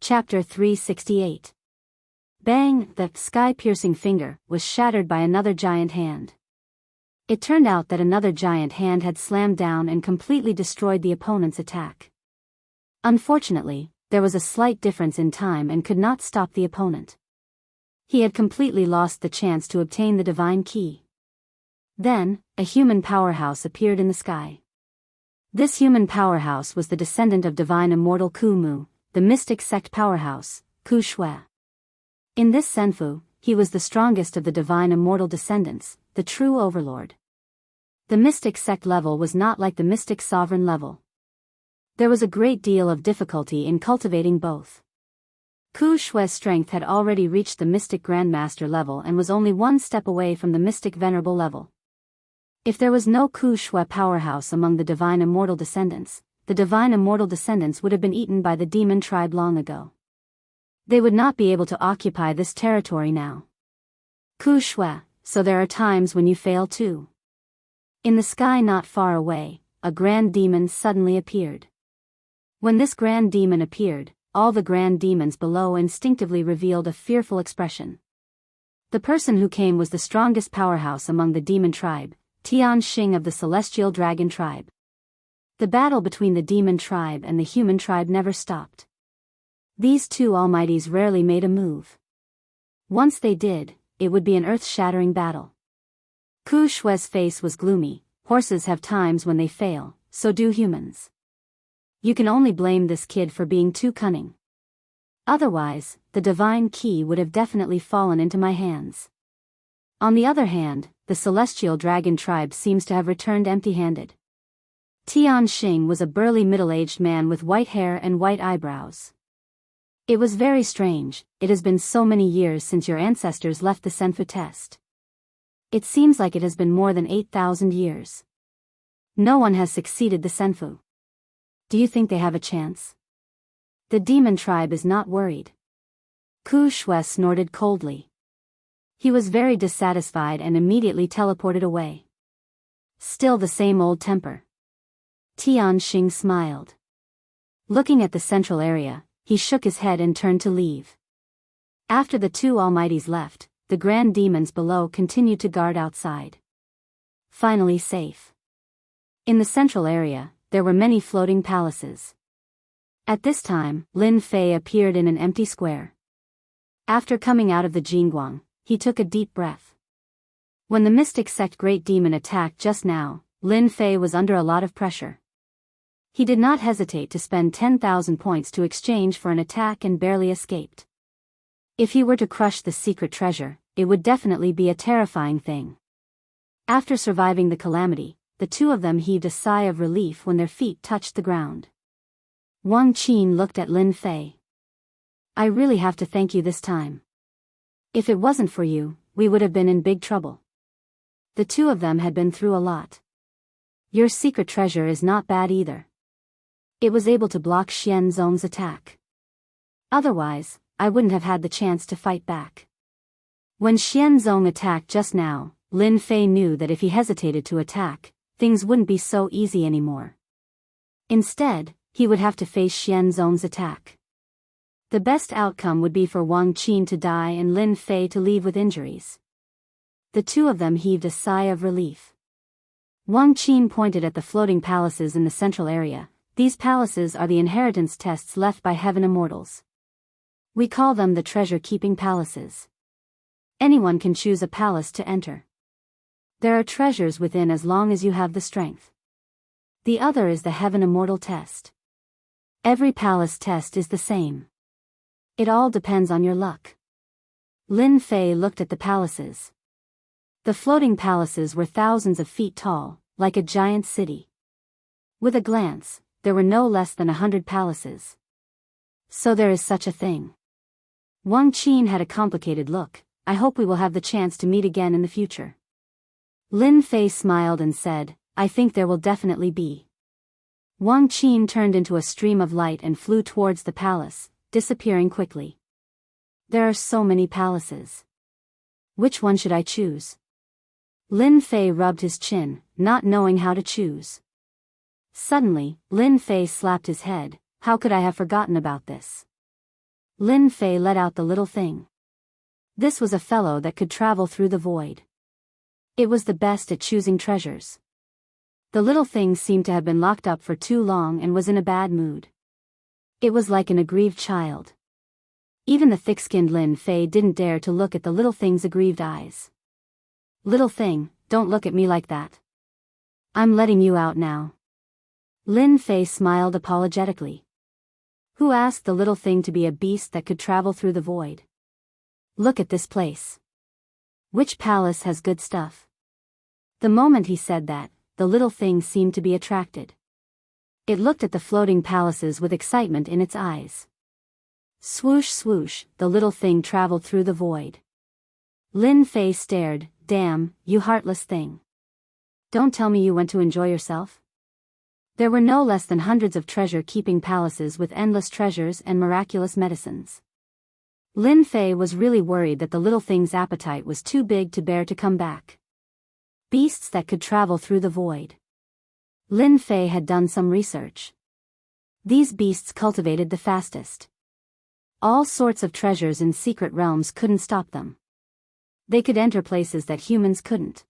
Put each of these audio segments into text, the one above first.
Chapter 368. Bang! The sky-piercing finger was shattered by another giant hand. It turned out that another giant hand had slammed down and completely destroyed the opponent's attack. Unfortunately, there was a slight difference in time and could not stop the opponent. He had completely lost the chance to obtain the divine key. Then, a human powerhouse appeared in the sky. This human powerhouse was the descendant of divine immortal Kumu, the mystic sect powerhouse, Ku Shui. In this senfu, he was the strongest of the divine immortal descendants, the true overlord. The mystic sect level was not like the mystic sovereign level. There was a great deal of difficulty in cultivating both. Ku Shui's strength had already reached the mystic grandmaster level and was only one step away from the mystic venerable level. If there was no Ku Shui powerhouse among the divine immortal descendants, the divine immortal descendants would have been eaten by the demon tribe long ago. They would not be able to occupy this territory now. Ku Shui, so there are times when you fail too. In the sky not far away, a grand demon suddenly appeared. When this grand demon appeared, all the grand demons below instinctively revealed a fearful expression. The person who came was the strongest powerhouse among the demon tribe, Tian Xing of the celestial dragon tribe. The battle between the demon tribe and the human tribe never stopped. These two almighties rarely made a move. Once they did, it would be an earth-shattering battle. Ku Shui's face was gloomy. Horses have times when they fail, so do humans. You can only blame this kid for being too cunning. Otherwise, the divine key would have definitely fallen into my hands. On the other hand, the celestial dragon tribe seems to have returned empty-handed. Tian Xing was a burly middle-aged man with white hair and white eyebrows. It was very strange. It has been so many years since your ancestors left the Senfu test. It seems like it has been more than 8,000 years. No one has succeeded the Senfu. Do you think they have a chance? The demon tribe is not worried. Ku Shui snorted coldly. He was very dissatisfied and immediately teleported away. Still the same old temper. Tian Xing smiled. Looking at the central area, he shook his head and turned to leave. After the two almighties left, the grand demons below continued to guard outside. Finally safe. In the central area, there were many floating palaces. At this time, Lin Fei appeared in an empty square. After coming out of the Jingguang, he took a deep breath. When the mystic sect great demon attacked just now, Lin Fei was under a lot of pressure. He did not hesitate to spend 10,000 points to exchange for an attack and barely escaped. If he were to crush the secret treasure, it would definitely be a terrifying thing. After surviving the calamity, the two of them heaved a sigh of relief when their feet touched the ground. Wang Qin looked at Lin Fei. I really have to thank you this time. If it wasn't for you, we would have been in big trouble. The two of them had been through a lot. Your secret treasure is not bad either. It was able to block Xian Zong's attack. Otherwise, I wouldn't have had the chance to fight back. When Xian Zong attacked just now, Lin Fei knew that if he hesitated to attack, things wouldn't be so easy anymore. Instead, he would have to face Xian Zong's attack. The best outcome would be for Wang Qin to die and Lin Fei to leave with injuries. The two of them heaved a sigh of relief. Wang Qin pointed at the floating palaces in the central area. These palaces are the inheritance tests left by heaven immortals. We call them the treasure-keeping palaces. Anyone can choose a palace to enter. There are treasures within as long as you have the strength. The other is the heaven immortal test. Every palace test is the same. It all depends on your luck. Lin Fei looked at the palaces. The floating palaces were thousands of feet tall, like a giant city. With a glance, there were no less than 100 palaces. So there is such a thing. Wang Qin had a complicated look. I hope we will have the chance to meet again in the future. Lin Fei smiled and said, I think there will definitely be. Wang Qin turned into a stream of light and flew towards the palace, disappearing quickly. There are so many palaces. Which one should I choose? Lin Fei rubbed his chin, not knowing how to choose. Suddenly, Lin Fei slapped his head. How could I have forgotten about this? Lin Fei let out the little thing. This was a fellow that could travel through the void. It was the best at choosing treasures. The little thing seemed to have been locked up for too long and was in a bad mood. It was like an aggrieved child. Even the thick-skinned Lin Fei didn't dare to look at the little thing's aggrieved eyes. Little thing, don't look at me like that. I'm letting you out now. Lin Fei smiled apologetically. Who asked the little thing to be a beast that could travel through the void? Look at this place. Which palace has good stuff? The moment he said that, the little thing seemed to be attracted. It looked at the floating palaces with excitement in its eyes. Swoosh swoosh, the little thing traveled through the void. Lin Fei stared. Damn, you heartless thing. Don't tell me you went to enjoy yourself? There were no less than hundreds of treasure-keeping palaces with endless treasures and miraculous medicines. Lin Fei was really worried that the little thing's appetite was too big to bear to come back. Beasts that could travel through the void. Lin Fei had done some research. These beasts cultivated the fastest. All sorts of treasures in secret realms couldn't stop them. They could enter places that humans couldn't.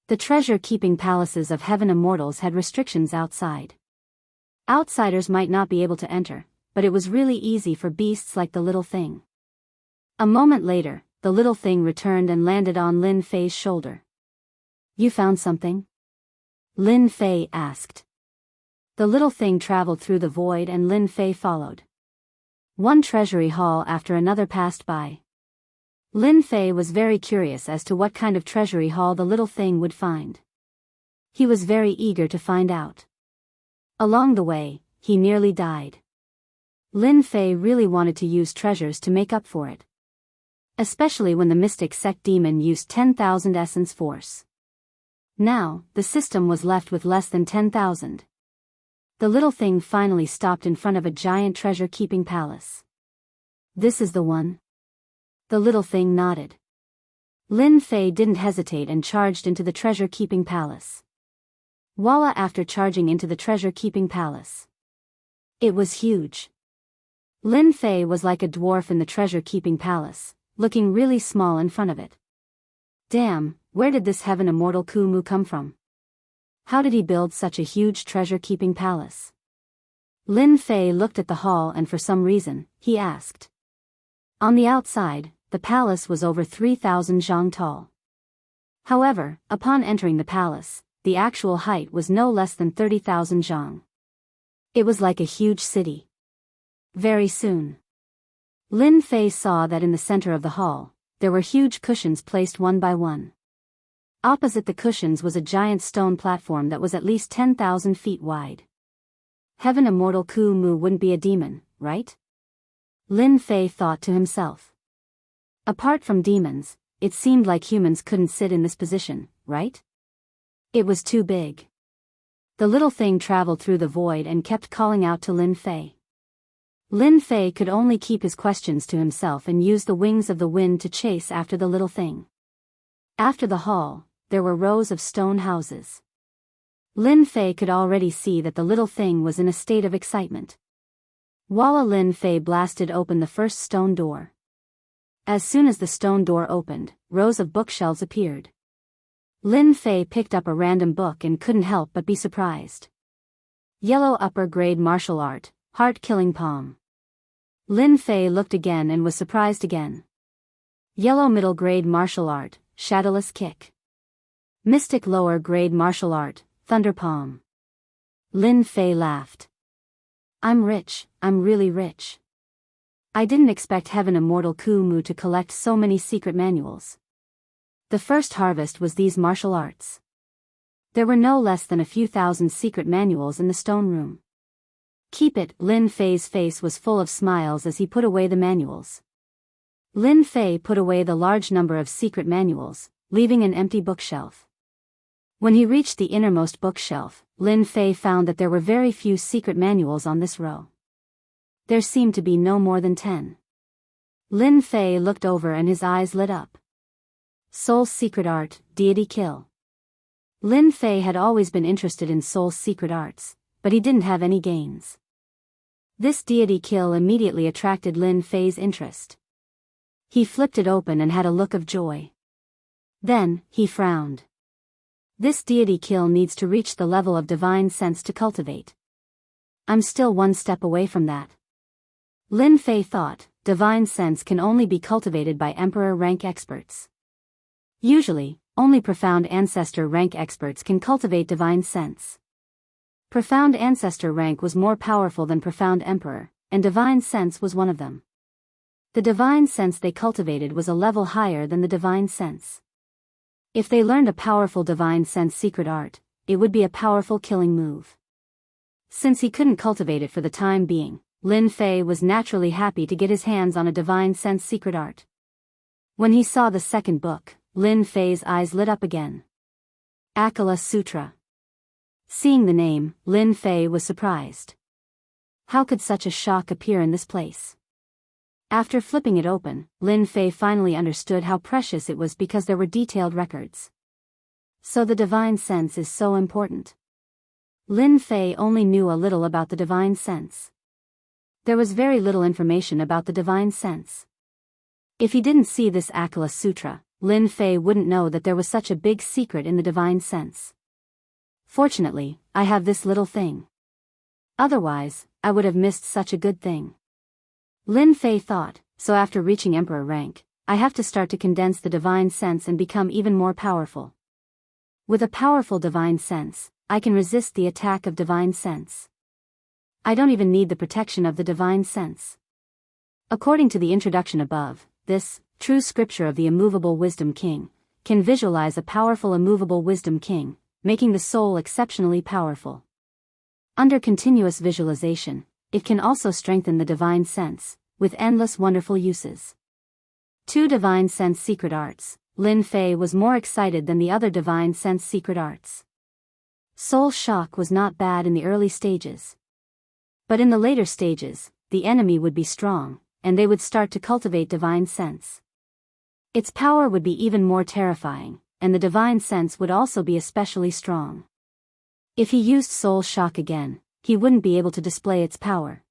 The treasure-keeping palaces of heaven immortals had restrictions outside. Outsiders might not be able to enter, but it was really easy for beasts like the little thing. A moment later, the little thing returned and landed on Lin Fei's shoulder. You found something? Lin Fei asked. The little thing traveled through the void and Lin Fei followed. One treasury hall after another passed by. Lin Fei was very curious as to what kind of treasury hall the little thing would find. He was very eager to find out. Along the way, he nearly died. Lin Fei really wanted to use treasures to make up for it. Especially when the mystic sect demon used 10,000 essence force. Now, the system was left with less than 10,000. The little thing finally stopped in front of a giant treasure-keeping palace. This is the one? The little thing nodded. Lin Fei didn't hesitate and charged into the treasure-keeping palace. Voila! After charging into the treasure-keeping palace. It was huge. Lin Fei was like a dwarf in the treasure-keeping palace, looking really small in front of it. Damn, where did this heaven immortal Kumu come from? How did he build such a huge treasure-keeping palace? Lin Fei looked at the hall and for some reason, he asked. On the outside, the palace was over 3,000 zhang tall. However, upon entering the palace, the actual height was no less than 30,000 zhang. It was like a huge city. Very soon, Lin Fei saw that in the center of the hall, there were huge cushions placed one by one. Opposite the cushions was a giant stone platform that was at least 10,000 feet wide. Heaven immortal Kumu wouldn't be a demon, right? Lin Fei thought to himself. Apart from demons, it seemed like humans couldn't sit in this position, right? It was too big. The little thing traveled through the void and kept calling out to Lin Fei. Lin Fei could only keep his questions to himself and use the wings of the wind to chase after the little thing. After the hall, there were rows of stone houses. Lin Fei could already see that the little thing was in a state of excitement. Voila! Lin Fei blasted open the first stone door. As soon as the stone door opened, rows of bookshelves appeared. Lin Fei picked up a random book and couldn't help but be surprised. Yellow upper grade martial art, heart-killing palm. Lin Fei looked again and was surprised again. Yellow middle grade martial art, shadowless kick. Mystic lower grade martial art, thunder palm. Lin Fei laughed. I'm rich, I'm really rich. I didn't expect heaven immortal Kumu to collect so many secret manuals. The first harvest was these martial arts. There were no less than a few thousand secret manuals in the stone room. Keep it. Lin Fei's face was full of smiles as he put away the manuals. Lin Fei put away the large number of secret manuals, leaving an empty bookshelf. When he reached the innermost bookshelf, Lin Fei found that there were very few secret manuals on this row. There seemed to be no more than 10. Lin Fei looked over and his eyes lit up. Soul's secret art, deity kill. Lin Fei had always been interested in Soul's secret arts, but he didn't have any gains. This deity kill immediately attracted Lin Fei's interest. He flipped it open and had a look of joy. Then, he frowned. This deity kill needs to reach the level of divine sense to cultivate. I'm still one step away from that. Lin Fei thought, divine sense can only be cultivated by emperor rank experts. Usually, only profound ancestor rank experts can cultivate divine sense. Profound ancestor rank was more powerful than profound emperor, and divine sense was one of them. The divine sense they cultivated was a level higher than the divine sense. If they learned a powerful divine sense secret art, it would be a powerful killing move. Since he couldn't cultivate it for the time being, Lin Fei was naturally happy to get his hands on a divine sense secret art. When he saw the second book, Lin Fei's eyes lit up again. Akala Sutra. Seeing the name, Lin Fei was surprised. How could such a shock appear in this place? After flipping it open, Lin Fei finally understood how precious it was because there were detailed records. So the divine sense is so important. Lin Fei only knew a little about the divine sense. There was very little information about the divine sense. If he didn't see this Akala Sutra, Lin Fei wouldn't know that there was such a big secret in the divine sense. Fortunately, I have this little thing. Otherwise, I would have missed such a good thing. Lin Fei thought, so after reaching emperor rank, I have to start to condense the divine sense and become even more powerful. With a powerful divine sense, I can resist the attack of divine sense. I don't even need the protection of the divine sense. According to the introduction above, this, true scripture of the immovable wisdom king, can visualize a powerful immovable wisdom king, making the soul exceptionally powerful. Under continuous visualization, it can also strengthen the divine sense, with endless wonderful uses. 2 divine sense secret arts. Lin Fei was more excited than the other divine sense secret arts. Soul shock was not bad in the early stages. But in the later stages, the enemy would be strong, and they would start to cultivate divine sense. Its power would be even more terrifying, and the divine sense would also be especially strong. If he used soul shock again, he wouldn't be able to display its power.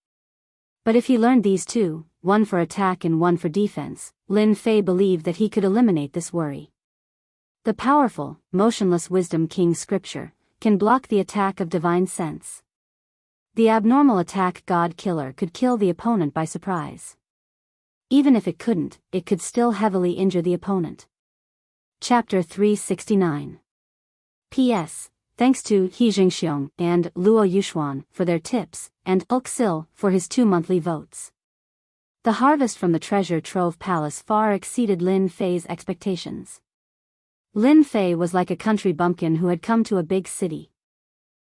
But if he learned these 2, one for attack and one for defense, Lin Fei believed that he could eliminate this worry. The powerful, motionless wisdom king scripture can block the attack of divine sense. The abnormal attack God killer could kill the opponent by surprise. Even if it couldn't, it could still heavily injure the opponent. Chapter 369. P.S. Thanks to He Jingxiong and Luo Yuxuan for their tips, and Uxil for his 2 monthly votes. The harvest from the treasure trove palace far exceeded Lin Fei's expectations. Lin Fei was like a country bumpkin who had come to a big city.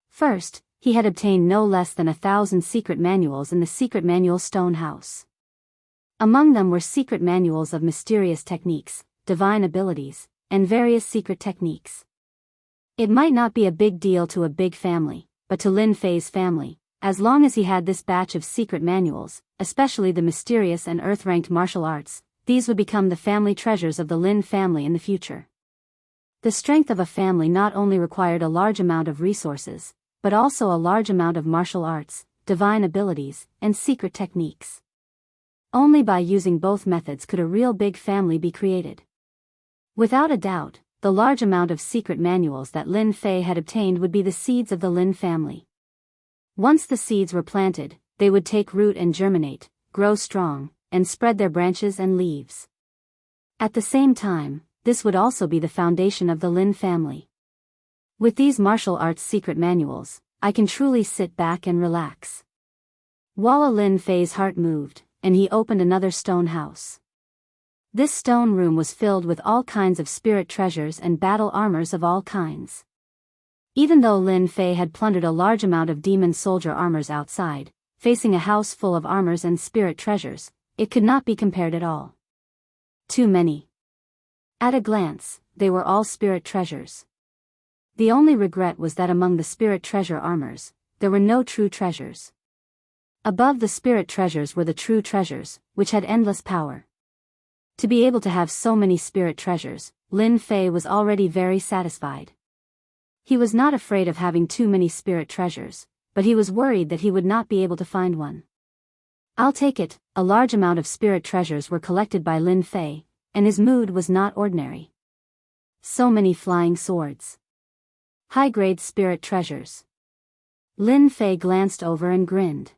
First, he had obtained no less than 1,000 secret manuals in the secret manual stone house. Among them were secret manuals of mysterious techniques, divine abilities, and various secret techniques. It might not be a big deal to a big family, but to Lin Fei's family, as long as he had this batch of secret manuals, especially the mysterious and earth-ranked martial arts, these would become the family treasures of the Lin family in the future. The strength of a family not only required a large amount of resources, but also a large amount of martial arts, divine abilities, and secret techniques. Only by using both methods could a real big family be created. Without a doubt, the large amount of secret manuals that Lin Fei had obtained would be the seeds of the Lin family. Once the seeds were planted, they would take root and germinate, grow strong, and spread their branches and leaves. At the same time, this would also be the foundation of the Lin family. With these martial arts secret manuals, I can truly sit back and relax. Walla Lin Fei's heart moved, and he opened another stone house. This stone room was filled with all kinds of spirit treasures and battle armors of all kinds. Even though Lin Fei had plundered a large amount of demon soldier armors outside, facing a house full of armors and spirit treasures, it could not be compared at all. Too many. At a glance, they were all spirit treasures. The only regret was that among the spirit treasure armors, there were no true treasures. Above the spirit treasures were the true treasures, which had endless power. To be able to have so many spirit treasures, Lin Fei was already very satisfied. He was not afraid of having too many spirit treasures, but he was worried that he would not be able to find one. I'll take it. A large amount of spirit treasures were collected by Lin Fei, and his mood was not ordinary. So many flying swords. High-grade spirit treasures. Lin Fei glanced over and grinned.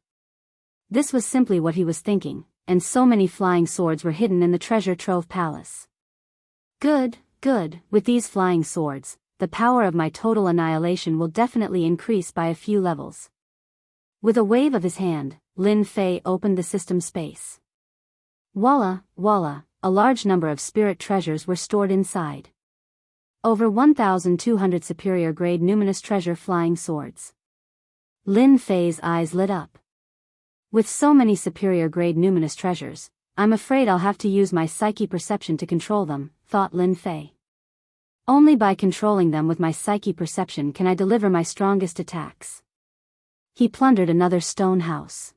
This was simply what he was thinking, and so many flying swords were hidden in the treasure trove palace. Good, good, with these flying swords, the power of my total annihilation will definitely increase by a few levels. With a wave of his hand, Lin Fei opened the system space. Voila, voila, a large number of spirit treasures were stored inside. Over 1,200 superior-grade numinous treasure flying swords. Lin Fei's eyes lit up. With so many superior-grade numinous treasures, I'm afraid I'll have to use my psyche perception to control them, thought Lin Fei. Only by controlling them with my psyche perception can I deliver my strongest attacks. He plundered another stone house.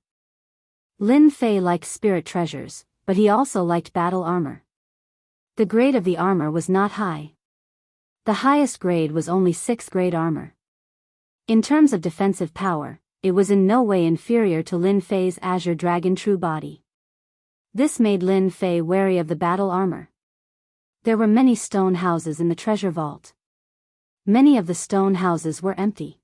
Lin Fei liked spirit treasures, but he also liked battle armor. The grade of the armor was not high. The highest grade was only 6th grade armor. In terms of defensive power, it was in no way inferior to Lin Fei's Azure Dragon True Body. This made Lin Fei wary of the battle armor. There were many stone houses in the treasure vault. Many of the stone houses were empty.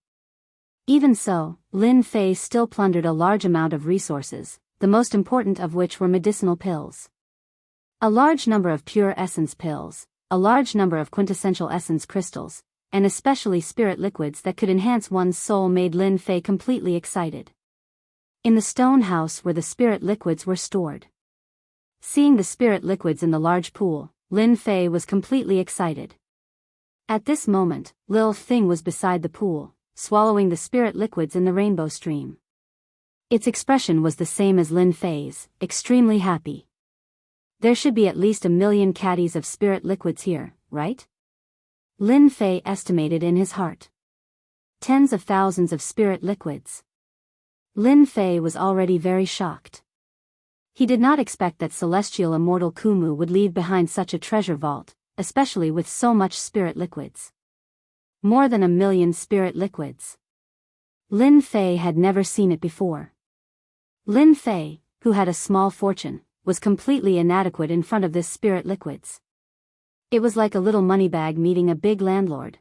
Even so, Lin Fei still plundered a large amount of resources, the most important of which were medicinal pills. A large number of pure essence pills, a large number of quintessential essence crystals, and especially spirit liquids that could enhance one's soul made Lin Fei completely excited. In the stone house where the spirit liquids were stored. Seeing the spirit liquids in the large pool, Lin Fei was completely excited. At this moment, Lil Thing was beside the pool, swallowing the spirit liquids in the rainbow stream. Its expression was the same as Lin Fei's, extremely happy. There should be at least 1 million caddies of spirit liquids here, right? Lin Fei estimated in his heart. Tens of thousands of spirit liquids. Lin Fei was already very shocked. He did not expect that celestial immortal Kumu would leave behind such a treasure vault, especially with so much spirit liquids. More than 1 million spirit liquids. Lin Fei had never seen it before. Lin Fei, who had a small fortune, was completely inadequate in front of this spirit liquids. It was like a little money bag meeting a big landlord.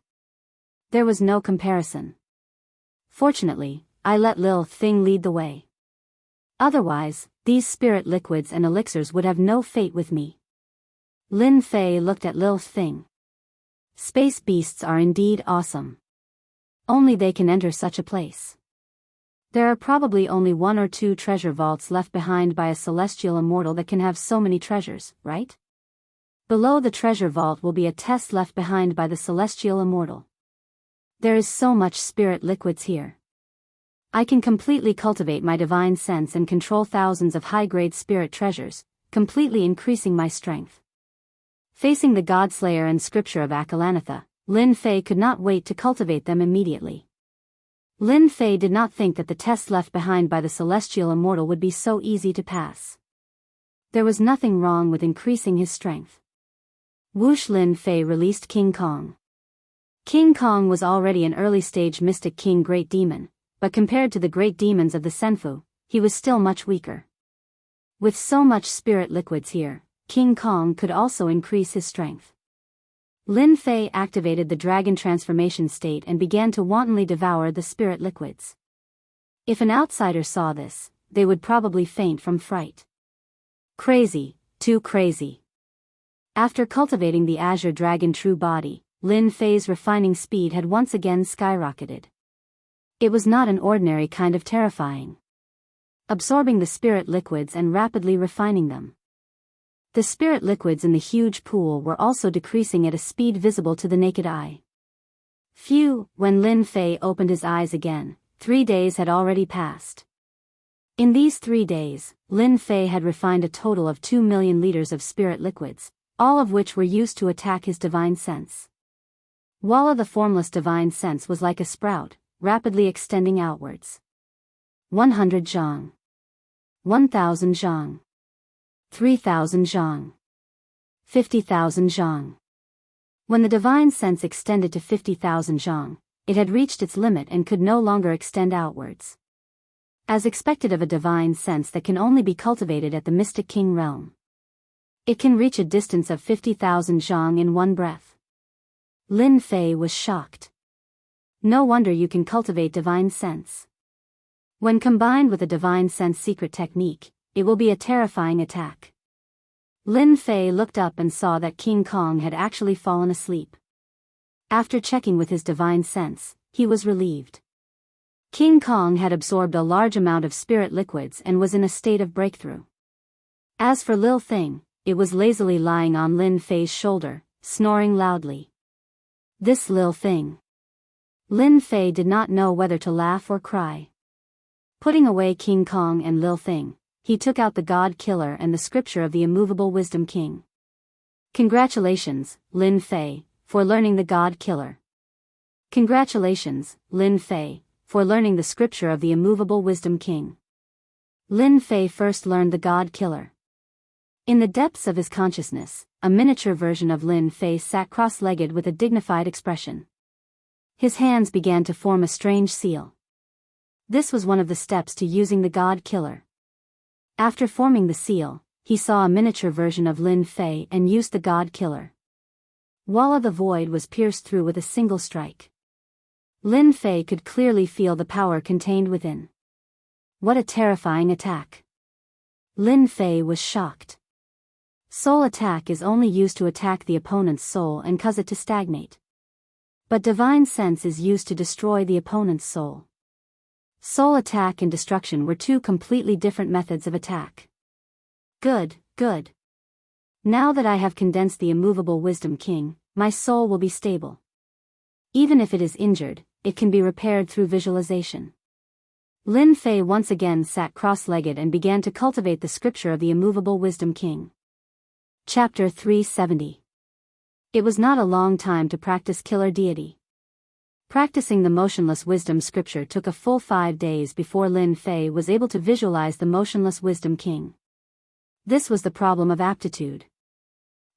There was no comparison. Fortunately, I let Lil Thing lead the way. Otherwise, these spirit liquids and elixirs would have no fate with me. Lin Fei looked at Lil Thing. Space beasts are indeed awesome. Only they can enter such a place. There are probably only 1 or 2 treasure vaults left behind by a celestial immortal that can have so many treasures, right? Below the treasure vault will be a test left behind by the celestial immortal. There is so much spirit liquids here. I can completely cultivate my divine sense and control thousands of high-grade spirit treasures, completely increasing my strength. Facing the Godslayer and scripture of Akalanatha, Lin Fei could not wait to cultivate them immediately. Lin Fei did not think that the test left behind by the celestial immortal would be so easy to pass. There was nothing wrong with increasing his strength. Whoosh! Lin Fei released King Kong. King Kong was already an early-stage mystic king great demon, but compared to the great demons of the Senfu, he was still much weaker. With so much spirit liquids here, King Kong could also increase his strength. Lin Fei activated the dragon transformation state and began to wantonly devour the spirit liquids. If an outsider saw this, they would probably faint from fright. Crazy, too crazy. After cultivating the Azure Dragon True Body, Lin Fei's refining speed had once again skyrocketed. It was not an ordinary kind of terrifying. Absorbing the spirit liquids and rapidly refining them. The spirit liquids in the huge pool were also decreasing at a speed visible to the naked eye. Phew! When Lin Fei opened his eyes again, 3 days had already passed. In these 3 days, Lin Fei had refined a total of 2 million liters of spirit liquids, all of which were used to attack his divine sense. Walla the formless divine sense was like a sprout, rapidly extending outwards. 100 zhang. 1,000 zhang. 3,000 zhang. 50,000 zhang. When the divine sense extended to 50,000 zhang, it had reached its limit and could no longer extend outwards. as expected of a divine sense that can only be cultivated at the Mystic King realm. It can reach a distance of 50,000 zhang in one breath. Lin Fei was shocked. No wonder you can cultivate divine sense. When combined with a divine sense secret technique, it will be a terrifying attack. Lin Fei looked up and saw that King Kong had actually fallen asleep. After checking with his divine sense, he was relieved. King Kong had absorbed a large amount of spirit liquids and was in a state of breakthrough. As for Lil Thing, it was lazily lying on Lin Fei's shoulder, snoring loudly. This Lil Thing. Lin Fei did not know whether to laugh or cry. Putting away King Kong and Lil Thing, he took out the God Killer and the scripture of the immovable Wisdom King. Congratulations, Lin Fei, for learning the God Killer. Congratulations, Lin Fei, for learning the scripture of the immovable Wisdom King. Lin Fei first learned the God Killer. In the depths of his consciousness, a miniature version of Lin Fei sat cross-legged with a dignified expression. His hands began to form a strange seal. This was one of the steps to using the God Killer. After forming the seal, he saw a miniature version of Lin Fei and used the God Killer. Wall of the void was pierced through with a single strike. Lin Fei could clearly feel the power contained within. What a terrifying attack. Lin Fei was shocked. Soul attack is only used to attack the opponent's soul and cause it to stagnate. But divine sense is used to destroy the opponent's soul. Soul attack and destruction were two completely different methods of attack. Good, good. Now that I have condensed the immovable Wisdom King, my soul will be stable. Even if it is injured, it can be repaired through visualization. Lin Fei once again sat cross-legged and began to cultivate the scripture of the immovable Wisdom King. Chapter 370. It was not a long time to practice Killer Deity. Practicing the motionless wisdom scripture took a full 5 days before Lin Fei was able to visualize the motionless Wisdom King. This was the problem of aptitude.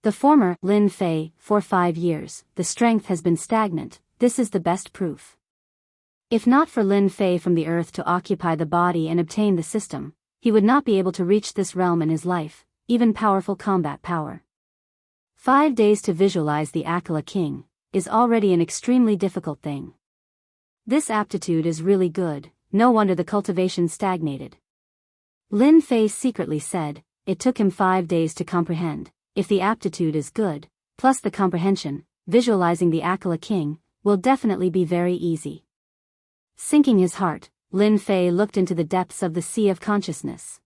The former, Lin Fei, for 5 years, the strength has been stagnant. This is the best proof. If not for Lin Fei from the earth to occupy the body and obtain the system, he would not be able to reach this realm in his life, even powerful combat power. 5 days to visualize the Akala King is already an extremely difficult thing. This aptitude is really good, no wonder the cultivation stagnated. Lin Fei secretly said, it took him 5 days to comprehend. If the aptitude is good, plus the comprehension, visualizing the Akala King will definitely be very easy. Sinking his heart, Lin Fei looked into the depths of the sea of consciousness.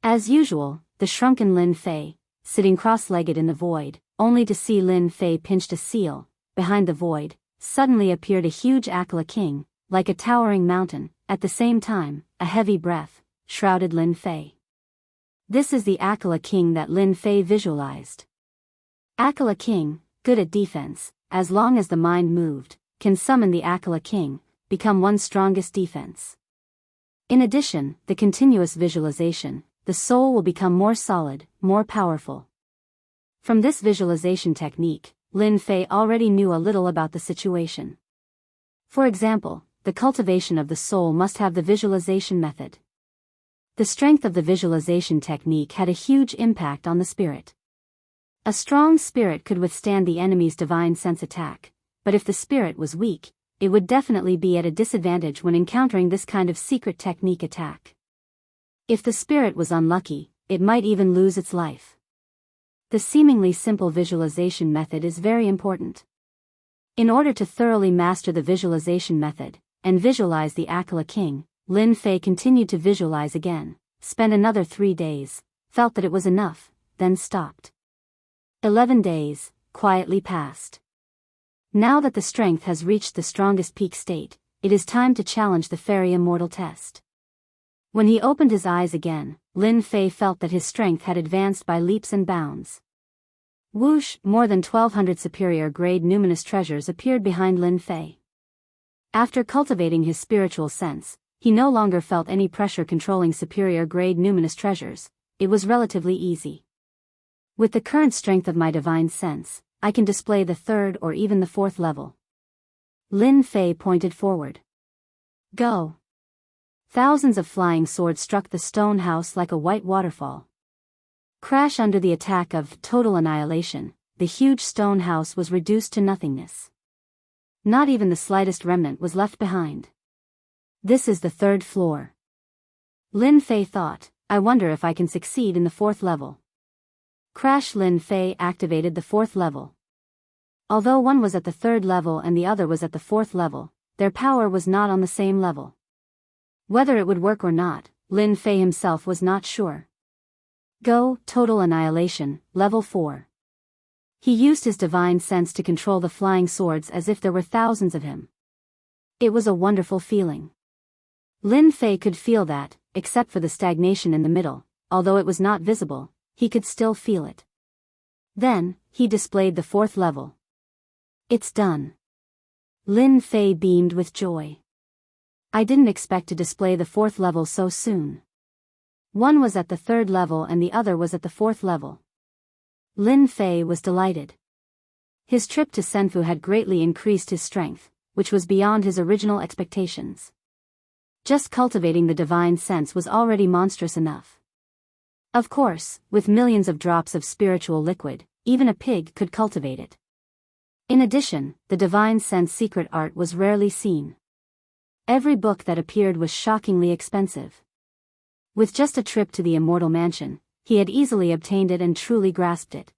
As usual, the shrunken Lin Fei, sitting cross-legged in the void, only to see Lin Fei pinched a seal. Behind the void, suddenly appeared a huge Akala King, like a towering mountain. At the same time, a heavy breath shrouded Lin Fei. This is the Akala King that Lin Fei visualized. Akala King, good at defense, as long as the mind moved, can summon the Akala King, become one's strongest defense. In addition, the continuous visualization, the soul will become more solid, more powerful. From this visualization technique, Lin Fei already knew a little about the situation. For example, the cultivation of the soul must have the visualization method. The strength of the visualization technique had a huge impact on the spirit. A strong spirit could withstand the enemy's divine sense attack, but if the spirit was weak, it would definitely be at a disadvantage when encountering this kind of secret technique attack. If the spirit was unlucky, it might even lose its life. The seemingly simple visualization method is very important. In order to thoroughly master the visualization method, and visualize the Akala King, Lin Fei continued to visualize again, spent another 3 days, felt that it was enough, then stopped. 11 days, quietly passed. Now that the strength has reached the strongest peak state, it is time to challenge the fairy immortal test. When he opened his eyes again, Lin Fei felt that his strength had advanced by leaps and bounds. Whoosh, more than 1,200 superior-grade numinous treasures appeared behind Lin Fei. After cultivating his spiritual sense, he no longer felt any pressure controlling superior-grade numinous treasures. It was relatively easy. With the current strength of my divine sense, I can display the 3rd or even the 4th level. Lin Fei pointed forward. Go. Thousands of flying swords struck the stone house like a white waterfall. Crash under the attack of total annihilation, the huge stone house was reduced to nothingness. Not even the slightest remnant was left behind. This is the 3rd floor. Lin Fei thought, I wonder if I can succeed in the 4th level. Crash. Lin Fei activated the 4th level. Although one was at the 3rd level and the other was at the 4th level, their power was not on the same level. Whether it would work or not, Lin Fei himself was not sure. Go, total annihilation, level 4. He used his divine sense to control the flying swords as if there were thousands of him. It was a wonderful feeling. Lin Fei could feel that, except for the stagnation in the middle, although it was not visible, he could still feel it. Then, he displayed the 4th level. It's done. Lin Fei beamed with joy. I didn't expect to display the 4th level so soon. One was at the 3rd level and the other was at the 4th level. Lin Fei was delighted. His trip to Senfu had greatly increased his strength, which was beyond his original expectations. Just cultivating the divine sense was already monstrous enough. Of course, with millions of drops of spiritual liquid, even a pig could cultivate it. In addition, the divine sense secret art was rarely seen. Every book that appeared was shockingly expensive. With just a trip to the immortal mansion, he had easily obtained it and truly grasped it.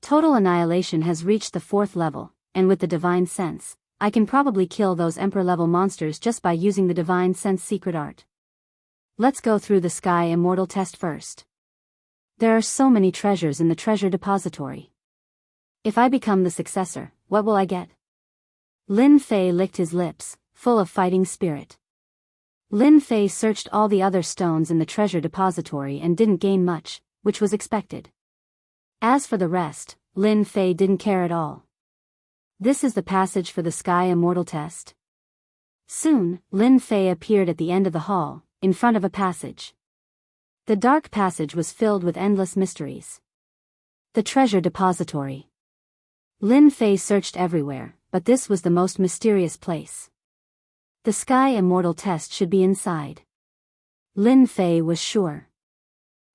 Total annihilation has reached the 4th level, and with the divine sense, I can probably kill those emperor-level monsters just by using the divine sense secret art. Let's go through the Sky Immortal test first. There are so many treasures in the treasure depository. If I become the successor, what will I get? Lin Fei licked his lips, full of fighting spirit. Lin Fei searched all the other stones in the treasure depository and didn't gain much, which was expected. As for the rest, Lin Fei didn't care at all. This is the passage for the Sky Immortal test. Soon, Lin Fei appeared at the end of the hall, in front of a passage. The dark passage was filled with endless mysteries. The treasure depository. Lin Fei searched everywhere, but this was the most mysterious place. The Sky Immortal test should be inside. Lin Fei was sure.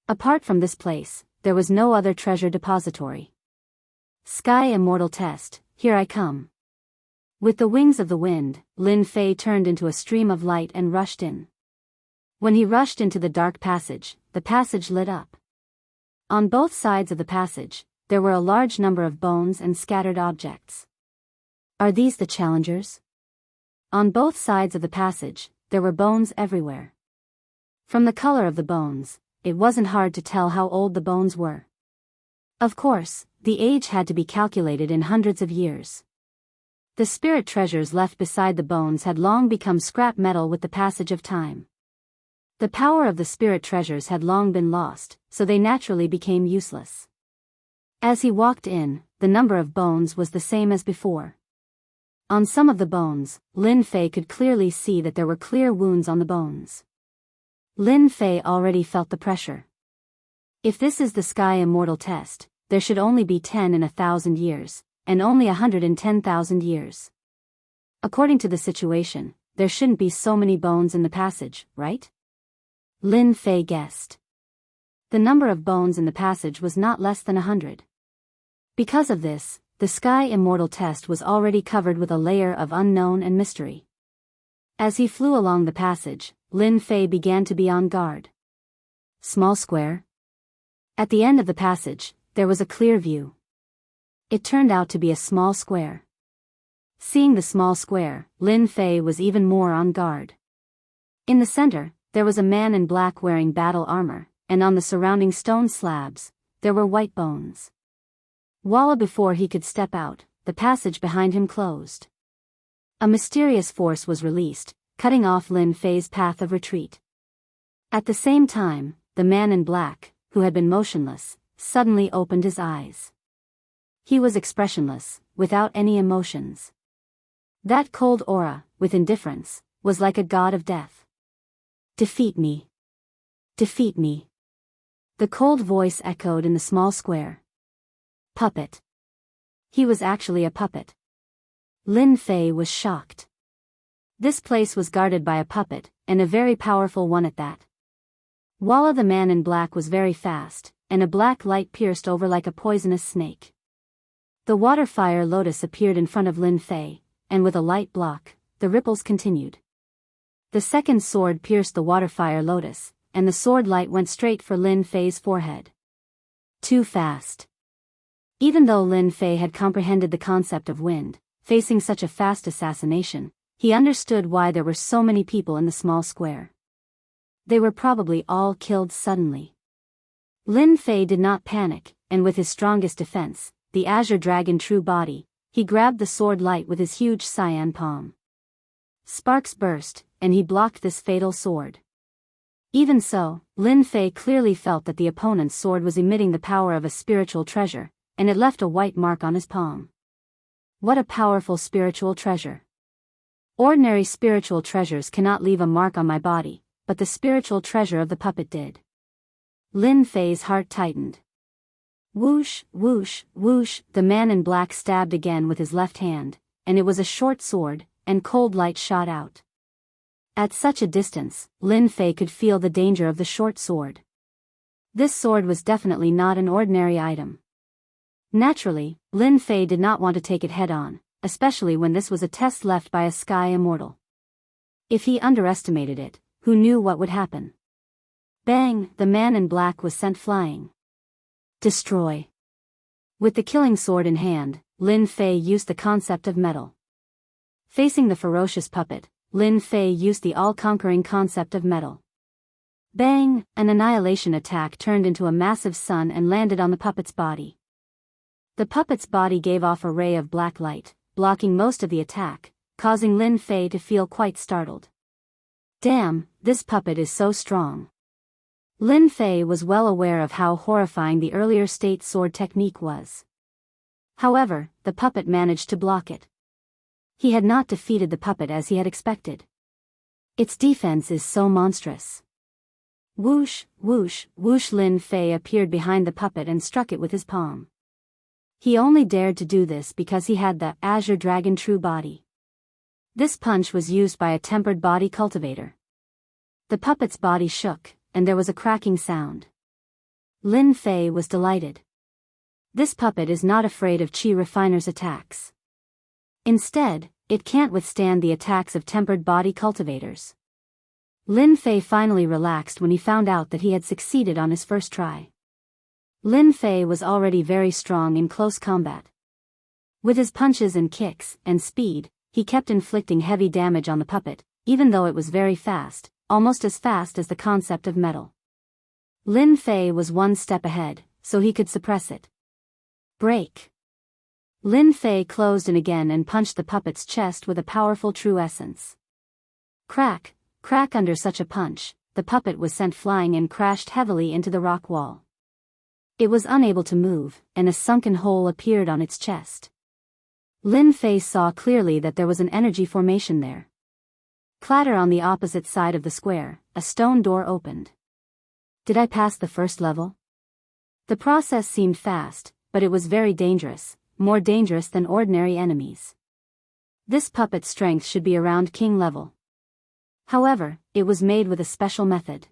Apart from this place, there was no other treasure depository. Sky Immortal test, here I come. With the wings of the wind, Lin Fei turned into a stream of light and rushed in. When he rushed into the dark passage, the passage lit up. On both sides of the passage, there were a large number of bones and scattered objects. Are these the challengers? On both sides of the passage, there were bones everywhere. From the color of the bones, it wasn't hard to tell how old the bones were. Of course, the age had to be calculated in hundreds of years. The spirit treasures left beside the bones had long become scrap metal with the passage of time. The power of the spirit treasures had long been lost, so they naturally became useless. As he walked in, the number of bones was the same as before. On some of the bones, Lin Fei could clearly see that there were clear wounds on the bones. Lin Fei already felt the pressure. If this is the Sky Immortal test, there should only be 10 in 1,000 years, and only 110,000 years. According to the situation, there shouldn't be so many bones in the passage, right? Lin Fei guessed. The number of bones in the passage was not less than 100. Because of this, the Sky Immortal test was already covered with a layer of unknown and mystery. As he flew along the passage, Lin Fei began to be on guard. Small square? At the end of the passage, there was a clear view. It turned out to be a small square. Seeing the small square, Lin Fei was even more on guard. In the center, there was a man in black wearing battle armor, and on the surrounding stone slabs, there were white bones. Walla before he could step out, the passage behind him closed. A mysterious force was released, cutting off Lin Fei's path of retreat. At the same time, the man in black, who had been motionless, suddenly opened his eyes. He was expressionless, without any emotions. That cold aura, with indifference, was like a god of death. Defeat me. Defeat me. The cold voice echoed in the small square. Puppet. He was actually a puppet. Lin Fei was shocked. This place was guarded by a puppet, and a very powerful one at that. Walla the man in black was very fast, and a black light pierced over like a poisonous snake. The water fire lotus appeared in front of Lin Fei, and with a light block, the ripples continued. The second sword pierced the water fire lotus, and the sword light went straight for Lin Fei's forehead. Too fast. Even though Lin Fei had comprehended the concept of wind, facing such a fast assassination, he understood why there were so many people in the small square. They were probably all killed suddenly. Lin Fei did not panic, and with his strongest defense, the Azure Dragon True Body, he grabbed the sword light with his huge cyan palm. Sparks burst, and he blocked this fatal sword. Even so, Lin Fei clearly felt that the opponent's sword was emitting the power of a spiritual treasure, and it left a white mark on his palm. What a powerful spiritual treasure. Ordinary spiritual treasures cannot leave a mark on my body, but the spiritual treasure of the puppet did. Lin Fei's heart tightened. Whoosh, whoosh, whoosh, the man in black stabbed again with his left hand, and it was a short sword, and cold light shot out. At such a distance, Lin Fei could feel the danger of the short sword. This sword was definitely not an ordinary item. Naturally, Lin Fei did not want to take it head-on, especially when this was a test left by a sky immortal. If he underestimated it, who knew what would happen? Bang! The man in black was sent flying. Destroy. With the killing sword in hand, Lin Fei used the concept of metal. Facing the ferocious puppet, Lin Fei used the all-conquering concept of metal. Bang! An annihilation attack turned into a massive sun and landed on the puppet's body. The puppet's body gave off a ray of black light, blocking most of the attack, causing Lin Fei to feel quite startled. Damn, this puppet is so strong. Lin Fei was well aware of how horrifying the earlier state sword technique was. However, the puppet managed to block it. He had not defeated the puppet as he had expected. Its defense is so monstrous. Whoosh, whoosh, whoosh! Lin Fei appeared behind the puppet and struck it with his palm. He only dared to do this because he had the Azure Dragon True Body. This punch was used by a tempered body cultivator. The puppet's body shook, and there was a cracking sound. Lin Fei was delighted. This puppet is not afraid of Qi Refiner's attacks. Instead, it can't withstand the attacks of tempered body cultivators. Lin Fei finally relaxed when he found out that he had succeeded on his first try. Lin Fei was already very strong in close combat. With his punches and kicks, and speed, he kept inflicting heavy damage on the puppet, even though it was very fast, almost as fast as the concept of metal. Lin Fei was one step ahead, so he could suppress it. Break. Lin Fei closed in again and punched the puppet's chest with a powerful true essence. Crack, crack! Under such a punch, the puppet was sent flying and crashed heavily into the rock wall. It was unable to move, and a sunken hole appeared on its chest. Lin Fei saw clearly that there was an energy formation there. Clatter! On the opposite side of the square, a stone door opened. Did I pass the first level? The process seemed fast, but it was very dangerous, more dangerous than ordinary enemies. This puppet's strength should be around king level. However, it was made with a special method.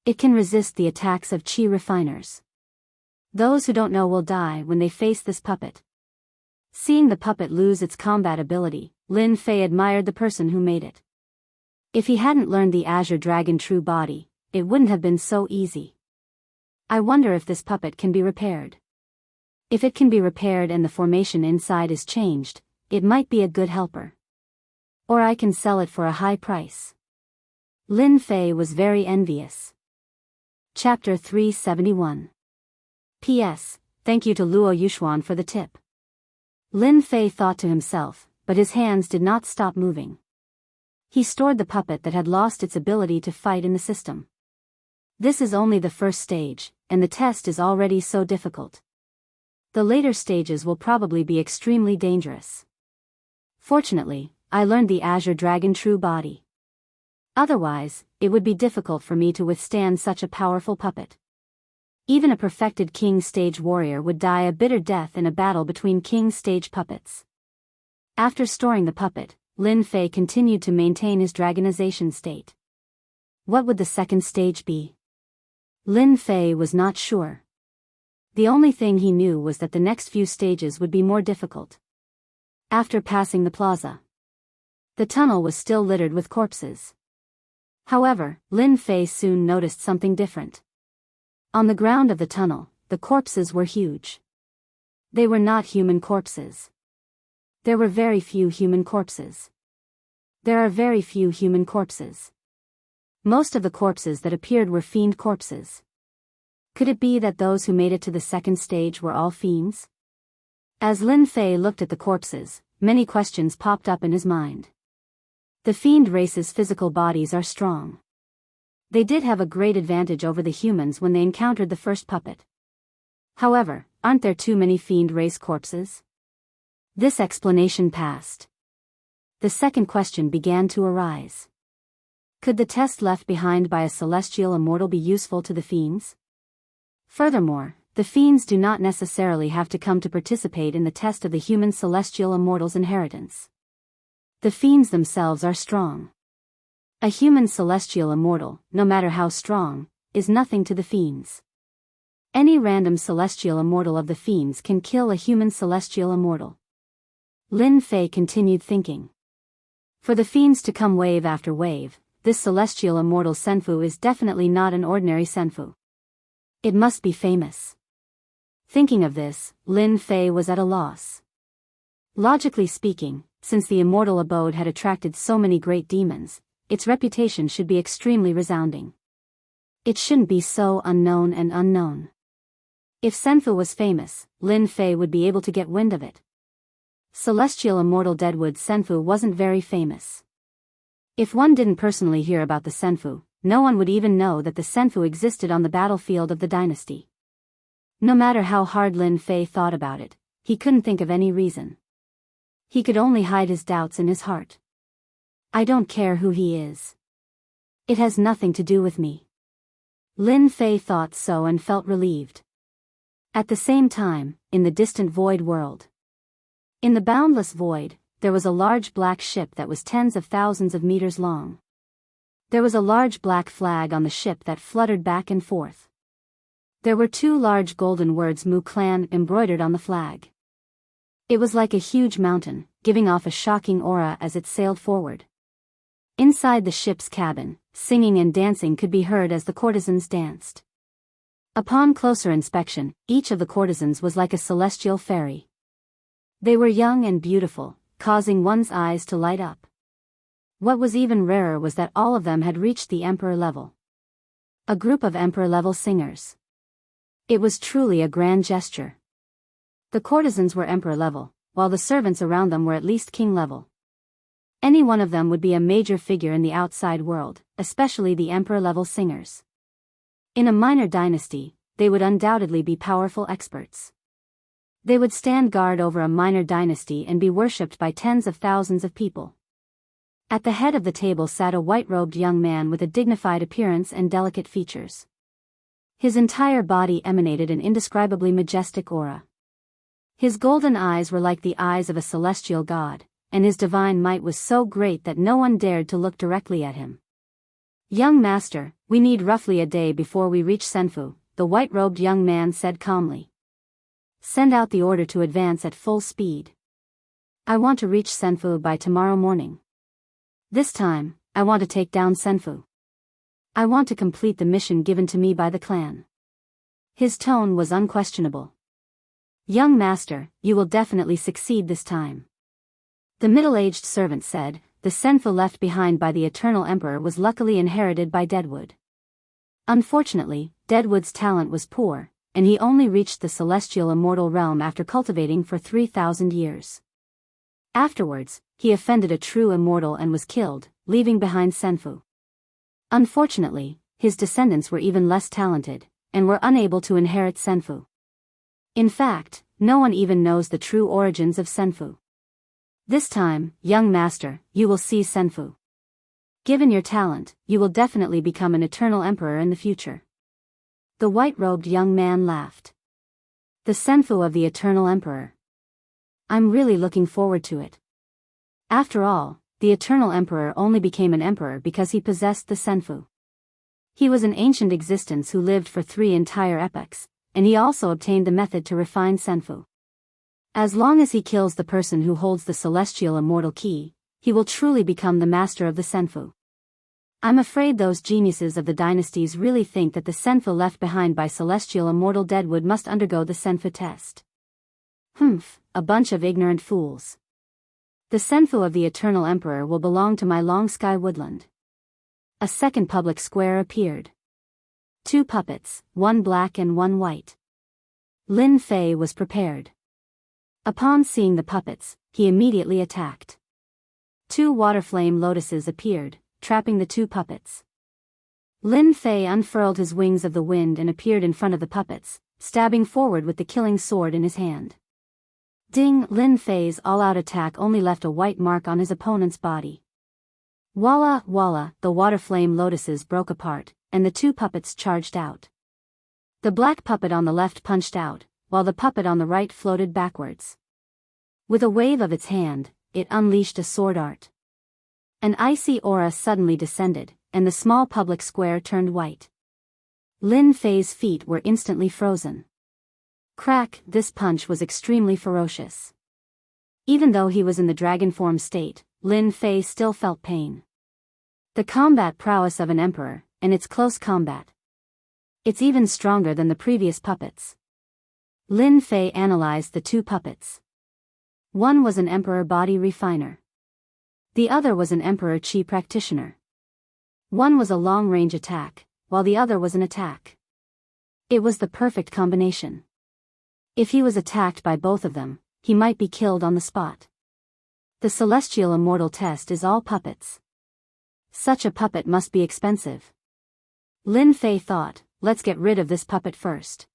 It can resist the attacks of Qi Refiners. Those who don't know will die when they face this puppet. Seeing the puppet lose its combat ability, Lin Fei admired the person who made it. If he hadn't learned the Azure Dragon True Body, it wouldn't have been so easy. I wonder if this puppet can be repaired. If it can be repaired and the formation inside is changed, it might be a good helper. Or I can sell it for a high price. Lin Fei was very envious. Chapter 371. P.S. Thank you to Luo Yushuan for the tip. Lin Fei thought to himself, but his hands did not stop moving. He stored the puppet that had lost its ability to fight in the system. This is only the first stage, and the test is already so difficult. The later stages will probably be extremely dangerous. Fortunately, I learned the Azure Dragon True Body. Otherwise, it would be difficult for me to withstand such a powerful puppet. Even a perfected King Stage warrior would die a bitter death in a battle between King Stage puppets. After storing the puppet, Lin Fei continued to maintain his dragonization state. What would the second stage be? Lin Fei was not sure. The only thing he knew was that the next few stages would be more difficult. After passing the plaza, the tunnel was still littered with corpses. However, Lin Fei soon noticed something different. On the ground of the tunnel, the corpses were huge. They were not human corpses. There were very few human corpses. There are very few human corpses. Most of the corpses that appeared were fiend corpses. Could it be that those who made it to the second stage were all fiends? As Lin Fei looked at the corpses, many questions popped up in his mind. The fiend race's physical bodies are strong. They did have a great advantage over the humans when they encountered the first puppet. However, aren't there too many fiend race corpses? This explanation passed. The second question began to arise. Could the test left behind by a celestial immortal be useful to the fiends? Furthermore, the fiends do not necessarily have to come to participate in the test of the human celestial immortal's inheritance. The fiends themselves are strong. A human celestial immortal, no matter how strong, is nothing to the fiends. Any random celestial immortal of the fiends can kill a human celestial immortal. Lin Fei continued thinking. For the fiends to come wave after wave, this celestial immortal Senfu is definitely not an ordinary Senfu. It must be famous. Thinking of this, Lin Fei was at a loss. Logically speaking, since the immortal abode had attracted so many great demons, its reputation should be extremely resounding. It shouldn't be so unknown and unknown. If Senfu was famous, Lin Fei would be able to get wind of it. Celestial immortal Deadwood Senfu wasn't very famous. If one didn't personally hear about the Senfu, no one would even know that the Senfu existed on the battlefield of the dynasty. No matter how hard Lin Fei thought about it, he couldn't think of any reason. He could only hide his doubts in his heart. I don't care who he is. It has nothing to do with me. Lin Fei thought so and felt relieved. At the same time, in the distant void world. In the boundless void, there was a large black ship that was tens of thousands of meters long. There was a large black flag on the ship that fluttered back and forth. There were two large golden words Mu Clan embroidered on the flag. It was like a huge mountain, giving off a shocking aura as it sailed forward. Inside the ship's cabin, singing and dancing could be heard as the courtesans danced. Upon closer inspection, each of the courtesans was like a celestial fairy. They were young and beautiful, causing one's eyes to light up. What was even rarer was that all of them had reached the emperor level. A group of emperor-level singers. It was truly a grand gesture. The courtesans were emperor level, while the servants around them were at least king level. Any one of them would be a major figure in the outside world, especially the emperor-level singers. In a minor dynasty, they would undoubtedly be powerful experts. They would stand guard over a minor dynasty and be worshipped by tens of thousands of people. At the head of the table sat a white-robed young man with a dignified appearance and delicate features. His entire body emanated an indescribably majestic aura. His golden eyes were like the eyes of a celestial god, and his divine might was so great that no one dared to look directly at him. "Young master, we need roughly a day before we reach Senfu," the white-robed young man said calmly. "Send out the order to advance at full speed. I want to reach Senfu by tomorrow morning. This time, I want to take down Senfu. I want to complete the mission given to me by the clan." His tone was unquestionable. "Young master, you will definitely succeed this time." The middle-aged servant said. The Senfu left behind by the Eternal Emperor was luckily inherited by Deadwood. Unfortunately, Deadwood's talent was poor, and he only reached the celestial immortal realm after cultivating for 3,000 years. Afterwards, he offended a true immortal and was killed, leaving behind Senfu. Unfortunately, his descendants were even less talented, and were unable to inherit Senfu. In fact, no one even knows the true origins of Senfu. This time, young master, you will see Senfu. Given your talent, you will definitely become an eternal emperor in the future. The white-robed young man laughed. The Senfu of the eternal emperor. I'm really looking forward to it. After all, the Eternal Emperor only became an emperor because he possessed the Senfu. He was an ancient existence who lived for 3 entire epochs, and he also obtained the method to refine Senfu. As long as he kills the person who holds the celestial immortal key, he will truly become the master of the Senfu. I'm afraid those geniuses of the dynasties really think that the Senfu left behind by celestial immortal deadwood must undergo the Senfu test. A bunch of ignorant fools. The Senfu of the Eternal Emperor will belong to my long sky woodland. A second public square appeared. 2 puppets, 1 black and 1 white. Lin Fei was prepared. Upon seeing the puppets, he immediately attacked. 2 water flame lotuses appeared, trapping the 2 puppets. Lin Fei unfurled his wings of the wind and appeared in front of the puppets, stabbing forward with the killing sword in his hand. Ding! Lin Fei's all-out attack only left a white mark on his opponent's body. Walla, walla, the water flame lotuses broke apart, and the 2 puppets charged out. The black puppet on the left punched out, while the puppet on the right floated backwards. With a wave of its hand, it unleashed a sword art. An icy aura suddenly descended, and the small public square turned white. Lin Fei's feet were instantly frozen. Crack! This punch was extremely ferocious. Even though he was in the dragon form state, Lin Fei still felt pain. The combat prowess of an emperor, and its close combat. It's even stronger than the previous puppets. Lin Fei analyzed the 2 puppets. One was an emperor body refiner. The other was an emperor chi practitioner. One was a long-range attack, while the other was an attack. It was the perfect combination. If he was attacked by both of them, he might be killed on the spot. The celestial immortal test is all puppets. Such a puppet must be expensive. Lin Fei thought, let's get rid of this puppet first.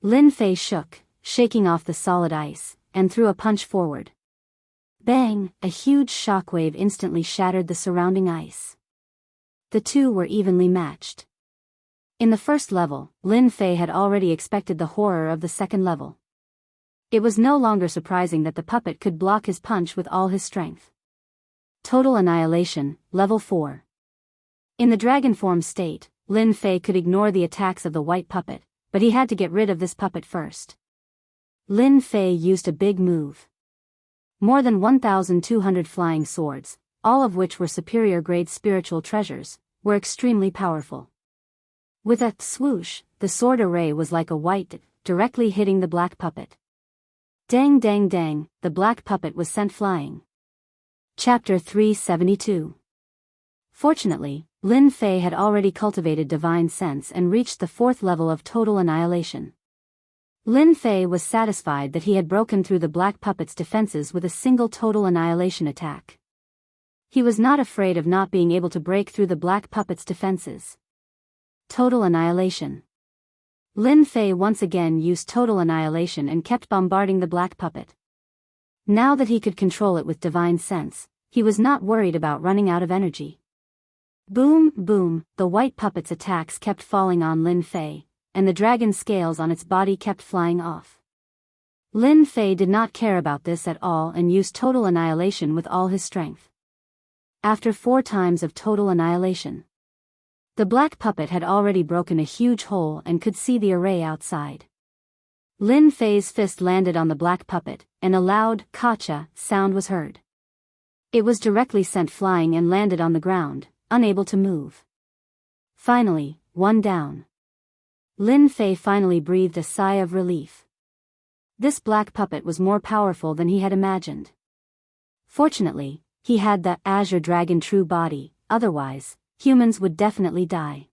Lin Fei shook, shaking off the solid ice, and threw a punch forward. Bang! A huge shockwave instantly shattered the surrounding ice. The 2 were evenly matched. In the first level, Lin Fei had already expected the horror of the second level. It was no longer surprising that the puppet could block his punch with all his strength. Total Annihilation, Level 4. In the dragon form state, Lin Fei could ignore the attacks of the white puppet, but he had to get rid of this puppet first. Lin Fei used a big move. More than 1,200 flying swords, all of which were superior-grade spiritual treasures, were extremely powerful. With a swoosh, the sword array was like a white, directly hitting the black puppet. Dang dang dang, the black puppet was sent flying. Chapter 372. Fortunately, Lin Fei had already cultivated divine sense and reached the 4th level of total annihilation. Lin Fei was satisfied that he had broken through the black puppet's defenses with a single total annihilation attack. He was not afraid of not being able to break through the black puppet's defenses. Total annihilation. Lin Fei once again used total annihilation and kept bombarding the black puppet. Now that he could control it with divine sense, he was not worried about running out of energy. Boom, boom, the white puppet's attacks kept falling on Lin Fei, and the dragon scales on its body kept flying off. Lin Fei did not care about this at all and used total annihilation with all his strength. After 4 times of total annihilation, the black puppet had already broken a huge hole and could see the array outside. Lin Fei's fist landed on the black puppet, and a loud "Kacha" sound was heard. It was directly sent flying and landed on the ground, unable to move. Finally, 1 down. Lin Fei finally breathed a sigh of relief. This black puppet was more powerful than he had imagined. Fortunately, he had the Azure Dragon true body, otherwise, humans would definitely die.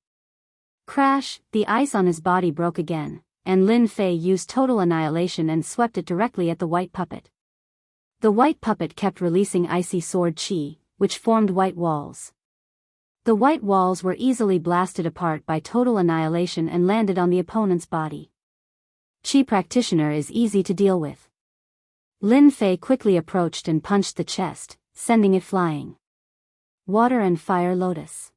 Crash! The ice on his body broke again, and Lin Fei used total annihilation and swept it directly at the white puppet. The white puppet kept releasing icy sword chi, which formed white walls. The white walls were easily blasted apart by total annihilation and landed on the opponent's body. Chi practitioner is easy to deal with. Lin Fei quickly approached and punched the chest, sending it flying. Water and Fire Lotus.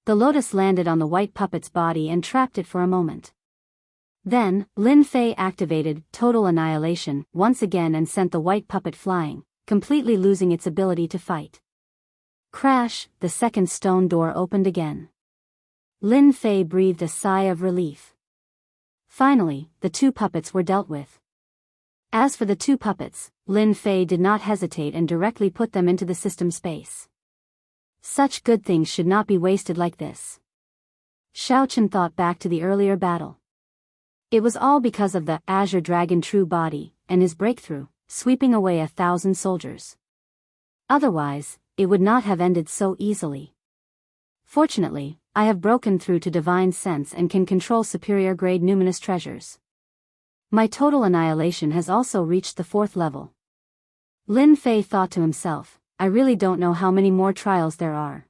The lotus landed on the white puppet's body and trapped it for a moment. Then, Lin Fei activated total annihilation once again and sent the white puppet flying, completely losing its ability to fight. Crash, the second stone door opened again. Lin Fei breathed a sigh of relief. Finally, the two puppets were dealt with. As for the two puppets, Lin Fei did not hesitate and directly put them into the system space. Such good things should not be wasted like this. Xiao Chen thought back to the earlier battle. It was all because of the Azure Dragon True Body and his breakthrough, sweeping away 1,000 soldiers. Otherwise, it would not have ended so easily. Fortunately, I have broken through to divine sense and can control superior grade numinous treasures. My total annihilation has also reached the 4th level. Lin Fei thought to himself, I really don't know how many more trials there are.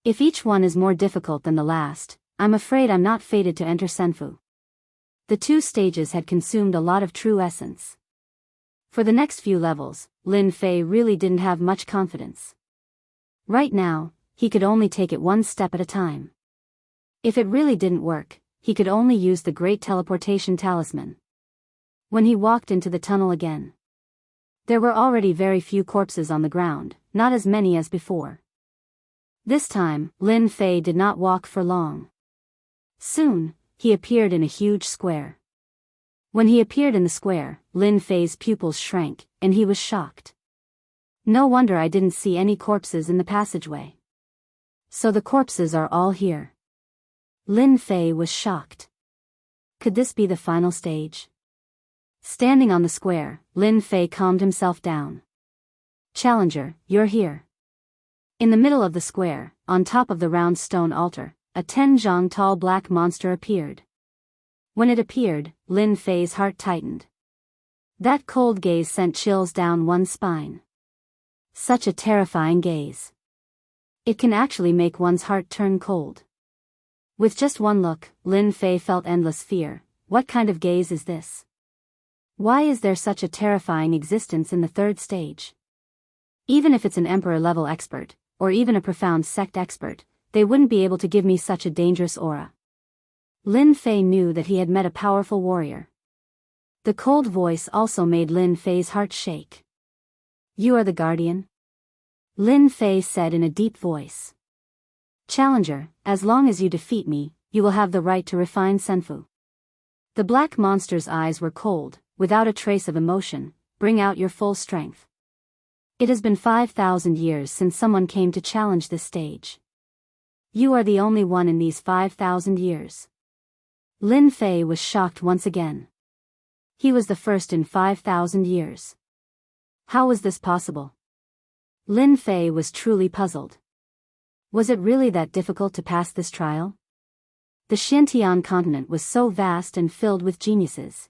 If each one is more difficult than the last, I'm afraid I'm not fated to enter Senfu. The 2 stages had consumed a lot of true essence. For the next few levels, Lin Fei really didn't have much confidence. Right now, he could only take it one step at a time. If it really didn't work, he could only use the great teleportation talisman. When he walked into the tunnel again, there were already very few corpses on the ground, not as many as before. This time, Lin Fei did not walk for long. Soon, he appeared in a huge square. When he appeared in the square, Lin Fei's pupils shrank, and he was shocked. No wonder I didn't see any corpses in the passageway. So the corpses are all here. Lin Fei was shocked. Could this be the final stage? Standing on the square, Lin Fei calmed himself down. Challenger, you're here. In the middle of the square, on top of the round stone altar, a 10 zhang tall black monster appeared. When it appeared, Lin Fei's heart tightened. That cold gaze sent chills down one's spine. Such a terrifying gaze. It can actually make one's heart turn cold. With just one look, Lin Fei felt endless fear. What kind of gaze is this? Why is there such a terrifying existence in the 3rd stage? Even if it's an emperor-level expert, or even a profound sect expert, they wouldn't be able to give me such a dangerous aura. Lin Fei knew that he had met a powerful warrior. The cold voice also made Lin Fei's heart shake. You are the guardian? Lin Fei said in a deep voice. Challenger, as long as you defeat me, you will have the right to refine Senfu. The black monster's eyes were cold, without a trace of emotion. Bring out your full strength. It has been 5,000 years since someone came to challenge this stage. You are the only one in these 5,000 years. Lin Fei was shocked once again. He was the first in 5,000 years. How was this possible? Lin Fei was truly puzzled. Was it really that difficult to pass this trial? The Xintian continent was so vast and filled with geniuses.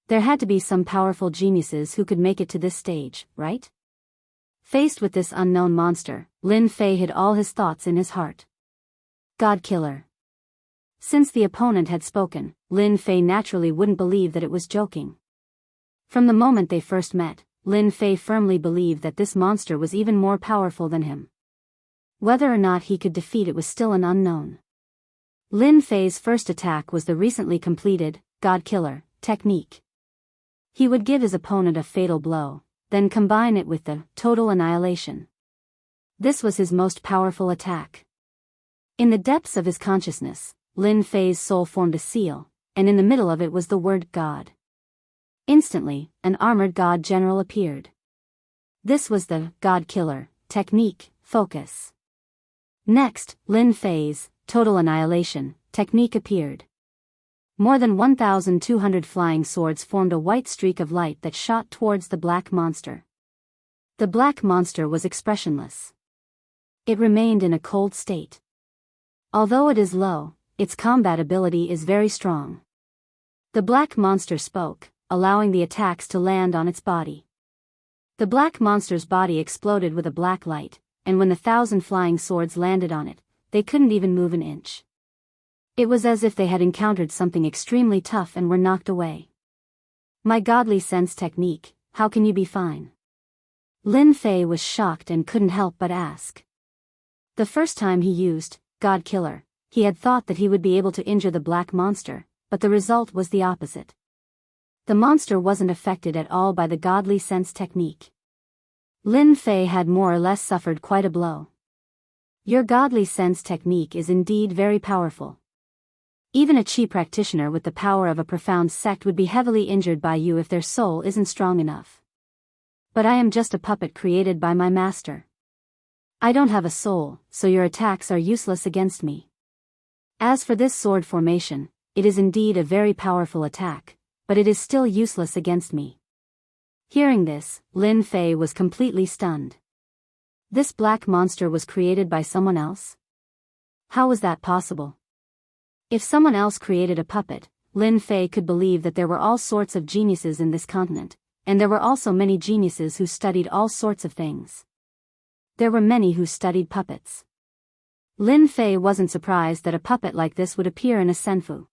There had to be some powerful geniuses who could make it to this stage, right? Faced with this unknown monster, Lin Fei hid all his thoughts in his heart. God Killer. Since the opponent had spoken, Lin Fei naturally wouldn't believe that it was joking. From the moment they first met, Lin Fei firmly believed that this monster was even more powerful than him. Whether or not he could defeat it was still an unknown. Lin Fei's first attack was the recently completed God Killer technique. He would give his opponent a fatal blow, then combine it with the total annihilation. This was his most powerful attack. In the depths of his consciousness, Lin Fei's soul formed a seal, and in the middle of it was the word God. Instantly, an armored god general appeared. This was the God Killer technique focus. Next, Lin Fei's total annihilation technique appeared. More than 1,200 flying swords formed a white streak of light that shot towards the black monster. The black monster was expressionless. It remained in a cold state. Although it is low, its combat ability is very strong. The black monster spoke, allowing the attacks to land on its body. The black monster's body exploded with a black light, and when the 1,000 flying swords landed on it, they couldn't even move an inch. It was as if they had encountered something extremely tough and were knocked away. My godly sense technique, how can you be fine? Lin Fei was shocked and couldn't help but ask. The first time he used God Killer, he had thought that he would be able to injure the black monster, but the result was the opposite. The monster wasn't affected at all by the godly sense technique. Lin Fei had more or less suffered quite a blow. Your godly sense technique is indeed very powerful. Even a chi practitioner with the power of a profound sect would be heavily injured by you if their soul isn't strong enough. But I am just a puppet created by my master. I don't have a soul, so your attacks are useless against me. As for this sword formation, it is indeed a very powerful attack, but it is still useless against me. Hearing this, Lin Fei was completely stunned. This black monster was created by someone else? How was that possible? If someone else created a puppet, Lin Fei could believe that there were all sorts of geniuses in this continent, and there were also many geniuses who studied all sorts of things. There were many who studied puppets. Lin Fei wasn't surprised that a puppet like this would appear in a senfu.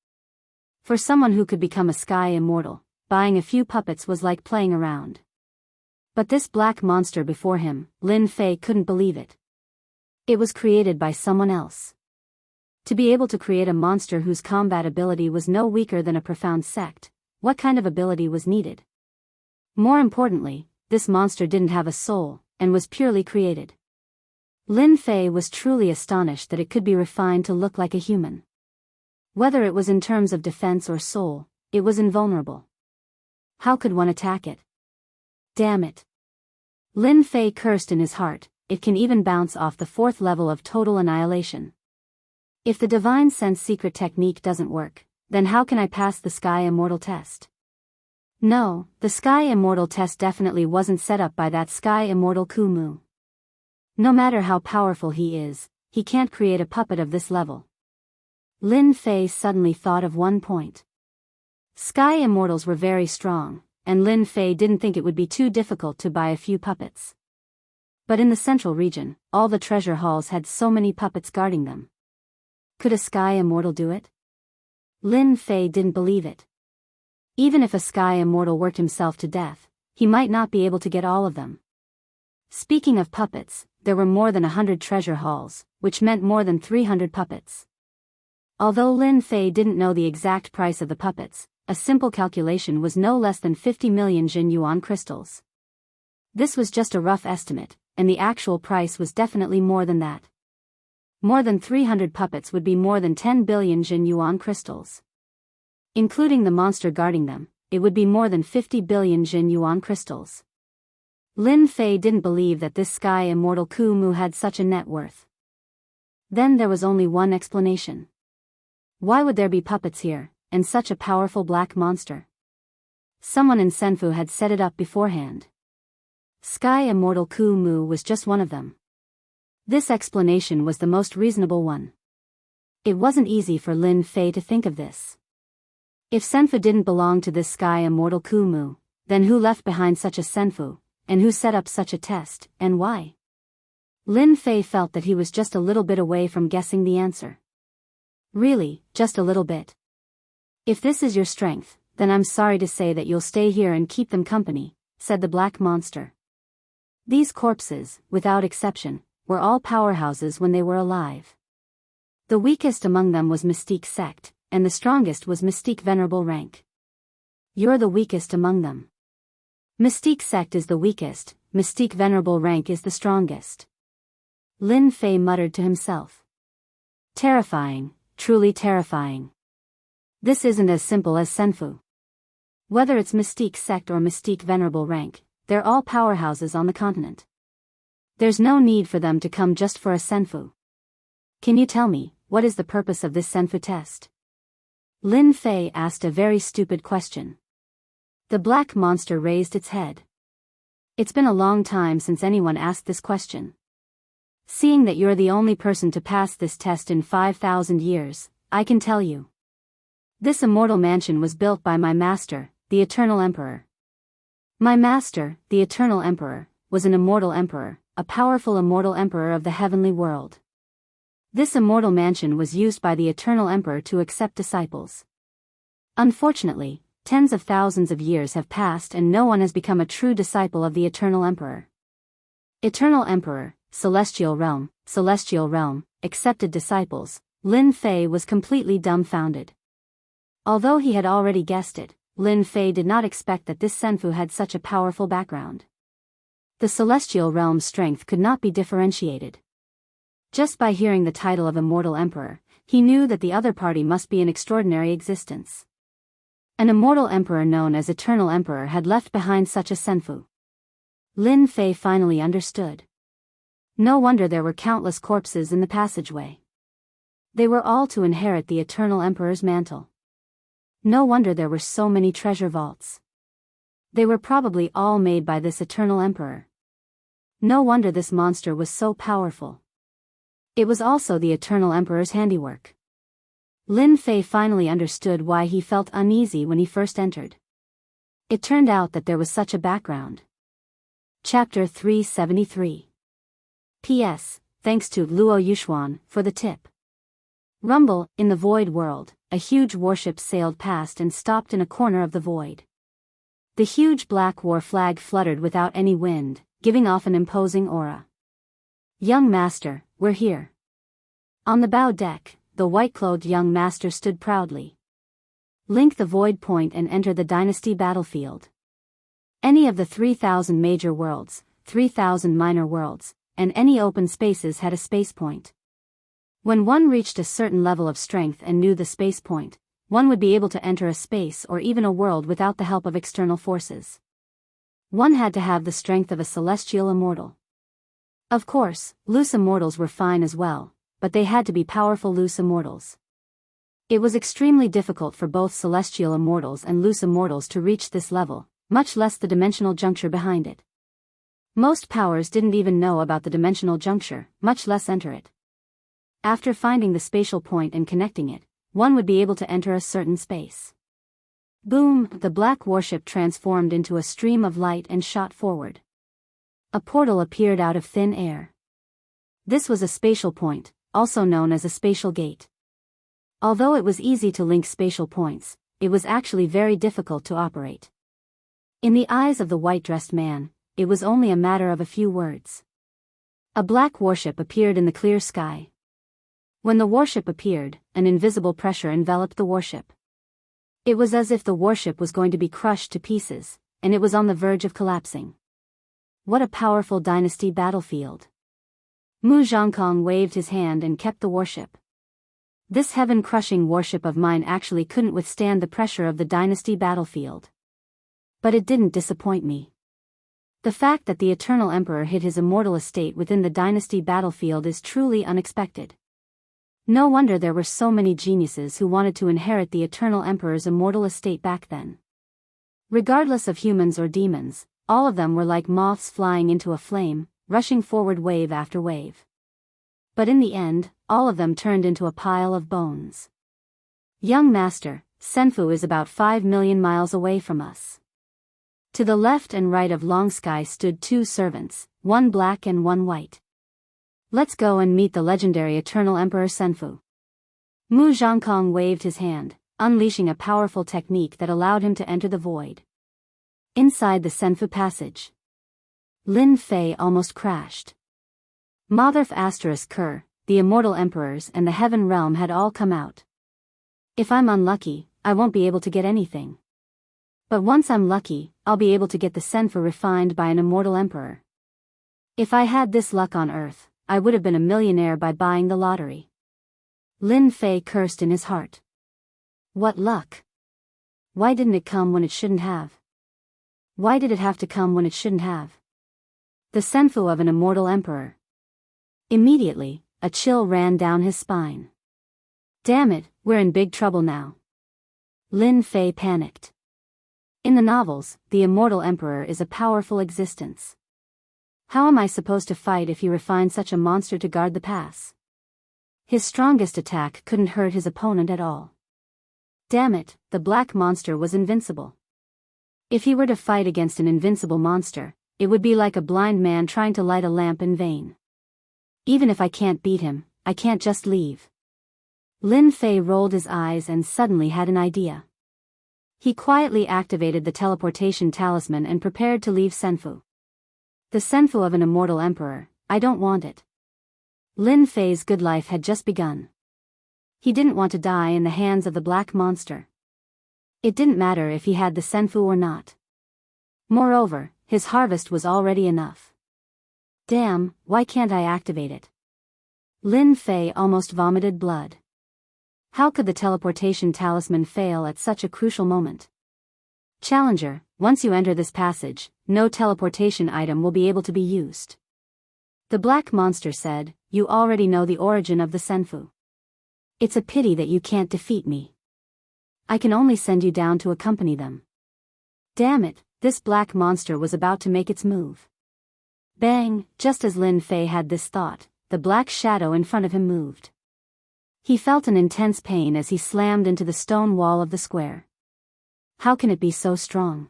For someone who could become a sky immortal, buying a few puppets was like playing around. But this black monster before him, Lin Fei couldn't believe it. It was created by someone else. To be able to create a monster whose combat ability was no weaker than a profound sect, what kind of ability was needed? More importantly, this monster didn't have a soul, and was purely created. Lin Fei was truly astonished that it could be refined to look like a human. Whether it was in terms of defense or soul, it was invulnerable. How could one attack it? Damn it. Lin Fei cursed in his heart, it can even bounce off the 4th level of total annihilation. If the divine sense secret technique doesn't work, then how can I pass the Sky Immortal test? No, the Sky Immortal test definitely wasn't set up by that Sky Immortal Kumu. No matter how powerful he is, he can't create a puppet of this level. Lin Fei suddenly thought of one point. Sky Immortals were very strong, and Lin Fei didn't think it would be too difficult to buy a few puppets. But in the central region, all the treasure halls had so many puppets guarding them. Could a Sky Immortal do it? Lin Fei didn't believe it. Even if a Sky Immortal worked himself to death, he might not be able to get all of them. Speaking of puppets, there were more than 100 treasure halls, which meant more than 300 puppets. Although Lin Fei didn't know the exact price of the puppets, a simple calculation was no less than 50 million Jin Yuan crystals. This was just a rough estimate, and the actual price was definitely more than that. More than 300 puppets would be more than 10 billion Jin Yuan crystals. Including the monster guarding them, it would be more than 50 billion Jin Yuan crystals. Lin Fei didn't believe that this Sky Immortal Kumu had such a net worth. Then there was only one explanation. Why would there be puppets here, and such a powerful black monster? Someone in Senfu had set it up beforehand. Sky Immortal Kumu was just one of them. This explanation was the most reasonable one. It wasn't easy for Lin Fei to think of this. If Senfu didn't belong to this Sky Immortal Kumu, then who left behind such a Senfu, and who set up such a test, and why? Lin Fei felt that he was just a little bit away from guessing the answer. Really, just a little bit. If this is your strength, then I'm sorry to say that you'll stay here and keep them company, said the black monster. These corpses, without exception, were all powerhouses when they were alive. The weakest among them was Mystique Sect, and the strongest was Mystique Venerable Rank. You're the weakest among them. Mystique Sect is the weakest, Mystique Venerable Rank is the strongest. Lin Fei muttered to himself. Terrifying, truly terrifying. This isn't as simple as Senfu. Whether it's Mystique Sect or Mystique Venerable Rank, they're all powerhouses on the continent. There's no need for them to come just for a Senfu. Can you tell me, what is the purpose of this Senfu test? Lin Fei asked a very stupid question. The black monster raised its head. It's been a long time since anyone asked this question. Seeing that you're the only person to pass this test in 5,000 years, I can tell you. This immortal mansion was built by my master, the Eternal Emperor. My master, the Eternal Emperor, was an immortal emperor, a powerful immortal emperor of the heavenly world. This immortal mansion was used by the Eternal Emperor to accept disciples. Unfortunately, tens of thousands of years have passed and no one has become a true disciple of the Eternal Emperor. Eternal Emperor, Celestial Realm, accepted disciples. Lin Fei was completely dumbfounded. Although he had already guessed it, Lin Fei did not expect that this Senfu had such a powerful background. The celestial realm's strength could not be differentiated. Just by hearing the title of Immortal Emperor, he knew that the other party must be an extraordinary existence. An immortal emperor known as Eternal Emperor had left behind such a senfu. Lin Fei finally understood. No wonder there were countless corpses in the passageway. They were all to inherit the Eternal Emperor's mantle. No wonder there were so many treasure vaults. They were probably all made by this Eternal Emperor. No wonder this monster was so powerful. It was also the Eternal Emperor's handiwork. Lin Fei finally understood why he felt uneasy when he first entered. It turned out that there was such a background. Chapter 373. P.S. Thanks to Luo Yuxuan for the tip. Rumble, in the void world, a huge warship sailed past and stopped in a corner of the void. The huge black war flag fluttered without any wind, giving off an imposing aura. Young master, we're here. On the bow deck, the white-clothed young master stood proudly. Link the void point and enter the dynasty battlefield. Any of the 3,000 major worlds, 3,000 minor worlds, and any open spaces had a space point. When one reached a certain level of strength and knew the space point, one would be able to enter a space or even a world without the help of external forces. One had to have the strength of a celestial immortal. Of course, loose immortals were fine as well, but they had to be powerful loose immortals. It was extremely difficult for both celestial immortals and loose immortals to reach this level, much less the dimensional juncture behind it. Most powers didn't even know about the dimensional juncture, much less enter it. After finding the spatial point and connecting it, one would be able to enter a certain space. Boom! The black warship transformed into a stream of light and shot forward. A portal appeared out of thin air. This was a spatial point, also known as a spatial gate. Although it was easy to link spatial points, it was actually very difficult to operate. In the eyes of the white-dressed man, it was only a matter of a few words. A black warship appeared in the clear sky. When the warship appeared, an invisible pressure enveloped the warship. It was as if the warship was going to be crushed to pieces, and it was on the verge of collapsing. What a powerful dynasty battlefield. Mu Zhongkong waved his hand and kept the warship. This heaven-crushing warship of mine actually couldn't withstand the pressure of the dynasty battlefield. But it didn't disappoint me. The fact that the Eternal Emperor hid his immortal estate within the dynasty battlefield is truly unexpected. No wonder there were so many geniuses who wanted to inherit the Eternal Emperor's immortal estate back then. Regardless of humans or demons, all of them were like moths flying into a flame, rushing forward wave after wave. But in the end, all of them turned into a pile of bones. Young master, Senfu is about 5 million miles away from us. To the left and right of Long Sky stood two servants, one black and one white. Let's go and meet the legendary Eternal Emperor Senfu. Mu Zhongkong waved his hand, unleashing a powerful technique that allowed him to enter the void. Inside the Senfu passage, Lin Fei almost crashed. Motherf ***, the immortal emperors and the heaven realm had all come out. If I'm unlucky, I won't be able to get anything. But once I'm lucky, I'll be able to get the Senfu refined by an immortal emperor. If I had this luck on Earth, I would have been a millionaire by buying the lottery. Lin Fei cursed in his heart. What luck! Why didn't it come when it shouldn't have? Why did it have to come when it shouldn't have? The Senfu of an immortal emperor. Immediately, a chill ran down his spine. Damn it, we're in big trouble now. Lin Fei panicked. In the novels, the immortal emperor is a powerful existence. How am I supposed to fight if he refined such a monster to guard the pass? His strongest attack couldn't hurt his opponent at all. Damn it, the black monster was invincible. If he were to fight against an invincible monster, it would be like a blind man trying to light a lamp in vain. Even if I can't beat him, I can't just leave. Lin Fei rolled his eyes and suddenly had an idea. He quietly activated the teleportation talisman and prepared to leave Senfu. The Senfu of an immortal emperor, I don't want it. Lin Fei's good life had just begun. He didn't want to die in the hands of the black monster. It didn't matter if he had the Senfu or not. Moreover, his harvest was already enough. Damn, why can't I activate it? Lin Fei almost vomited blood. How could the teleportation talisman fail at such a crucial moment? Challenger, once you enter this passage, no teleportation item will be able to be used. The black monster said, you already know the origin of the Senfu. It's a pity that you can't defeat me. I can only send you down to accompany them. Damn it, this black monster was about to make its move. Bang, just as Lin Fei had this thought, the black shadow in front of him moved. He felt an intense pain as he slammed into the stone wall of the square. How can it be so strong?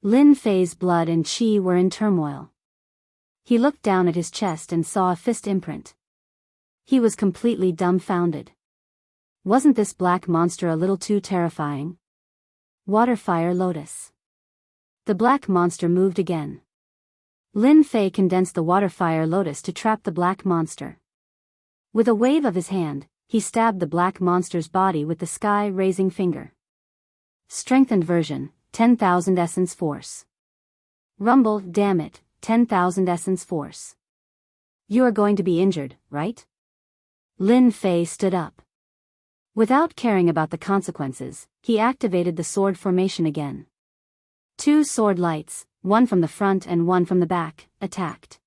Lin Fei's blood and qi were in turmoil. He looked down at his chest and saw a fist imprint. He was completely dumbfounded. Wasn't this black monster a little too terrifying? Waterfire Lotus. The black monster moved again. Lin Fei condensed the Waterfire Lotus to trap the black monster. With a wave of his hand, he stabbed the black monster's body with the sky-raising finger. Strengthened version, 10,000 essence force. Rumble, damn it, 10,000 essence force. You are going to be injured, right? Lin Fei stood up. Without caring about the consequences, he activated the sword formation again. 2 sword lights, one from the front and one from the back, attacked.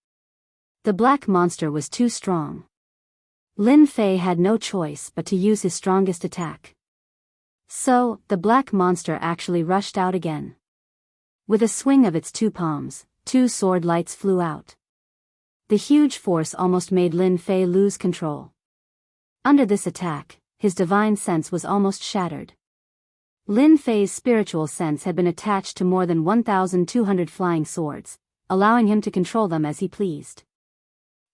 The black monster was too strong. Lin Fei had no choice but to use his strongest attack. So, the black monster actually rushed out again. With a swing of its 2 palms, 2 sword lights flew out. The huge force almost made Lin Fei lose control. Under this attack, his divine sense was almost shattered. Lin Fei's spiritual sense had been attached to more than 1,200 flying swords, allowing him to control them as he pleased.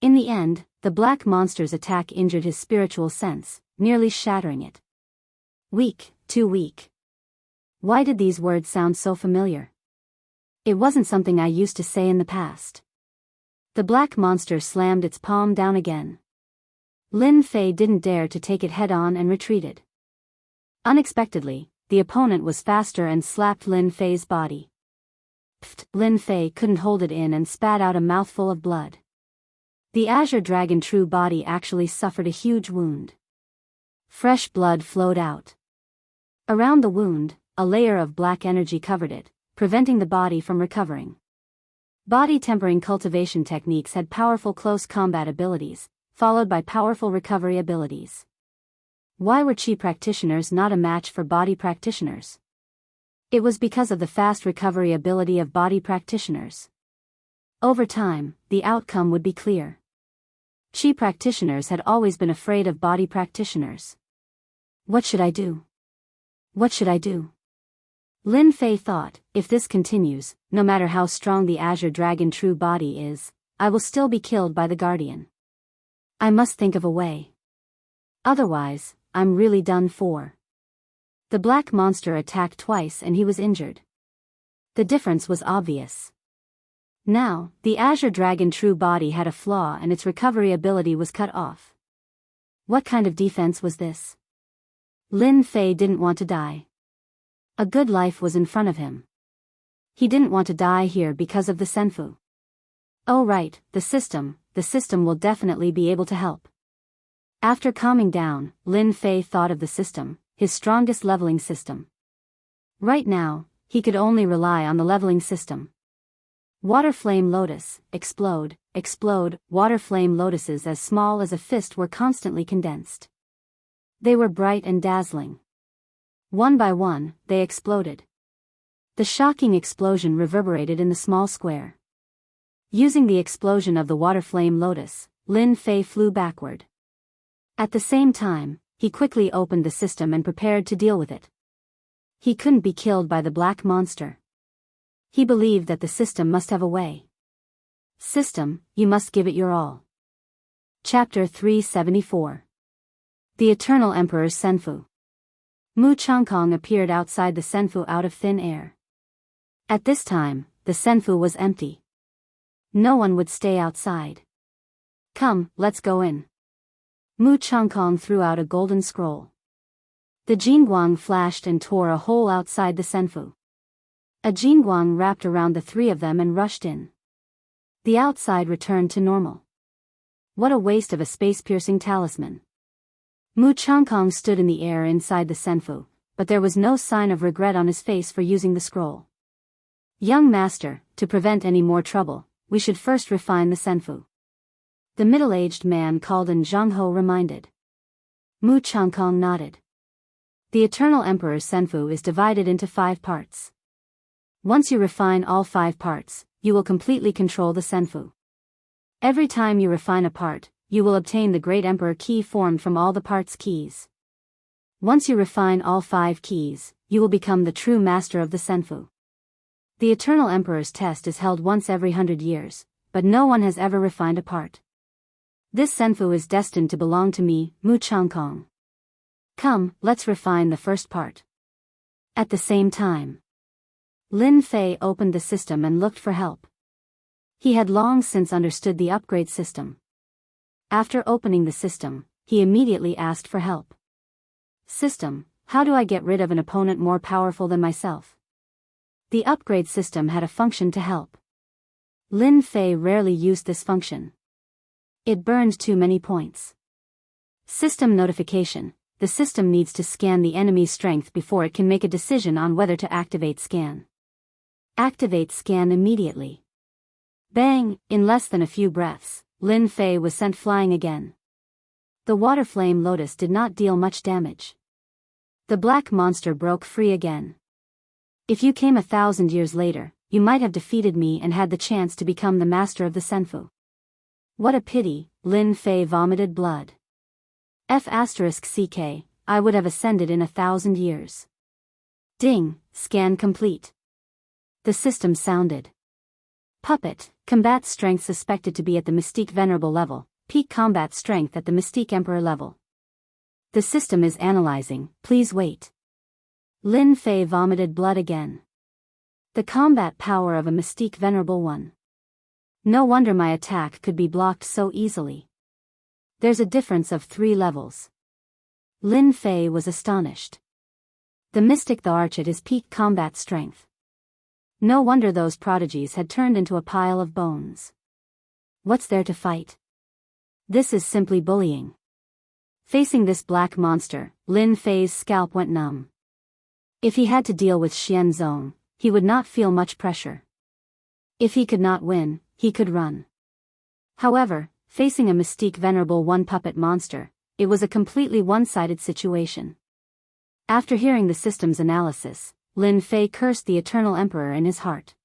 In the end, the black monster's attack injured his spiritual sense, nearly shattering it. Weak, too weak. Why did these words sound so familiar? It wasn't something I used to say in the past. The black monster slammed its palm down again. Lin Fei didn't dare to take it head-on and retreated. Unexpectedly, the opponent was faster and slapped Lin Fei's body. Pfft, Lin Fei couldn't hold it in and spat out a mouthful of blood. The Azure Dragon True body actually suffered a huge wound. Fresh blood flowed out. Around the wound, a layer of black energy covered it, preventing the body from recovering. Body tempering cultivation techniques had powerful close combat abilities, followed by powerful recovery abilities. Why were Qi practitioners not a match for body practitioners? It was because of the fast recovery ability of body practitioners. Over time, the outcome would be clear. Qi practitioners had always been afraid of body practitioners. What should I do? What should I do? Lin Fei thought, if this continues, no matter how strong the Azure Dragon True body is, I will still be killed by the Guardian. I must think of a way. Otherwise, I'm really done for. The black monster attacked twice and he was injured. The difference was obvious. Now, the Azure Dragon True body had a flaw and its recovery ability was cut off. What kind of defense was this? Lin Fei didn't want to die. A good life was in front of him. He didn't want to die here because of the Senfu. Oh right, the system will definitely be able to help. After calming down, Lin Fei thought of the system, his strongest leveling system. Right now, he could only rely on the leveling system. Water Flame Lotus, explode, explode. Water Flame Lotuses as small as a fist were constantly condensed. They were bright and dazzling. One by one, they exploded. The shocking explosion reverberated in the small square. Using the explosion of the Water Flame Lotus, Lin Fei flew backward. At the same time, he quickly opened the system and prepared to deal with it. He couldn't be killed by the black monster. He believed that the system must have a way. System, you must give it your all. Chapter 374. The Eternal Emperor's Senfu. Mu Changkong appeared outside the Senfu out of thin air. At this time, the Senfu was empty. No one would stay outside. Come, let's go in. Mu Changkong threw out a golden scroll. The Jingguang flashed and tore a hole outside the Senfu. A jingguang wrapped around the three of them and rushed in. The outside returned to normal. What a waste of a space-piercing talisman. Mu Changkong stood in the air inside the senfu, but there was no sign of regret on his face for using the scroll. Young master, to prevent any more trouble, we should first refine the senfu. The middle-aged man called in Zhang reminded. Mu Changkong nodded. The Eternal Emperor's senfu is divided into 5 parts. Once you refine all 5 parts, you will completely control the senfu. Every time you refine a part, you will obtain the Great Emperor key formed from all the parts' keys. Once you refine all 5 keys, you will become the true master of the senfu. The Eternal Emperor's test is held once every 100 years, but no one has ever refined a part. This senfu is destined to belong to me, Mu Changkong. Come, let's refine the first part. At the same time, Lin Fei opened the system and looked for help. He had long since understood the upgrade system. After opening the system, he immediately asked for help. System, how do I get rid of an opponent more powerful than myself? The upgrade system had a function to help. Lin Fei rarely used this function. It burned too many points. System notification. The system needs to scan the enemy's strength before it can make a decision on whether to activate scan. Activate scan immediately. Bang! In less than a few breaths, Lin Fei was sent flying again. The water flame lotus did not deal much damage. The black monster broke free again. If you came 1,000 years later, you might have defeated me and had the chance to become the master of the senfu. What a pity, Lin Fei vomited blood. F***ck, I would have ascended in 1,000 years. Ding, scan complete. The system sounded. Puppet, combat strength suspected to be at the Mystique Venerable level, peak combat strength at the Mystique Emperor level. The system is analyzing, please wait. Lin Fei vomited blood again. The combat power of a Mystique Venerable one. No wonder my attack could be blocked so easily. There's a difference of 3 levels. Lin Fei was astonished. The Mystic the Arch at his peak combat strength. No wonder those prodigies had turned into a pile of bones. What's there to fight? This is simply bullying. Facing this black monster, Lin Fei's scalp went numb. If he had to deal with Xian Zong, he would not feel much pressure. If he could not win, he could run. However, facing a Mystique Venerable one puppet monster, it was a completely one-sided situation. After hearing the system's analysis, Lin Fei cursed the Eternal Emperor in his heart.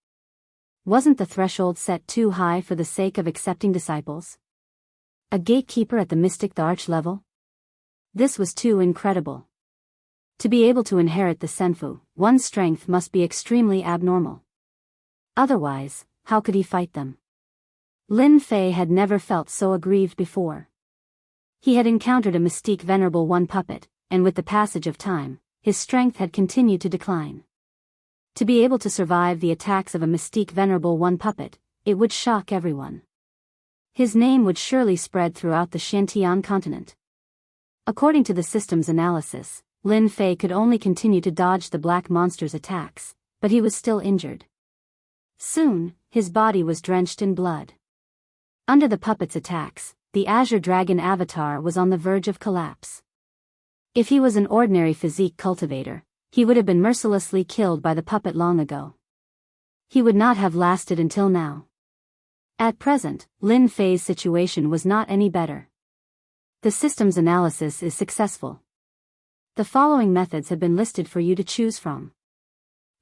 Wasn't the threshold set too high for the sake of accepting disciples? A gatekeeper at the Mystic the Arch level? This was too incredible. To be able to inherit the senfu, one's strength must be extremely abnormal. Otherwise, how could he fight them? Lin Fei had never felt so aggrieved before. He had encountered a Mystique Venerable one puppet, and with the passage of time, his strength had continued to decline. To be able to survive the attacks of a Mystique Venerable one puppet, it would shock everyone. His name would surely spread throughout the Xintian continent. According to the system's analysis, Lin Fei could only continue to dodge the black monster's attacks, but he was still injured. Soon, his body was drenched in blood. Under the puppet's attacks, the Azure Dragon avatar was on the verge of collapse. If he was an ordinary physique cultivator, he would have been mercilessly killed by the puppet long ago. He would not have lasted until now. At present, Lin Fei's situation was not any better. The system's analysis is successful. The following methods have been listed for you to choose from.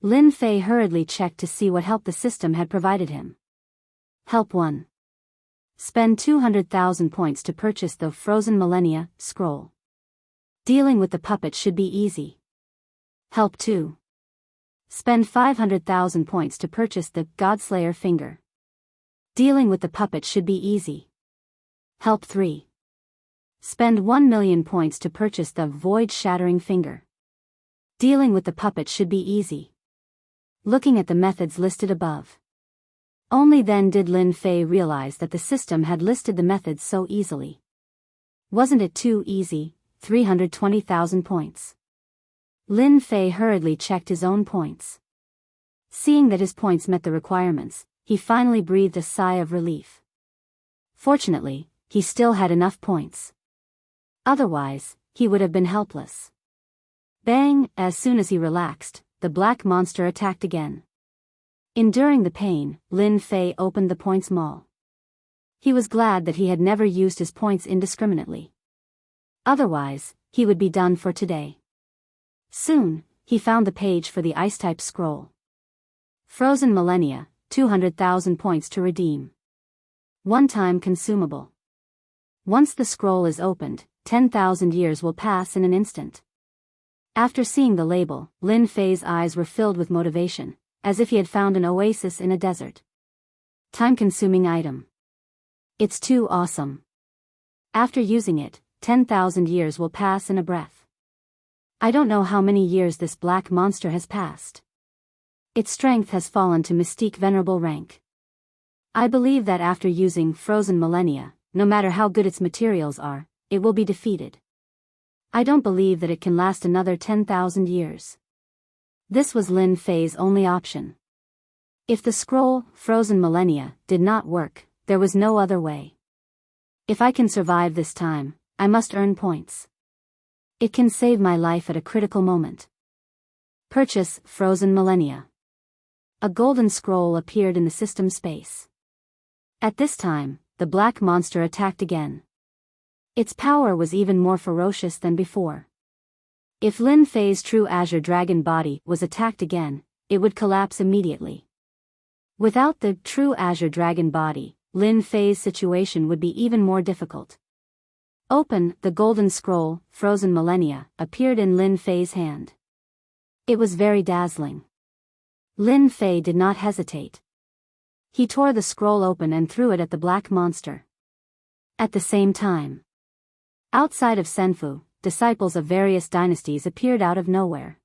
Lin Fei hurriedly checked to see what help the system had provided him. Help 1. Spend 200,000 points to purchase the Frozen Millennia scroll. Dealing with the puppet should be easy. Help 2. Spend 500,000 points to purchase the Godslayer finger. Dealing with the puppet should be easy. Help 3. Spend 1,000,000 points to purchase the Void-Shattering finger. Dealing with the puppet should be easy. Looking at the methods listed above. Only then did Lin Fei realize that the system had listed the methods so easily. Wasn't it too easy? 320,000 points. Lin Fei hurriedly checked his own points. Seeing that his points met the requirements, he finally breathed a sigh of relief. Fortunately, he still had enough points. Otherwise, he would have been helpless. Bang! As soon as he relaxed, the black monster attacked again. Enduring the pain, Lin Fei opened the points maul. He was glad that he had never used his points indiscriminately. Otherwise, he would be done for today. Soon, he found the page for the ice-type scroll. Frozen Millennia, 200,000 points to redeem. One-time consumable. Once the scroll is opened, 10,000 years will pass in an instant. After seeing the label, Lin Fei's eyes were filled with motivation, as if he had found an oasis in a desert. Time-consuming item. It's too awesome. After using it, 10,000 years will pass in a breath. I don't know how many years this black monster has passed. Its strength has fallen to mystique venerable rank. I believe that after using Frozen Millennia, no matter how good its materials are, it will be defeated. I don't believe that it can last another 10,000 years. This was Lin Fei's only option. If the scroll, Frozen Millennia, did not work, there was no other way. If I can survive this time, I must earn points. It can save my life at a critical moment. Purchase Frozen Millennia. A golden scroll appeared in the system space. At this time, the black monster attacked again. Its power was even more ferocious than before. If Lin Fei's true Azure Dragon body was attacked again, it would collapse immediately. Without the true Azure Dragon body, Lin Fei's situation would be even more difficult. Open, the golden scroll, Frozen Millennia, appeared in Lin Fei's hand. It was very dazzling. Lin Fei did not hesitate. He tore the scroll open and threw it at the black monster. At the same time, outside of Senfu, disciples of various dynasties appeared out of nowhere.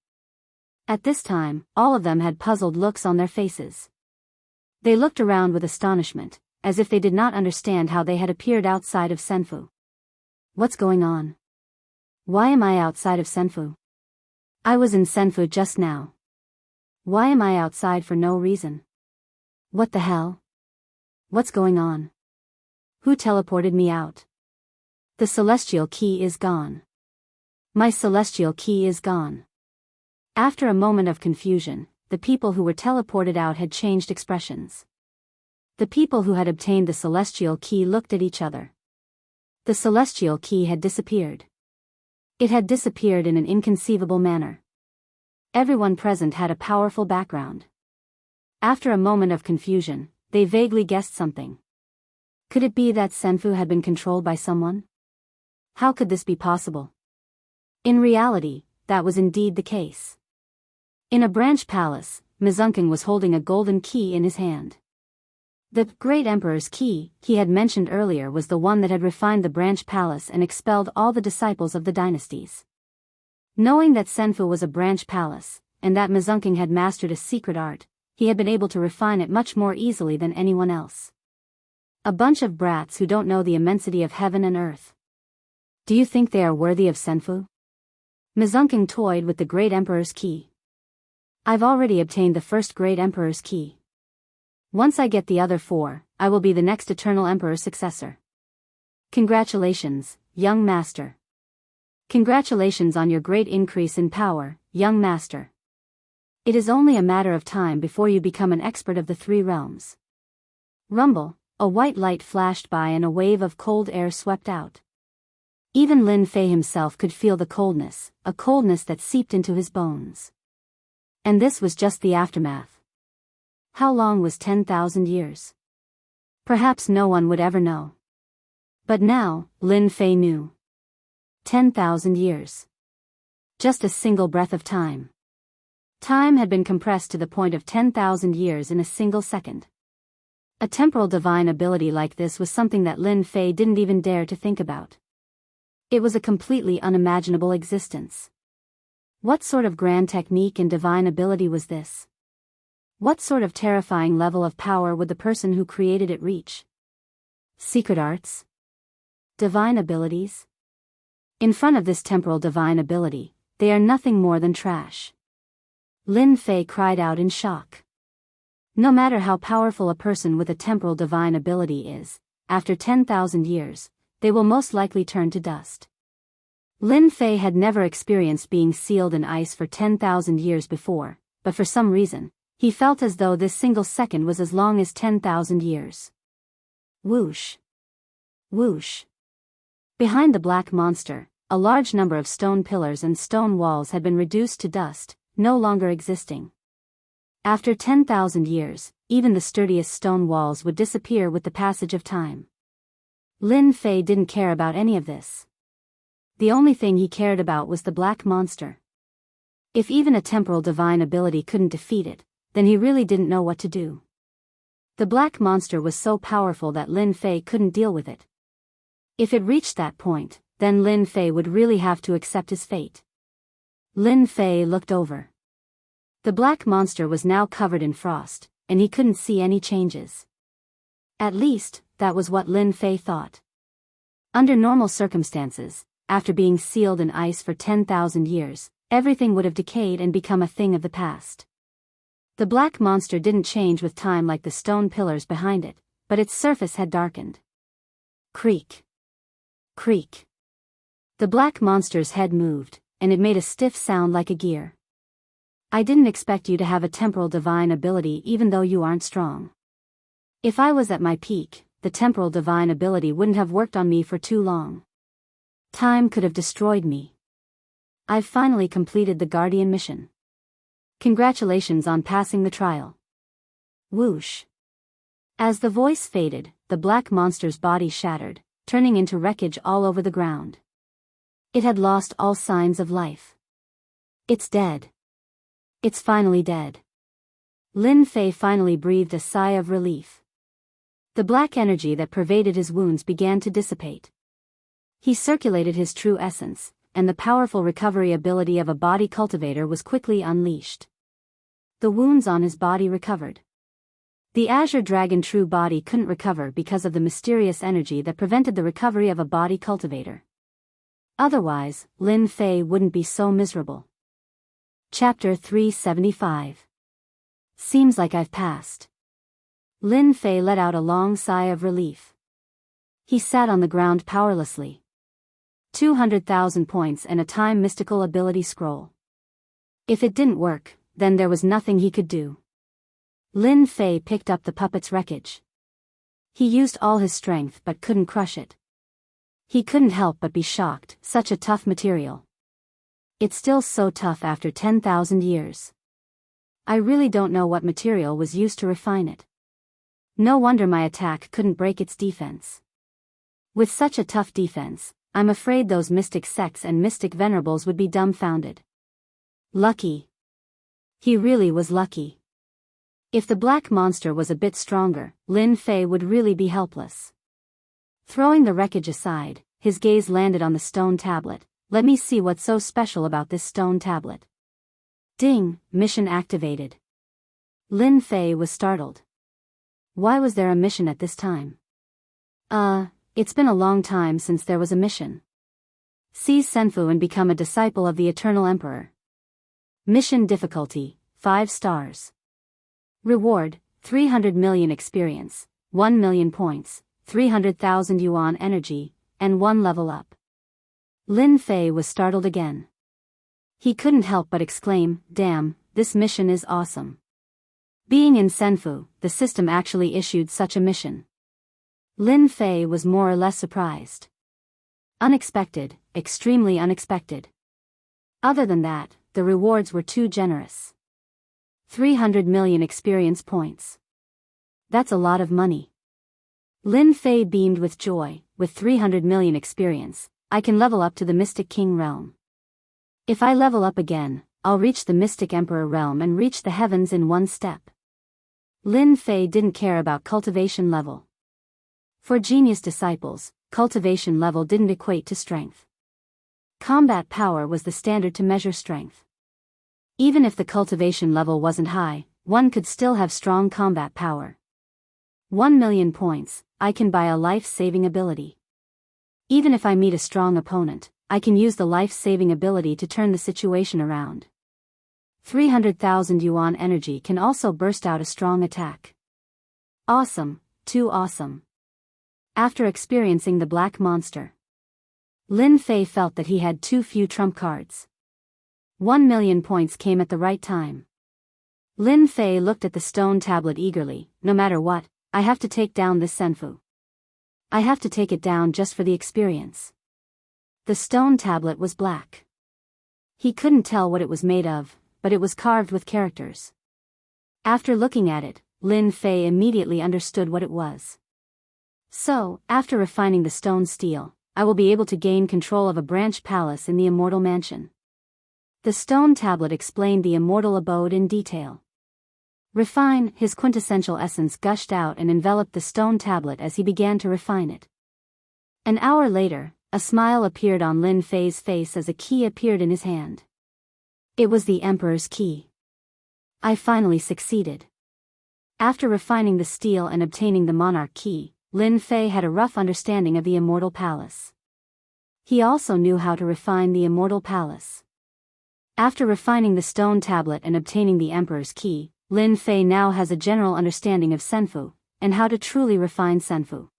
At this time, all of them had puzzled looks on their faces. They looked around with astonishment, as if they did not understand how they had appeared outside of Senfu. What's going on? Why am I outside of Senfu? I was in Senfu just now. Why am I outside for no reason? What the hell? What's going on? Who teleported me out? The celestial key is gone. My celestial key is gone. After a moment of confusion, the people who were teleported out had changed expressions. The people who had obtained the celestial key looked at each other. The celestial key had disappeared. It had disappeared in an inconceivable manner. Everyone present had a powerful background. After a moment of confusion, they vaguely guessed something. Could it be that Senfu had been controlled by someone? How could this be possible? In reality, that was indeed the case. In a branch palace, Mizunking was holding a golden key in his hand. The Great Emperor's key he had mentioned earlier was the one that had refined the branch palace and expelled all the disciples of the dynasties. Knowing that Senfu was a branch palace, and that Mizunking had mastered a secret art, he had been able to refine it much more easily than anyone else. A bunch of brats who don't know the immensity of heaven and earth. Do you think they are worthy of Senfu? Mizunking toyed with the Great Emperor's key. I've already obtained the first Great Emperor's key. Once I get the other 4, I will be the next Eternal Emperor's successor. Congratulations, young master. Congratulations on your great increase in power, young master. It is only a matter of time before you become an expert of the 3 realms. Rumble, a white light flashed by and a wave of cold air swept out. Even Lin Fei himself could feel the coldness, a coldness that seeped into his bones. And this was just the aftermath. How long was 10,000 years? Perhaps no one would ever know. But now, Lin Fei knew. 10,000 years. Just a single breath of time. Time had been compressed to the point of 10,000 years in a single second. A temporal divine ability like this was something that Lin Fei didn't even dare to think about. It was a completely unimaginable existence. What sort of grand technique and divine ability was this? What sort of terrifying level of power would the person who created it reach? Secret arts? Divine abilities? In front of this temporal divine ability, they are nothing more than trash. Lin Fei cried out in shock. No matter how powerful a person with a temporal divine ability is, after 10,000 years, they will most likely turn to dust. Lin Fei had never experienced being sealed in ice for 10,000 years before, but for some reason, he felt as though this single second was as long as 10,000 years. Whoosh! Whoosh! Behind the black monster, a large number of stone pillars and stone walls had been reduced to dust, no longer existing. After 10,000 years, even the sturdiest stone walls would disappear with the passage of time. Lin Fei didn't care about any of this. The only thing he cared about was the black monster. If even a temporal divine ability couldn't defeat it, then he really didn't know what to do. The black monster was so powerful that Lin Fei couldn't deal with it. If it reached that point, then Lin Fei would really have to accept his fate. Lin Fei looked over. The black monster was now covered in frost, and he couldn't see any changes. At least, that was what Lin Fei thought. Under normal circumstances, after being sealed in ice for 10,000 years, everything would have decayed and become a thing of the past. The black monster didn't change with time like the stone pillars behind it, but its surface had darkened. Creak. Creak. The black monster's head moved, and it made a stiff sound like a gear. I didn't expect you to have a temporal divine ability even though you aren't strong. If I was at my peak, the temporal divine ability wouldn't have worked on me for too long. Time could have destroyed me. I've finally completed the Guardian mission. Congratulations on passing the trial. Whoosh. As the voice faded, the black monster's body shattered, turning into wreckage all over the ground. It had lost all signs of life. It's dead. It's finally dead. Lin Fei finally breathed a sigh of relief. The black energy that pervaded his wounds began to dissipate. He circulated his true essence, and the powerful recovery ability of a body cultivator was quickly unleashed. The wounds on his body recovered. The Azure Dragon true body couldn't recover because of the mysterious energy that prevented the recovery of a body cultivator. Otherwise, Lin Fei wouldn't be so miserable. Chapter 375. Seems like I've passed. Lin Fei let out a long sigh of relief. He sat on the ground powerlessly. 200,000 points and a time mystical ability scroll. If it didn't work, then there was nothing he could do. Lin Fei picked up the puppet's wreckage. He used all his strength but couldn't crush it. He couldn't help but be shocked, such a tough material. It's still so tough after 10,000 years. I really don't know what material was used to refine it. No wonder my attack couldn't break its defense. With such a tough defense, I'm afraid those mystic sects and mystic venerables would be dumbfounded. Lucky. He really was lucky. If the black monster was a bit stronger, Lin Fei would really be helpless. Throwing the wreckage aside, his gaze landed on the stone tablet. Let me see what's so special about this stone tablet. Ding, mission activated. Lin Fei was startled. Why was there a mission at this time? It's been a long time since there was a mission. Seize Senfu and become a disciple of the Eternal Emperor. Mission difficulty, 5 stars. Reward, 300 million experience, 1 million points, 300,000 yuan energy, and 1 level up. Lin Fei was startled again. He couldn't help but exclaim, damn, this mission is awesome. Being in Senfu, the system actually issued such a mission. Lin Fei was more or less surprised. Unexpected, extremely unexpected. Other than that, the rewards were too generous. 300 million experience points. That's a lot of money. Lin Fei beamed with joy. With 300 million experience, I can level up to the Mystic King realm. If I level up again, I'll reach the Mystic Emperor realm and reach the heavens in one step. Lin Fei didn't care about cultivation level. For genius disciples, cultivation level didn't equate to strength. Combat power was the standard to measure strength. Even if the cultivation level wasn't high, one could still have strong combat power. 1 million points, I can buy a life-saving ability. Even if I meet a strong opponent, I can use the life-saving ability to turn the situation around. 300,000 yuan energy can also burst out a strong attack. Awesome, too awesome. After experiencing the black monster, Lin Fei felt that he had too few trump cards. 1 million points came at the right time. Lin Fei looked at the stone tablet eagerly. No matter what, I have to take down this senfu. I have to take it down just for the experience. The stone tablet was black. He couldn't tell what it was made of, but it was carved with characters. After looking at it, Lin Fei immediately understood what it was. So, after refining the stone steel, I will be able to gain control of a branch palace in the immortal mansion. The stone tablet explained the immortal abode in detail. Refine, his quintessential essence gushed out and enveloped the stone tablet as he began to refine it. An hour later, a smile appeared on Lin Fei's face as a key appeared in his hand. It was the Emperor's key. I finally succeeded. After refining the steel and obtaining the monarch key, Lin Fei had a rough understanding of the immortal palace. He also knew how to refine the immortal palace. After refining the stone tablet and obtaining the Emperor's key, Lin Fei now has a general understanding of senfu, and how to truly refine senfu.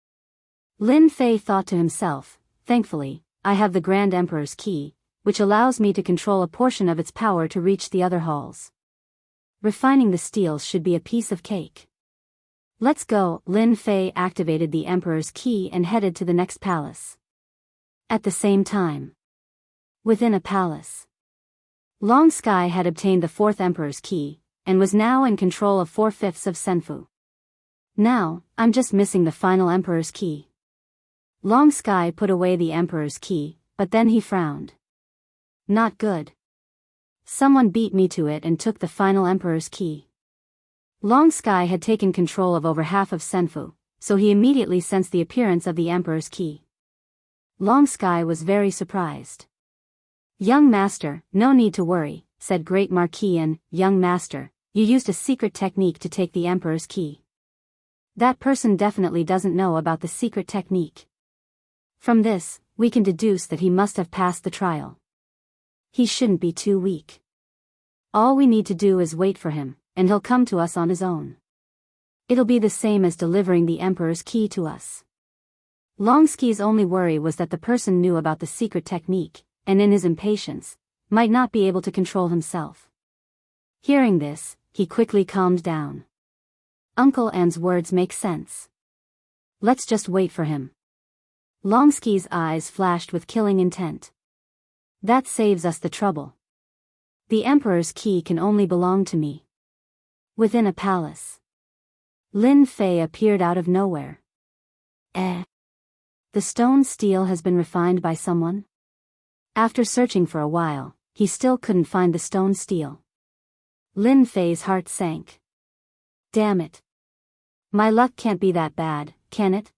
Lin Fei thought to himself, thankfully, I have the Grand Emperor's key, which allows me to control a portion of its power to reach the other halls. Refining the steels should be a piece of cake. Let's go. Lin Fei activated the Emperor's key and headed to the next palace. At the same time, within a palace, Long Sky had obtained the fourth Emperor's key, and was now in control of 4/5 of senfu. Now, I'm just missing the final Emperor's key. Long Sky put away the Emperor's key, but then he frowned. Not good. Someone beat me to it and took the final Emperor's key. Long Sky had taken control of over half of senfu, so he immediately sensed the appearance of the Emperor's key. Long Sky was very surprised. Young Master, no need to worry, said Great Marquis, and, Young Master, you used a secret technique to take the Emperor's key. That person definitely doesn't know about the secret technique. From this, we can deduce that he must have passed the trial. He shouldn't be too weak. All we need to do is wait for him, and he'll come to us on his own. It'll be the same as delivering the Emperor's key to us. Longsky's only worry was that the person knew about the secret technique, and in his impatience, might not be able to control himself. Hearing this, he quickly calmed down. Uncle An's words make sense. Let's just wait for him. Longsky's eyes flashed with killing intent. That saves us the trouble. The Emperor's key can only belong to me. Within a palace, Lin Fei appeared out of nowhere. The stone steel has been refined by someone? After searching for a while, he still couldn't find the stone steel. Lin Fei's heart sank. Damn it. My luck can't be that bad, can it?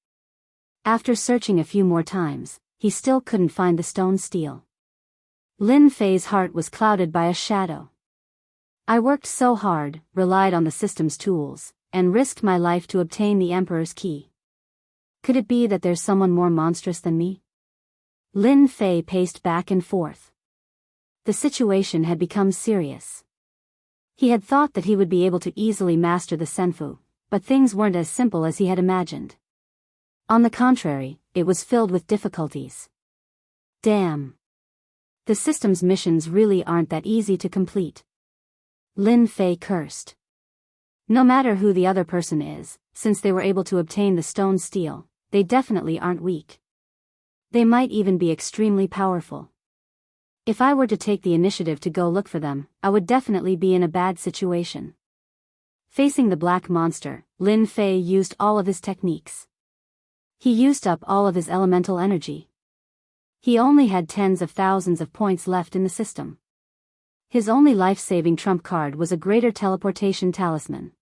After searching a few more times, he still couldn't find the stone steel. Lin Fei's heart was clouded by a shadow. I worked so hard, relied on the system's tools, and risked my life to obtain the Emperor's key. Could it be that there's someone more monstrous than me? Lin Fei paced back and forth. The situation had become serious. He had thought that he would be able to easily master the senfu, but things weren't as simple as he had imagined. On the contrary, it was filled with difficulties. Damn. The system's missions really aren't that easy to complete. Lin Fei cursed. No matter who the other person is, since they were able to obtain the stone steel, they definitely aren't weak. They might even be extremely powerful. If I were to take the initiative to go look for them, I would definitely be in a bad situation. Facing the black monster, Lin Fei used all of his techniques. He used up all of his elemental energy. He only had tens of thousands of points left in the system. His only life-saving trump card was a greater teleportation talisman.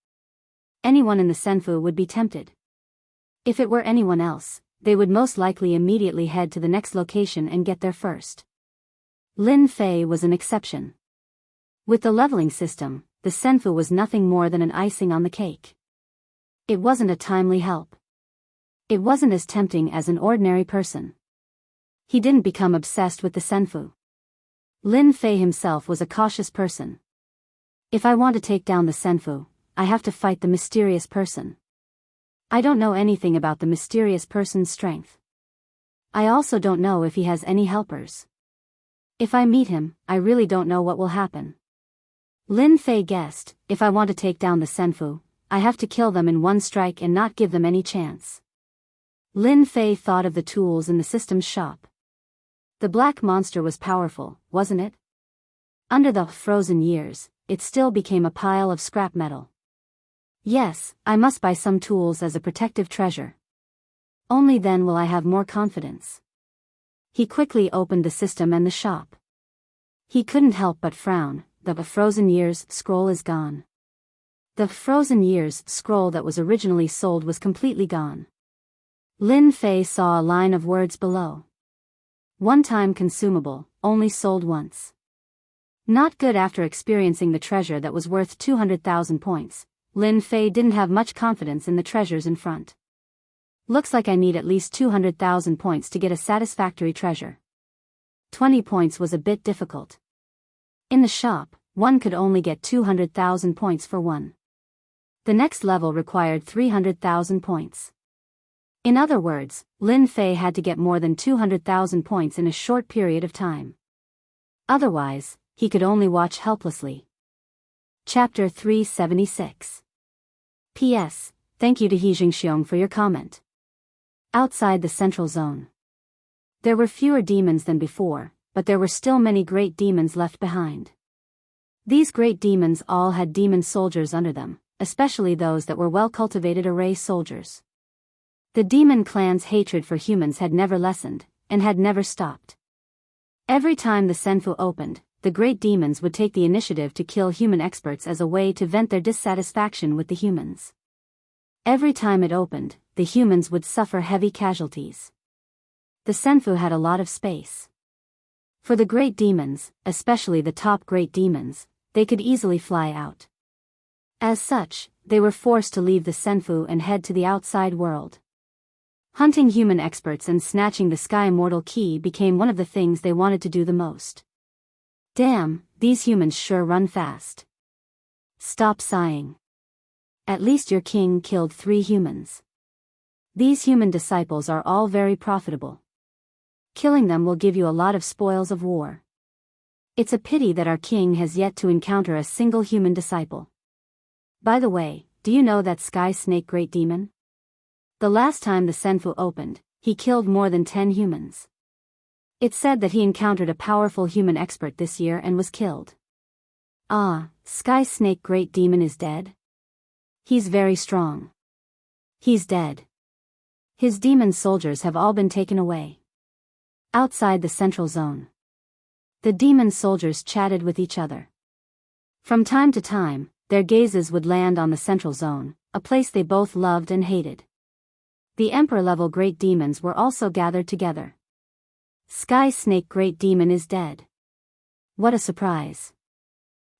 Anyone in the senfu would be tempted. If it were anyone else, they would most likely immediately head to the next location and get there first. Lin Fei was an exception. With the leveling system, the senfu was nothing more than an icing on the cake. It wasn't a timely help. It wasn't as tempting as an ordinary person. He didn't become obsessed with the senfu. Lin Fei himself was a cautious person. If I want to take down the Senfu, I have to fight the mysterious person. I don't know anything about the mysterious person's strength. I also don't know if he has any helpers. If I meet him, I really don't know what will happen. Lin Fei guessed, if I want to take down the Senfu, I have to kill them in one strike and not give them any chance. Lin Fei thought of the tools in the system's shop. The black monster was powerful, wasn't it? Under the frozen years, it still became a pile of scrap metal. Yes, I must buy some tools as a protective treasure. Only then will I have more confidence. He quickly opened the system and the shop. He couldn't help but frown. The Frozen Years scroll is gone. The Frozen Years scroll that was originally sold was completely gone. Lin Fei saw a line of words below. One-time consumable, only sold once. Not good. After experiencing the treasure that was worth 200,000 points, Lin Fei didn't have much confidence in the treasures in front. Looks like I need at least 200,000 points to get a satisfactory treasure. 20 points was a bit difficult. In the shop, one could only get 200,000 points for one. The next level required 300,000 points. In other words, Lin Fei had to get more than 200,000 points in a short period of time. Otherwise, he could only watch helplessly. Chapter 376. P.S. Thank you to He Jingxiong for your comment. Outside the central zone. There were fewer demons than before, but there were still many great demons left behind. These great demons all had demon soldiers under them, especially those that were well-cultivated array soldiers. The demon clan's hatred for humans had never lessened, and had never stopped. Every time the Senfu opened, the great demons would take the initiative to kill human experts as a way to vent their dissatisfaction with the humans. Every time it opened, the humans would suffer heavy casualties. The Senfu had a lot of space. For the great demons, especially the top great demons, they could easily fly out. As such, they were forced to leave the Senfu and head to the outside world. Hunting human experts and snatching the Sky Immortal Key became one of the things they wanted to do the most. Damn, these humans sure run fast. Stop sighing. At least your king killed 3 humans. These human disciples are all very profitable. Killing them will give you a lot of spoils of war. It's a pity that our king has yet to encounter a single human disciple. By the way, do you know that Sky Snake Great Demon? The last time the Senfu opened, he killed more than 10 humans. It's said that he encountered a powerful human expert this year and was killed. Ah, Sky Snake Great Demon is dead? He's very strong. He's dead. His demon soldiers have all been taken away. Outside the central zone. The demon soldiers chatted with each other. From time to time, their gazes would land on the central zone, a place they both loved and hated. The Emperor-level great demons were also gathered together. Sky Snake Great Demon is dead. What a surprise.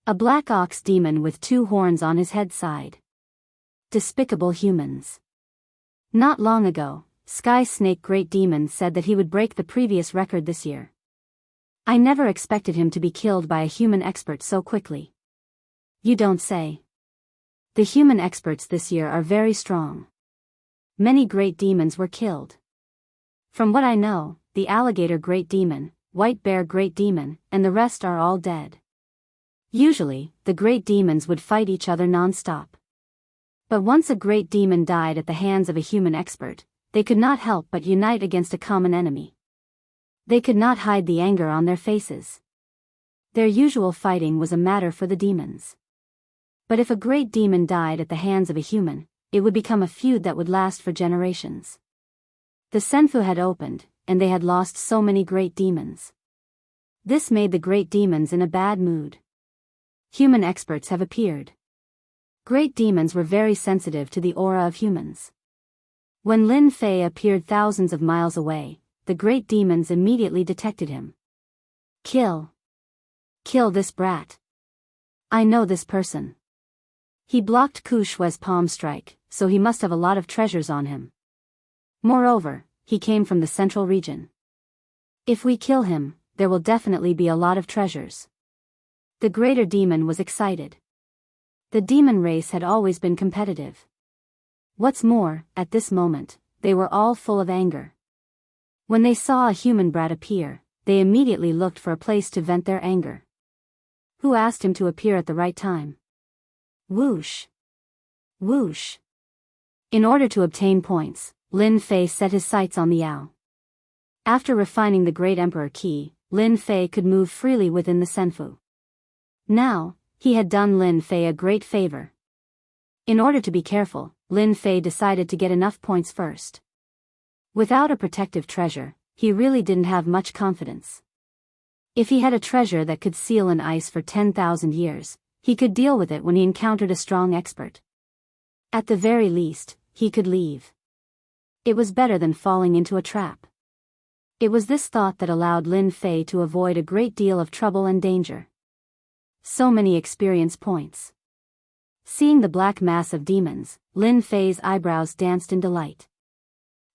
A black ox demon with 2 horns on his head side. Despicable humans. Not long ago, Sky Snake Great Demon said that he would break the previous record this year. I never expected him to be killed by a human expert so quickly. You don't say. The human experts this year are very strong. Many great demons were killed. From what I know, the Alligator Great Demon, White Bear Great Demon, and the rest are all dead. Usually, the great demons would fight each other non-stop. But once a great demon died at the hands of a human expert, they could not help but unite against a common enemy. They could not hide the anger on their faces. Their usual fighting was a matter for the demons. But if a great demon died at the hands of a human, it would become a feud that would last for generations. The Senfu had opened, and they had lost so many great demons. This made the great demons in a bad mood. Human experts have appeared. Great demons were very sensitive to the aura of humans. When Lin Fei appeared thousands of miles away, the great demons immediately detected him. Kill. Kill this brat. I know this person. He blocked Ku Shui's palm strike, so he must have a lot of treasures on him. Moreover, he came from the central region. If we kill him, there will definitely be a lot of treasures. The greater demon was excited. The demon race had always been competitive. What's more, at this moment, they were all full of anger. When they saw a human brat appear, they immediately looked for a place to vent their anger. Who asked him to appear at the right time? Whoosh! Whoosh! In order to obtain points, Lin Fei set his sights on the Yao. After refining the Great Emperor Key, Lin Fei could move freely within the Senfu. Now, he had done Lin Fei a great favor. In order to be careful, Lin Fei decided to get enough points first. Without a protective treasure, he really didn't have much confidence. If he had a treasure that could seal an ice for 10,000 years, he could deal with it when he encountered a strong expert. At the very least, he could leave. It was better than falling into a trap. It was this thought that allowed Lin Fei to avoid a great deal of trouble and danger. So many experience points. Seeing the black mass of demons, Lin Fei's eyebrows danced in delight.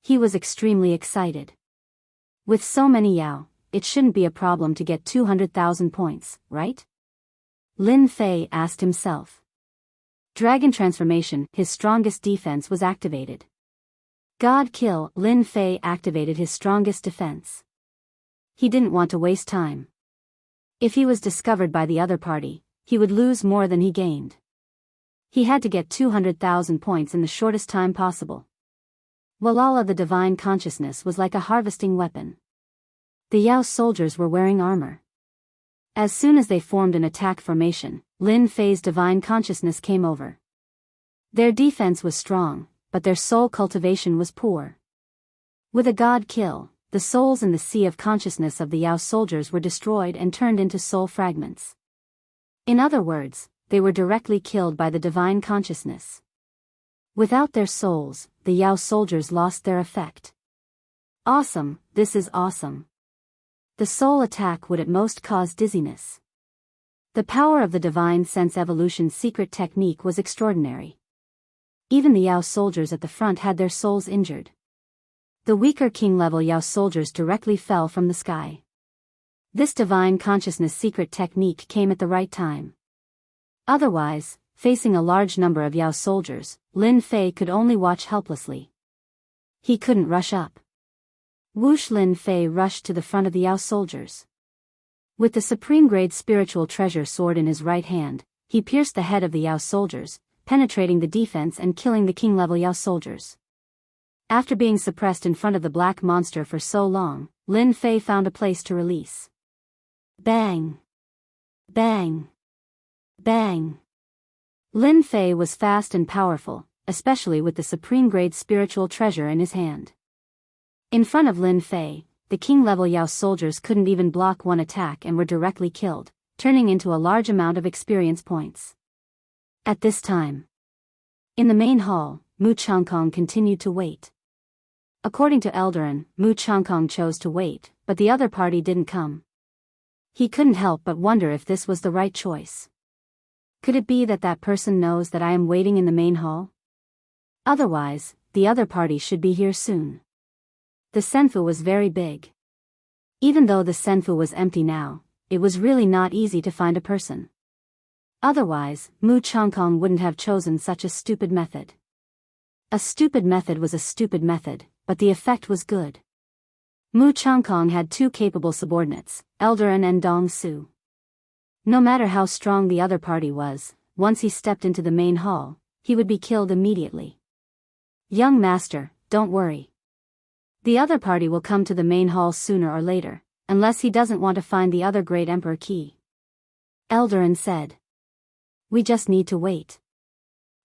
He was extremely excited. With so many Yao, it shouldn't be a problem to get 200,000 points, right? Lin Fei asked himself. Dragon transformation, his strongest defense was activated. God kill, Lin Fei activated his strongest defense. He didn't want to waste time. If he was discovered by the other party, he would lose more than he gained. He had to get 200,000 points in the shortest time possible. Walala, the divine consciousness was like a harvesting weapon. The Yao soldiers were wearing armor. As soon as they formed an attack formation, Lin Fei's divine consciousness came over. Their defense was strong, but their soul cultivation was poor. With a god kill, the souls in the sea of consciousness of the Yao soldiers were destroyed and turned into soul fragments. In other words, they were directly killed by the divine consciousness. Without their souls, the Yao soldiers lost their effect. Awesome, this is awesome. The soul attack would at most cause dizziness. The power of the divine sense evolution secret technique was extraordinary. Even the Yao soldiers at the front had their souls injured. The weaker king-level Yao soldiers directly fell from the sky. This divine consciousness secret technique came at the right time. Otherwise, facing a large number of Yao soldiers, Lin Fei could only watch helplessly. He couldn't rush up. Whoosh! Lin Fei rushed to the front of the Yao soldiers. With the supreme-grade spiritual treasure sword in his right hand, he pierced the head of the Yao soldiers, penetrating the defense and killing the king-level Yao soldiers. After being suppressed in front of the black monster for so long, Lin Fei found a place to release. Bang! Bang! Bang! Lin Fei was fast and powerful, especially with the supreme-grade spiritual treasure in his hand. In front of Lin Fei, the king-level Yao soldiers couldn't even block one attack and were directly killed, turning into a large amount of experience points. At this time, in the main hall, Mu Changkong continued to wait. According to Eldarin, Mu Changkong chose to wait, but the other party didn't come. He couldn't help but wonder if this was the right choice. Could it be that that person knows that I am waiting in the main hall? Otherwise, the other party should be here soon. The Senfu was very big. Even though the Senfu was empty now, it was really not easy to find a person. Otherwise, Mu Changkong wouldn't have chosen such a stupid method. A stupid method was a stupid method, but the effect was good. Mu Changkong had two capable subordinates, Eldarin and Dong Su. No matter how strong the other party was, once he stepped into the main hall, he would be killed immediately. Young master, don't worry. The other party will come to the main hall sooner or later, unless he doesn't want to find the other Great Emperor key. Eldarin said. We just need to wait.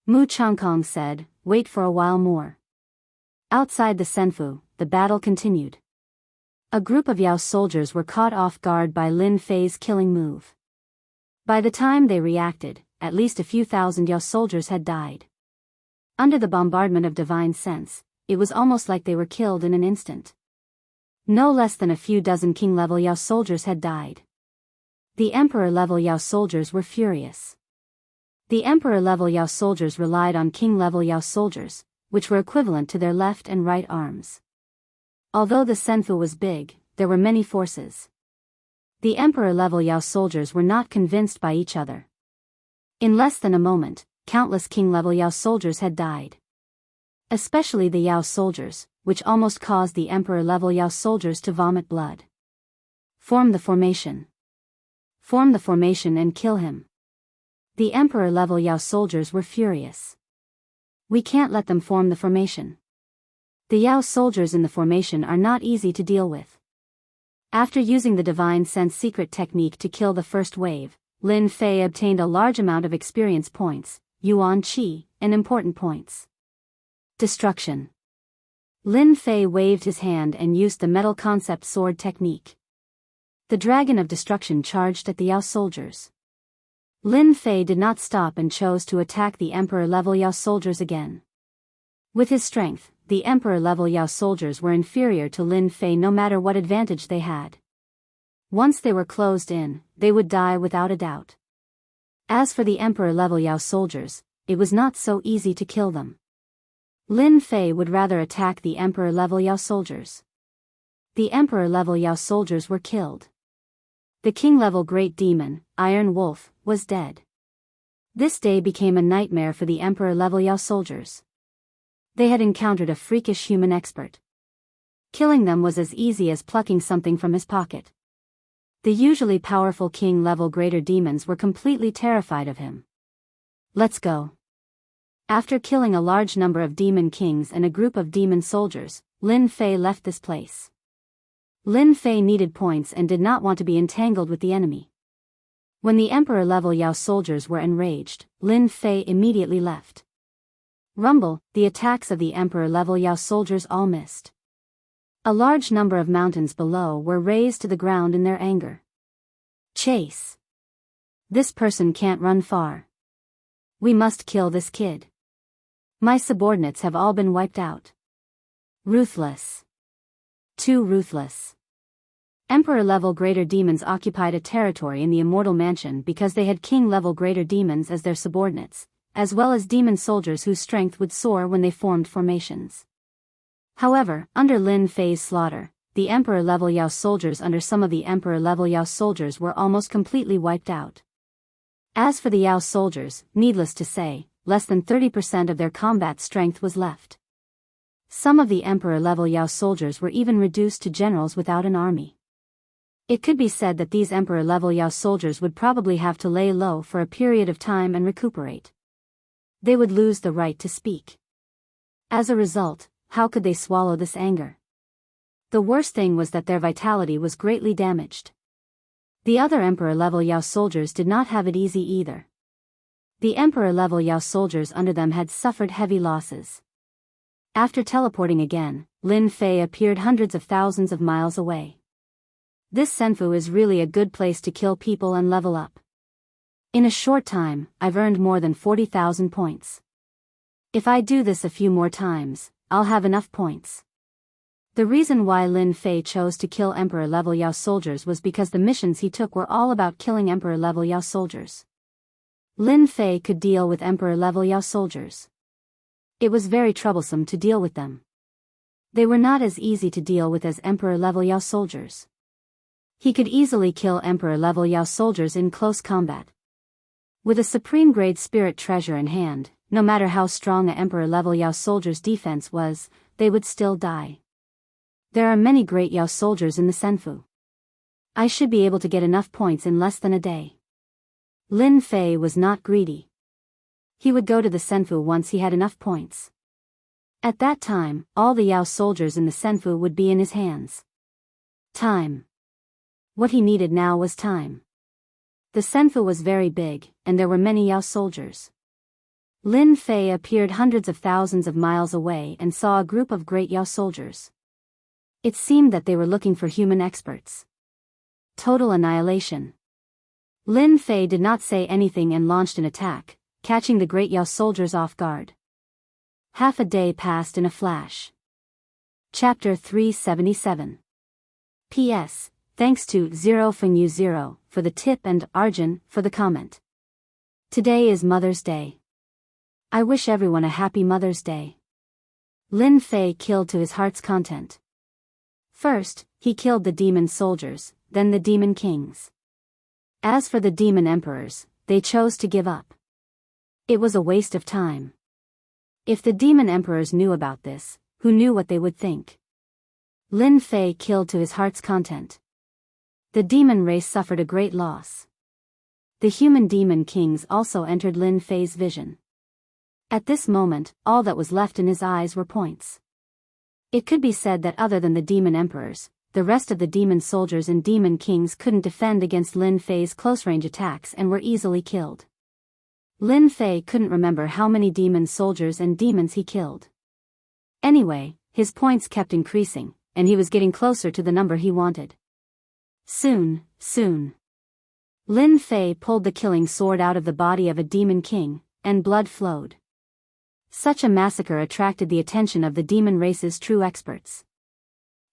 Mu Changkong said, wait for a while more. Outside the Senfu, the battle continued. A group of Yao soldiers were caught off guard by Lin Fei's killing move. By the time they reacted, at least a few thousand Yao soldiers had died. Under the bombardment of divine sense, it was almost like they were killed in an instant. No less than a few dozen king-level Yao soldiers had died. The emperor-level Yao soldiers were furious. The emperor-level Yao soldiers relied on king-level Yao soldiers, which were equivalent to their left and right arms. Although the Senfu was big, there were many forces. The emperor-level Yao soldiers were not convinced by each other. In less than a moment, countless king-level Yao soldiers had died. Especially the Yao soldiers, which almost caused the Emperor-level Yao soldiers to vomit blood. Form the formation. Form the formation and kill him. The Emperor-level Yao soldiers were furious. We can't let them form the formation. The Yao soldiers in the formation are not easy to deal with. After using the Divine Sense secret technique to kill the first wave, Lin Fei obtained a large amount of experience points, Yuan Qi, and important points. Destruction. Lin Fei waved his hand and used the metal concept sword technique. The Dragon of Destruction charged at the Yao soldiers. Lin Fei did not stop and chose to attack the Emperor-level Yao soldiers again. With his strength, the Emperor-level Yao soldiers were inferior to Lin Fei no matter what advantage they had. Once they were closed in, they would die without a doubt. As for the Emperor-level Yao soldiers, it was not so easy to kill them. Lin Fei would rather attack the Emperor-level Yao soldiers. The Emperor-level Yao soldiers were killed. The King-level Great Demon, Iron Wolf, was dead. This day became a nightmare for the Emperor-level Yao soldiers. They had encountered a freakish human expert. Killing them was as easy as plucking something from his pocket. The usually powerful King-level greater demons were completely terrified of him. Let's go. After killing a large number of demon kings and a group of demon soldiers, Lin Fei left this place. Lin Fei needed points and did not want to be entangled with the enemy. When the Emperor-level Yao soldiers were enraged, Lin Fei immediately left. Rumble, the attacks of the Emperor-level Yao soldiers all missed. A large number of mountains below were razed to the ground in their anger. Chase. This person can't run far. We must kill this kid. My subordinates have all been wiped out. Ruthless. Too ruthless. Emperor-level greater demons occupied a territory in the Immortal Mansion because they had king-level greater demons as their subordinates, as well as demon soldiers whose strength would soar when they formed formations. However, under Lin Fei's slaughter, the Emperor-level Yao soldiers under some of the Emperor-level Yao soldiers were almost completely wiped out. As for the Yao soldiers, needless to say, less than 30% of their combat strength was left. Some of the Emperor-level Yao soldiers were even reduced to generals without an army. It could be said that these Emperor-level Yao soldiers would probably have to lay low for a period of time and recuperate. They would lose the right to speak. As a result, how could they swallow this anger? The worst thing was that their vitality was greatly damaged. The other Emperor-level Yao soldiers did not have it easy either. The Emperor-level Yao soldiers under them had suffered heavy losses. After teleporting again, Lin Fei appeared hundreds of thousands of miles away. This Senfu is really a good place to kill people and level up. In a short time, I've earned more than 40,000 points. If I do this a few more times, I'll have enough points. The reason why Lin Fei chose to kill Emperor-level Yao soldiers was because the missions he took were all about killing Emperor-level Yao soldiers. Lin Fei could deal with Emperor-level Yao soldiers. It was very troublesome to deal with them. They were not as easy to deal with as Emperor-level Yao soldiers. He could easily kill Emperor-level Yao soldiers in close combat. With a supreme-grade spirit treasure in hand, no matter how strong a Emperor-level Yao soldier's defense was, they would still die. There are many great Yao soldiers in the Senfu. I should be able to get enough points in less than a day. Lin Fei was not greedy. He would go to the Senfu once he had enough points. At that time, all the Yao soldiers in the Senfu would be in his hands. Time. What he needed now was time. The Senfu was very big, and there were many Yao soldiers. Lin Fei appeared hundreds of thousands of miles away and saw a group of great Yao soldiers. It seemed that they were looking for human experts. Total annihilation. Lin Fei did not say anything and launched an attack, catching the great Yao soldiers off guard. Half a day passed in a flash. Chapter 377. P.S. Thanks to Zero Fenyu Zero for the tip and Arjun for the comment. Today is Mother's Day. I wish everyone a happy Mother's Day. Lin Fei killed to his heart's content. First, he killed the demon soldiers, then the demon kings. As for the demon emperors, they chose to give up. It was a waste of time. If the demon emperors knew about this, who knew what they would think? Lin Fei killed to his heart's content. The demon race suffered a great loss. The human demon kings also entered Lin Fei's vision. At this moment, all that was left in his eyes were points. It could be said that other than the demon emperors, the rest of the demon soldiers and demon kings couldn't defend against Lin Fei's close-range attacks and were easily killed. Lin Fei couldn't remember how many demon soldiers and demons he killed. Anyway, his points kept increasing, and he was getting closer to the number he wanted. Soon. Lin Fei pulled the killing sword out of the body of a demon king, and blood flowed. Such a massacre attracted the attention of the demon race's true experts.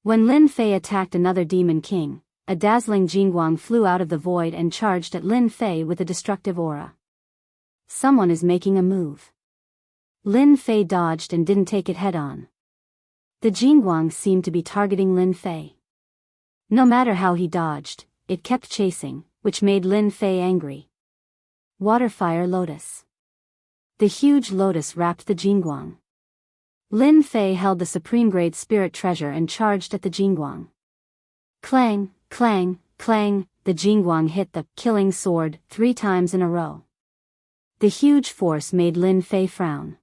When Lin Fei attacked another demon king, a dazzling Jingguang flew out of the void and charged at Lin Fei with a destructive aura. Someone is making a move. Lin Fei dodged and didn't take it head-on. The Jingguang seemed to be targeting Lin Fei. No matter how he dodged, it kept chasing, which made Lin Fei angry. Waterfire Lotus. The huge lotus wrapped the Jingguang. Lin Fei held the supreme-grade spirit treasure and charged at the Jingguang. Clang, clang, clang, the Jingguang hit the killing sword 3 times in a row. The huge force made Lin Fei frown.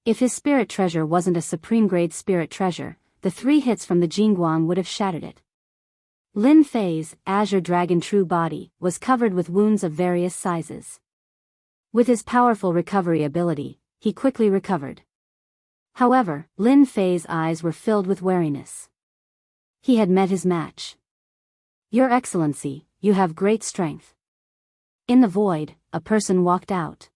If his spirit treasure wasn't a supreme-grade spirit treasure, the 3 hits from the Jingguang would have shattered it. Lin Fei's azure dragon true body was covered with wounds of various sizes. With his powerful recovery ability, he quickly recovered. However, Lin Fei's eyes were filled with wariness. He had met his match. Your Excellency, you have great strength. In the void, a person walked out.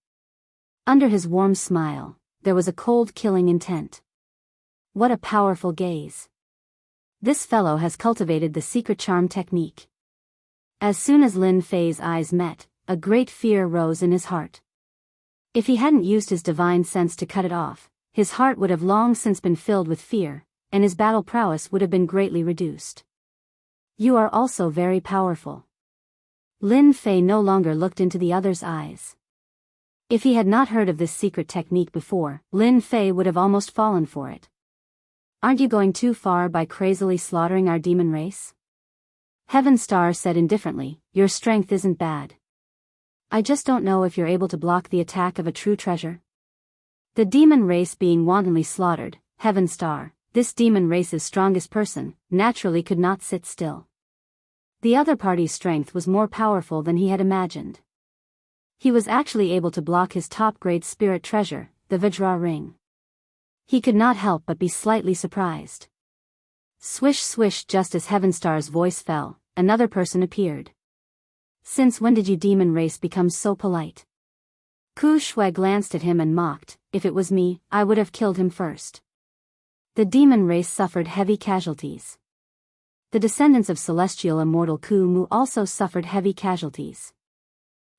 Under his warm smile, there was a cold killing intent. What a powerful gaze. This fellow has cultivated the secret charm technique. As soon as Lin Fei's eyes met, a great fear rose in his heart. If he hadn't used his divine sense to cut it off, his heart would have long since been filled with fear, and his battle prowess would have been greatly reduced. You are also very powerful. Lin Fei no longer looked into the other's eyes. If he had not heard of this secret technique before, Lin Fei would have almost fallen for it. Aren't you going too far by crazily slaughtering our demon race? Heaven Star said indifferently, your strength isn't bad. I just don't know if you're able to block the attack of a true treasure. The demon race being wantonly slaughtered, Heaven Star, this demon race's strongest person, naturally could not sit still. The other party's strength was more powerful than he had imagined. He was actually able to block his top-grade spirit treasure, the Vajra ring. He could not help but be slightly surprised. Swish swish, just as Heaven Star's voice fell, another person appeared. Since when did you demon race become so polite? Ku Shui glanced at him and mocked, if it was me, I would have killed him first. The demon race suffered heavy casualties. The descendants of celestial immortal Ku Mu also suffered heavy casualties.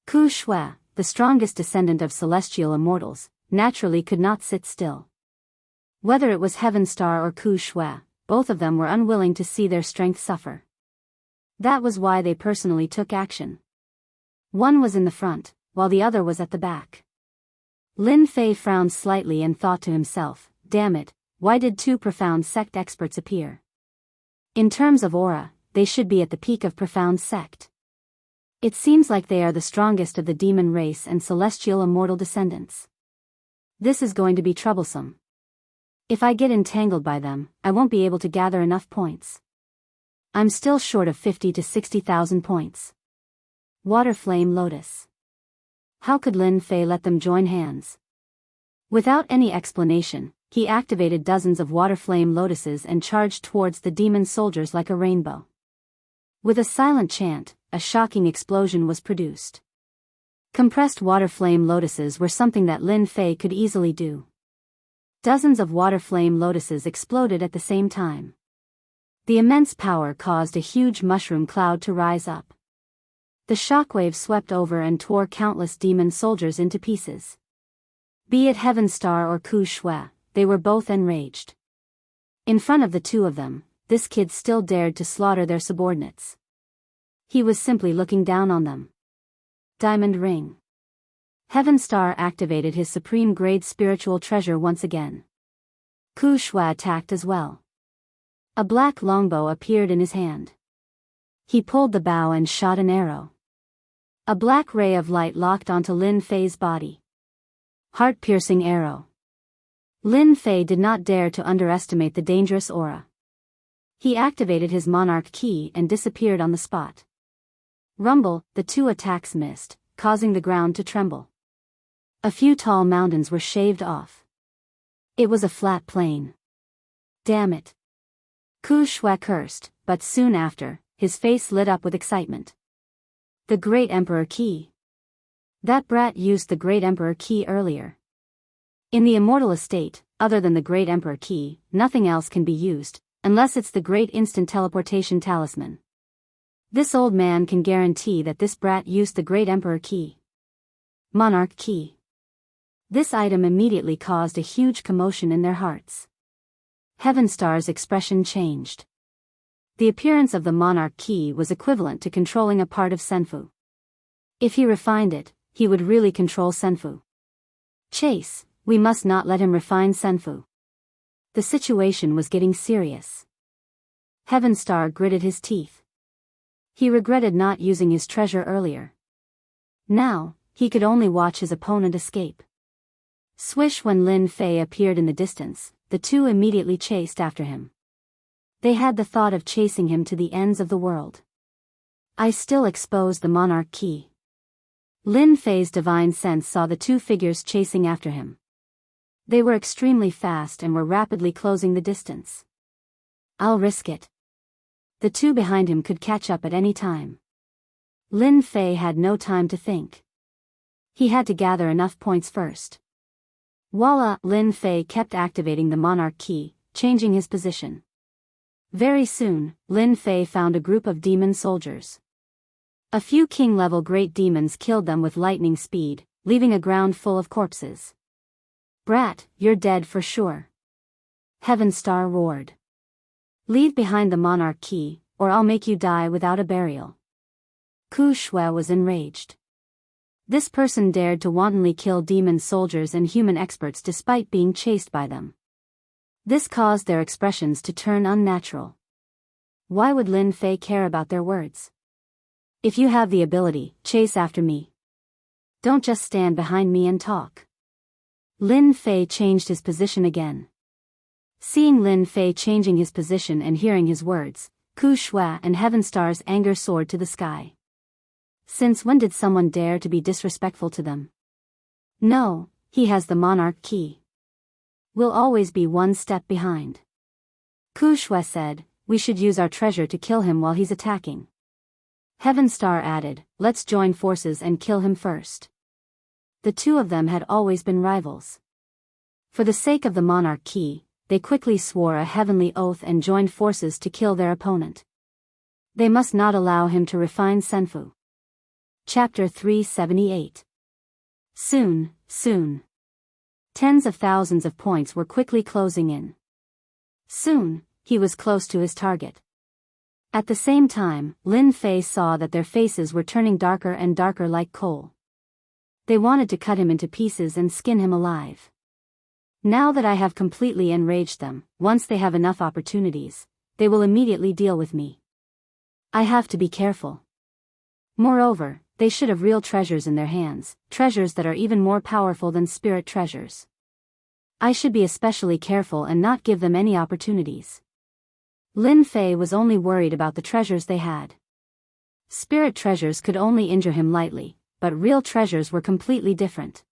Ku Shui, the strongest descendant of celestial immortals, naturally could not sit still. Whether it was Heaven Star or Ku Shui, both of them were unwilling to see their strength suffer. That was why they personally took action. One was in the front, while the other was at the back. Lin Fei frowned slightly and thought to himself, damn it, why did 2 profound sect experts appear? In terms of aura, they should be at the peak of profound sect. It seems like they are the strongest of the demon race and celestial immortal descendants. This is going to be troublesome. If I get entangled by them, I won't be able to gather enough points. I'm still short of 50 to 60,000 points. Waterflame Lotus. How could Lin Fei let them join hands? Without any explanation, he activated dozens of waterflame lotuses and charged towards the demon soldiers like a rainbow. With a silent chant, a shocking explosion was produced. Compressed waterflame lotuses were something that Lin Fei could easily do. Dozens of waterflame lotuses exploded at the same time. The immense power caused a huge mushroom cloud to rise up. The shockwave swept over and tore countless demon soldiers into pieces. Be it Heaven Star or Ku Shui, they were both enraged. In front of the 2 of them, this kid still dared to slaughter their subordinates. He was simply looking down on them. Diamond Ring. Heaven Star activated his supreme-grade spiritual treasure once again. Ku Shui attacked as well. A black longbow appeared in his hand. He pulled the bow and shot an arrow. A black ray of light locked onto Lin Fei's body. Heart-piercing arrow. Lin Fei did not dare to underestimate the dangerous aura. He activated his monarch key and disappeared on the spot. Rumble, the two attacks missed, causing the ground to tremble. A few tall mountains were shaved off. It was a flat plain. Damn it. Ku Shui cursed, but soon after, his face lit up with excitement. The Great Emperor Key. That brat used the Great Emperor Key earlier. In the Immortal Estate, other than the Great Emperor Key, nothing else can be used, unless it's the Great Instant Teleportation Talisman. This old man can guarantee that this brat used the Great Emperor Key. Monarch Key. This item immediately caused a huge commotion in their hearts. Heaven Star's expression changed. The appearance of the Monarch Key was equivalent to controlling a part of Senfu. If he refined it, he would really control Senfu. Chase, we must not let him refine Senfu. The situation was getting serious. Heaven Star gritted his teeth. He regretted not using his treasure earlier. Now, he could only watch his opponent escape. Swish, when Lin Fei appeared in the distance, the two immediately chased after him. They had the thought of chasing him to the ends of the world. I still exposed the Monarch Key. Lin Fei's divine sense saw the two figures chasing after him. They were extremely fast and were rapidly closing the distance. I'll risk it. The two behind him could catch up at any time. Lin Fei had no time to think. He had to gather enough points first. Voila! Lin Fei kept activating the Monarch Key, changing his position. Very soon, Lin Fei found a group of demon soldiers. A few king-level great demons killed them with lightning speed, leaving a ground full of corpses. Brat, you're dead for sure. Heaven Star roared. Leave behind the Monarch Key, or I'll make you die without a burial. Ku Shui was enraged. This person dared to wantonly kill demon soldiers and human experts despite being chased by them. This caused their expressions to turn unnatural. Why would Lin Fei care about their words? If you have the ability, chase after me. Don't just stand behind me and talk. Lin Fei changed his position again. Seeing Lin Fei changing his position and hearing his words, Ku Shui and Heaven Star's anger soared to the sky. Since when did someone dare to be disrespectful to them? No, he has the Monarch Key. We'll always be one step behind. Ku Shui said, we should use our treasure to kill him while he's attacking. Heaven Star added, let's join forces and kill him first. The two of them had always been rivals. For the sake of the Monarch Key, they quickly swore a heavenly oath and joined forces to kill their opponent. They must not allow him to refine Senfu. Chapter 378. Soon. Tens of thousands of points were quickly closing in. Soon, he was close to his target. At the same time, Lin Fei saw that their faces were turning darker and darker like coal. They wanted to cut him into pieces and skin him alive. Now that I have completely enraged them, once they have enough opportunities, they will immediately deal with me. I have to be careful. Moreover, they should have real treasures in their hands, treasures that are even more powerful than spirit treasures. I should be especially careful and not give them any opportunities. Lin Fei was only worried about the treasures they had. Spirit treasures could only injure him lightly, but real treasures were completely different.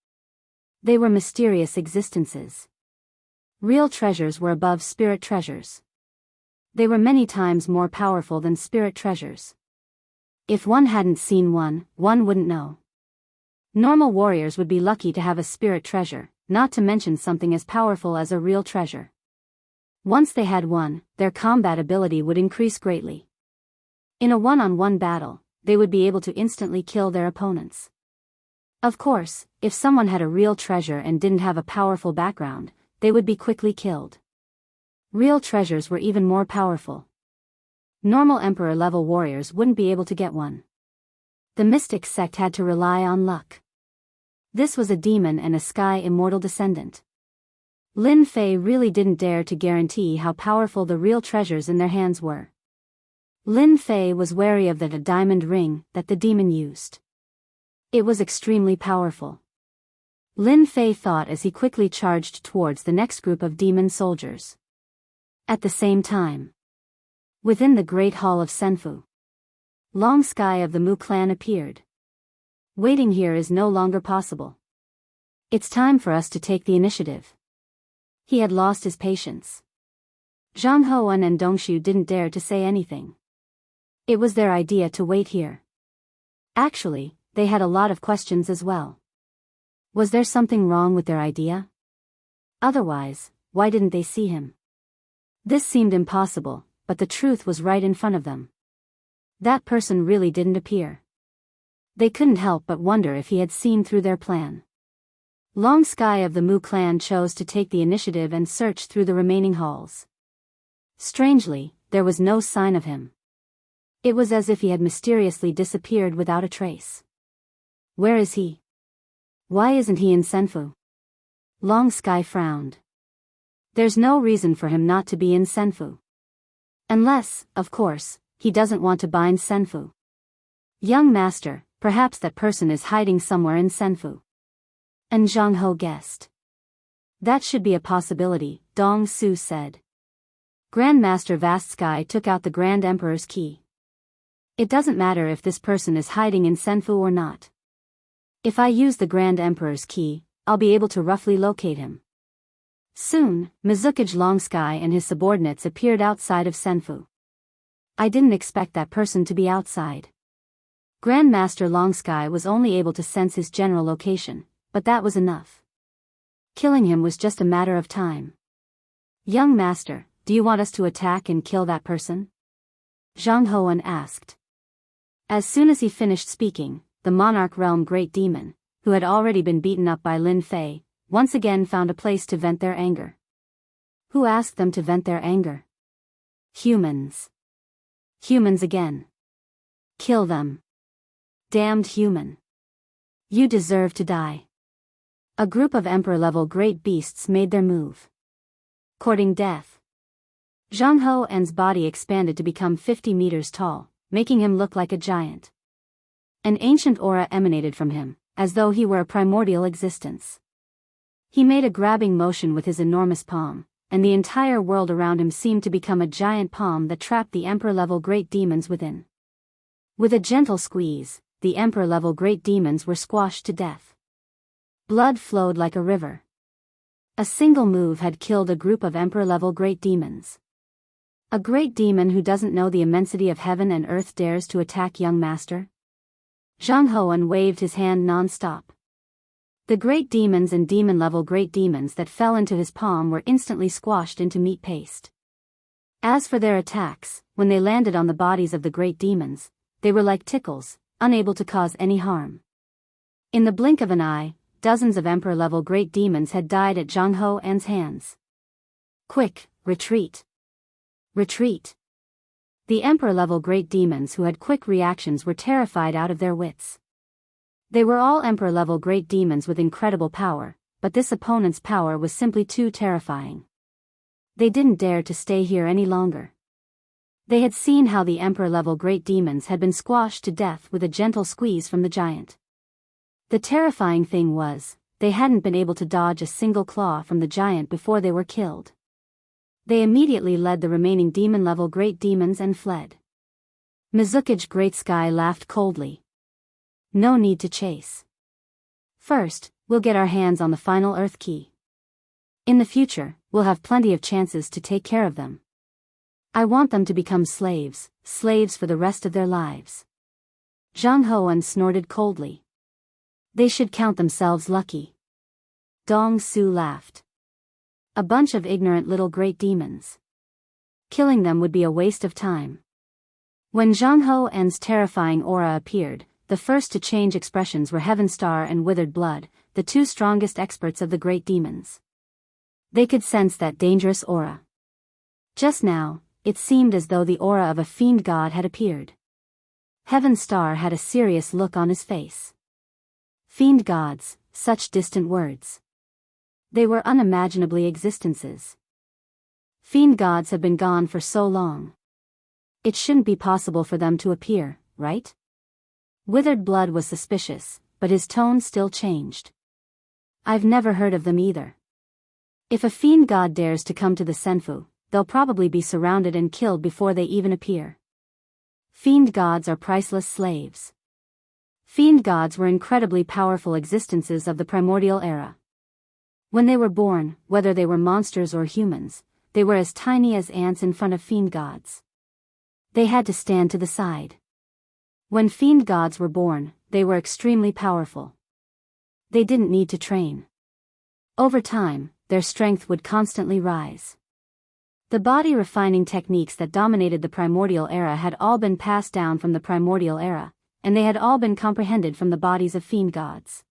They were mysterious existences. Real treasures were above spirit treasures. They were many times more powerful than spirit treasures. If one hadn't seen one wouldn't know. Normal warriors would be lucky to have a spirit treasure, not to mention something as powerful as a real treasure. Once they had one, their combat ability would increase greatly. In a one-on-one battle, they would be able to instantly kill their opponents. Of course, if someone had a real treasure and didn't have a powerful background, they would be quickly killed. Real treasures were even more powerful. Normal Emperor-level warriors wouldn't be able to get one. The mystic sect had to rely on luck. This was a demon and a sky immortal descendant. Lin Fei really didn't dare to guarantee how powerful the real treasures in their hands were. Lin Fei was wary of the diamond ring that the demon used. It was extremely powerful. Lin Fei thought as he quickly charged towards the next group of demon soldiers. At the same time, within the Great Hall of Senfu, Long Sky of the Mu clan appeared. Waiting here is no longer possible. It's time for us to take the initiative. He had lost his patience. Zhang Hoan and Dongshu didn't dare to say anything. It was their idea to wait here. Actually, they had a lot of questions as well. Was there something wrong with their idea? Otherwise, why didn't they see him? This seemed impossible, but the truth was right in front of them. That person really didn't appear. They couldn't help but wonder if he had seen through their plan. Long Sky of the Mu clan chose to take the initiative and search through the remaining halls. Strangely, there was no sign of him. It was as if he had mysteriously disappeared without a trace. Where is he? Why isn't he in Senfu? Long Sky frowned. There's no reason for him not to be in Senfu. Unless, of course, he doesn't want to bind Senfu. Young master, perhaps that person is hiding somewhere in Senfu. And Zhang Ho guessed. That should be a possibility, Dong Su said. Grandmaster Vast Sky took out the Grand Emperor's key. It doesn't matter if this person is hiding in Senfu or not. If I use the Grand Emperor's key, I'll be able to roughly locate him. Soon, Mizukage Long Sky and his subordinates appeared outside of Senfu. I didn't expect that person to be outside. Grandmaster Long Sky was only able to sense his general location, but that was enough. Killing him was just a matter of time. Young master, do you want us to attack and kill that person? Zhang Hoan asked. As soon as he finished speaking, the Monarch Realm Great Demon, who had already been beaten up by Lin Fei, once again found a place to vent their anger. Who asked them to vent their anger? Humans. Humans again. Kill them. Damned human. You deserve to die. A group of Emperor-level great beasts made their move. Courting death. Zhang Hoan's body expanded to become 50 meters tall, making him look like a giant. An ancient aura emanated from him, as though he were a primordial existence. He made a grabbing motion with his enormous palm, and the entire world around him seemed to become a giant palm that trapped the Emperor-level great demons within. With a gentle squeeze, the Emperor-level great demons were squashed to death. Blood flowed like a river. A single move had killed a group of Emperor-level great demons. A great demon who doesn't know the immensity of heaven and earth dares to attack young master? Zhang Hoan waved his hand non-stop. The great demons and demon-level great demons that fell into his palm were instantly squashed into meat paste. As for their attacks, when they landed on the bodies of the great demons, they were like tickles, unable to cause any harm. In the blink of an eye, dozens of Emperor-level great demons had died at Zhang Hoan's hands. Quick, retreat. Retreat. The Emperor-level great demons who had quick reactions were terrified out of their wits. They were all Emperor-level great demons with incredible power, but this opponent's power was simply too terrifying. They didn't dare to stay here any longer. They had seen how the Emperor-level great demons had been squashed to death with a gentle squeeze from the giant. The terrifying thing was, they hadn't been able to dodge a single claw from the giant before they were killed. They immediately led the remaining demon-level great demons and fled. Mizukage Great Sky laughed coldly. No need to chase. First, we'll get our hands on the final Earth Key. In the future, we'll have plenty of chances to take care of them. I want them to become slaves for the rest of their lives. Zhang Hoan snorted coldly. They should count themselves lucky. Dong Su laughed. A bunch of ignorant little great demons. Killing them would be a waste of time. When Zhang Hoan's terrifying aura appeared, the first to change expressions were Heaven Star and Withered Blood, the two strongest experts of the great demons. They could sense that dangerous aura. Just now, it seemed as though the aura of a fiend god had appeared. Heaven Star had a serious look on his face. Fiend gods, such distant words. They were unimaginably existences. Fiend gods have been gone for so long. It shouldn't be possible for them to appear, right? Withered Blood was suspicious, but his tone still changed. I've never heard of them either. If a fiend god dares to come to the Senfu, they'll probably be surrounded and killed before they even appear. Fiend gods are priceless slaves. Fiend gods were incredibly powerful existences of the primordial era. When they were born, whether they were monsters or humans, they were as tiny as ants in front of fiend gods. They had to stand to the side. When fiend gods were born, they were extremely powerful. They didn't need to train. Over time, their strength would constantly rise. The body refining techniques that dominated the primordial era had all been passed down from the primordial era, and they had all been comprehended from the bodies of fiend gods.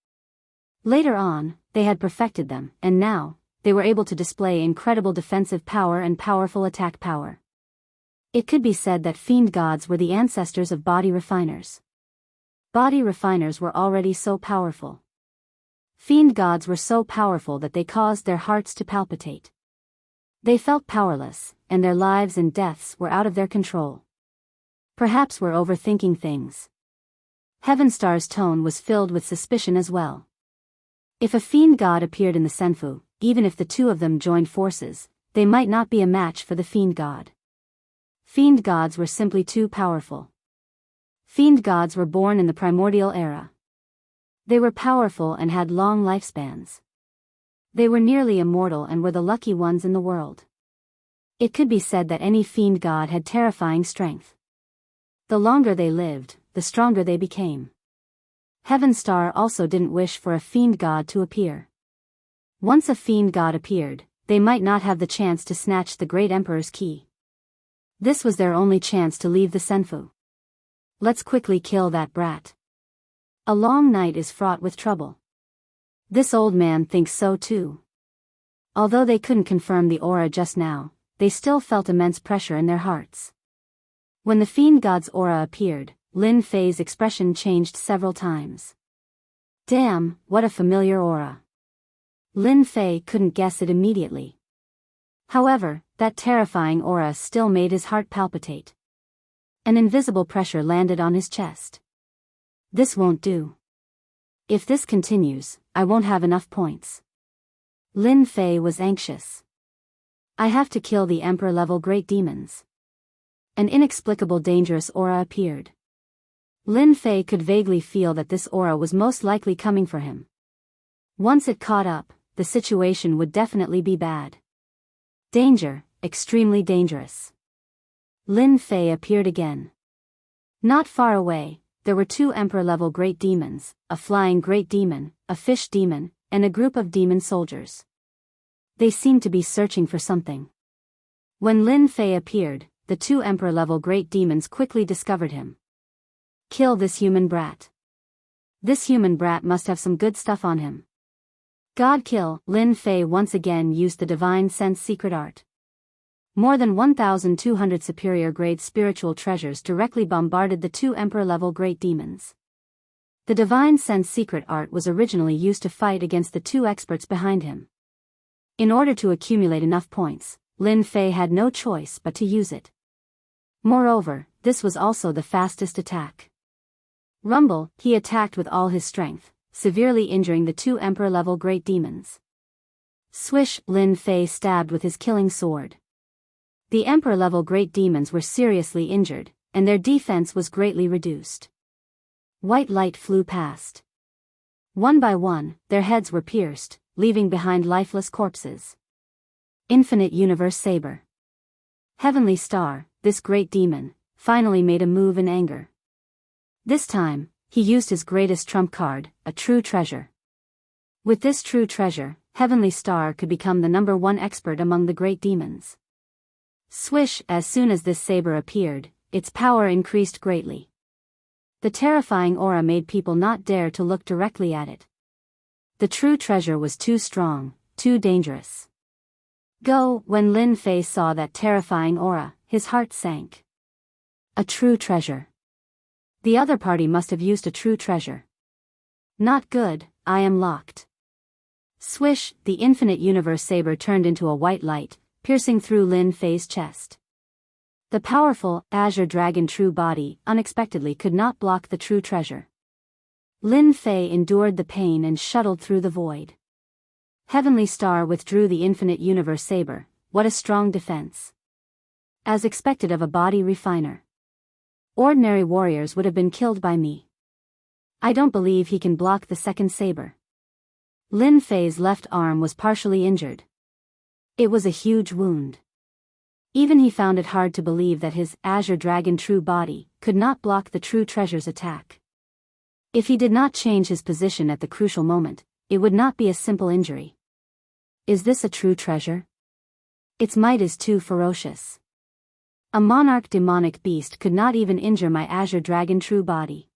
Later on, they had perfected them, and now, they were able to display incredible defensive power and powerful attack power. It could be said that fiend gods were the ancestors of body refiners. Body refiners were already so powerful. Fiend gods were so powerful that they caused their hearts to palpitate. They felt powerless, and their lives and deaths were out of their control. Perhaps we're overthinking things. Heavenstar's tone was filled with suspicion as well. If a fiend god appeared in the Senfu, even if the two of them joined forces, they might not be a match for the fiend god. Fiend gods were simply too powerful. Fiend gods were born in the primordial era. They were powerful and had long lifespans. They were nearly immortal and were the lucky ones in the world. It could be said that any fiend god had terrifying strength. The longer they lived, the stronger they became. Heavenstar also didn't wish for a fiend god to appear. Once a fiend god appeared, they might not have the chance to snatch the Great Emperor's key. This was their only chance to leave the Senfu. Let's quickly kill that brat. A long night is fraught with trouble. This old man thinks so too. Although they couldn't confirm the aura just now, they still felt immense pressure in their hearts. When the fiend god's aura appeared, Lin Fei's expression changed several times. Damn, what a familiar aura. Lin Fei couldn't guess it immediately. However, that terrifying aura still made his heart palpitate. An invisible pressure landed on his chest. This won't do. If this continues, I won't have enough points. Lin Fei was anxious. I have to kill the Emperor-level great demons. An inexplicable dangerous aura appeared. Lin Fei could vaguely feel that this aura was most likely coming for him. Once it caught up, the situation would definitely be bad. Danger, extremely dangerous. Lin Fei appeared again. Not far away, there were two Emperor-level great demons, a flying great demon, a fish demon, and a group of demon soldiers. They seemed to be searching for something. When Lin Fei appeared, the two Emperor-level great demons quickly discovered him. Kill this human brat. This human brat must have some good stuff on him. God kill. Lin Fei once again used the Divine Sense secret art. More than 1,200 superior-grade spiritual treasures directly bombarded the two Emperor-level great demons. The Divine Sense secret art was originally used to fight against the two experts behind him. In order to accumulate enough points, Lin Fei had no choice but to use it. Moreover, this was also the fastest attack. Rumble, he attacked with all his strength, severely injuring the two Emperor-level great demons. Swish, Lin Fei stabbed with his killing sword. The Emperor-level great demons were seriously injured, and their defense was greatly reduced. White light flew past. One by one, their heads were pierced, leaving behind lifeless corpses. Infinite Universe Saber. Heavenly Star, this great demon, finally made a move in anger. This time, he used his greatest trump card, a true treasure. With this true treasure, Heavenly Star could become the #1 expert among the great demons. Swish, as soon as this saber appeared, its power increased greatly. The terrifying aura made people not dare to look directly at it. The true treasure was too strong, too dangerous. Go. When Lin Fei saw that terrifying aura, his heart sank. A true treasure. The other party must have used a true treasure. Not good, I am locked. Swish, the infinite universe saber turned into a white light, piercing through Lin Fei's chest. The powerful, azure dragon true body unexpectedly could not block the true treasure. Lin Fei endured the pain and shuttled through the void. Heavenly Star withdrew the infinite universe saber. What a strong defense. As expected of a body refiner. Ordinary warriors would have been killed by me. I don't believe he can block the second saber. Lin Fei's left arm was partially injured. It was a huge wound. Even he found it hard to believe that his azure dragon true body could not block the true treasure's attack. If he did not change his position at the crucial moment, it would not be a simple injury. Is this a true treasure? Its might is too ferocious. A monarch demonic beast could not even injure my azure dragon true body.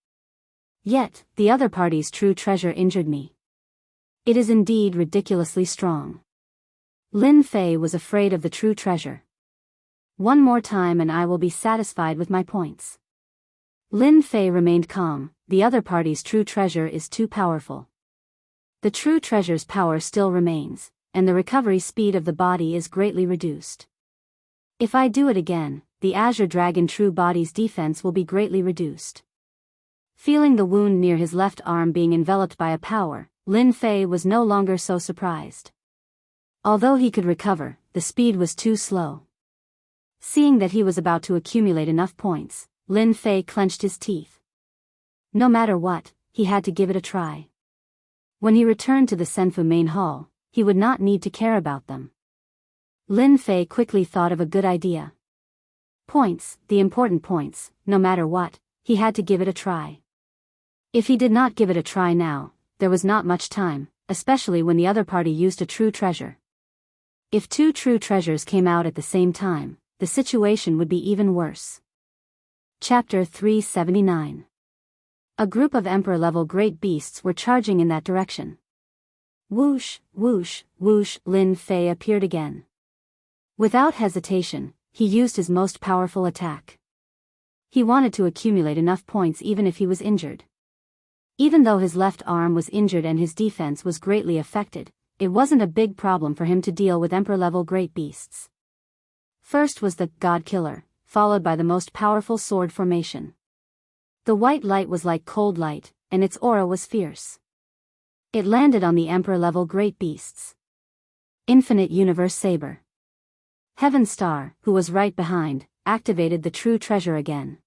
Yet, the other party's true treasure injured me. It is indeed ridiculously strong. Lin Fei was afraid of the true treasure. One more time and I will be satisfied with my points. Lin Fei remained calm. The other party's true treasure is too powerful. The true treasure's power still remains, and the recovery speed of the body is greatly reduced. If I do it again, the azure dragon true body's defense will be greatly reduced. Feeling the wound near his left arm being enveloped by a power, Lin Fei was no longer so surprised. Although he could recover, the speed was too slow. Seeing that he was about to accumulate enough points, Lin Fei clenched his teeth. No matter what, he had to give it a try. When he returned to the Senfu main hall, he would not need to care about them. Lin Fei quickly thought of a good idea. Points, the important points, no matter what, he had to give it a try. If he did not give it a try now, there was not much time, especially when the other party used a true treasure. If two true treasures came out at the same time, the situation would be even worse. Chapter 379. A group of emperor-level great beasts were charging in that direction. Whoosh, whoosh, whoosh, Lin Fei appeared again. Without hesitation, he used his most powerful attack. He wanted to accumulate enough points even if he was injured. Even though his left arm was injured and his defense was greatly affected, it wasn't a big problem for him to deal with emperor-level great beasts. First was the God Killer, followed by the most powerful sword formation. The white light was like cold light, and its aura was fierce. It landed on the emperor-level great beasts. Infinite Universe Saber. Heaven Star, who was right behind, activated the true treasure again.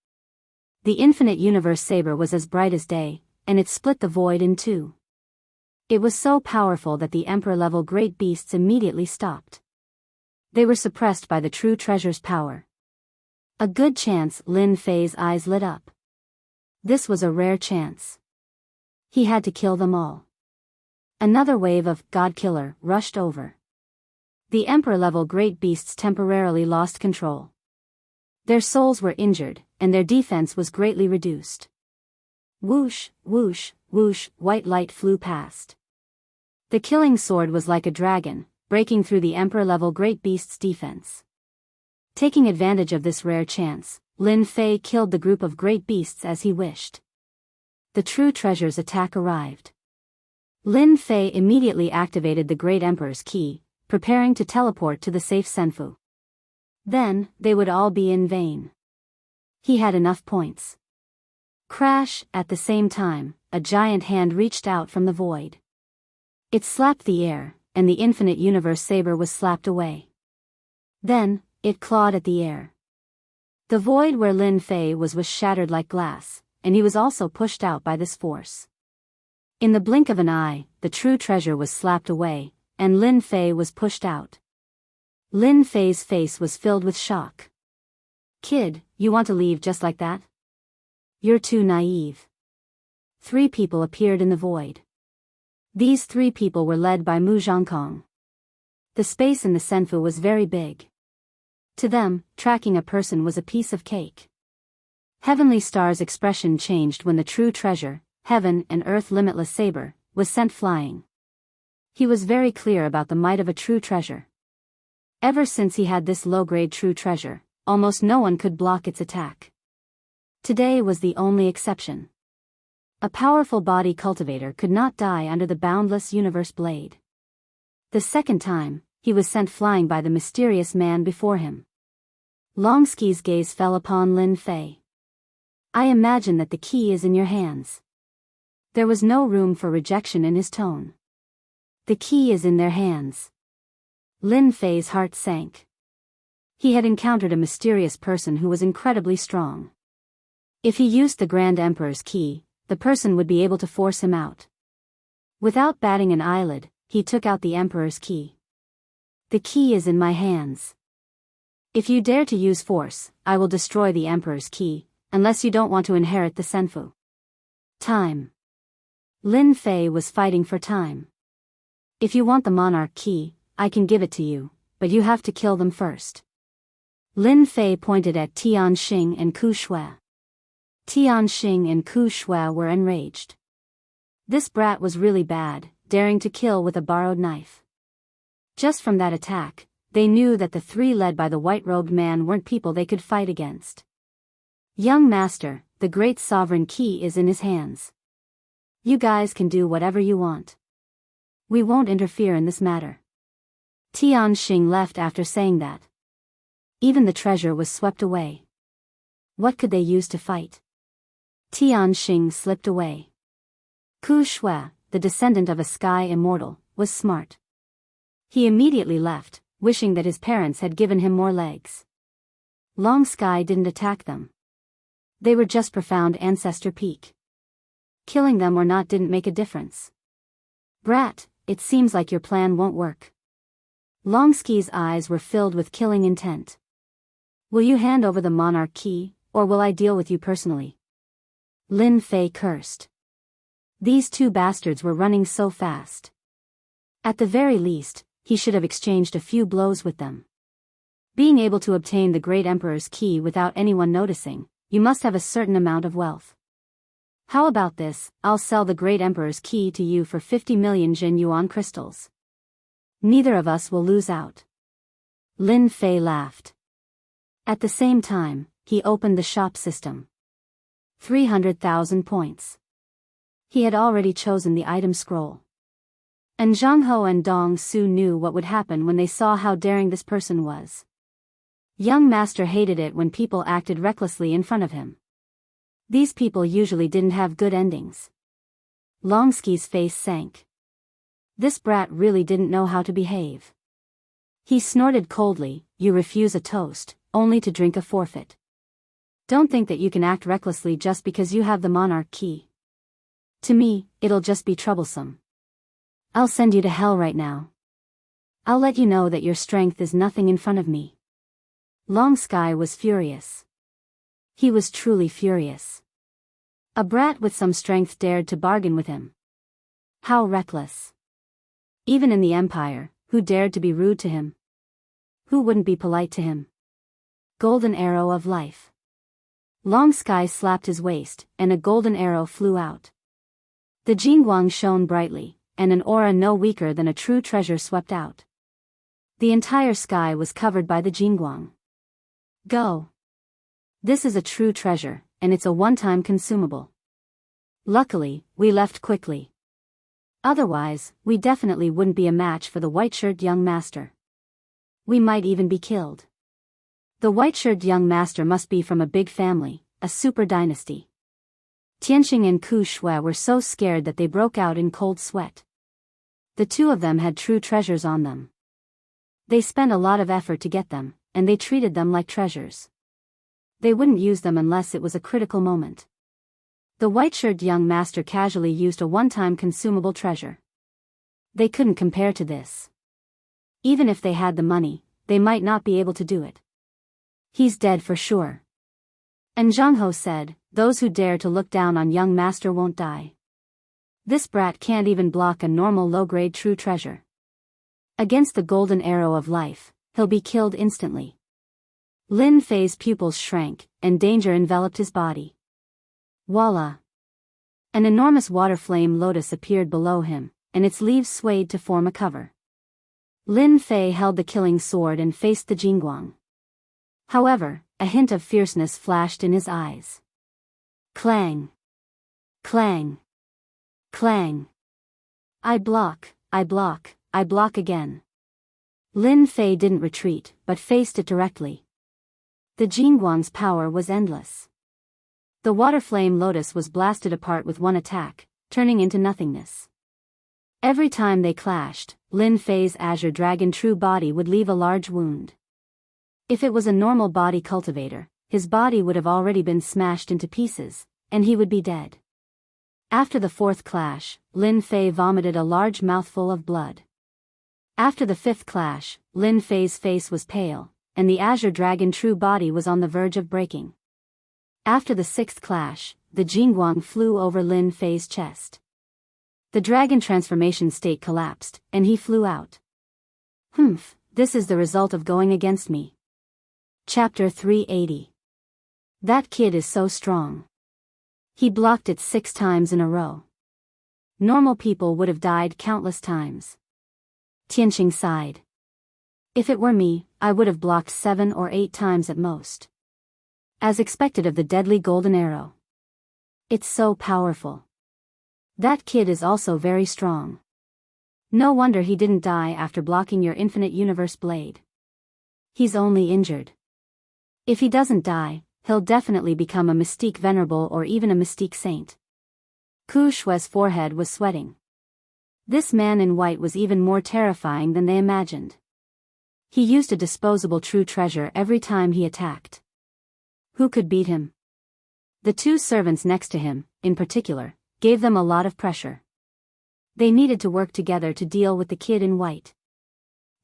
The Infinite Universe Saber was as bright as day, and it split the void in two. It was so powerful that the emperor-level great beasts immediately stopped. They were suppressed by the true treasure's power. A good chance. Lin Fei's eyes lit up. This was a rare chance. He had to kill them all. Another wave of God Killer rushed over. The emperor-level great beasts temporarily lost control. Their souls were injured, and their defense was greatly reduced. Whoosh, whoosh, whoosh, white light flew past. The killing sword was like a dragon, breaking through the emperor-level great beast's defense. Taking advantage of this rare chance, Lin Fei killed the group of great beasts as he wished. The true treasure's attack arrived. Lin Fei immediately activated the Great Emperor's key, preparing to teleport to the safe Senfu. Then, they would all be in vain. He had enough points. Crash! At the same time, a giant hand reached out from the void. It slapped the air, and the Infinite Universe Saber was slapped away. Then, it clawed at the air. The void where Lin Fei was shattered like glass, and he was also pushed out by this force. In the blink of an eye, the true treasure was slapped away, and Lin Fei was pushed out. Lin Fei's face was filled with shock. Kid, you want to leave just like that? You're too naive. 3 people appeared in the void. These 3 people were led by Mu Zhongkong. The space in the Senfu was very big. To them, tracking a person was a piece of cake. Heavenly Star's expression changed when the true treasure, Heaven and Earth Limitless Saber, was sent flying. He was very clear about the might of a true treasure. Ever since he had this low-grade true treasure, almost no one could block its attack. Today was the only exception. A powerful body cultivator could not die under the boundless universe blade. The second time, he was sent flying by the mysterious man before him. Longski's gaze fell upon Lin Fei. I imagine that the key is in your hands. There was no room for rejection in his tone. The key is in their hands. Lin Fei's heart sank. He had encountered a mysterious person who was incredibly strong. If he used the Grand Emperor's key, the person would be able to force him out. Without batting an eyelid, he took out the Emperor's key. The key is in my hands. If you dare to use force, I will destroy the Emperor's key, unless you don't want to inherit the Senfu. Time. Lin Fei was fighting for time. If you want the monarch key, I can give it to you, but you have to kill them first. Lin Fei pointed at Tianxing and Ku Shui. Tianxing and Ku Shui were enraged. This brat was really bad, daring to kill with a borrowed knife. Just from that attack, they knew that the three led by the white-robed man weren't people they could fight against. Young master, the great sovereign key is in his hands. You guys can do whatever you want. We won't interfere in this matter. Tianxing left after saying that. Even the treasure was swept away. What could they use to fight? Tianxing slipped away. Ku Shui, the descendant of a sky immortal, was smart. He immediately left, wishing that his parents had given him more legs. Long Sky didn't attack them. They were just profound ancestor peak. Killing them or not didn't make a difference. Brat, it seems like your plan won't work. Longski's eyes were filled with killing intent. Will you hand over the monarch key, or will I deal with you personally? Lin Fei cursed. These two bastards were running so fast. At the very least, he should have exchanged a few blows with them. Being able to obtain the Great Emperor's key without anyone noticing, you must have a certain amount of wealth. How about this? I'll sell the Great Emperor's key to you for 50 million Jin Yuan crystals. Neither of us will lose out. Lin Fei laughed. At the same time, he opened the shop system. 300,000 points. He had already chosen the item scroll. And Zhang Ho and Dong Su knew what would happen when they saw how daring this person was. Young master hated it when people acted recklessly in front of him. These people usually didn't have good endings. Longski's face sank. This brat really didn't know how to behave. He snorted coldly, you refuse a toast, only to drink a forfeit. Don't think that you can act recklessly just because you have the monarch key. To me, it'll just be troublesome. I'll send you to hell right now. I'll let you know that your strength is nothing in front of me. Long Sky was furious. He was truly furious. A brat with some strength dared to bargain with him. How reckless. Even in the Empire, who dared to be rude to him? Who wouldn't be polite to him? Golden arrow of life. Long Sky slapped his waist, and a golden arrow flew out. The Jingguang shone brightly, and an aura no weaker than a true treasure swept out. The entire sky was covered by the Jingguang. Go. This is a true treasure, and it's a one-time consumable. Luckily, we left quickly. Otherwise, we definitely wouldn't be a match for the white-shirt young master. We might even be killed. The white-shirt young master must be from a big family, a super dynasty. Tianxing and Ku Shui were so scared that they broke out in cold sweat. The two of them had true treasures on them. They spent a lot of effort to get them, and they treated them like treasures. They wouldn't use them unless it was a critical moment. The white-shirt young master casually used a one-time consumable treasure. They couldn't compare to this. Even if they had the money, they might not be able to do it. He's dead for sure. And Zhang Ho said, those who dare to look down on young master won't die. This brat can't even block a normal low-grade true treasure. Against the golden arrow of life, he'll be killed instantly. Lin Fei's pupils shrank, and danger enveloped his body. Voila! An enormous water flame lotus appeared below him, and its leaves swayed to form a cover. Lin Fei held the killing sword and faced the Jingguang. However, a hint of fierceness flashed in his eyes. Clang! Clang. Clang. I block again. Lin Fei didn't retreat, but faced it directly. The Jingguang's power was endless. The water flame lotus was blasted apart with one attack, turning into nothingness. Every time they clashed, Lin Fei's azure dragon true body would leave a large wound. If it was a normal body cultivator, his body would have already been smashed into pieces, and he would be dead. After the fourth clash, Lin Fei vomited a large mouthful of blood. After the fifth clash, Lin Fei's face was pale, and the azure dragon true body was on the verge of breaking. After the sixth clash, the Jingguang flew over Lin Fei's chest. The dragon transformation state collapsed, and he flew out. This is the result of going against me. Chapter 380. That kid is so strong. He blocked it 6 times in a row. Normal people would have died countless times. Tianqing sighed. If it were me, I would have blocked 7 or 8 times at most. As expected of the deadly golden arrow. It's so powerful. That kid is also very strong. No wonder he didn't die after blocking your infinite universe blade. He's only injured. If he doesn't die, he'll definitely become a mystique venerable or even a mystique saint. Ku Shui's forehead was sweating. This man in white was even more terrifying than they imagined. He used a disposable true treasure every time he attacked. Who could beat him? The 2 servants next to him, in particular, gave them a lot of pressure. They needed to work together to deal with the kid in white.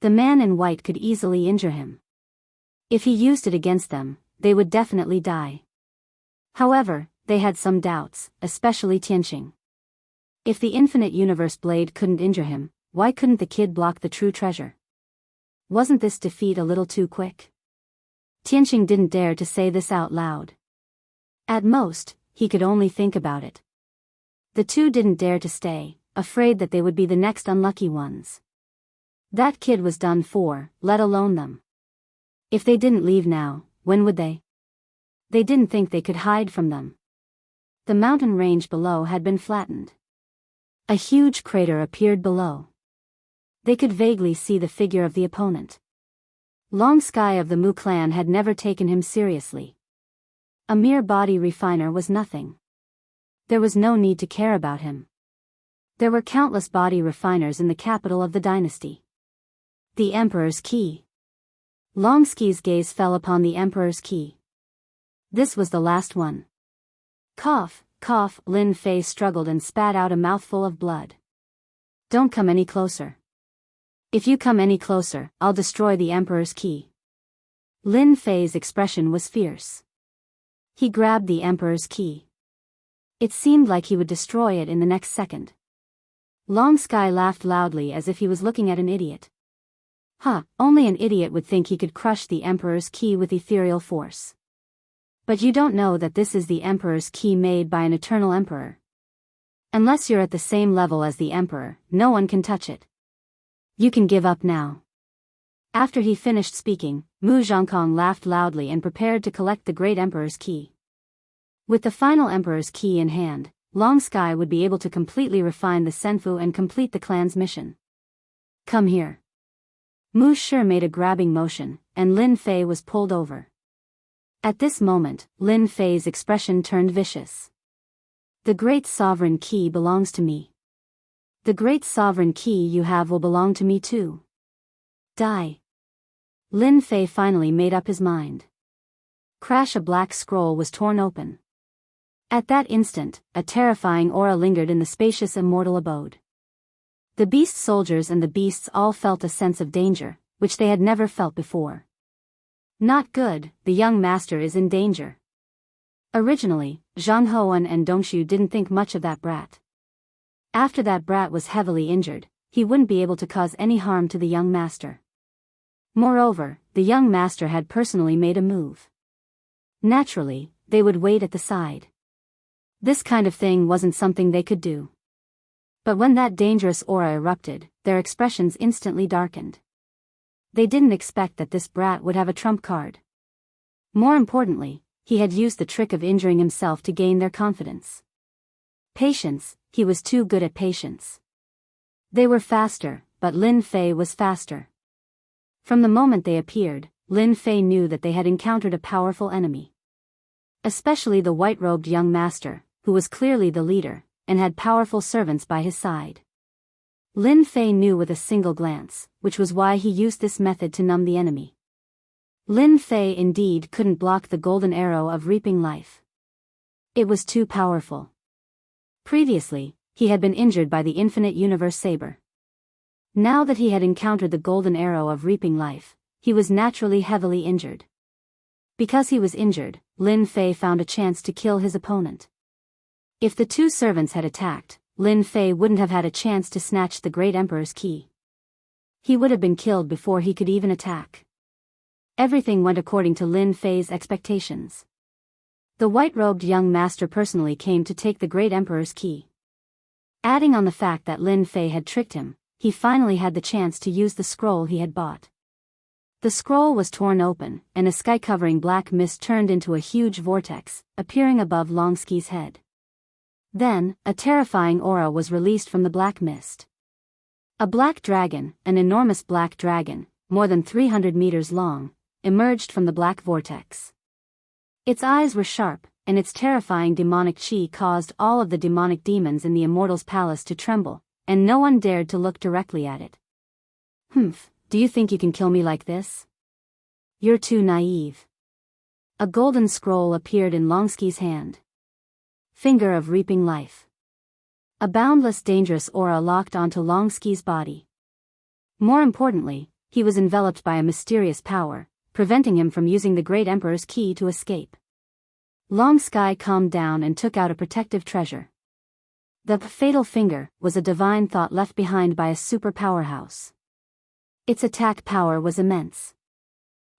The man in white could easily injure him. If he used it against them, they would definitely die. However, they had some doubts, especially Tianqing. If the infinite universe blade couldn't injure him, why couldn't the kid block the true treasure? Wasn't this defeat a little too quick? Tianqing didn't dare to say this out loud. At most, he could only think about it. The 2 didn't dare to stay, afraid that they would be the next unlucky ones. That kid was done for, let alone them. If they didn't leave now, when would they? They didn't think they could hide from them. The mountain range below had been flattened. A huge crater appeared below. They could vaguely see the figure of the opponent. Long Sky of the Mu clan had never taken him seriously. A mere body refiner was nothing. There was no need to care about him. There were countless body refiners in the capital of the dynasty. The Emperor's Key. Long Sky's gaze fell upon the Emperor's Key. This was the last one. Cough, cough, Lin Fei struggled and spat out a mouthful of blood. Don't come any closer. If you come any closer, I'll destroy the Emperor's Key. Lin Fei's expression was fierce. He grabbed the Emperor's Key. It seemed like he would destroy it in the next second. Long Sky laughed loudly as if he was looking at an idiot. Only an idiot would think he could crush the Emperor's Key with ethereal force. But you don't know that this is the Emperor's Key made by an eternal emperor. Unless you're at the same level as the Emperor, no one can touch it. You can give up now. After he finished speaking, Mu Zhongkong laughed loudly and prepared to collect the great Emperor's Key. With the final Emperor's Key in hand, Long Sky would be able to completely refine the Senfu and complete the clan's mission. Come here. Mu Shi made a grabbing motion, and Lin Fei was pulled over. At this moment, Lin Fei's expression turned vicious. The great sovereign key belongs to me. The great sovereign key you have will belong to me too. Die. Lin Fei finally made up his mind. Crash! A black scroll was torn open. At that instant, a terrifying aura lingered in the spacious immortal abode. The beast soldiers and the beasts all felt a sense of danger, which they had never felt before. Not good, the young master is in danger. Originally, Zhang Hoan and Dongshu didn't think much of that brat. After that brat was heavily injured, he wouldn't be able to cause any harm to the young master. Moreover, the young master had personally made a move. Naturally, they would wait at the side. This kind of thing wasn't something they could do. But when that dangerous aura erupted, their expressions instantly darkened. They didn't expect that this brat would have a trump card. More importantly, he had used the trick of injuring himself to gain their confidence. Patience, he was too good at patience. They were faster, but Lin Fei was faster. From the moment they appeared, Lin Fei knew that they had encountered a powerful enemy. Especially the white-robed young master, who was clearly the leader, and had powerful servants by his side. Lin Fei knew with a single glance, which was why he used this method to numb the enemy. Lin Fei indeed couldn't block the golden arrow of reaping life. It was too powerful. Previously, he had been injured by the infinite universe saber. Now that he had encountered the golden arrow of reaping life, he was naturally heavily injured. Because he was injured, Lin Fei found a chance to kill his opponent. If the two servants had attacked, Lin Fei wouldn't have had a chance to snatch the Great Emperor's key. He would have been killed before he could even attack. Everything went according to Lin Fei's expectations. The white-robed young master personally came to take the Great Emperor's key. Adding on the fact that Lin Fei had tricked him, he finally had the chance to use the scroll he had bought. The scroll was torn open, and a sky-covering black mist turned into a huge vortex, appearing above Longski's head. Then, a terrifying aura was released from the black mist. A black dragon, an enormous black dragon, more than 300 meters long, emerged from the black vortex. Its eyes were sharp, and its terrifying demonic chi caused all of the demonic demons in the Immortal's palace to tremble, and no one dared to look directly at it. "Humph, do you think you can kill me like this? You're too naive." A golden scroll appeared in Longski's hand. Finger of reaping life. A boundless dangerous aura locked onto Longski's body. More importantly, he was enveloped by a mysterious power, preventing him from using the Great Emperor's key to escape. Longsky calmed down and took out a protective treasure. The fatal finger was a divine thought left behind by a super powerhouse. Its attack power was immense.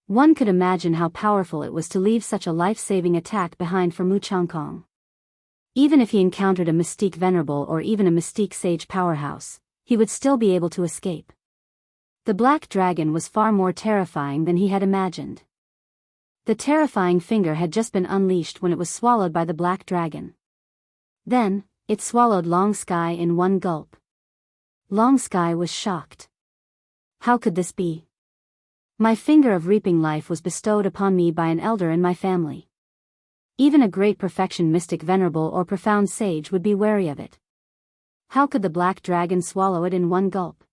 One could imagine how powerful it was to leave such a life-saving attack behind for Mu Changkong. Even if he encountered a Mystique Venerable or even a Mystique Sage powerhouse, he would still be able to escape. The black dragon was far more terrifying than he had imagined. The terrifying finger had just been unleashed when it was swallowed by the black dragon. Then, it swallowed Longsky in one gulp. Longsky was shocked. How could this be? My finger of reaping life was bestowed upon me by an elder in my family. Even a great perfection mystic venerable or profound sage would be wary of it. How could the black dragon swallow it in one gulp?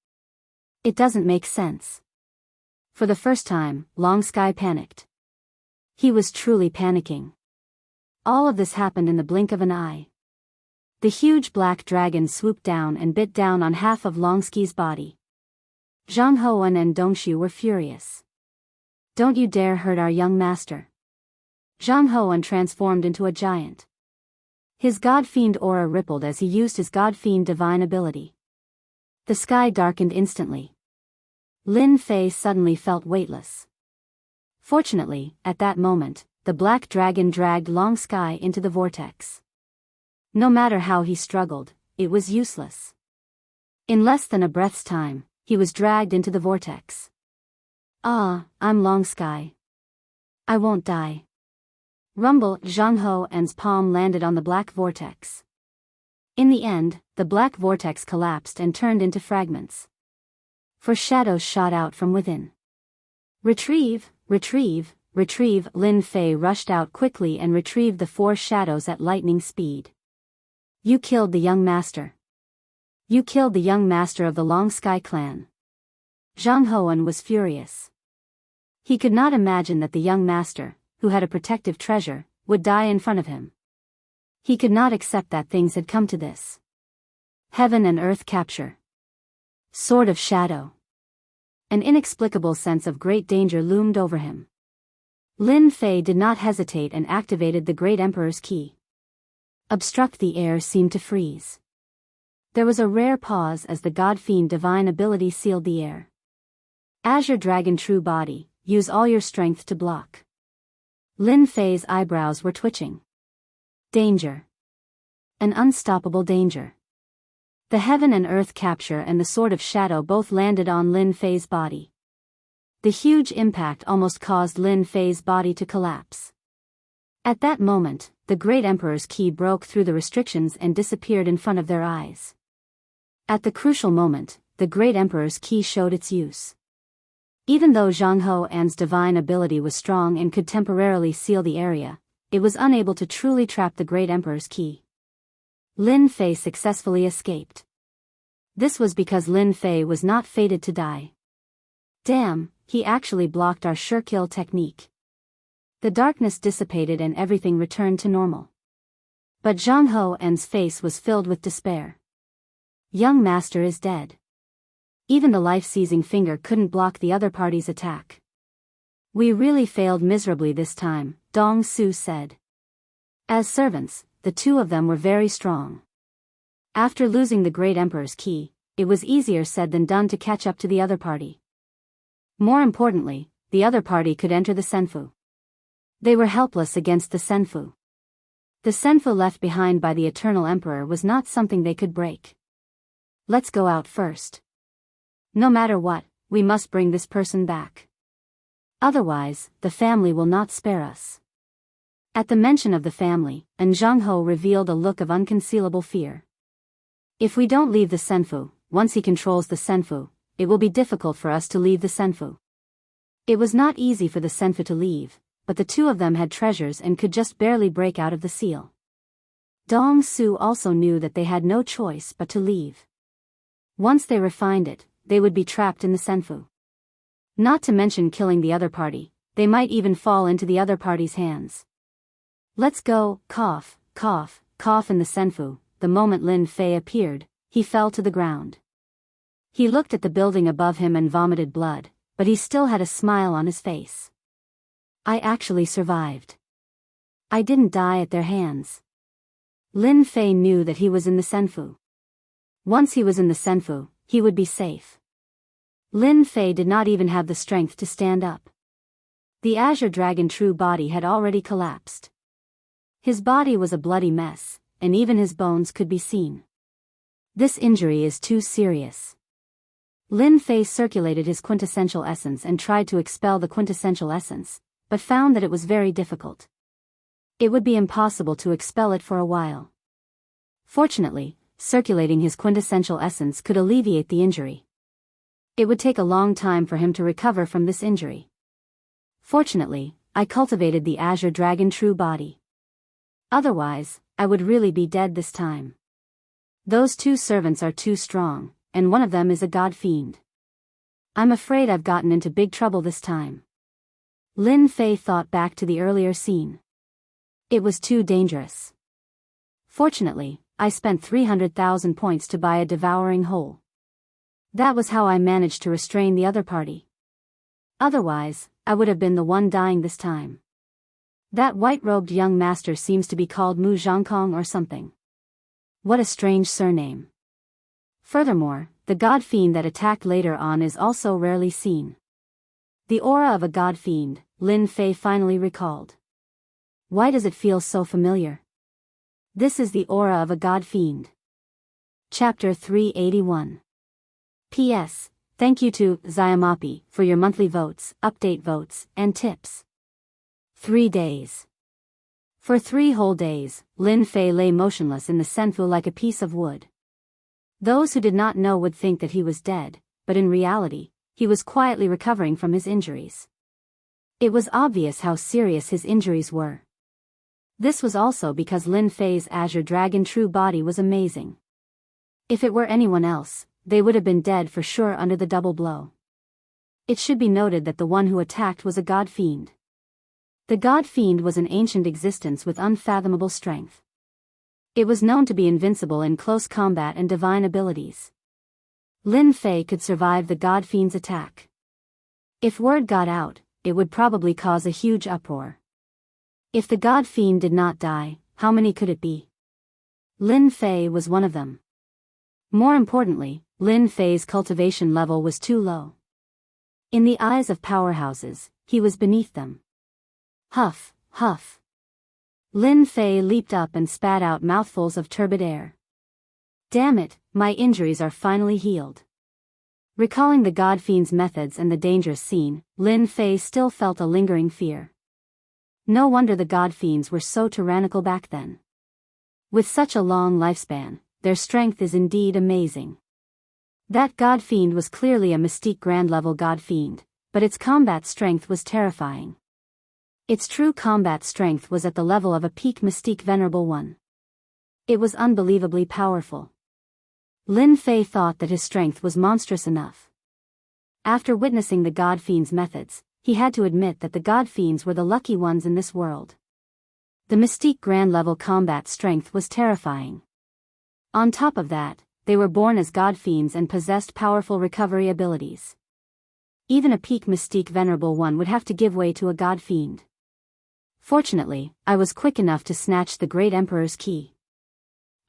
It doesn't make sense. For the first time, Longsky panicked. He was truly panicking. All of this happened in the blink of an eye. The huge black dragon swooped down and bit down on half of Longsky's body. Zhang Hoan and Dongshu were furious. "Don't you dare hurt our young master." Zhang Hoan transformed into a giant. His God Fiend aura rippled as he used his God Fiend divine ability. The sky darkened instantly. Lin Fei suddenly felt weightless. Fortunately, at that moment, the black dragon dragged Longsky into the vortex. No matter how he struggled, it was useless. In less than a breath's time, he was dragged into the vortex. "Ah, I'm Longsky. I won't die." Rumble, Zhang Hoan's palm landed on the black vortex. In the end, the black vortex collapsed and turned into fragments. For shadows shot out from within. "Retrieve, retrieve, retrieve!" Lin Fei rushed out quickly and retrieved the 4 shadows at lightning speed. "You killed the young master. You killed the young master of the Longsky clan." Zhang Hoan was furious. He could not imagine that the young master, who had a protective treasure, would die in front of him. He could not accept that things had come to this. Heaven and earth capture. Sword of shadow. An inexplicable sense of great danger loomed over him. Lin Fei did not hesitate and activated the Great Emperor's key. Obstruct the air seemed to freeze. There was a rare pause as the God Fiend divine ability sealed the air. Azure Dragon True Body, use all your strength to block. Lin Fei's eyebrows were twitching. Danger. An unstoppable danger. The heaven and earth capture and the sword of shadow both landed on Lin Fei's body. The huge impact almost caused Lin Fei's body to collapse. At that moment, the Great Emperor's ki broke through the restrictions and disappeared in front of their eyes. At the crucial moment, the Great Emperor's ki showed its use. Even though Zhang Ho An's divine ability was strong and could temporarily seal the area, it was unable to truly trap the Great Emperor's ki. Lin Fei successfully escaped. This was because Lin Fei was not fated to die. Damn, he actually blocked our sure kill technique. The darkness dissipated and everything returned to normal. But Zhang Ho An's face was filled with despair. Young master is dead. Even the life-seizing finger couldn't block the other party's attack. We really failed miserably this time, Dong Su said. As servants, the two of them were very strong. After losing the Great Emperor's ki, it was easier said than done to catch up to the other party. More importantly, the other party could enter the Senfu. They were helpless against the Senfu. The Senfu left behind by the Eternal Emperor was not something they could break. Let's go out first. No matter what, we must bring this person back. Otherwise, the family will not spare us. At the mention of the family, Zhang Ho revealed a look of unconcealable fear. If we don't leave the Senfu, once he controls the Senfu, it will be difficult for us to leave the Senfu. It was not easy for the Senfu to leave, but the two of them had treasures and could just barely break out of the seal. Dong Su also knew that they had no choice but to leave. Once they refined it, they would be trapped in the Senfu. Not to mention killing the other party, they might even fall into the other party's hands. Let's go, cough, cough, cough in the Senfu. The moment Lin Fei appeared, he fell to the ground. He looked at the building above him and vomited blood, but he still had a smile on his face. I actually survived. I didn't die at their hands. Lin Fei knew that he was in the Senfu. Once he was in the Senfu, he would be safe. Lin Fei did not even have the strength to stand up. The Azure Dragon true body had already collapsed. His body was a bloody mess, and even his bones could be seen. This injury is too serious. Lin Fei circulated his quintessential essence and tried to expel the quintessential essence, but found that it was very difficult. It would be impossible to expel it for a while. Fortunately, circulating his quintessential essence could alleviate the injury. It would take a long time for him to recover from this injury. Fortunately, I cultivated the Azure Dragon true body. Otherwise, I would really be dead this time. Those two servants are too strong, and one of them is a god fiend. I'm afraid I've gotten into big trouble this time. Lin Fei thought back to the earlier scene. It was too dangerous. Fortunately, I spent 300,000 points to buy a devouring hole. That was how I managed to restrain the other party. Otherwise, I would have been the one dying this time. That white-robed young master seems to be called Mu Zhangkong or something. What a strange surname. Furthermore, the god fiend that attacked later on is also rarely seen. The aura of a god fiend, Lin Fei finally recalled. Why does it feel so familiar? This is the aura of a god fiend. Chapter 381. P.S. Thank you to Zyamapi for your monthly votes, update votes, and tips. 3 days. For 3 whole days, Lin Fei lay motionless in the Senfu like a piece of wood. Those who did not know would think that he was dead, but in reality, he was quietly recovering from his injuries. It was obvious how serious his injuries were. This was also because Lin Fei's Azure Dragon true body was amazing. If it were anyone else, they would have been dead for sure under the double blow. It should be noted that the one who attacked was a god fiend. The god fiend was an ancient existence with unfathomable strength. It was known to be invincible in close combat and divine abilities. Lin Fei could survive the god fiend's attack. If word got out, it would probably cause a huge uproar. If the god fiend did not die, how many could it be? Lin Fei was one of them. More importantly, Lin Fei's cultivation level was too low. In the eyes of powerhouses, he was beneath them. Huff, huff. Lin Fei leaped up and spat out mouthfuls of turbid air. Damn it, my injuries are finally healed. Recalling the god fiend's methods and the dangerous scene, Lin Fei still felt a lingering fear. No wonder the god fiends were so tyrannical back then. With such a long lifespan, their strength is indeed amazing. That god fiend was clearly a mystique grand level god fiend, but its combat strength was terrifying. Its true combat strength was at the level of a peak mystique venerable one. It was unbelievably powerful. Lin Fei thought that his strength was monstrous enough. After witnessing the god fiend's methods, he had to admit that the god fiends were the lucky ones in this world. The mystique grand level combat strength was terrifying. On top of that, they were born as god fiends and possessed powerful recovery abilities. Even a peak mystique venerable one would have to give way to a god fiend. Fortunately, I was quick enough to snatch the Great Emperor's key.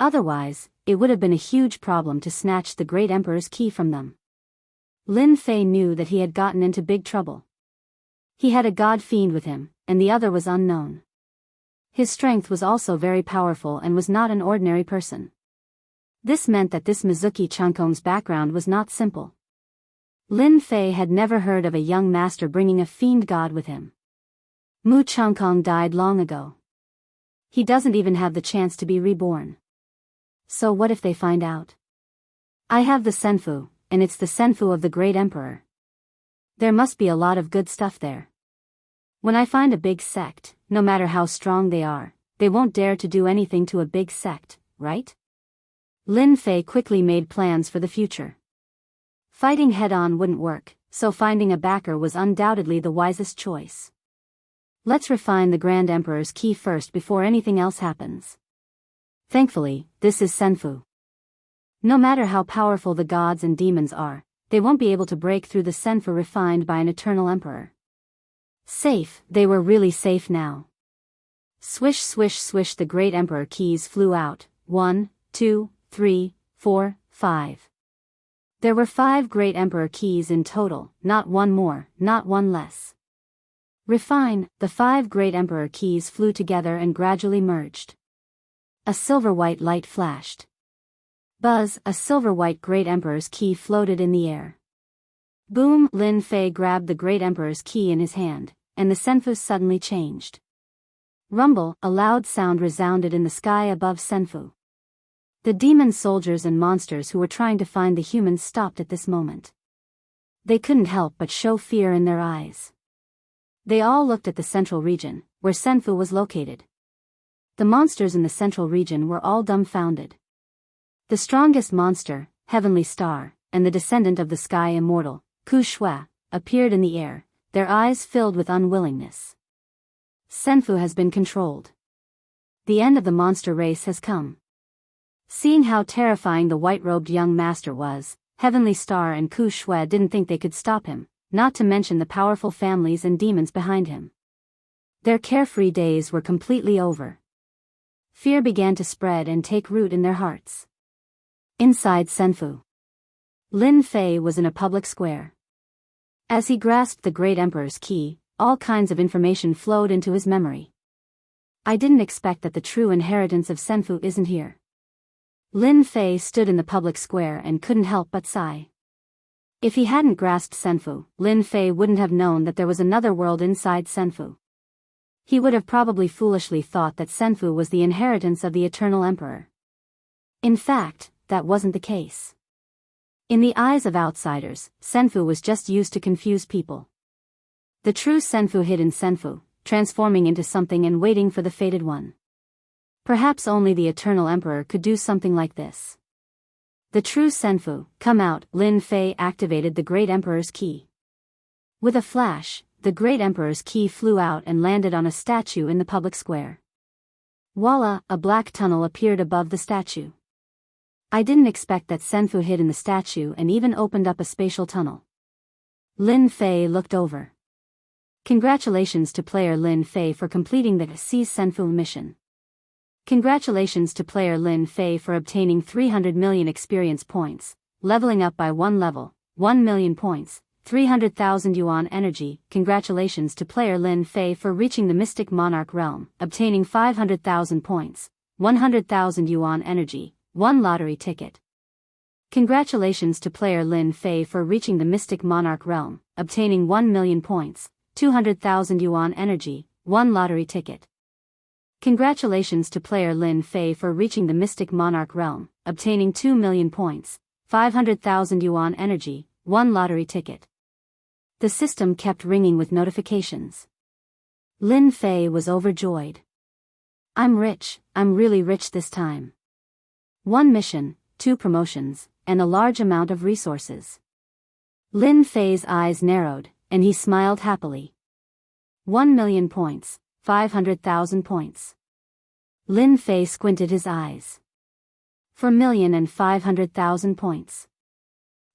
Otherwise, it would have been a huge problem to snatch the Great Emperor's key from them. Lin Fei knew that he had gotten into big trouble. He had a god fiend with him, and the other was unknown. His strength was also very powerful and was not an ordinary person. This meant that this Mizuki Chunkong's background was not simple. Lin Fei had never heard of a young master bringing a fiend god with him. Mu Chunkong died long ago. He doesn't even have the chance to be reborn. So what if they find out? I have the Senfu, and it's the Senfu of the Great Emperor. There must be a lot of good stuff there. When I find a big sect, no matter how strong they are, they won't dare to do anything to a big sect, right? Lin Fei quickly made plans for the future. Fighting head-on wouldn't work, so finding a backer was undoubtedly the wisest choice. Let's refine the Grand Emperor's key first before anything else happens. Thankfully, this is Senfu. No matter how powerful the gods and demons are, they won't be able to break through the Senfu refined by an eternal emperor. Safe, they were really safe now. Swish swish swish, the Great Emperor keys flew out. 1, 2, 3, 4, 5. There were 5 Great Emperor keys in total, not one more, not one less. Refine, the 5 Great Emperor keys flew together and gradually merged. A silver-white light flashed. Buzz, a silver-white Great Emperor's key floated in the air. Boom, Lin Fei grabbed the Great Emperor's key in his hand, and the Senfu suddenly changed. Rumble, a loud sound resounded in the sky above Senfu. The demon soldiers and monsters who were trying to find the humans stopped at this moment. They couldn't help but show fear in their eyes. They all looked at the central region, where Senfu was located. The monsters in the central region were all dumbfounded. The strongest monster, Heavenly Star, and the descendant of the Sky Immortal, Ku Shui, appeared in the air, their eyes filled with unwillingness. Senfu has been controlled. The end of the monster race has come. Seeing how terrifying the white-robed young master was, Heavenly Star and Ku Shui didn't think they could stop him, not to mention the powerful families and demons behind him. Their carefree days were completely over. Fear began to spread and take root in their hearts. Inside Senfu, Lin Fei was in a public square. As he grasped the Great Emperor's key, all kinds of information flowed into his memory. I didn't expect that the true inheritance of Senfu isn't here. Lin Fei stood in the public square and couldn't help but sigh. If he hadn't grasped Senfu, Lin Fei wouldn't have known that there was another world inside Senfu. He would have probably foolishly thought that Senfu was the inheritance of the Eternal Emperor. In fact, that wasn't the case. In the eyes of outsiders, Senfu was just used to confuse people. The true Senfu hid in Senfu, transforming into something and waiting for the fated one. Perhaps only the Eternal Emperor could do something like this. The true Senfu, come out, Lin Fei activated the Great Emperor's key. With a flash, the Great Emperor's key flew out and landed on a statue in the public square. Voila, a black tunnel appeared above the statue. I didn't expect that Senfu hid in the statue and even opened up a spatial tunnel. Lin Fei looked over. Congratulations to player Lin Fei for completing the Seize Senfu mission. Congratulations to player Lin Fei for obtaining 300 million experience points, leveling up by 1 level, 1 million points, 300,000 yuan energy. Congratulations to player Lin Fei for reaching the Mystic Monarch realm, obtaining 500,000 points, 100,000 yuan energy, 1 lottery ticket. Congratulations to player Lin Fei for reaching the Mystic Monarch realm, obtaining 1 million points, 200,000 yuan energy, 1 lottery ticket. Congratulations to player Lin Fei for reaching the Mystic Monarch realm, obtaining 2 million points, 500,000 yuan energy, 1 lottery ticket. The system kept ringing with notifications. Lin Fei was overjoyed. I'm rich, I'm really rich this time. 1 mission, 2 promotions, and a large amount of resources. Lin Fei's eyes narrowed, and he smiled happily. 1 million points, 500,000 points. Lin Fei squinted his eyes. 4,500,000 points.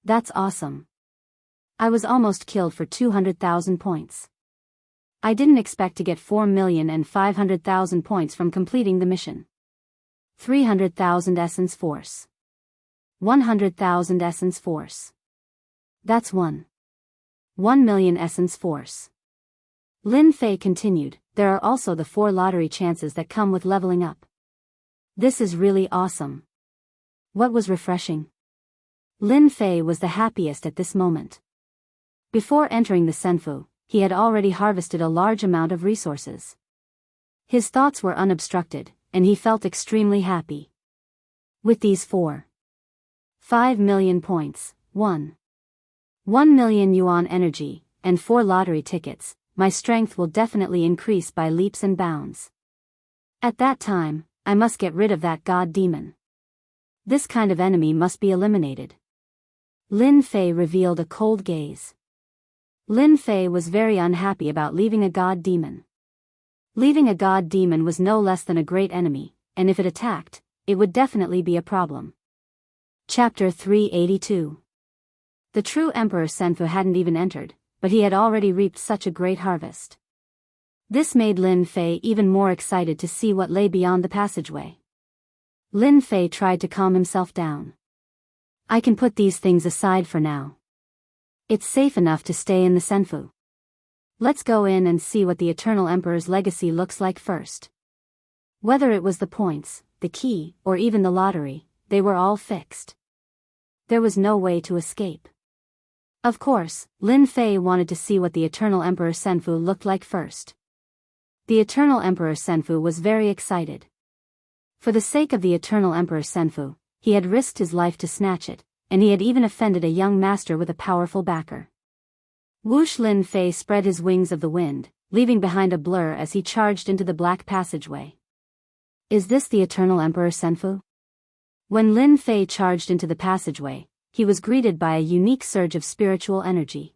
That's awesome. I was almost killed for 200,000 points. I didn't expect to get 4,500,000 points from completing the mission. 300,000 essence force. 100,000 essence force. That's 1 million essence force. Lin Fei continued, there are also the 4 lottery chances that come with leveling up. This is really awesome. What was refreshing? Lin Fei was the happiest at this moment. Before entering the Senfu, he had already harvested a large amount of resources. His thoughts were unobstructed, and he felt extremely happy. With these 5 million points, 1 million yuan energy, and 4 lottery tickets, my strength will definitely increase by leaps and bounds. At that time, I must get rid of that god demon. This kind of enemy must be eliminated. Lin Fei revealed a cold gaze. Lin Fei was very unhappy about leaving a god demon. Leaving a god demon was no less than a great enemy, and if it attacked, it would definitely be a problem. Chapter 382. The true Emperor Senfu hadn't even entered, but he had already reaped such a great harvest. This made Lin Fei even more excited to see what lay beyond the passageway. Lin Fei tried to calm himself down. I can put these things aside for now. It's safe enough to stay in the Senfu. Let's go in and see what the Eternal Emperor's legacy looks like first. Whether it was the points, the key, or even the lottery, they were all fixed. There was no way to escape. Of course, Lin Fei wanted to see what the Eternal Emperor Senfu looked like first. The Eternal Emperor Senfu was very excited. For the sake of the Eternal Emperor Senfu, he had risked his life to snatch it, and he had even offended a young master with a powerful backer. Whoosh! Lin Fei spread his wings of the wind, leaving behind a blur as he charged into the black passageway. Is this the Eternal Emperor Senfu? When Lin Fei charged into the passageway, he was greeted by a unique surge of spiritual energy.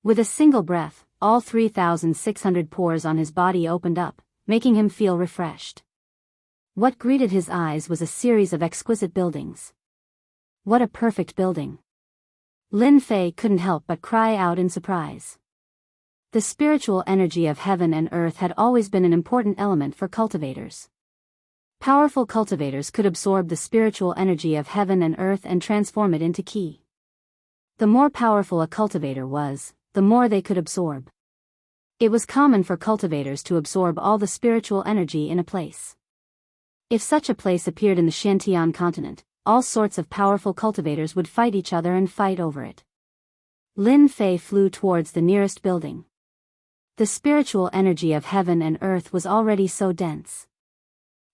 With a single breath, all 3,600 pores on his body opened up, making him feel refreshed. What greeted his eyes was a series of exquisite buildings. What a perfect building! Lin Fei couldn't help but cry out in surprise. The spiritual energy of heaven and earth had always been an important element for cultivators. Powerful cultivators could absorb the spiritual energy of heaven and earth and transform it into ki. The more powerful a cultivator was, the more they could absorb. It was common for cultivators to absorb all the spiritual energy in a place. If such a place appeared in the Xiantian continent, all sorts of powerful cultivators would fight each other and fight over it. Lin Fei flew towards the nearest building. The spiritual energy of heaven and earth was already so dense.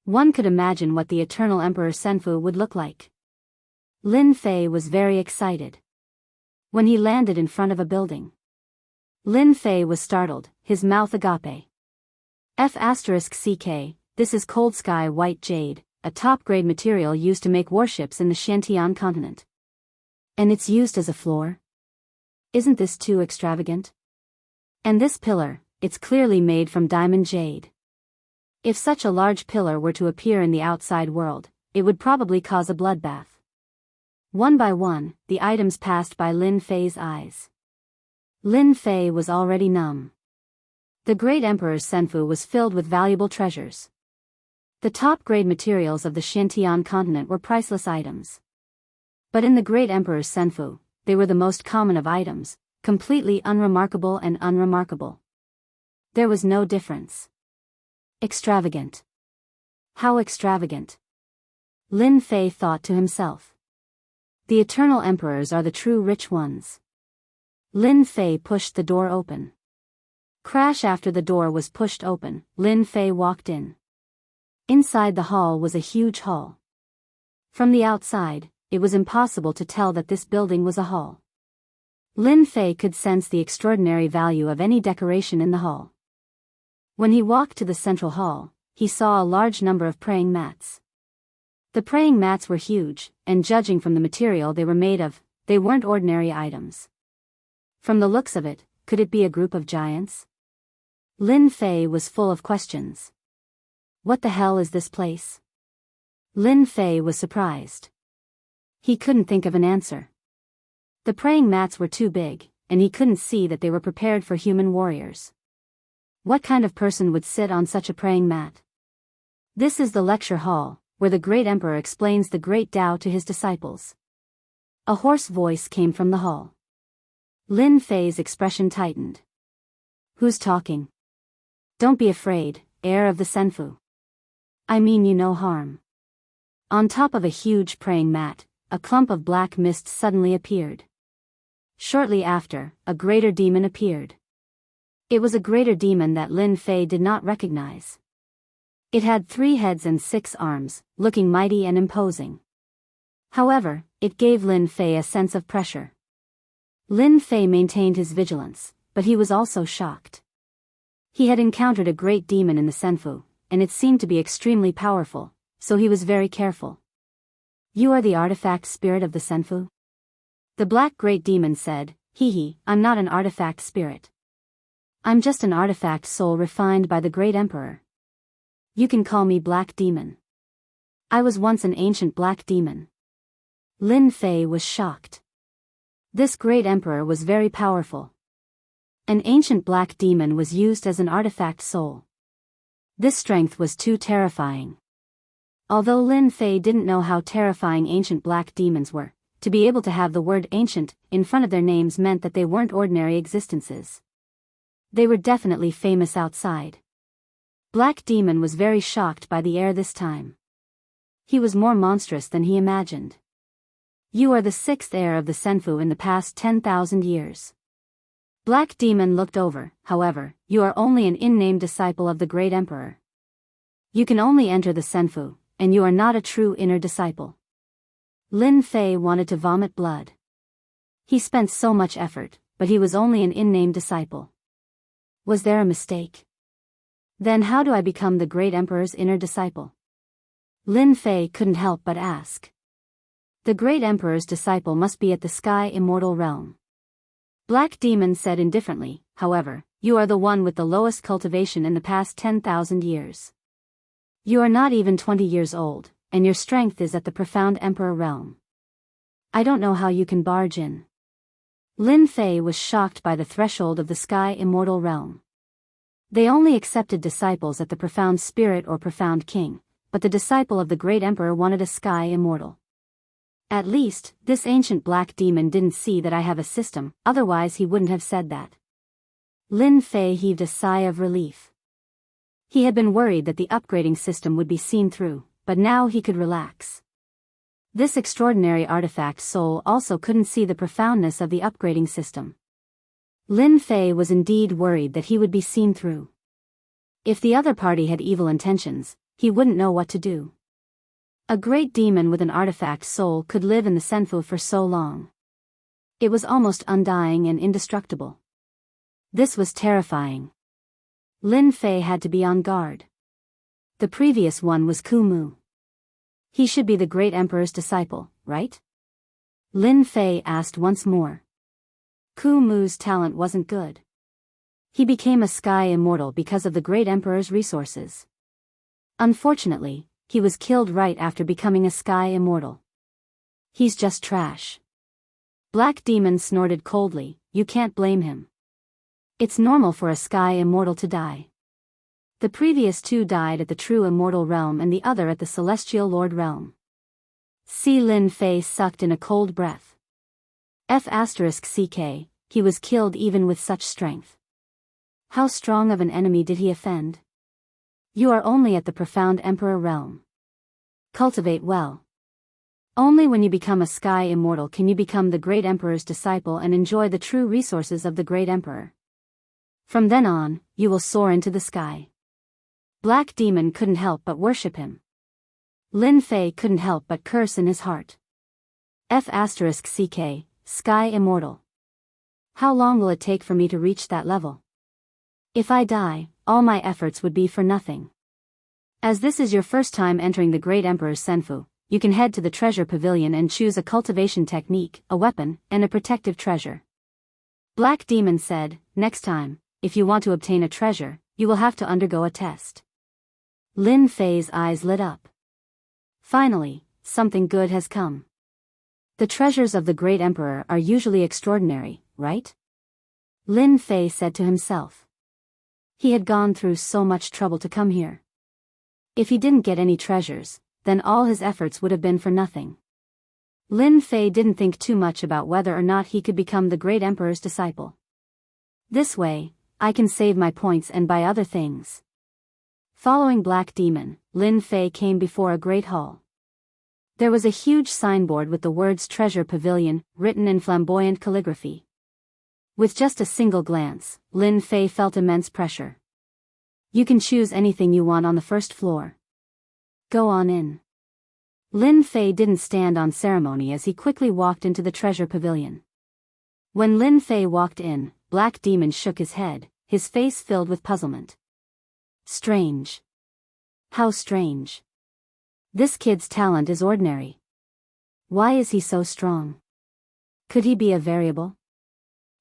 One could imagine what the Eternal Emperor Senfu would look like. Lin Fei was very excited. When he landed in front of a building, Lin Fei was startled, his mouth agape. F***ck, this is cold sky white jade, a top-grade material used to make warships in the Xiantian continent. And it's used as a floor? Isn't this too extravagant? And this pillar, it's clearly made from diamond jade. If such a large pillar were to appear in the outside world, it would probably cause a bloodbath. One by one, the items passed by Lin Fei's eyes. Lin Fei was already numb. The great Emperor's Senfu was filled with valuable treasures. The top-grade materials of the Xiantian continent were priceless items. But in the great Emperor's Senfu, they were the most common of items, completely unremarkable and unremarkable. There was no difference. Extravagant. How extravagant! Lin Fei thought to himself. The eternal emperors are the true rich ones. Lin Fei pushed the door open. Crash after the door was pushed open, Lin Fei walked in. Inside the hall was a huge hall. From the outside, it was impossible to tell that this building was a hall. Lin Fei could sense the extraordinary value of any decoration in the hall. When he walked to the central hall, he saw a large number of praying mats. The praying mats were huge, and judging from the material they were made of, they weren't ordinary items. From the looks of it, could it be a group of giants? Lin Fei was full of questions. What the hell is this place? Lin Fei was surprised. He couldn't think of an answer. The praying mats were too big, and he couldn't see that they were prepared for human warriors. What kind of person would sit on such a praying mat? This is the lecture hall, where the great emperor explains the great Tao to his disciples. A hoarse voice came from the hall. Lin Fei's expression tightened. Who's talking? Don't be afraid, heir of the Senfu. I mean you no harm. On top of a huge praying mat, a clump of black mist suddenly appeared. Shortly after, a greater demon appeared. It was a greater demon that Lin Fei did not recognize. It had 3 heads and 6 arms, looking mighty and imposing. However, it gave Lin Fei a sense of pressure. Lin Fei maintained his vigilance, but he was also shocked. He had encountered a great demon in the Senfu, and it seemed to be extremely powerful, so he was very careful. You are the artifact spirit of the Senfu? The black great demon said, Hee, I'm not an artifact spirit. I'm just an artifact soul refined by the great emperor. You can call me Black Demon. I was once an ancient black demon. Lin Fei was shocked. This great emperor was very powerful. An ancient black demon was used as an artifact soul. This strength was too terrifying. Although Lin Fei didn't know how terrifying ancient black demons were, to be able to have the word ancient in front of their names meant that they weren't ordinary existences. They were definitely famous outside. Black Demon was very shocked by the heir this time. He was more monstrous than he imagined. You are the 6th heir of the Senfu in the past 10,000 years. Black Demon looked over, however, you are only an in-name disciple of the great emperor. You can only enter the Senfu, and you are not a true inner disciple. Lin Fei wanted to vomit blood. He spent so much effort, but he was only an in-name disciple. Was there a mistake? Then how do I become the great emperor's inner disciple? Lin Fei couldn't help but ask. The great emperor's disciple must be at the sky immortal realm. Black Demon said indifferently, however, you are the one with the lowest cultivation in the past 10,000 years. You are not even 20 years old, and your strength is at the profound emperor realm. I don't know how you can barge in. Lin Fei was shocked by the threshold of the sky immortal realm. They only accepted disciples at the profound spirit or profound king, but the disciple of the great emperor wanted a sky immortal. At least, this ancient black demon didn't see that I have a system, otherwise he wouldn't have said that. Lin Fei heaved a sigh of relief. He had been worried that the upgrading system would be seen through, but now he could relax. This extraordinary artifact soul also couldn't see the profoundness of the upgrading system. Lin Fei was indeed worried that he would be seen through. If the other party had evil intentions, he wouldn't know what to do. A great demon with an artifact soul could live in the Senfu for so long. It was almost undying and indestructible. This was terrifying. Lin Fei had to be on guard. The previous one was Kumu. He should be the great emperor's disciple, right? Lin Fei asked once more. Kumu's talent wasn't good. He became a sky immortal because of the great emperor's resources. Unfortunately, he was killed right after becoming a sky immortal. He's just trash. Black Demon snorted coldly, you can't blame him. It's normal for a sky immortal to die. The previous 2 died at the true immortal realm and the other at the celestial lord realm. Lin Fei sucked in a cold breath. F***ck, he was killed even with such strength. How strong of an enemy did he offend? You are only at the profound emperor realm. Cultivate well. Only when you become a sky immortal can you become the great emperor's disciple and enjoy the true resources of the great emperor. From then on, you will soar into the sky. Black Demon couldn't help but worship him. Lin Fei couldn't help but curse in his heart. F***ck, Sky Immortal. How long will it take for me to reach that level? If I die, all my efforts would be for nothing. As this is your first time entering the Great Emperor's Senfu, you can head to the treasure pavilion and choose a cultivation technique, a weapon, and a protective treasure. Black Demon said, next time, if you want to obtain a treasure, you will have to undergo a test. Lin Fei's eyes lit up. Finally, something good has come. The treasures of the Great Emperor are usually extraordinary, right? Lin Fei said to himself. He had gone through so much trouble to come here. If he didn't get any treasures, then all his efforts would have been for nothing. Lin Fei didn't think too much about whether or not he could become the Great Emperor's disciple. This way, I can save my points and buy other things. Following Black Demon, Lin Fei came before a great hall. There was a huge signboard with the words Treasure Pavilion, written in flamboyant calligraphy. With just a single glance, Lin Fei felt immense pressure. You can choose anything you want on the first floor. Go on in. Lin Fei didn't stand on ceremony as he quickly walked into the treasure pavilion. When Lin Fei walked in, Black Demon shook his head, his face filled with puzzlement. Strange. How strange. This kid's talent is ordinary. Why is he so strong? Could he be a variable?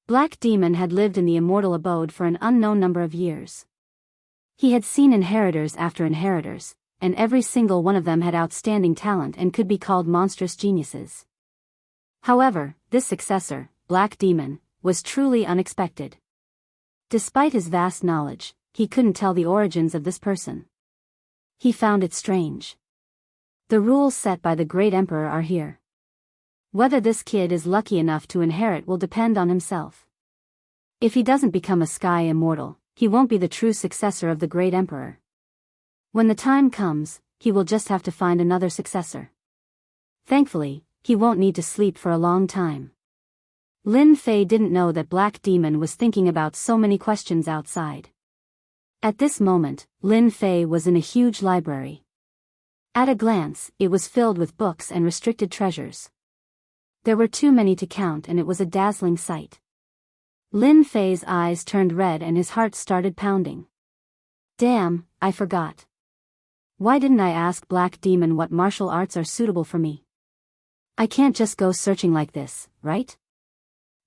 Black Demon had lived in the immortal abode for an unknown number of years. He had seen inheritors after inheritors, and every single one of them had outstanding talent and could be called monstrous geniuses. However, this successor, Black Demon, was truly unexpected. Despite his vast knowledge, he couldn't tell the origins of this person. He found it strange. The rules set by the Great Emperor are here. Whether this kid is lucky enough to inherit will depend on himself. If he doesn't become a Sky Immortal, he won't be the true successor of the Great Emperor. When the time comes, he will just have to find another successor. Thankfully, he won't need to sleep for a long time. Lin Fei didn't know that Black Demon was thinking about so many questions outside. At this moment, Lin Fei was in a huge library. At a glance, it was filled with books and restricted treasures. There were too many to count and it was a dazzling sight. Lin Fei's eyes turned red and his heart started pounding. Damn, I forgot. Why didn't I ask Black Demon what martial arts are suitable for me? I can't just go searching like this, right?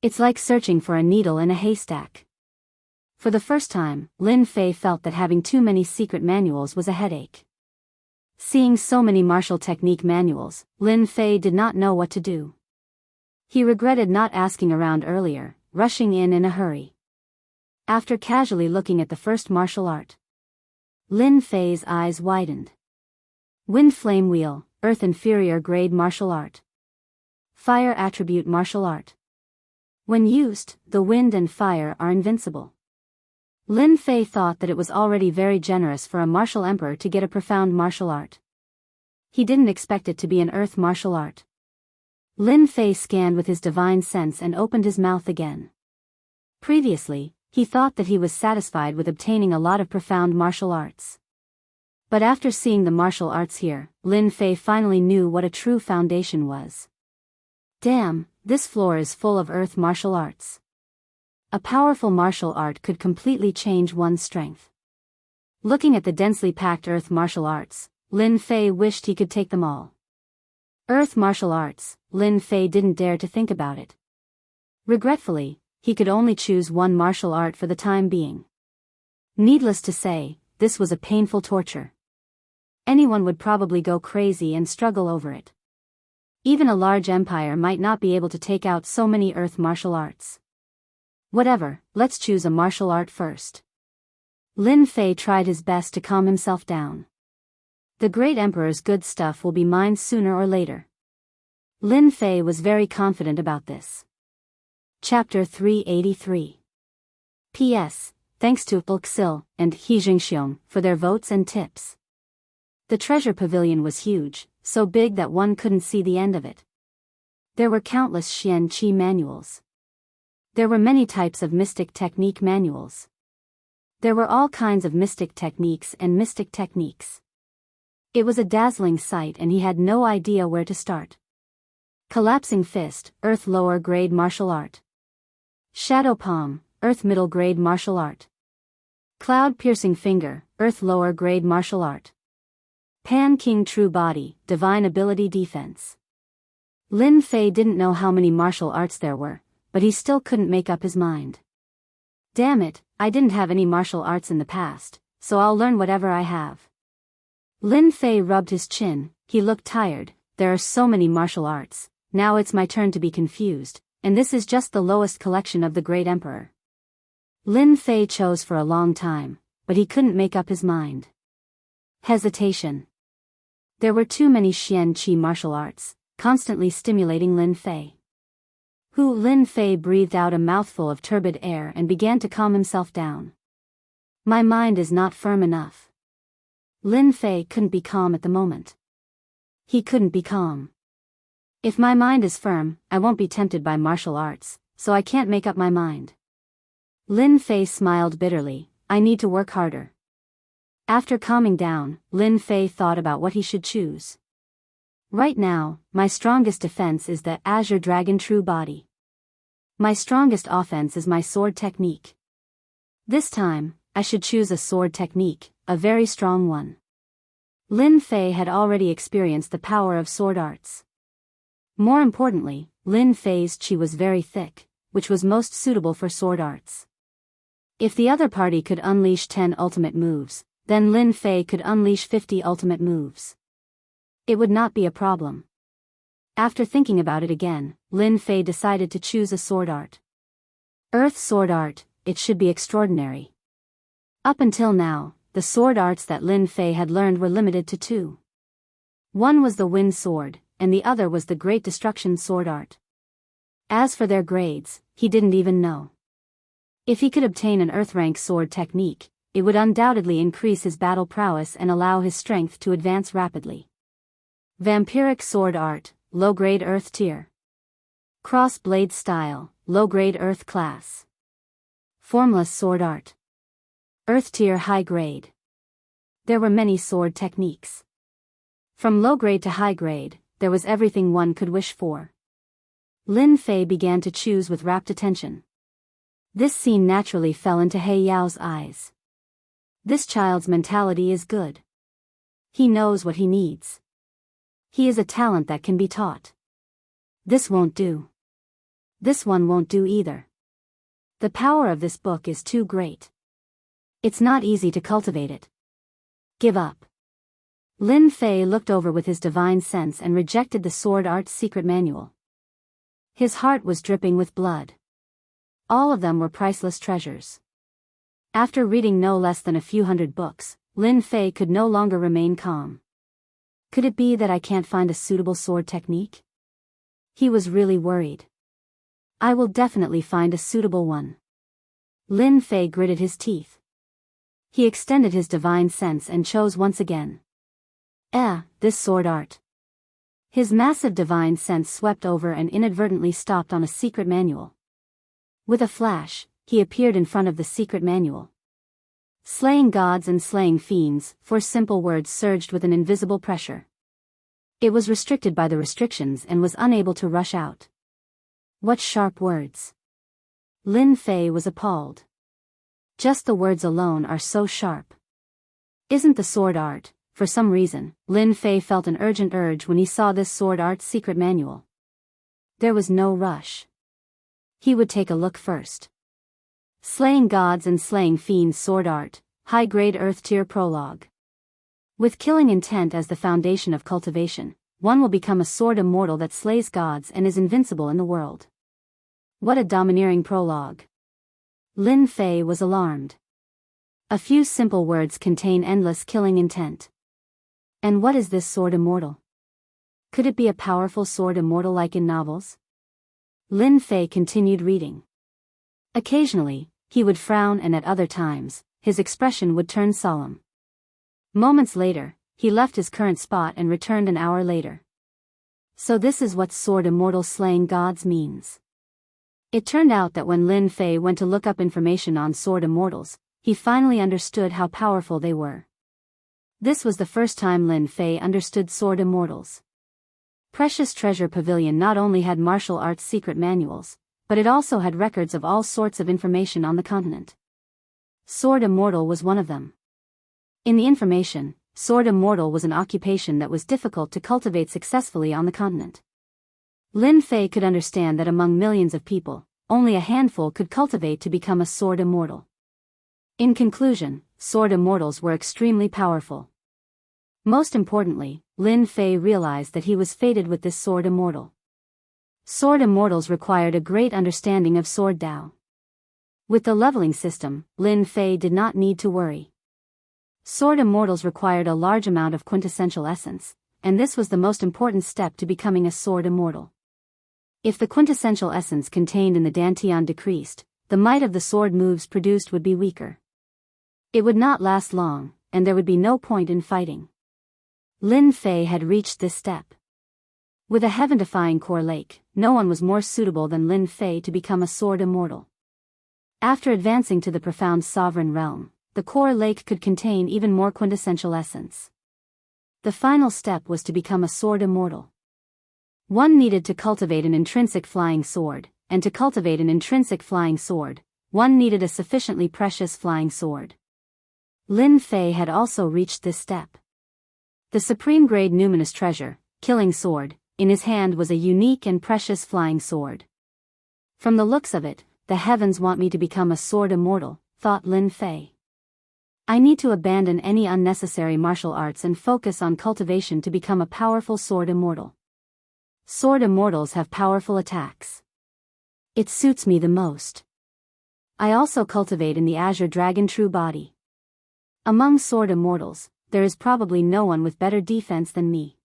It's like searching for a needle in a haystack. For the first time, Lin Fei felt that having too many secret manuals was a headache. Seeing so many martial technique manuals, Lin Fei did not know what to do. He regretted not asking around earlier, rushing in a hurry. After casually looking at the first martial art, Lin Fei's eyes widened. Wind Flame Wheel, Earth Inferior Grade Martial Art. Fire Attribute Martial Art. When used, the wind and fire are invincible. Lin Fei thought that it was already very generous for a martial emperor to get a profound martial art. He didn't expect it to be an earth martial art. Lin Fei scanned with his divine sense and opened his mouth again. Previously, he thought that he was satisfied with obtaining a lot of profound martial arts. But after seeing the martial arts here, Lin Fei finally knew what a true foundation was. Damn, this floor is full of earth martial arts. A powerful martial art could completely change one's strength. Looking at the densely packed earth martial arts, Lin Fei wished he could take them all. Earth martial arts, Lin Fei didn't dare to think about it. Regretfully, he could only choose one martial art for the time being. Needless to say, this was a painful torture. Anyone would probably go crazy and struggle over it. Even a large empire might not be able to take out so many earth martial arts. Whatever, let's choose a martial art first. Lin Fei tried his best to calm himself down. The Great Emperor's good stuff will be mine sooner or later. Lin Fei was very confident about this. Chapter 383. P.S. Thanks to Ulxil and He Jingxiong for their votes and tips. The treasure pavilion was huge, so big that one couldn't see the end of it. There were countless Xian Qi manuals. There were many types of mystic technique manuals. There were all kinds of mystic techniques and mystic techniques. It was a dazzling sight and he had no idea where to start. Collapsing Fist, Earth Lower Grade Martial Art. Shadow Palm, Earth Middle Grade Martial Art. Cloud Piercing Finger, Earth Lower Grade Martial Art. Pan King True Body, Divine Ability Defense. Lin Fei didn't know how many martial arts there were, but he still couldn't make up his mind. Damn it, I didn't have any martial arts in the past, so I'll learn whatever I have. Lin Fei rubbed his chin, he looked tired. There are so many martial arts, now it's my turn to be confused, and this is just the lowest collection of the Great Emperor. Lin Fei chose for a long time, but he couldn't make up his mind. Hesitation. There were too many Xian Qi martial arts, constantly stimulating Lin Fei. Lin Fei breathed out a mouthful of turbid air and began to calm himself down. My mind is not firm enough. Lin Fei couldn't be calm at the moment. He couldn't be calm. If my mind is firm, I won't be tempted by martial arts, so I can't make up my mind. Lin Fei smiled bitterly, I need to work harder. After calming down, Lin Fei thought about what he should choose. Right now, my strongest defense is the Azure Dragon True Body. My strongest offense is my sword technique. This time, I should choose a sword technique, a very strong one. Lin Fei had already experienced the power of sword arts. More importantly, Lin Fei's qi was very thick, which was most suitable for sword arts. If the other party could unleash 10 ultimate moves, then Lin Fei could unleash 50 ultimate moves. It would not be a problem. After thinking about it again, Lin Fei decided to choose a sword art. Earth sword art, it should be extraordinary. Up until now, the sword arts that Lin Fei had learned were limited to 2. One was the Wind Sword, and the other was the Great Destruction sword art. As for their grades, he didn't even know. If he could obtain an Earth rank sword technique, it would undoubtedly increase his battle prowess and allow his strength to advance rapidly. Vampiric sword art, low-grade Earth tier. Cross-blade style, low-grade Earth class. Formless sword art. Earth tier high grade. There were many sword techniques. From low grade to high grade, there was everything one could wish for. Lin Fei began to choose with rapt attention. This scene naturally fell into He Yao's eyes. This child's mentality is good. He knows what he needs. He is a talent that can be taught. This won't do. This one won't do either. The power of this book is too great. It's not easy to cultivate it. Give up. Lin Fei looked over with his divine sense and rejected the sword art's secret manual. His heart was dripping with blood. All of them were priceless treasures. After reading no less than a few hundred books, Lin Fei could no longer remain calm. Could it be that I can't find a suitable sword technique? He was really worried. I will definitely find a suitable one. Lin Fei gritted his teeth. He extended his divine sense and chose once again. This sword art. His massive divine sense swept over and inadvertently stopped on a secret manual. With a flash, he appeared in front of the secret manual. Slaying gods and slaying fiends, 4 simple words surged with an invisible pressure. It was restricted by the restrictions and was unable to rush out. What sharp words. Lin Fei was appalled. Just the words alone are so sharp. Isn't the sword art? For some reason, Lin Fei felt an urgent urge when he saw this sword art's secret manual. There was no rush. He would take a look first. Slaying gods and slaying fiends sword art, high-grade Earth tier prologue. With killing intent as the foundation of cultivation, one will become a sword immortal that slays gods and is invincible in the world. What a domineering prologue. Lin Fei was alarmed. A few simple words contain endless killing intent. And what is this sword immortal? Could it be a powerful sword immortal like in novels? Lin Fei continued reading. Occasionally, he would frown and at other times, his expression would turn solemn. Moments later, he left his current spot and returned an hour later. So this is what sword immortal slaying gods means. It turned out that when Lin Fei went to look up information on sword immortals, he finally understood how powerful they were. This was the first time Lin Fei understood sword immortals. Precious Treasure Pavilion not only had martial arts secret manuals, but it also had records of all sorts of information on the continent. Sword Immortal was one of them. In the information, Sword Immortal was an occupation that was difficult to cultivate successfully on the continent. Lin Fei could understand that among millions of people, only a handful could cultivate to become a Sword Immortal. In conclusion, Sword Immortals were extremely powerful. Most importantly, Lin Fei realized that he was fated with this Sword Immortal. Sword Immortals required a great understanding of Sword Dao. With the leveling system, Lin Fei did not need to worry. Sword Immortals required a large amount of quintessential essence, and this was the most important step to becoming a Sword Immortal. If the quintessential essence contained in the Dantian decreased, the might of the sword moves produced would be weaker. It would not last long, and there would be no point in fighting. Lin Fei had reached this step. With a heaven-defying core lake, no one was more suitable than Lin Fei to become a Sword Immortal. After advancing to the profound sovereign realm, the core lake could contain even more quintessential essence. The final step was to become a Sword Immortal. One needed to cultivate an intrinsic flying sword, and to cultivate an intrinsic flying sword, one needed a sufficiently precious flying sword. Lin Fei had also reached this step. The supreme grade numinous treasure, Killing Sword, in his hand was a unique and precious flying sword. From the looks of it, the heavens want me to become a Sword Immortal, thought Lin Fei. I need to abandon any unnecessary martial arts and focus on cultivation to become a powerful Sword Immortal. Sword Immortals have powerful attacks. It suits me the most. I also cultivate in the Azure Dragon True Body. Among Sword Immortals, there is probably no one with better defense than me.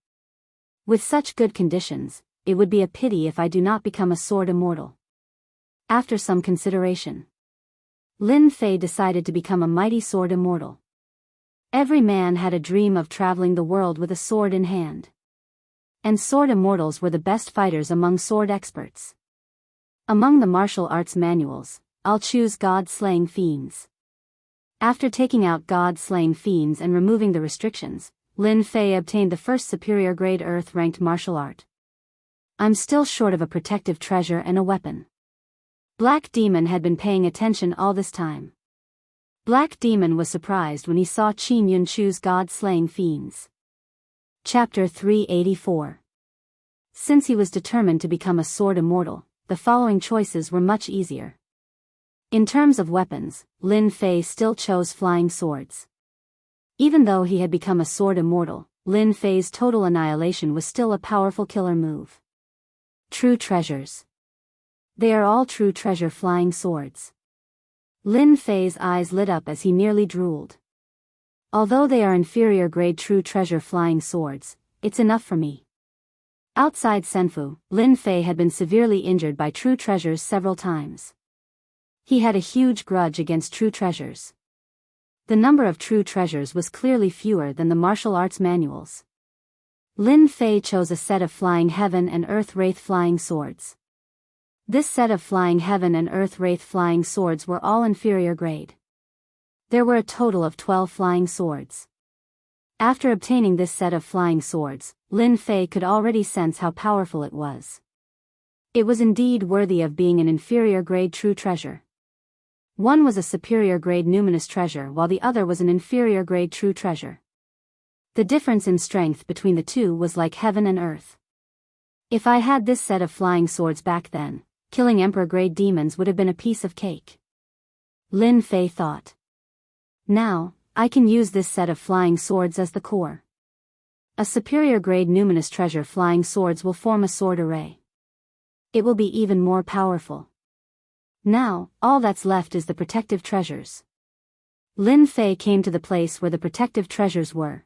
With such good conditions, it would be a pity if I do not become a Sword Immortal. After some consideration, Lin Fei decided to become a mighty Sword Immortal. Every man had a dream of traveling the world with a sword in hand. And Sword Immortals were the best fighters among sword experts. Among the martial arts manuals, I'll choose God-slaying fiends. After taking out God-slaying fiends and removing the restrictions, Lin Fei obtained the first superior grade Earth-ranked martial art. I'm still short of a protective treasure and a weapon. Black Demon had been paying attention all this time. Black Demon was surprised when he saw Qin Yun choose God-slaying fiends. Chapter 384. Since he was determined to become a Sword Immortal, the following choices were much easier. In terms of weapons, Lin Fei still chose flying swords. Even though he had become a Sword Immortal, Lin Fei's total annihilation was still a powerful killer move. True treasures. They are all true treasure flying swords. Lin Fei's eyes lit up as he nearly drooled. Although they are inferior grade true treasure flying swords, it's enough for me. Outside Senfu, Lin Fei had been severely injured by true treasures several times. He had a huge grudge against true treasures. The number of true treasures was clearly fewer than the martial arts manuals. Lin Fei chose a set of Flying Heaven and Earth Wraith flying swords. This set of Flying Heaven and Earth Wraith flying swords were all inferior grade. There were a total of 12 flying swords. After obtaining this set of flying swords, Lin Fei could already sense how powerful it was. It was indeed worthy of being an inferior grade true treasure. One was a superior grade numinous treasure while the other was an inferior grade true treasure. The difference in strength between the two was like heaven and earth. If I had this set of flying swords back then, killing Emperor grade demons would have been a piece of cake. Lin Fei thought. Now, I can use this set of flying swords as the core. A superior grade numinous treasure flying swords will form a sword array. It will be even more powerful. Now, all that's left is the protective treasures. Lin Fei came to the place where the protective treasures were.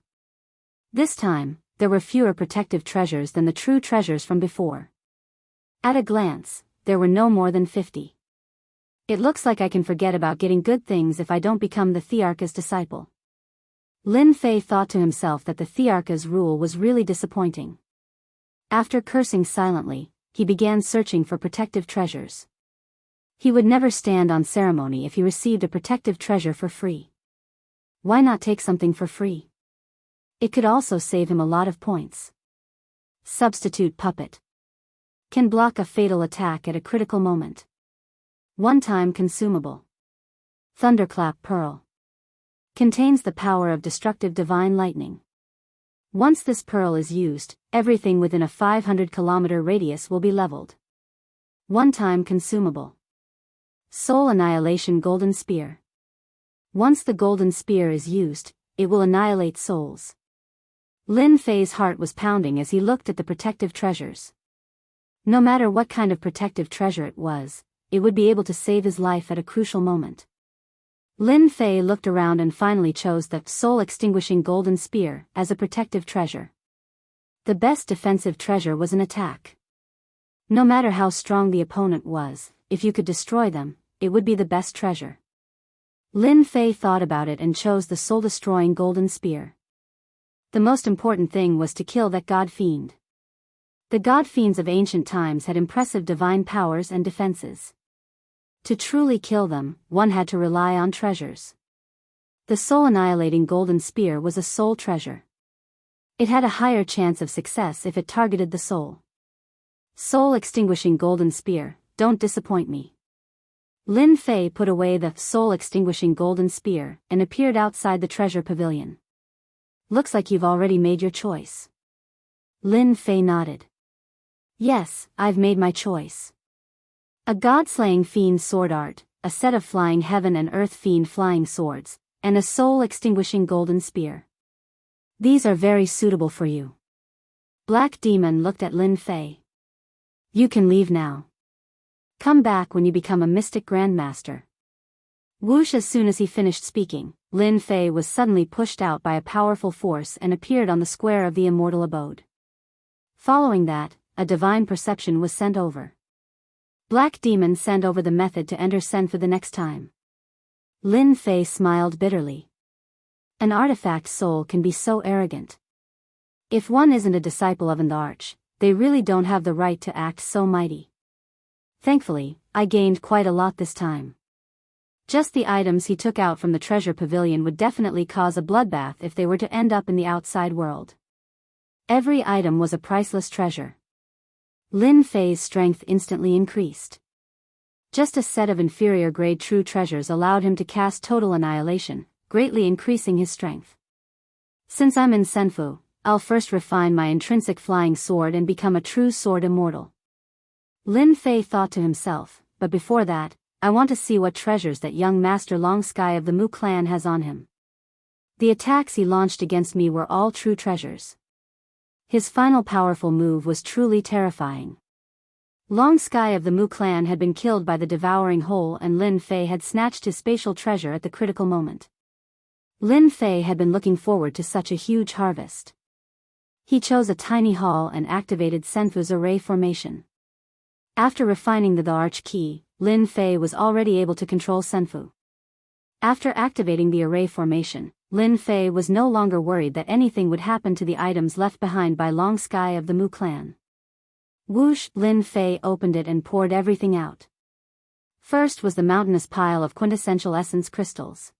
This time, there were fewer protective treasures than the true treasures from before. At a glance, there were no more than 50. It looks like I can forget about getting good things if I don't become the Thearcha's disciple. Lin Fei thought to himself that the Thearcha's rule was really disappointing. After cursing silently, he began searching for protective treasures. He would never stand on ceremony if he received a protective treasure for free. Why not take something for free? It could also save him a lot of points. Substitute puppet. Can block a fatal attack at a critical moment. One-time consumable. Thunderclap pearl. Contains the power of destructive divine lightning. Once this pearl is used, everything within a 500-kilometer radius will be leveled. One-time consumable. Soul Annihilation Golden Spear. Once the golden spear is used, it will annihilate souls. Lin Fei's heart was pounding as he looked at the protective treasures. No matter what kind of protective treasure it was, it would be able to save his life at a crucial moment. Lin Fei looked around and finally chose the soul-extinguishing golden spear as a protective treasure. The best defensive treasure was an attack. No matter how strong the opponent was, if you could destroy them, it would be the best treasure. Lin Fei thought about it and chose the soul-destroying golden spear. The most important thing was to kill that god fiend. The god fiends of ancient times had impressive divine powers and defenses. To truly kill them, one had to rely on treasures. The soul-annihilating golden spear was a soul treasure. It had a higher chance of success if it targeted the soul. Soul-extinguishing golden spear, don't disappoint me. Lin Fei put away the soul-extinguishing golden spear and appeared outside the treasure pavilion. Looks like you've already made your choice. Lin Fei nodded. Yes, I've made my choice. A god-slaying fiend sword art, a set of flying heaven and earth fiend flying swords, and a soul-extinguishing golden spear. These are very suitable for you. Black Demon looked at Lin Fei. You can leave now. Come back when you become a mystic grandmaster. Whoosh! As soon as he finished speaking, Lin Fei was suddenly pushed out by a powerful force and appeared on the square of the immortal abode. Following that, a divine perception was sent over. Black Demon sent over the method to enter Senfu the next time. Lin Fei smiled bitterly. An artifact soul can be so arrogant. If one isn't a disciple of an arch, they really don't have the right to act so mighty. Thankfully, I gained quite a lot this time. Just the items he took out from the treasure pavilion would definitely cause a bloodbath if they were to end up in the outside world. Every item was a priceless treasure. Lin Fei's strength instantly increased. Just a set of inferior grade true treasures allowed him to cast total annihilation, greatly increasing his strength. Since I'm in Senfu, I'll first refine my intrinsic flying sword and become a true sword immortal. Lin Fei thought to himself, but before that, I want to see what treasures that young master Long Sky of the Mu clan has on him. The attacks he launched against me were all true treasures. His final powerful move was truly terrifying. Long Sky of the Mu clan had been killed by the devouring hole and Lin Fei had snatched his spatial treasure at the critical moment. Lin Fei had been looking forward to such a huge harvest. He chose a tiny hall and activated Senfu's array formation. After refining the arch key, Lin Fei was already able to control Senfu. After activating the array formation, Lin Fei was no longer worried that anything would happen to the items left behind by Long Sky of the Mu clan. Whoosh! Lin Fei opened it and poured everything out. First was the mountainous pile of quintessential essence crystals.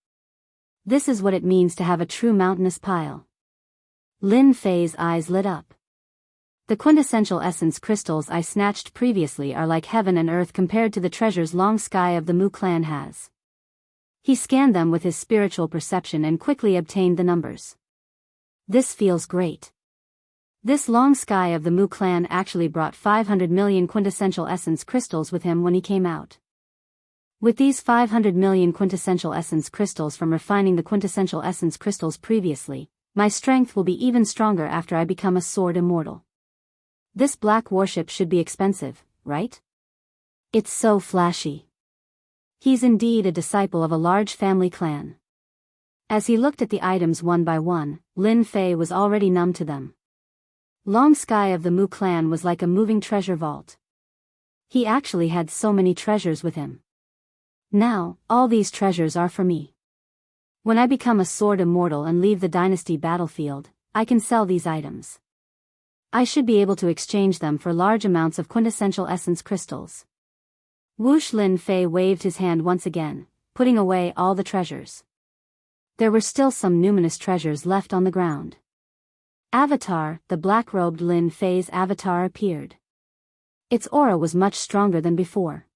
This is what it means to have a true mountainous pile. Lin Fei's eyes lit up. The quintessential essence crystals I snatched previously are like heaven and earth compared to the treasures Long Sky of the Mu clan has. He scanned them with his spiritual perception and quickly obtained the numbers. This feels great. This Long Sky of the Mu clan actually brought 500 million quintessential essence crystals with him when he came out. With these 500 million quintessential essence crystals from refining the quintessential essence crystals previously, my strength will be even stronger after I become a sword immortal. This black warship should be expensive, right? It's so flashy. He's indeed a disciple of a large family clan. As he looked at the items one by one, Lin Fei was already numb to them. Long Sky of the Mu clan was like a moving treasure vault. He actually had so many treasures with him. Now, all these treasures are for me. When I become a sword immortal and leave the dynasty battlefield, I can sell these items. I should be able to exchange them for large amounts of quintessential essence crystals. Whoosh! Lin Fei waved his hand once again, putting away all the treasures. There were still some numinous treasures left on the ground. Avatar, the black-robed Lin Fei's avatar appeared. Its aura was much stronger than before.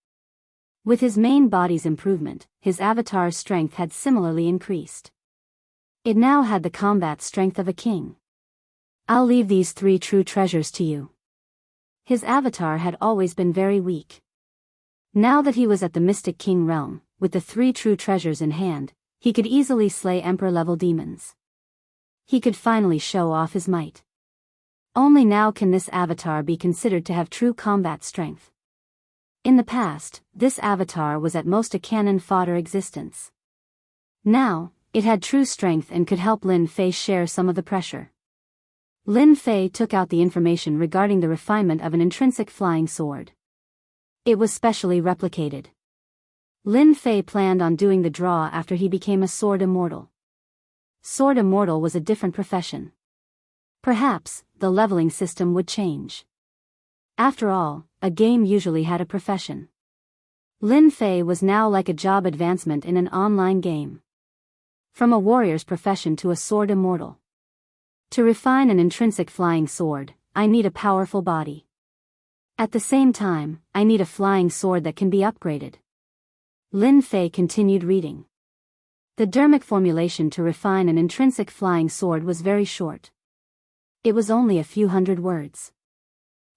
With his main body's improvement, his avatar's strength had similarly increased. It now had the combat strength of a king. I'll leave these 3 true treasures to you. His avatar had always been very weak. Now that he was at the Mystic King realm, with the 3 true treasures in hand, he could easily slay Emperor-level demons. He could finally show off his might. Only now can this avatar be considered to have true combat strength. In the past, this avatar was at most a cannon fodder existence. Now, it had true strength and could help Lin Fei share some of the pressure. Lin Fei took out the information regarding the refinement of an intrinsic flying sword. It was specially replicated. Lin Fei planned on doing the draw after he became a sword immortal. Sword immortal was a different profession. Perhaps, the leveling system would change. After all, a game usually had a profession. Lin Fei was now like a job advancement in an online game. From a warrior's profession to a sword immortal. To refine an intrinsic flying sword, I need a powerful body. At the same time, I need a flying sword that can be upgraded. Lin Fei continued reading. The dermic formulation to refine an intrinsic flying sword was very short. It was only a few hundred words.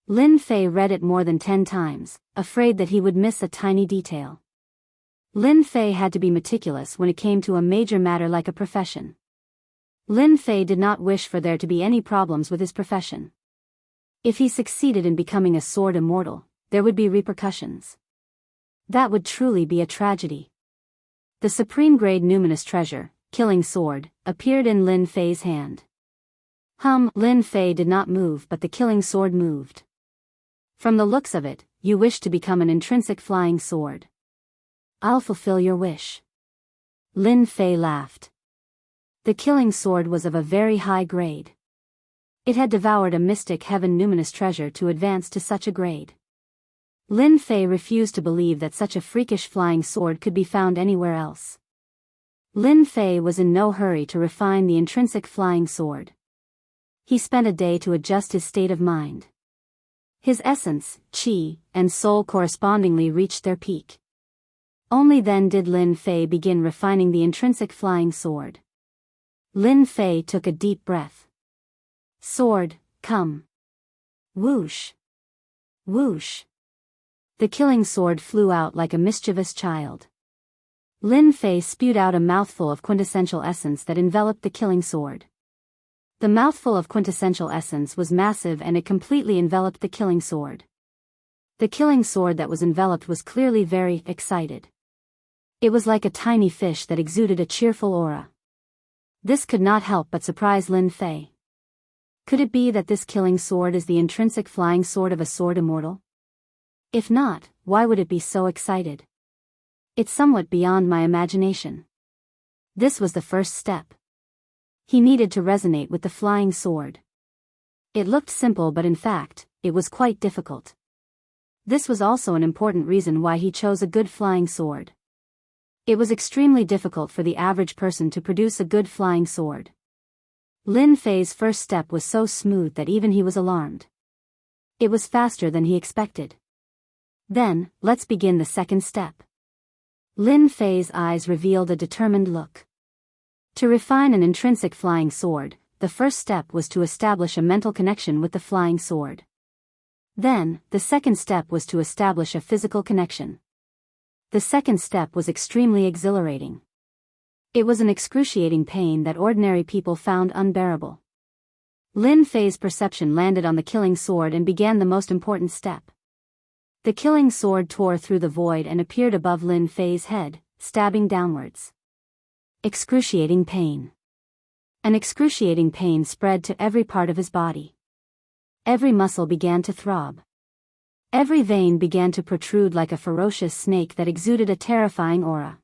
Lin Fei read it more than 10 times, afraid that he would miss a tiny detail. Lin Fei had to be meticulous when it came to a major matter like a profession. Lin Fei did not wish for there to be any problems with his profession. If he succeeded in becoming a sword immortal, there would be repercussions. That would truly be a tragedy. The supreme-grade numinous treasure, Killing Sword, appeared in Lin Fei's hand. Lin Fei did not move, but the killing sword moved. From the looks of it, you wish to become an intrinsic flying sword. I'll fulfill your wish. Lin Fei laughed. The killing sword was of a very high grade. It had devoured a mystic heaven numinous treasure to advance to such a grade. Lin Fei refused to believe that such a freakish flying sword could be found anywhere else. Lin Fei was in no hurry to refine the intrinsic flying sword. He spent a day to adjust his state of mind. His essence, qi, and soul correspondingly reached their peak. Only then did Lin Fei begin refining the intrinsic flying sword. Lin Fei took a deep breath. Sword, come. Whoosh. Whoosh. The killing sword flew out like a mischievous child. Lin Fei spewed out a mouthful of quintessential essence that enveloped the killing sword. The mouthful of quintessential essence was massive and it completely enveloped the killing sword. The killing sword that was enveloped was clearly very excited. It was like a tiny fish that exuded a cheerful aura. This could not help but surprise Lin Fei. Could it be that this killing sword is the intrinsic flying sword of a sword immortal? If not, why would it be so excited? It's somewhat beyond my imagination. This was the first step. He needed to resonate with the flying sword. It looked simple, but in fact, it was quite difficult. This was also an important reason why he chose a good flying sword. It was extremely difficult for the average person to produce a good flying sword. Lin Fei's first step was so smooth that even he was alarmed. It was faster than he expected. Then, let's begin the second step. Lin Fei's eyes revealed a determined look. To refine an intrinsic flying sword, the first step was to establish a mental connection with the flying sword. Then, the second step was to establish a physical connection. The second step was extremely exhilarating. It was an excruciating pain that ordinary people found unbearable. Lin Fei's perception landed on the killing sword and began the most important step. The killing sword tore through the void and appeared above Lin Fei's head, stabbing downwards. Excruciating pain. An excruciating pain spread to every part of his body. Every muscle began to throb. Every vein began to protrude like a ferocious snake that exuded a terrifying aura.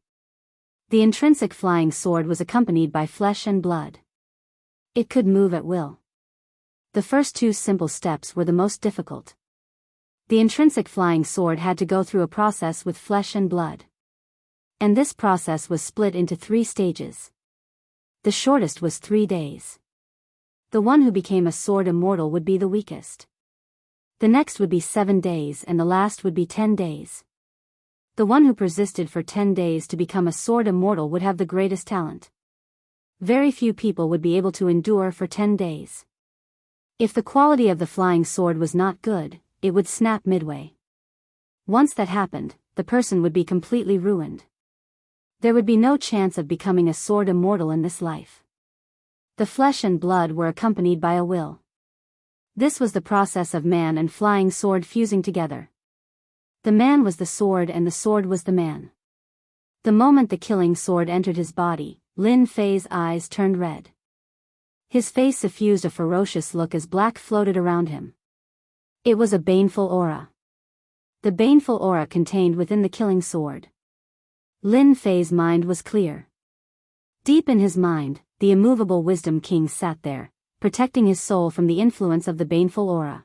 The intrinsic flying sword was accompanied by flesh and blood. It could move at will. The first 2 simple steps were the most difficult. The intrinsic flying sword had to go through a process with flesh and blood. And this process was split into 3 stages. The shortest was 3 days. The one who became a sword immortal would be the weakest. The next would be 7 days and the last would be 10 days. The one who persisted for 10 days to become a sword immortal would have the greatest talent. Very few people would be able to endure for 10 days. If the quality of the flying sword was not good, it would snap midway. Once that happened, the person would be completely ruined. There would be no chance of becoming a sword immortal in this life. The flesh and blood were accompanied by a will. This was the process of man and flying sword fusing together. The man was the sword and the sword was the man. The moment the killing sword entered his body, Lin Fei's eyes turned red. His face suffused a ferocious look as black floated around him. It was a baneful aura. The baneful aura contained within the killing sword. Lin Fei's mind was clear. Deep in his mind, the immovable Wisdom King sat there, protecting his soul from the influence of the baneful aura.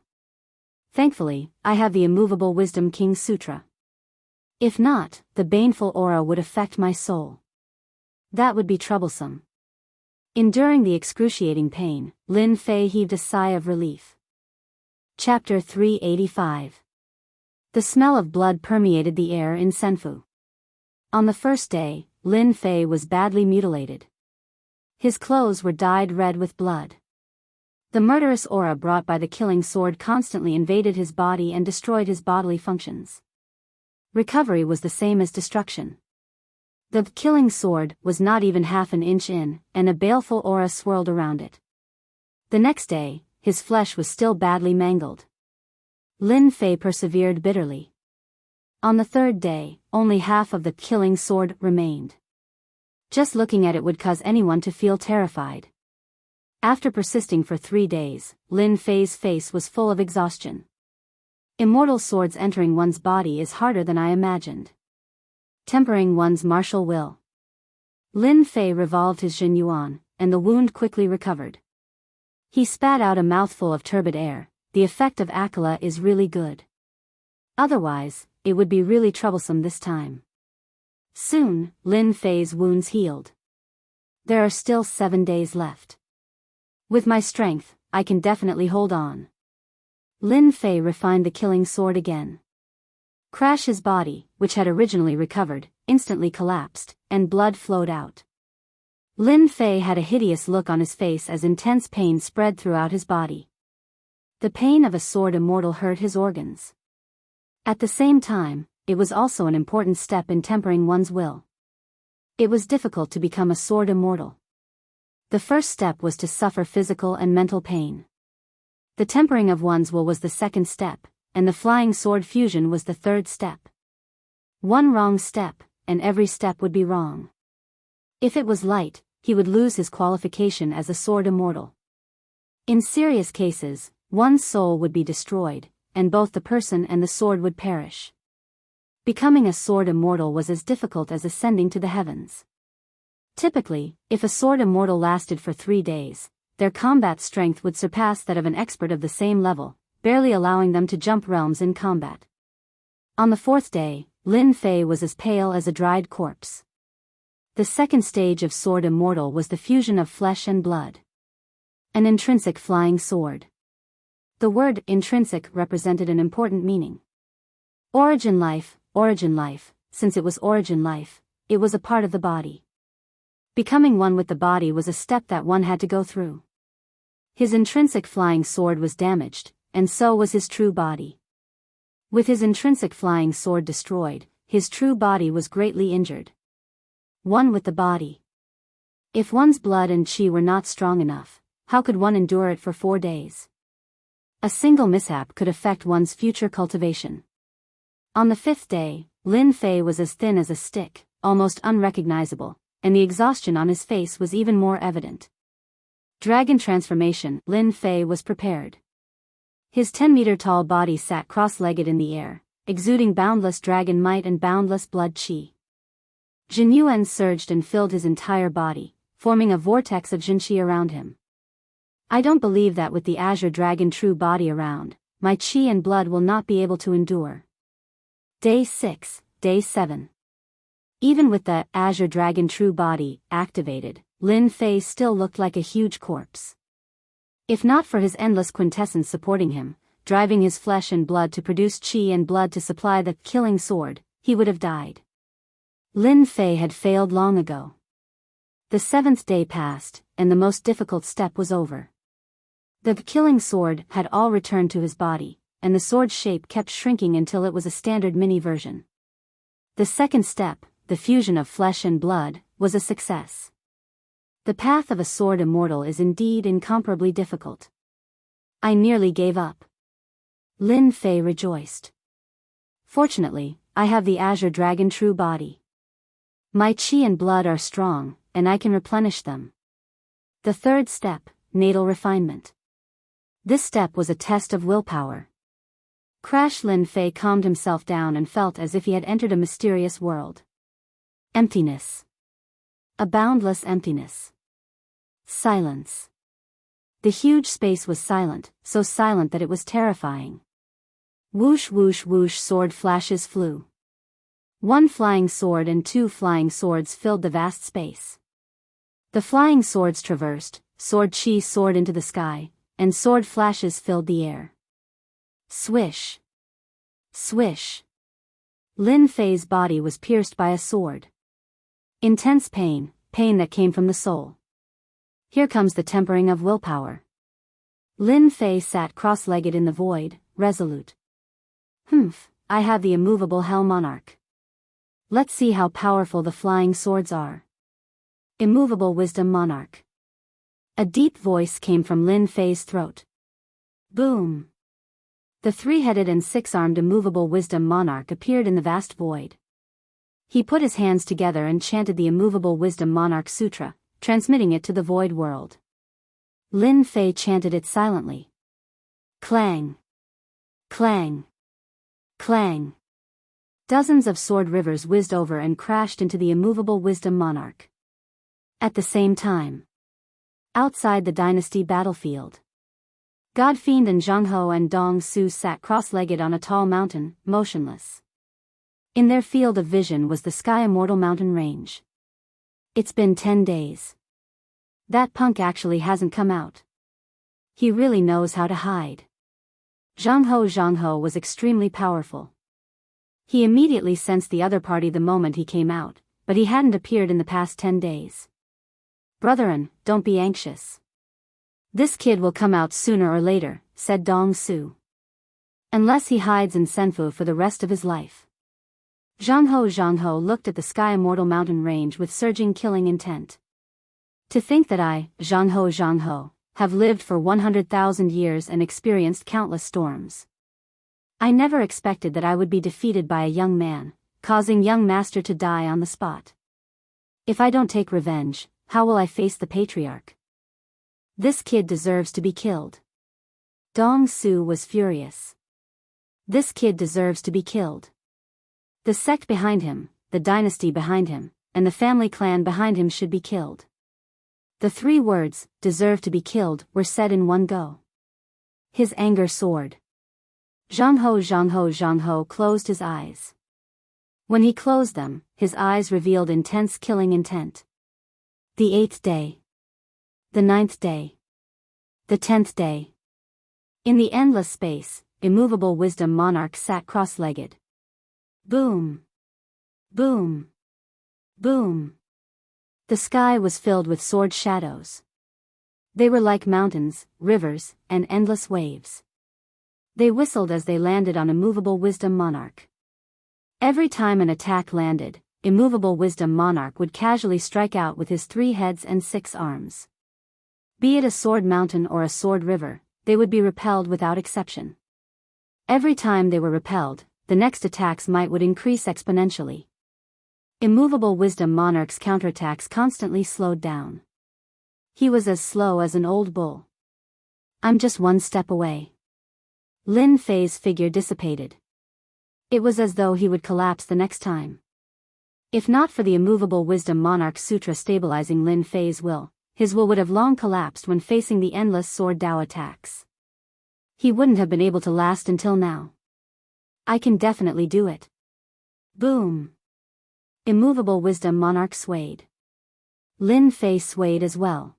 Thankfully, I have the immovable Wisdom King Sutra. If not, the baneful aura would affect my soul. That would be troublesome. Enduring the excruciating pain, Lin Fei heaved a sigh of relief. Chapter 385. The smell of blood permeated the air in Senfu. On the first day, Lin Fei was badly mutilated. His clothes were dyed red with blood. The murderous aura brought by the killing sword constantly invaded his body and destroyed his bodily functions. Recovery was the same as destruction. The killing sword was not even half an inch in, and a baleful aura swirled around it. The next day, his flesh was still badly mangled. Lin Fei persevered bitterly. On the third day, only half of the killing sword remained. Just looking at it would cause anyone to feel terrified. After persisting for 3 days, Lin Fei's face was full of exhaustion. Immortal swords entering one's body is harder than I imagined. Tempering one's martial will. Lin Fei revolved his Jin Yuan, and the wound quickly recovered. He spat out a mouthful of turbid air. The effect of Akala is really good. Otherwise, it would be really troublesome this time. Soon, Lin Fei's wounds healed. There are still 7 days left. With my strength, I can definitely hold on. Lin Fei refined the killing sword again. Crash. His body, which had originally recovered, instantly collapsed, and blood flowed out. Lin Fei had a hideous look on his face as intense pain spread throughout his body. The pain of a sword immortal hurt his organs. At the same time, it was also an important step in tempering one's will. It was difficult to become a sword immortal. The first step was to suffer physical and mental pain. The tempering of one's will was the second step, and the flying sword fusion was the third step. One wrong step, and every step would be wrong. If it was light, he would lose his qualification as a sword immortal. In serious cases, one's soul would be destroyed, and both the person and the sword would perish. Becoming a sword immortal was as difficult as ascending to the heavens. Typically, if a sword immortal lasted for 3 days, their combat strength would surpass that of an expert of the same level, barely allowing them to jump realms in combat. On the 4th day, Lin Fei was as pale as a dried corpse. The second stage of sword immortal was the fusion of flesh and blood. An intrinsic flying sword. The word intrinsic represented an important meaning. Origin life, since it was origin life, it was a part of the body. Becoming one with the body was a step that one had to go through. His intrinsic flying sword was damaged, and so was his true body. With his intrinsic flying sword destroyed, his true body was greatly injured. One with the body. If one's blood and chi were not strong enough, how could one endure it for 4 days? A single mishap could affect one's future cultivation. On the 5th day, Lin Fei was as thin as a stick, almost unrecognizable, and the exhaustion on his face was even more evident. Dragon transformation. Lin Fei was prepared. His 10-meter-tall body sat cross-legged in the air, exuding boundless dragon might and boundless blood chi. Jin Yuan surged and filled his entire body, forming a vortex of Jin Qi around him. I don't believe that with the Azure Dragon true body around, my chi and blood will not be able to endure. Day 6, Day 7. Even with the Azure Dragon True Body activated, Lin Fei still looked like a huge corpse. If not for his endless quintessence supporting him, driving his flesh and blood to produce chi and blood to supply the killing sword, he would have died. Lin Fei had failed long ago. The 7th day passed, and the most difficult step was over. The killing sword had all returned to his body, and the sword's shape kept shrinking until it was a standard mini version. The second step, the fusion of flesh and blood, was a success. The path of a sword immortal is indeed incomparably difficult. I nearly gave up. Lin Fei rejoiced. Fortunately, I have the Azure Dragon True Body. My chi and blood are strong, and I can replenish them. The third step, natal refinement. This step was a test of willpower. Crash. Lin Fei calmed himself down and felt as if he had entered a mysterious world. Emptiness. A boundless emptiness. Silence. The huge space was silent, so silent that it was terrifying. Whoosh whoosh whoosh, sword flashes flew. One flying sword and two flying swords filled the vast space. The flying swords traversed, sword chi soared into the sky, and sword flashes filled the air. Swish. Swish. Lin Fei's body was pierced by a sword. Intense pain, pain that came from the soul. Here comes the tempering of willpower. Lin Fei sat cross-legged in the void, resolute. I have the immovable Hell Monarch. Let's see how powerful the flying swords are. Immovable Wisdom Monarch. A deep voice came from Lin Fei's throat. Boom. The three-headed and six-armed immovable Wisdom Monarch appeared in the vast void. He put his hands together and chanted the immovable Wisdom Monarch Sutra, transmitting it to the void world. Lin Fei chanted it silently. Clang. Clang. Clang. Dozens of sword rivers whizzed over and crashed into the immovable Wisdom Monarch. At the same time. Outside the dynasty battlefield. Godfiend and Zhang Ho and Dong Su sat cross-legged on a tall mountain, motionless. In their field of vision was the Sky Immortal mountain range. It's been 10 days. That punk actually hasn't come out. He really knows how to hide. Zhang Ho was extremely powerful. He immediately sensed the other party the moment he came out, but he hadn't appeared in the past 10 days. Brethren, don't be anxious. This kid will come out sooner or later, said Dong Su. Unless he hides in Senfu for the rest of his life. Zhang Ho looked at the Sky Immortal mountain range with surging killing intent. To think that I, Zhang Ho, have lived for 100,000 years and experienced countless storms. I never expected that I would be defeated by a young man, causing young master to die on the spot. If I don't take revenge, how will I face the patriarch? This kid deserves to be killed. Dong Su was furious. This kid deserves to be killed. The sect behind him, the dynasty behind him, and the family clan behind him should be killed. The three words, deserve to be killed, were said in one go. His anger soared. Zhang Ho closed his eyes. When he closed them, his eyes revealed intense killing intent. The 8th day. The 9th day. The 10th day. In the endless space, immovable Wisdom Monarch sat cross-legged. Boom. Boom. Boom. The sky was filled with sword shadows. They were like mountains, rivers, and endless waves. They whistled as they landed on immovable Wisdom Monarch. Every time an attack landed, immovable Wisdom Monarch would casually strike out with his 3 heads and 6 arms. Be it a sword mountain or a sword river, they would be repelled without exception. Every time they were repelled, the next attacks might would increase exponentially. Immovable Wisdom Monarch's counterattacks constantly slowed down. He was as slow as an old bull. I'm just one step away. Lin Fei's figure dissipated. It was as though he would collapse the next time. If not for the immovable Wisdom Monarch Sutra stabilizing Lin Fei's will, his will would have long collapsed when facing the endless sword Dao attacks. He wouldn't have been able to last until now. I can definitely do it. Boom. Immovable wisdom monarch swayed. Lin Fei swayed as well.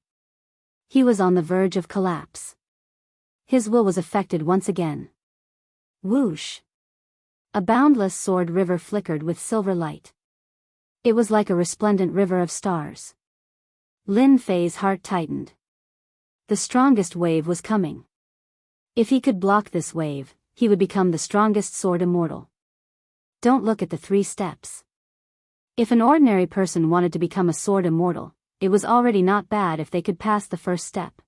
He was on the verge of collapse. His will was affected once again. Whoosh. A boundless sword river flickered with silver light. It was like a resplendent river of stars. Lin Fei's heart tightened. The strongest wave was coming. If he could block this wave, he would become the strongest sword immortal. Don't look at the 3 steps. If an ordinary person wanted to become a sword immortal, it was already not bad if they could pass the first step.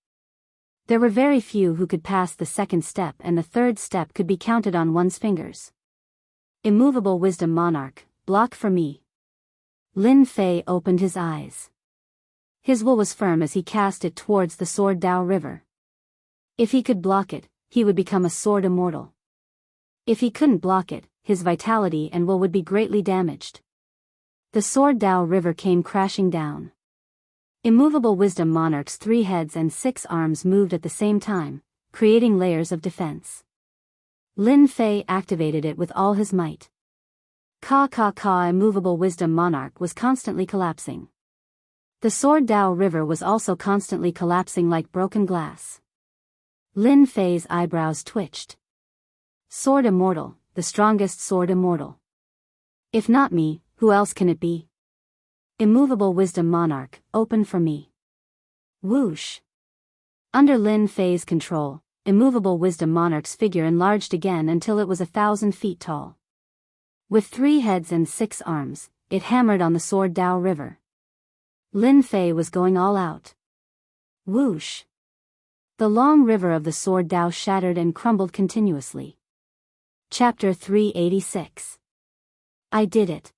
There were very few who could pass the second step, and the third step could be counted on one's fingers. Immovable wisdom monarch, block for me. Lin Fei opened his eyes. His will was firm as he cast it towards the Sword Dao River. If he could block it, he would become a sword immortal. If he couldn't block it, his vitality and will would be greatly damaged. The Sword Dao River came crashing down. Immovable wisdom monarch's 3 heads and 6 arms moved at the same time, creating layers of defense. Lin Fei activated it with all his might. Immovable wisdom monarch was constantly collapsing. The Sword Dao River was also constantly collapsing like broken glass. Lin Fei's eyebrows twitched. Sword immortal, the strongest sword immortal. If not me, who else can it be? Immovable wisdom monarch, open for me. Whoosh. Under Lin Fei's control, immovable wisdom monarch's figure enlarged again until it was 1,000 feet tall. With 3 heads and 6 arms, it hammered on the Sword Dao River. Lin Fei was going all out. Whoosh. The long river of the Sword Dao shattered and crumbled continuously. Chapter 386. I did it.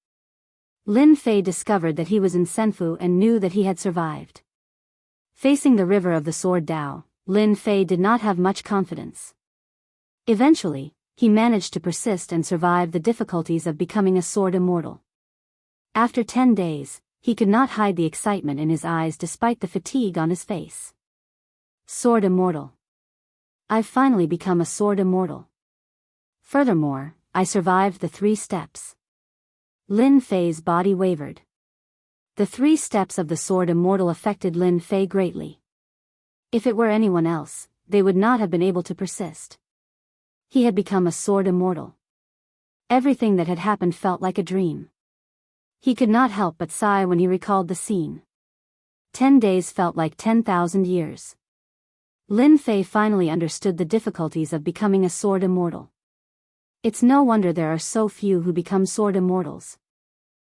Lin Fei discovered that he was in Senfu and knew that he had survived. Facing the river of the Sword Dao, Lin Fei did not have much confidence. Eventually, he managed to persist and survive the difficulties of becoming a sword immortal. After 10 days, he could not hide the excitement in his eyes despite the fatigue on his face. Sword immortal. I've finally become a sword immortal. Furthermore, I survived the 3 steps. Lin Fei's body wavered. The 3 steps of the sword immortal affected Lin Fei greatly. If it were anyone else, they would not have been able to persist. He had become a sword immortal. Everything that had happened felt like a dream. He could not help but sigh when he recalled the scene. 10 days felt like 10,000 years. Lin Fei finally understood the difficulties of becoming a sword immortal. It's no wonder there are so few who become sword immortals.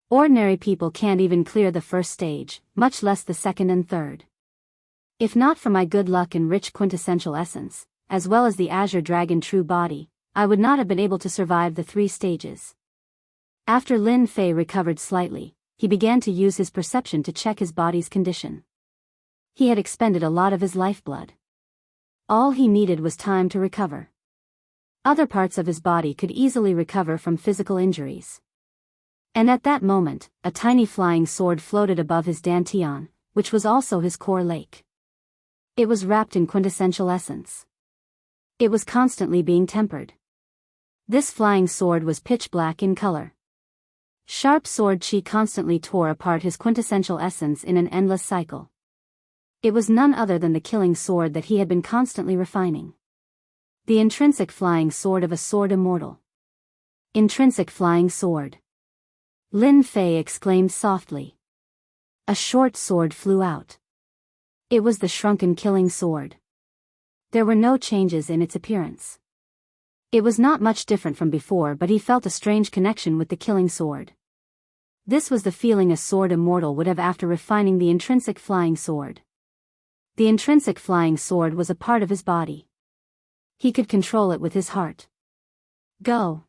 Ordinary people can't even clear the first stage, much less the second and third. If not for my good luck and rich quintessential essence, as well as the Azure Dragon true body, I would not have been able to survive the 3 stages. After Lin Fei recovered slightly, he began to use his perception to check his body's condition. He had expended a lot of his lifeblood. All he needed was time to recover. Other parts of his body could easily recover from physical injuries. And at that moment, a tiny flying sword floated above his dantian, which was also his core lake. It was wrapped in quintessential essence. It was constantly being tempered. This flying sword was pitch black in color. Sharp sword chi constantly tore apart his quintessential essence in an endless cycle. It was none other than the killing sword that he had been constantly refining. The intrinsic flying sword of a sword immortal. Intrinsic flying sword. Lin Fei exclaimed softly. A short sword flew out. It was the shrunken killing sword. There were no changes in its appearance. It was not much different from before, but he felt a strange connection with the killing sword. This was the feeling a sword immortal would have after refining the intrinsic flying sword. The intrinsic flying sword was a part of his body. He could control it with his heart. Go.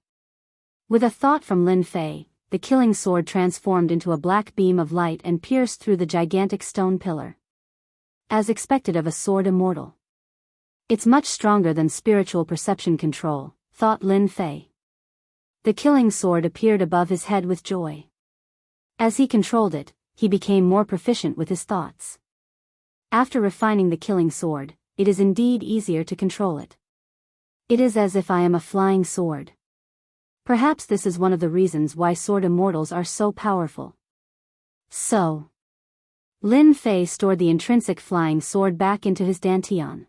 With a thought from Lin Fei, the killing sword transformed into a black beam of light and pierced through the gigantic stone pillar. As expected of a sword immortal. It's much stronger than spiritual perception control, thought Lin Fei. The killing sword appeared above his head with joy. As he controlled it, he became more proficient with his thoughts. After refining the killing sword, it is indeed easier to control it. It is as if I am a flying sword. Perhaps this is one of the reasons why sword immortals are so powerful. So, Lin Fei stored the intrinsic flying sword back into his dantian.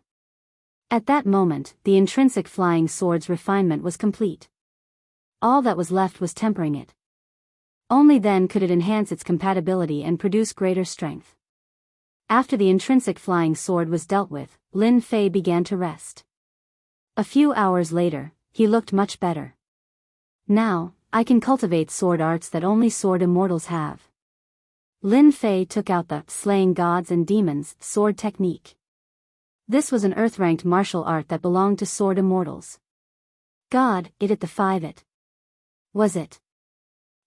At that moment, the intrinsic flying sword's refinement was complete. All that was left was tempering it. Only then could it enhance its compatibility and produce greater strength. After the intrinsic flying sword was dealt with, Lin Fei began to rest. A few hours later, he looked much better. Now, I can cultivate sword arts that only sword immortals have. Lin Fei took out the slaying gods and demons sword technique. This was an earth-ranked martial art that belonged to sword immortals. God, it the 5 it. Was it?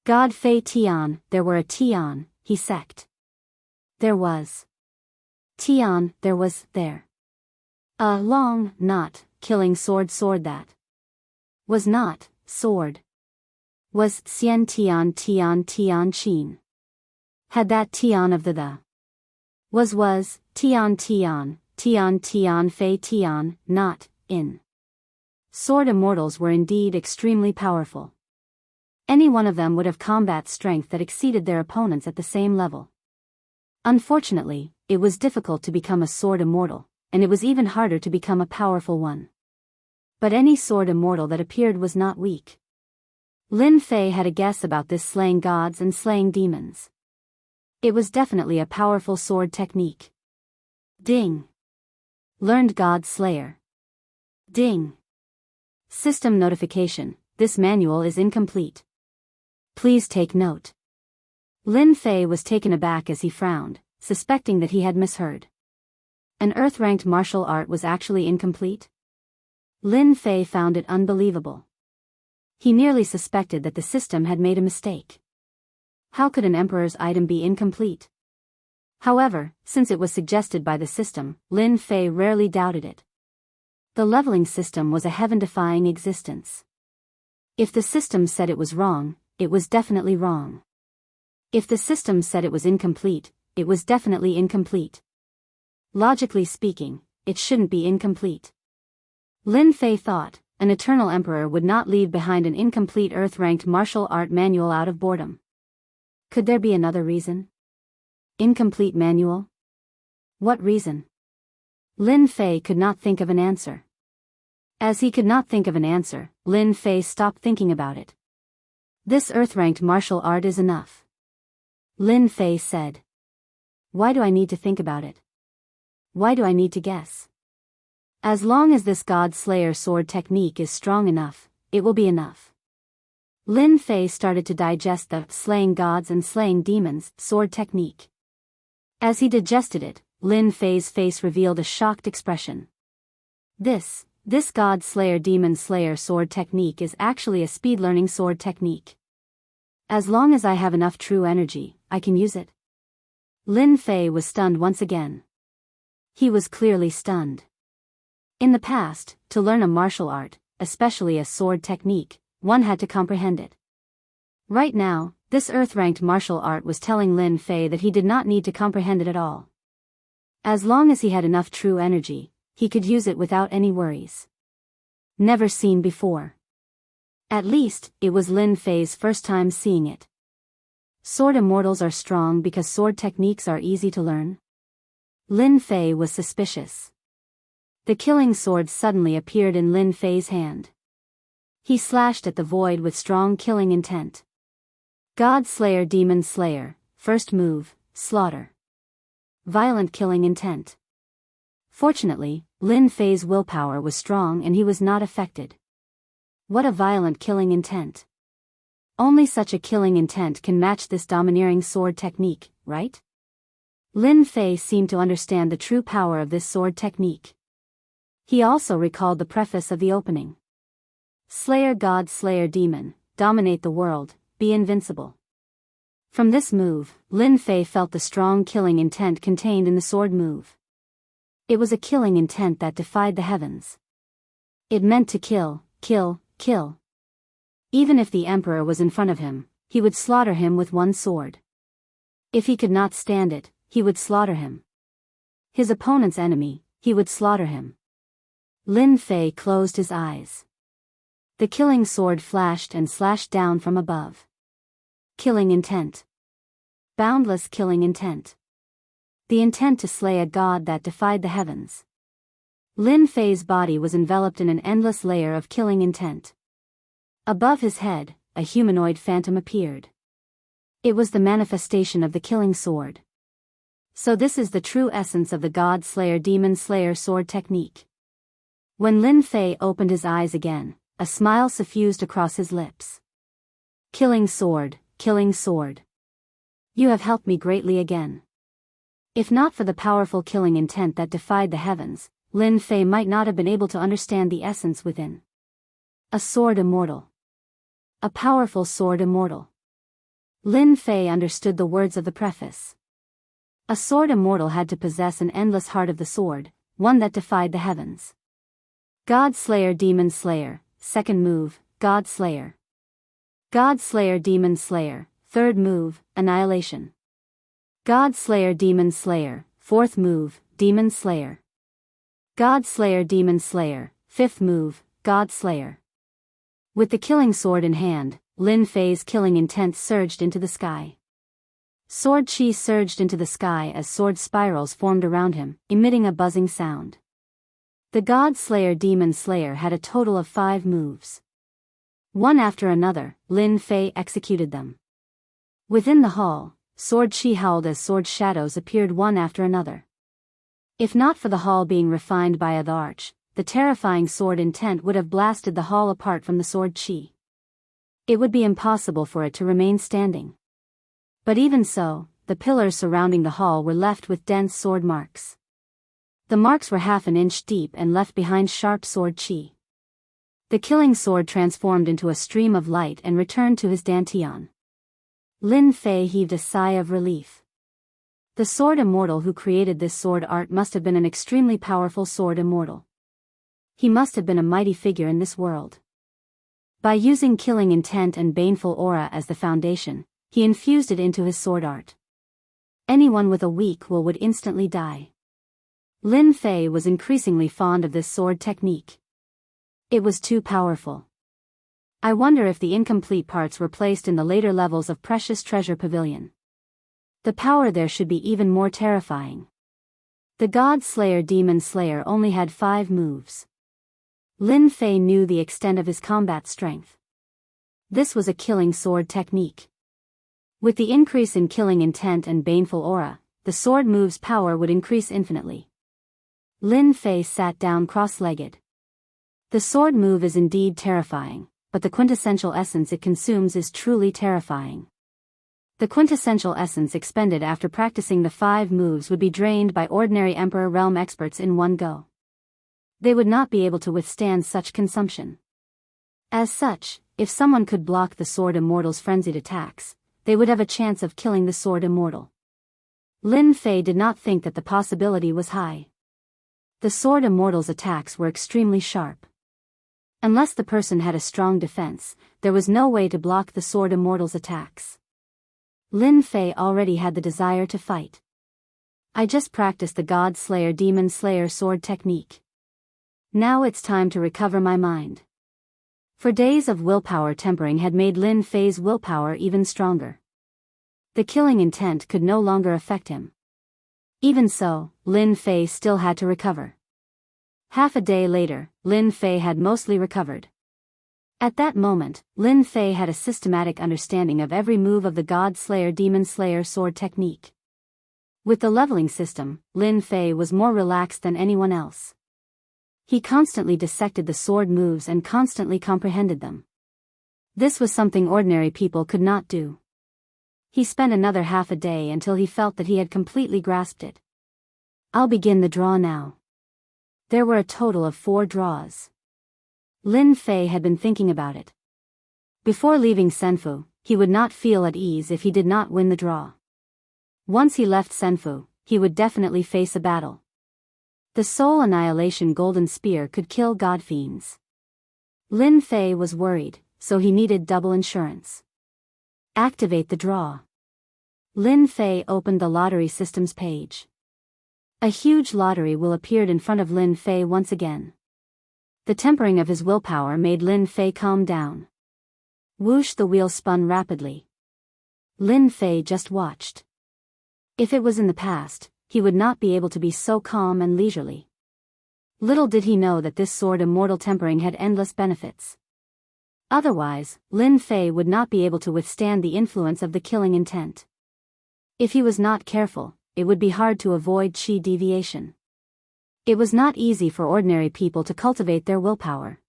God Fei Tian, there were a Tian, he sect. There was. Tian, there was, there. A long, not, killing sword that. Was not, sword. Was Xian Tian Tian Tian Qin. Had that Tian of the. Was, Tian Tian, Tian Tian Fei Tian, not, in. Sword immortals were indeed extremely powerful. Any one of them would have combat strength that exceeded their opponents at the same level. Unfortunately, it was difficult to become a sword immortal, and it was even harder to become a powerful one. But any sword immortal that appeared was not weak. Lin Fei had a guess about this slaying gods and slaying demons. It was definitely a powerful sword technique. Ding. Learned God Slayer. Ding. System notification, this manual is incomplete. Please take note. Lin Fei was taken aback as he frowned, suspecting that he had misheard. An earth-ranked martial art was actually incomplete? Lin Fei found it unbelievable. He nearly suspected that the system had made a mistake. How could an emperor's item be incomplete? However, since it was suggested by the system, Lin Fei rarely doubted it. The leveling system was a heaven-defying existence. If the system said it was wrong, it was definitely wrong. If the system said it was incomplete, it was definitely incomplete. Logically speaking, it shouldn't be incomplete. Lin Fei thought, an eternal emperor would not leave behind an incomplete earth-ranked martial art manual out of boredom. Could there be another reason? Incomplete manual? What reason? Lin Fei could not think of an answer. As he could not think of an answer, Lin Fei stopped thinking about it. This earth-ranked martial art is enough. Lin Fei said. Why do I need to think about it? Why do I need to guess? As long as this God Slayer sword technique is strong enough, it will be enough. Lin Fei started to digest the slaying gods and slaying demons sword technique. As he digested it, Lin Fei's face revealed a shocked expression. This God Slayer Demon Slayer sword technique is actually a speed learning sword technique. As long as I have enough true energy, I can use it. Lin Fei was stunned once again. He was clearly stunned. In the past, to learn a martial art, especially a sword technique, one had to comprehend it. Right now, this earth-ranked martial art was telling Lin Fei that he did not need to comprehend it at all. As long as he had enough true energy, he could use it without any worries. Never seen before. At least, it was Lin Fei's first time seeing it. Sword immortals are strong because sword techniques are easy to learn? Lin Fei was suspicious. The killing sword suddenly appeared in Lin Fei's hand. He slashed at the void with strong killing intent. God Slayer Demon Slayer, first move, slaughter. Violent killing intent. Fortunately, Lin Fei's willpower was strong and he was not affected. What a violent killing intent. Only such a killing intent can match this domineering sword technique, right? Lin Fei seemed to understand the true power of this sword technique. He also recalled the preface of the opening. Slayer God Slayer Demon, dominate the world, be invincible. From this move, Lin Fei felt the strong killing intent contained in the sword move. It was a killing intent that defied the heavens. It meant to kill, kill, kill. Even if the emperor was in front of him, he would slaughter him with one sword. If he could not stand it, he would slaughter him. His opponent's enemy, he would slaughter him. Lin Fei closed his eyes. The killing sword flashed and slashed down from above. Killing intent. Boundless killing intent. The intent to slay a god that defied the heavens. Lin Fei's body was enveloped in an endless layer of killing intent. Above his head, a humanoid phantom appeared. It was the manifestation of the killing sword. So this is the true essence of the God Slayer Demon Slayer sword technique. When Lin Fei opened his eyes again, a smile suffused across his lips. Killing sword, killing sword. You have helped me greatly again. If not for the powerful killing intent that defied the heavens, Lin Fei might not have been able to understand the essence within. A sword immortal. A powerful sword immortal. Lin Fei understood the words of the preface. A sword immortal had to possess an endless heart of the sword, one that defied the heavens. God Slayer Demon Slayer, second move, God Slayer. God Slayer Demon Slayer, third move, Annihilation. God Slayer Demon Slayer, fourth move, Demon Slayer. God Slayer Demon Slayer, fifth move, God Slayer. With the killing sword in hand, Lin Fei's killing intent surged into the sky. Sword chi surged into the sky as sword spirals formed around him, emitting a buzzing sound. The God Slayer Demon Slayer had a total of 5 moves. One after another, Lin Fei executed them. Within the hall, sword chi howled as sword shadows appeared one after another. If not for the hall being refined by the arch, the terrifying sword intent would have blasted the hall apart from the sword chi. It would be impossible for it to remain standing. But even so, the pillars surrounding the hall were left with dense sword marks. The marks were half an inch deep and left behind sharp sword chi. The killing sword transformed into a stream of light and returned to his dantian. Lin Fei heaved a sigh of relief. The sword immortal who created this sword art must have been an extremely powerful sword immortal. He must have been a mighty figure in this world. By using killing intent and baneful aura as the foundation, he infused it into his sword art. Anyone with a weak will would instantly die. Lin Fei was increasingly fond of this sword technique. It was too powerful. I wonder if the incomplete parts were placed in the later levels of Precious Treasure Pavilion. The power there should be even more terrifying. The God Slayer Demon Slayer only had 5 moves. Lin Fei knew the extent of his combat strength. This was a killing sword technique. With the increase in killing intent and baneful aura, the sword move's power would increase infinitely. Lin Fei sat down cross-legged. The sword move is indeed terrifying, but the quintessential essence it consumes is truly terrifying. The quintessential essence expended after practicing the 5 moves would be drained by ordinary Emperor Realm experts in one go. They would not be able to withstand such consumption. As such, if someone could block the sword immortal's frenzied attacks, they would have a chance of killing the sword immortal. Lin Fei did not think that the possibility was high. The sword immortal's attacks were extremely sharp. Unless the person had a strong defense, there was no way to block the sword immortal's attacks. Lin Fei already had the desire to fight. I just practiced the God Slayer Demon Slayer sword technique. Now it's time to recover my mind. For days of willpower tempering had made Lin Fei's willpower even stronger. The killing intent could no longer affect him. Even so, Lin Fei still had to recover. Half a day later, Lin Fei had mostly recovered. At that moment, Lin Fei had a systematic understanding of every move of the God Slayer Demon Slayer sword technique. With the leveling system, Lin Fei was more relaxed than anyone else. He constantly dissected the sword moves and constantly comprehended them. This was something ordinary people could not do. He spent another half a day until he felt that he had completely grasped it. I'll begin the draw now. There were a total of 4 draws. Lin Fei had been thinking about it. Before leaving Senfu, he would not feel at ease if he did not win the draw. Once he left Senfu, he would definitely face a battle. The Soul Annihilation Golden Spear could kill God Fiends. Lin Fei was worried, so he needed double insurance. Activate the draw. Lin Fei opened the lottery systems page. A huge lottery wheel appeared in front of Lin Fei once again. The tempering of his willpower made Lin Fei calm down. Whoosh, the wheel spun rapidly. Lin Fei just watched. If it was in the past, he would not be able to be so calm and leisurely. Little did he know that this sword immortal tempering had endless benefits. Otherwise, Lin Fei would not be able to withstand the influence of the killing intent. If he was not careful, it would be hard to avoid chi deviation. It was not easy for ordinary people to cultivate their willpower.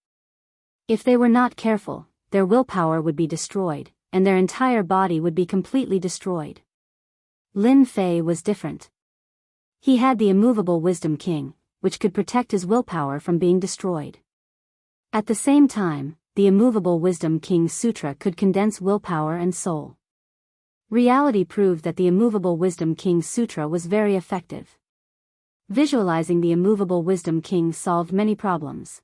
If they were not careful, their willpower would be destroyed, and their entire body would be completely destroyed. Lin Fei was different. He had the immovable Wisdom King, which could protect his willpower from being destroyed. At the same time, the immovable Wisdom King Sutra could condense willpower and soul. Reality proved that the immovable Wisdom King Sutra was very effective. Visualizing the immovable Wisdom King solved many problems.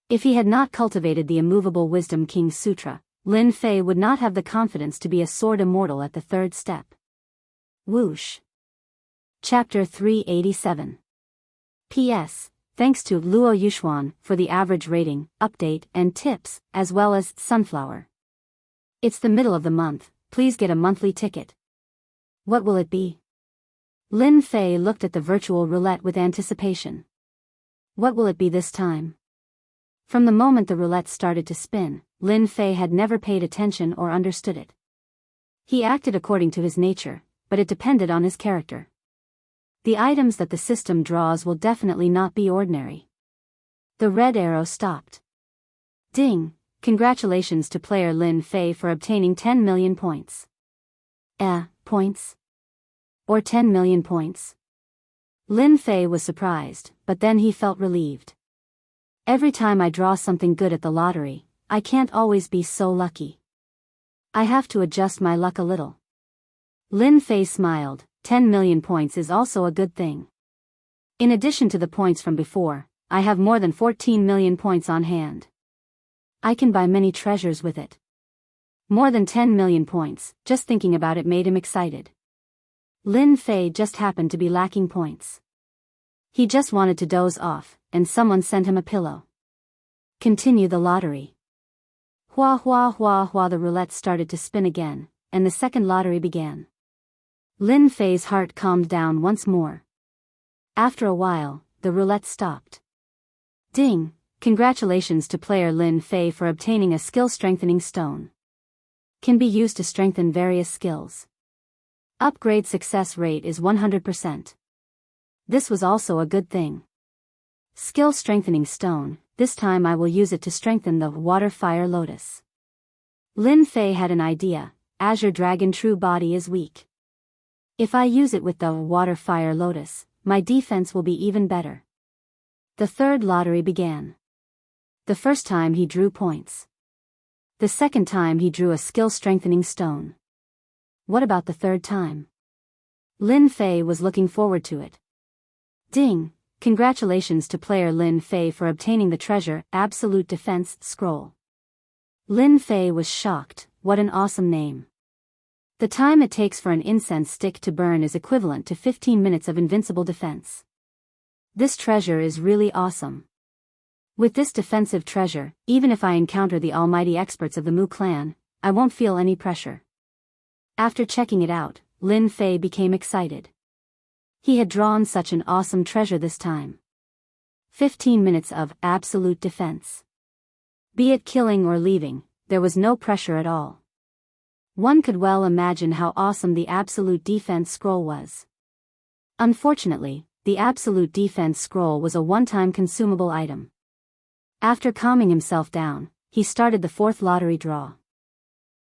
If he had not cultivated the immovable Wisdom King Sutra, Lin Fei would not have the confidence to be a sword immortal at the third step. Whoosh. Chapter 387. P.S. Thanks to Luo Yuxuan for the average rating, update, and tips, as well as Sunflower. It's the middle of the month, please get a monthly ticket. What will it be? Lin Fei looked at the virtual roulette with anticipation. What will it be this time? From the moment the roulette started to spin, Lin Fei had never paid attention or understood it. He acted according to his nature, but it depended on his character. The items that the system draws will definitely not be ordinary. The red arrow stopped. Ding! Congratulations to player Lin Fei for obtaining 10 million points. Points? Or 10 million points? Lin Fei was surprised, but then he felt relieved. Every time I draw something good at the lottery, I can't always be so lucky. I have to adjust my luck a little. Lin Fei smiled. 10 million points is also a good thing. In addition to the points from before, I have more than 14 million points on hand. I can buy many treasures with it. More than 10 million points, just thinking about it made him excited. Lin Fei just happened to be lacking points. He just wanted to doze off, and someone sent him a pillow. Continue the lottery. Hua hua hua hua, the roulette started to spin again, and the second lottery began. Lin Fei's heart calmed down once more. After a while, the roulette stopped. Ding! Congratulations to player Lin Fei for obtaining a skill-strengthening stone. Can be used to strengthen various skills. Upgrade success rate is 100%. This was also a good thing. Skill-strengthening stone, this time I will use it to strengthen the water-fire lotus. Lin Fei had an idea. Azure Dragon true body is weak. If I use it with the water-fire lotus, my defense will be even better. The third lottery began. The first time he drew points. The second time he drew a skill-strengthening stone. What about the third time? Lin Fei was looking forward to it. Ding! Congratulations to player Lin Fei for obtaining the treasure, Absolute Defense Scroll. Lin Fei was shocked. What an awesome name. The time it takes for an incense stick to burn is equivalent to 15 minutes of invincible defense. This treasure is really awesome. With this defensive treasure, even if I encounter the almighty experts of the Mu clan, I won't feel any pressure. After checking it out, Lin Fei became excited. He had drawn such an awesome treasure this time. 15 minutes of absolute defense. Be it killing or leaving, there was no pressure at all. One could well imagine how awesome the Absolute Defense Scroll was. Unfortunately, the Absolute Defense Scroll was a one-time consumable item. After calming himself down, he started the fourth lottery draw.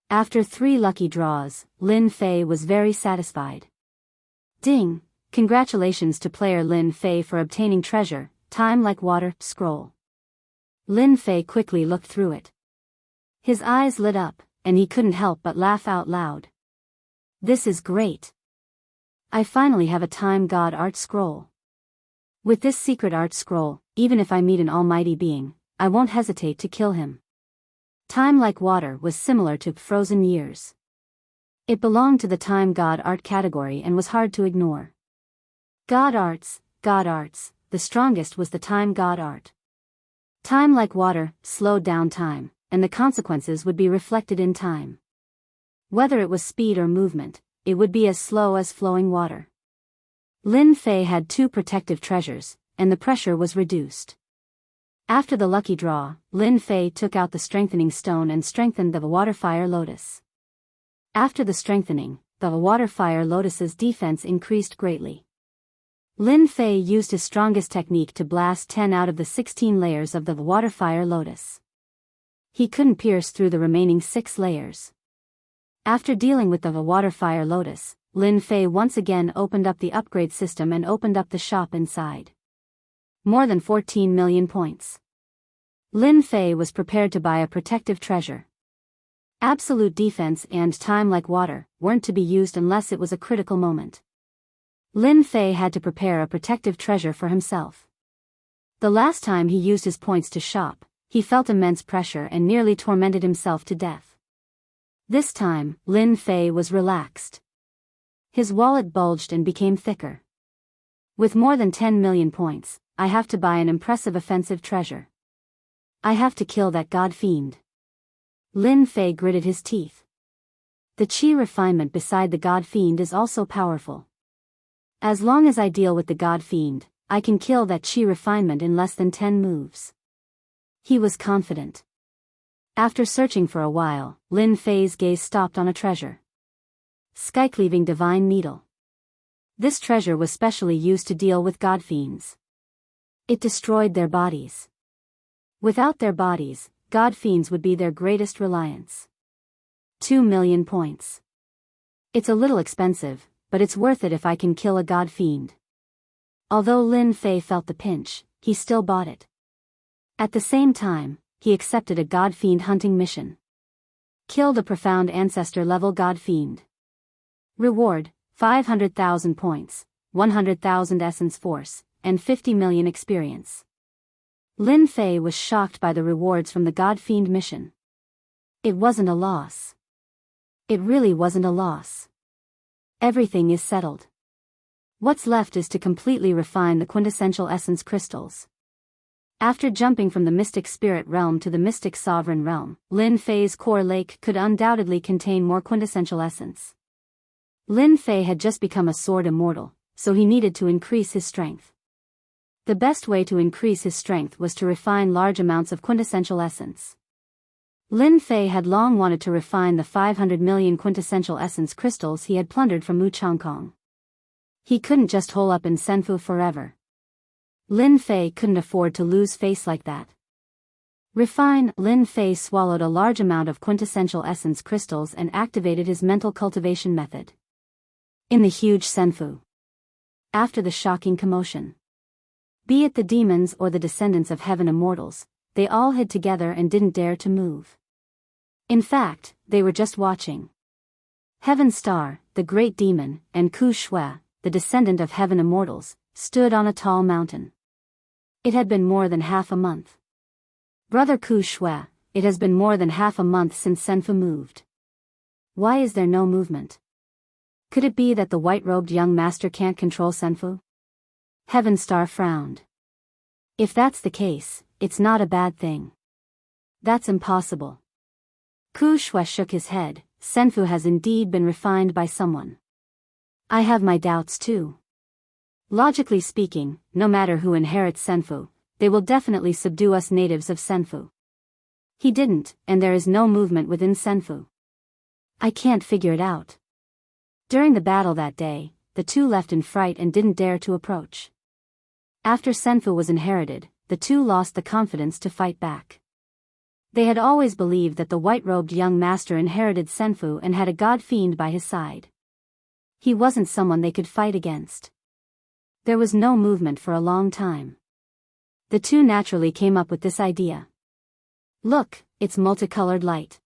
After 3 lucky draws, Lin Fei was very satisfied. Ding! Congratulations to player Lin Fei for obtaining treasure, Time Like Water Scroll. Lin Fei quickly looked through it. His eyes lit up, and he couldn't help but laugh out loud. This is great! I finally have a Time God Art Scroll. With this secret art scroll, even if I meet an almighty being, I won't hesitate to kill him. Time Like Water was similar to Frozen Years. It belonged to the Time God Art category and was hard to ignore. God Arts, the strongest was the Time God Art. Time, like water, slowed down time, and the consequences would be reflected in time. Whether it was speed or movement, it would be as slow as flowing water. Lin Fei had 2 protective treasures, and the pressure was reduced. After the lucky draw, Lin Fei took out the strengthening stone and strengthened the Waterfire Lotus. After the strengthening, the Waterfire Lotus's defense increased greatly. Lin Fei used his strongest technique to blast 10 out of the 16 layers of the Waterfire Lotus. He couldn't pierce through the remaining 6 layers. After dealing with the Waterfire Lotus, Lin Fei once again opened up the upgrade system and opened up the shop inside. More than 14 million points. Lin Fei was prepared to buy a protective treasure. Absolute defense and time, like water, weren't to be used unless it was a critical moment. Lin Fei had to prepare a protective treasure for himself. The last time he used his points to shop, he felt immense pressure and nearly tormented himself to death. This time, Lin Fei was relaxed. His wallet bulged and became thicker. With more than 10 million points, I have to buy an impressive offensive treasure. I have to kill that god fiend. Lin Fei gritted his teeth. The chi refinement beside the god fiend is also powerful. As long as I deal with the god fiend, I can kill that chi refinement in less than 10 moves. He was confident. After searching for a while, Lin Fei's gaze stopped on a treasure. Sky-cleaving divine needle. This treasure was specially used to deal with god fiends. It destroyed their bodies. Without their bodies, god fiends would be their greatest reliance. 2 million points. It's a little expensive, but it's worth it if I can kill a god fiend. Although Lin Fei felt the pinch, he still bought it. At the same time, he accepted a god fiend hunting mission. Killed a profound ancestor level god fiend. Reward, 500,000 points, 100,000 essence force, and 50 million experience. Lin Fei was shocked by the rewards from the god fiend mission. It wasn't a loss. It really wasn't a loss. Everything is settled. What's left is to completely refine the quintessential essence crystals. After jumping from the mystic spirit realm to the mystic sovereign realm, Lin Fei's core lake could undoubtedly contain more quintessential essence. Lin Fei had just become a sword immortal, so he needed to increase his strength. The best way to increase his strength was to refine large amounts of quintessential essence. Lin Fei had long wanted to refine the 500 million quintessential essence crystals he had plundered from Wu Changkong. He couldn't just hole up in Senfu forever. Lin Fei couldn't afford to lose face like that. Refine. Lin Fei swallowed a large amount of quintessential essence crystals and activated his mental cultivation method. In the huge Senfu. After the shocking commotion. Be it the demons or the descendants of heaven immortals, they all hid together and didn't dare to move. In fact, they were just watching. Heaven Star, the great demon, and Ku Shui, the descendant of heaven immortals, stood on a tall mountain. It had been more than half a month. Brother Ku Shui, it has been more than half a month since Senfu moved. Why is there no movement? Could it be that the white-robed young master can't control Senfu? Heaven Star frowned. If that's the case, it's not a bad thing. That's impossible. Ku Shui shook his head. Senfu has indeed been refined by someone. I have my doubts too. Logically speaking, no matter who inherits Senfu, they will definitely subdue us natives of Senfu. He didn't, and there is no movement within Senfu. I can't figure it out. During the battle that day, the two left in fright and didn't dare to approach. After Senfu was inherited, the two lost the confidence to fight back. They had always believed that the white-robed young master inherited Senfu and had a god fiend by his side. He wasn't someone they could fight against. There was no movement for a long time. The two naturally came up with this idea. Look, it's multicolored light.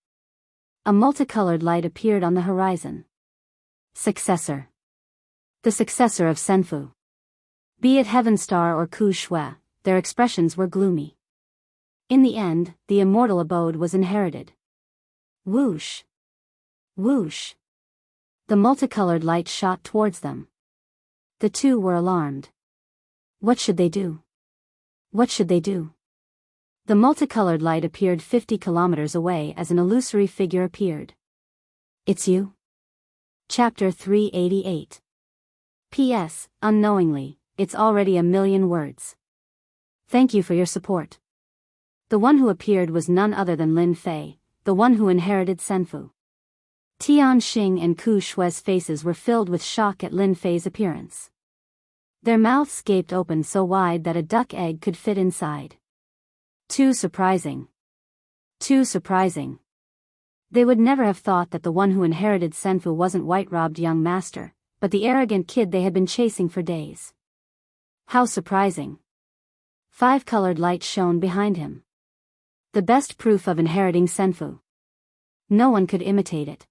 A multicolored light appeared on the horizon. Successor. The successor of Senfu. Be it Heaven Star or Ku Shui, their expressions were gloomy. In the end, the immortal abode was inherited. Whoosh. Whoosh. The multicolored light shot towards them. The two were alarmed. What should they do? What should they do? The multicolored light appeared 50 kilometers away as an illusory figure appeared. It's you? Chapter 388. P.S. Unknowingly, it's already 1,000,000 words. Thank you for your support. The one who appeared was none other than Lin Fei, the one who inherited Senfu. Tian Xing and Ku Shui's faces were filled with shock at Lin Fei's appearance. Their mouths gaped open so wide that a duck egg could fit inside. Too surprising. Too surprising. They would never have thought that the one who inherited Senfu wasn't white-robed young master, but the arrogant kid they had been chasing for days. How surprising. 5-colored light shone behind him. The best proof of inheriting Senfu. No one could imitate it.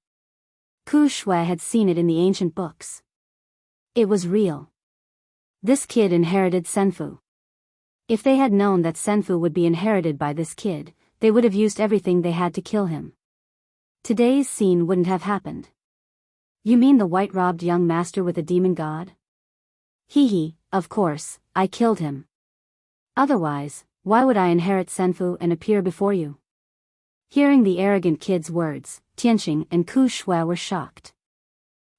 Ku Shui had seen it in the ancient books. It was real. This kid inherited Senfu. If they had known that Senfu would be inherited by this kid, they would have used everything they had to kill him. Today's scene wouldn't have happened. You mean the white-robed young master with a demon god? Hee, of course, I killed him. Otherwise, why would I inherit Senfu and appear before you? Hearing the arrogant kid's words, Tianxing and Ku Shui were shocked.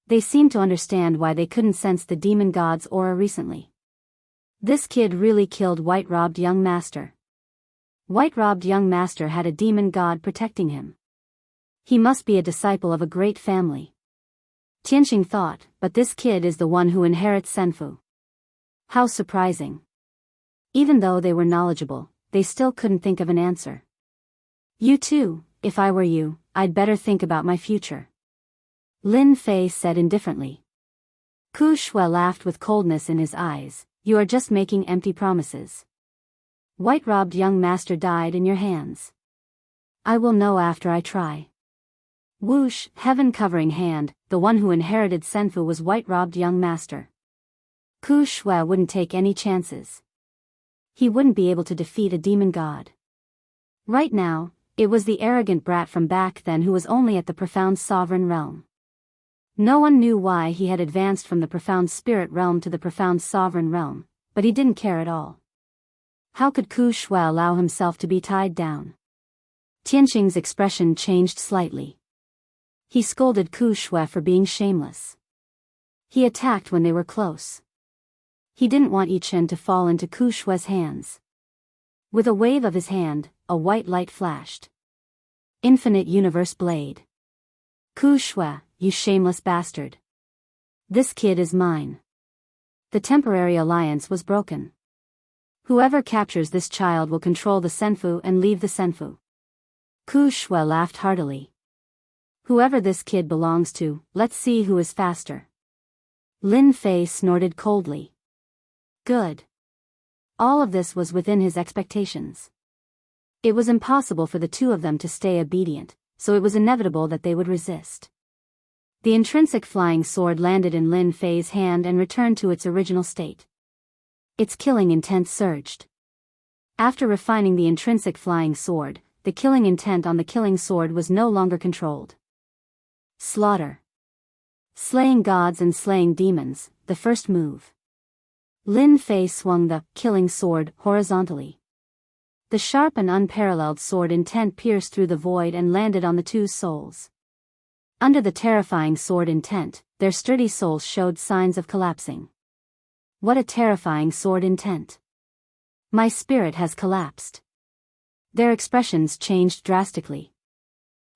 They seemed to understand why they couldn't sense the demon god's aura recently. This kid really killed white-robed young master. White-robed young master had a demon god protecting him. He must be a disciple of a great family. Tianxing thought, but this kid is the one who inherits Senfu. How surprising. Even though they were knowledgeable, they still couldn't think of an answer. You too, if I were you, I'd better think about my future. Lin Fei said indifferently. Ku Shui laughed with coldness in his eyes. You are just making empty promises. White-robed young master died in your hands. I will know after I try. Whoosh, heaven-covering hand, the one who inherited Senfu was white-robed young master. Ku Shui wouldn't take any chances. He wouldn't be able to defeat a demon god. Right now, it was the arrogant brat from back then who was only at the profound sovereign realm. No one knew why he had advanced from the profound spirit realm to the profound sovereign realm, but he didn't care at all. How could Ku Shui allow himself to be tied down? Tianxing's expression changed slightly. He scolded Ku Shui for being shameless. He attacked when they were close. He didn't want Yi Chen to fall into Ku Shui's hands. With a wave of his hand, a white light flashed. Infinite Universe Blade. Ku Shui, you shameless bastard. This kid is mine. The temporary alliance was broken. Whoever captures this child will control the Senfu and leave the Senfu. Ku Shui laughed heartily. Whoever this kid belongs to, let's see who is faster. Lin Fei snorted coldly. Good. All of this was within his expectations. It was impossible for the two of them to stay obedient, so it was inevitable that they would resist. The intrinsic flying sword landed in Lin Fei's hand and returned to its original state. Its killing intent surged. After refining the intrinsic flying sword, the killing intent on the killing sword was no longer controlled. Slaughter. Slaying gods and slaying demons, the first move. Lin Fei swung the killing sword horizontally. The sharp and unparalleled sword intent pierced through the void and landed on the two souls. Under the terrifying sword intent, their sturdy souls showed signs of collapsing. What a terrifying sword intent. My spirit has collapsed. Their expressions changed drastically.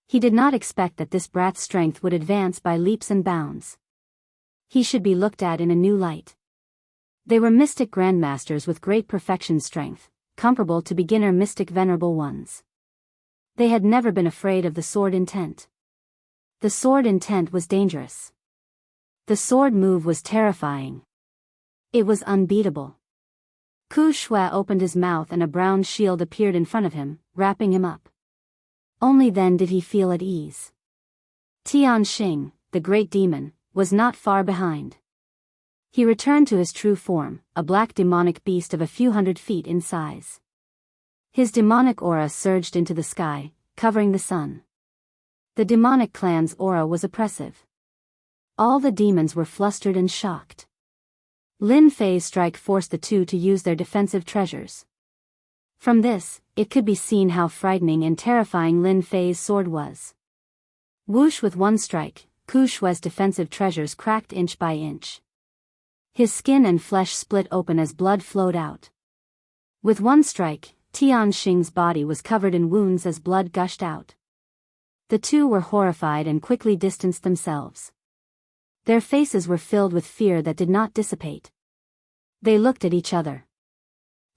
He did not expect that this brat's strength would advance by leaps and bounds. He should be looked at in a new light. They were mystic grandmasters with great perfection strength, comparable to beginner mystic venerable ones. They had never been afraid of the sword intent. The sword intent was dangerous. The sword move was terrifying. It was unbeatable. Ku Shui opened his mouth and a brown shield appeared in front of him, wrapping him up. Only then did he feel at ease. Tian Xing, the great demon, was not far behind. He returned to his true form, a black demonic beast of a few hundred feet in size. His demonic aura surged into the sky, covering the sun. The demonic clan's aura was oppressive. All the demons were flustered and shocked. Lin Fei's strike forced the two to use their defensive treasures. From this, it could be seen how frightening and terrifying Lin Fei's sword was. Whoosh! With one strike, Ku Shui's defensive treasures cracked inch by inch. His skin and flesh split open as blood flowed out. With one strike, Tianxing's body was covered in wounds as blood gushed out. The two were horrified and quickly distanced themselves. Their faces were filled with fear that did not dissipate. They looked at each other.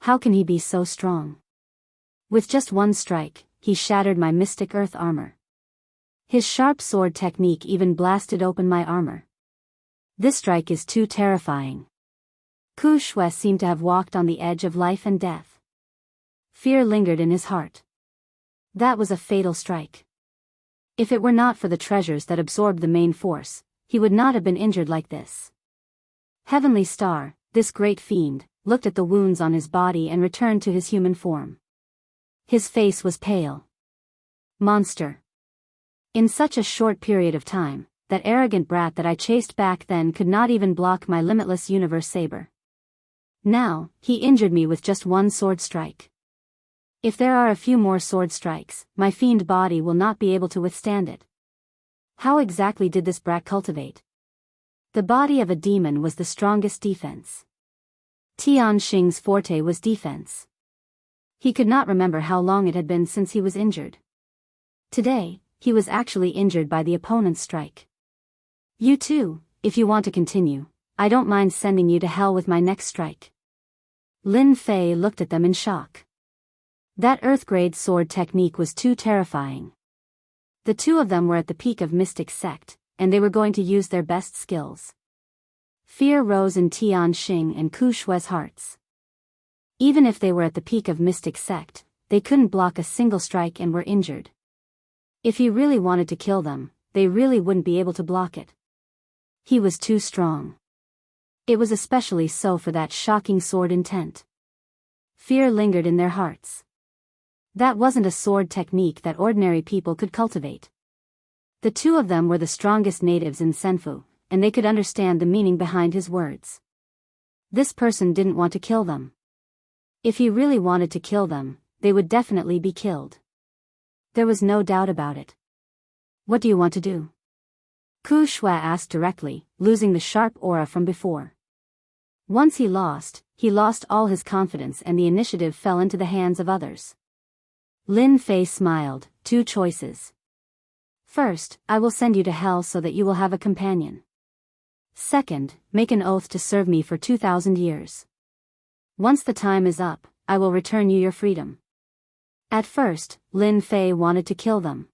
How can he be so strong? With just one strike, he shattered my mystic earth armor. His sharp sword technique even blasted open my armor. This strike is too terrifying. Ku Shui seemed to have walked on the edge of life and death. Fear lingered in his heart. That was a fatal strike. If it were not for the treasures that absorbed the main force, he would not have been injured like this. Heavenly Star, this great fiend, looked at the wounds on his body and returned to his human form. His face was pale. Monster. In such a short period of time, that arrogant brat that I chased back then could not even block my limitless universe saber. Now, he injured me with just one sword strike. If there are a few more sword strikes, my fiend body will not be able to withstand it. How exactly did this brat cultivate? The body of a demon was the strongest defense. Tianxing's forte was defense. He could not remember how long it had been since he was injured. Today, he was actually injured by the opponent's strike. You too, if you want to continue, I don't mind sending you to hell with my next strike. Lin Fei looked at them in shock. That earth-grade sword technique was too terrifying. The two of them were at the peak of Mystic Sect, and they were going to use their best skills. Fear rose in Tianxing and Ku Shui's hearts. Even if they were at the peak of Mystic Sect, they couldn't block a single strike and were injured. If he really wanted to kill them, they really wouldn't be able to block it. He was too strong. It was especially so for that shocking sword intent. Fear lingered in their hearts. That wasn't a sword technique that ordinary people could cultivate. The two of them were the strongest natives in Senfu, and they could understand the meaning behind his words. This person didn't want to kill them. If he really wanted to kill them, they would definitely be killed. There was no doubt about it. What do you want to do? Ku Shui asked directly, losing the sharp aura from before. Once he lost all his confidence and the initiative fell into the hands of others. Lin Fei smiled, 2 choices. First, I will send you to hell so that you will have a companion. Second, make an oath to serve me for 2,000 years. Once the time is up, I will return you your freedom. At first, Lin Fei wanted to kill them.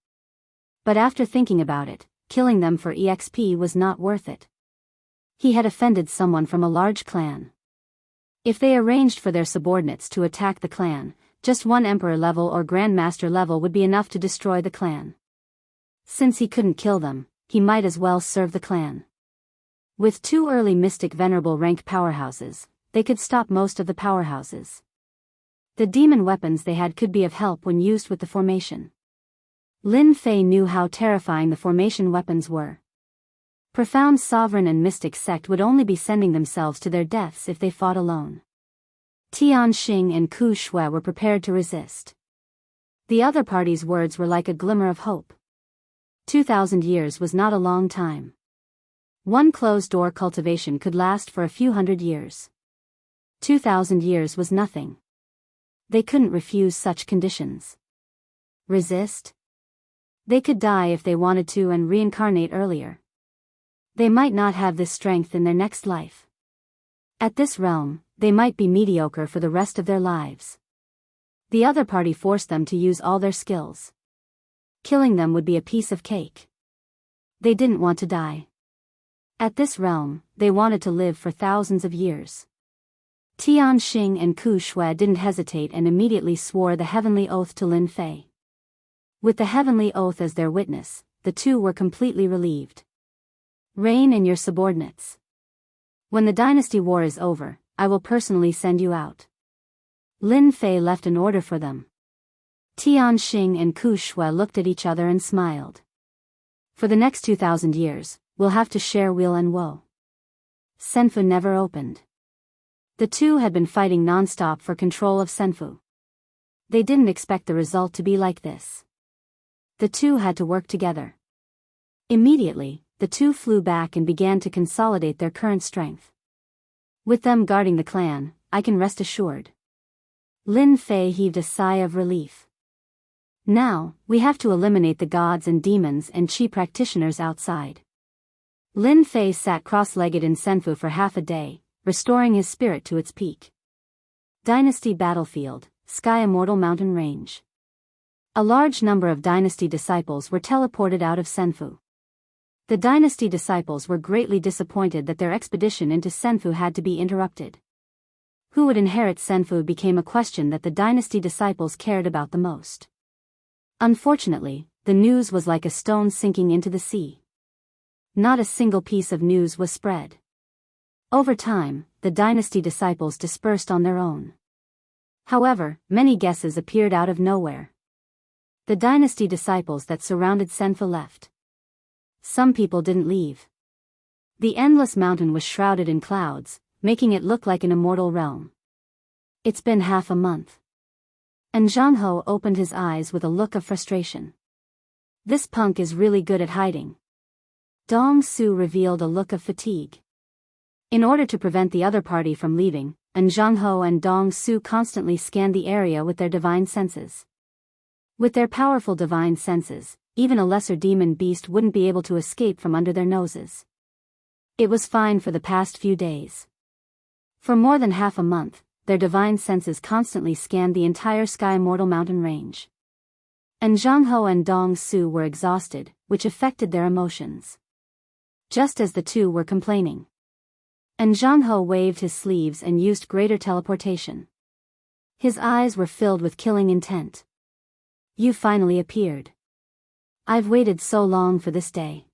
But after thinking about it, killing them for EXP was not worth it. He had offended someone from a large clan. If they arranged for their subordinates to attack the clan, just one emperor level or grandmaster level would be enough to destroy the clan. Since he couldn't kill them, he might as well serve the clan. With 2 early mystic venerable rank powerhouses, they could stop most of the powerhouses. The demon weapons they had could be of help when used with the formation. Lin Fei knew how terrifying the formation weapons were. Profound Sovereign and Mystic Sect would only be sending themselves to their deaths if they fought alone. Tianxing and Ku Shui were prepared to resist. The other party's words were like a glimmer of hope. 2,000 years was not a long time. One closed-door cultivation could last for a few hundred years. 2,000 years was nothing. They couldn't refuse such conditions. Resist? They could die if they wanted to and reincarnate earlier. They might not have this strength in their next life. At this realm, they might be mediocre for the rest of their lives. The other party forced them to use all their skills. Killing them would be a piece of cake. They didn't want to die. At this realm, they wanted to live for thousands of years. Tianxing and Ku Shui didn't hesitate and immediately swore the heavenly oath to Lin Fei. With the heavenly oath as their witness, the two were completely relieved. Reign in your subordinates. When the dynasty war is over, I will personally send you out. Lin Fei left an order for them. Tianxing and Ku Shui looked at each other and smiled. For the next 2,000 years, we'll have to share weal and woe. Senfu never opened. The two had been fighting non-stop for control of Senfu. They didn't expect the result to be like this. The two had to work together. Immediately, the two flew back and began to consolidate their current strength. With them guarding the clan, I can rest assured. Lin Fei heaved a sigh of relief. Now, we have to eliminate the gods and demons and chi practitioners outside. Lin Fei sat cross-legged in Senfu for half a day, restoring his spirit to its peak. Dynasty Battlefield, Sky Immortal Mountain Range. A large number of Dynasty disciples were teleported out of Senfu. The Dynasty disciples were greatly disappointed that their expedition into Senfu had to be interrupted. Who would inherit Senfu became a question that the Dynasty disciples cared about the most. Unfortunately, the news was like a stone sinking into the sea. Not a single piece of news was spread. Over time, the Dynasty disciples dispersed on their own. However, many guesses appeared out of nowhere. The Dynasty disciples that surrounded Senfu left. Some people didn't leave. The endless mountain was shrouded in clouds, making it look like an immortal realm. It's been half a month. And Zhang Ho opened his eyes with a look of frustration. This punk is really good at hiding. Dong Su revealed a look of fatigue. In order to prevent the other party from leaving, Zhang Ho and Dong Su constantly scanned the area with their divine senses. With their powerful divine senses, even a lesser demon beast wouldn't be able to escape from under their noses. It was fine for the past few days. For more than half a month, their divine senses constantly scanned the entire Sky Immortal Mountain range. And Zhang Ho and Dong Su were exhausted, which affected their emotions. Just as the two were complaining. And Zhang Ho waved his sleeves and used greater teleportation. His eyes were filled with killing intent. You finally appeared. I've waited so long for this day.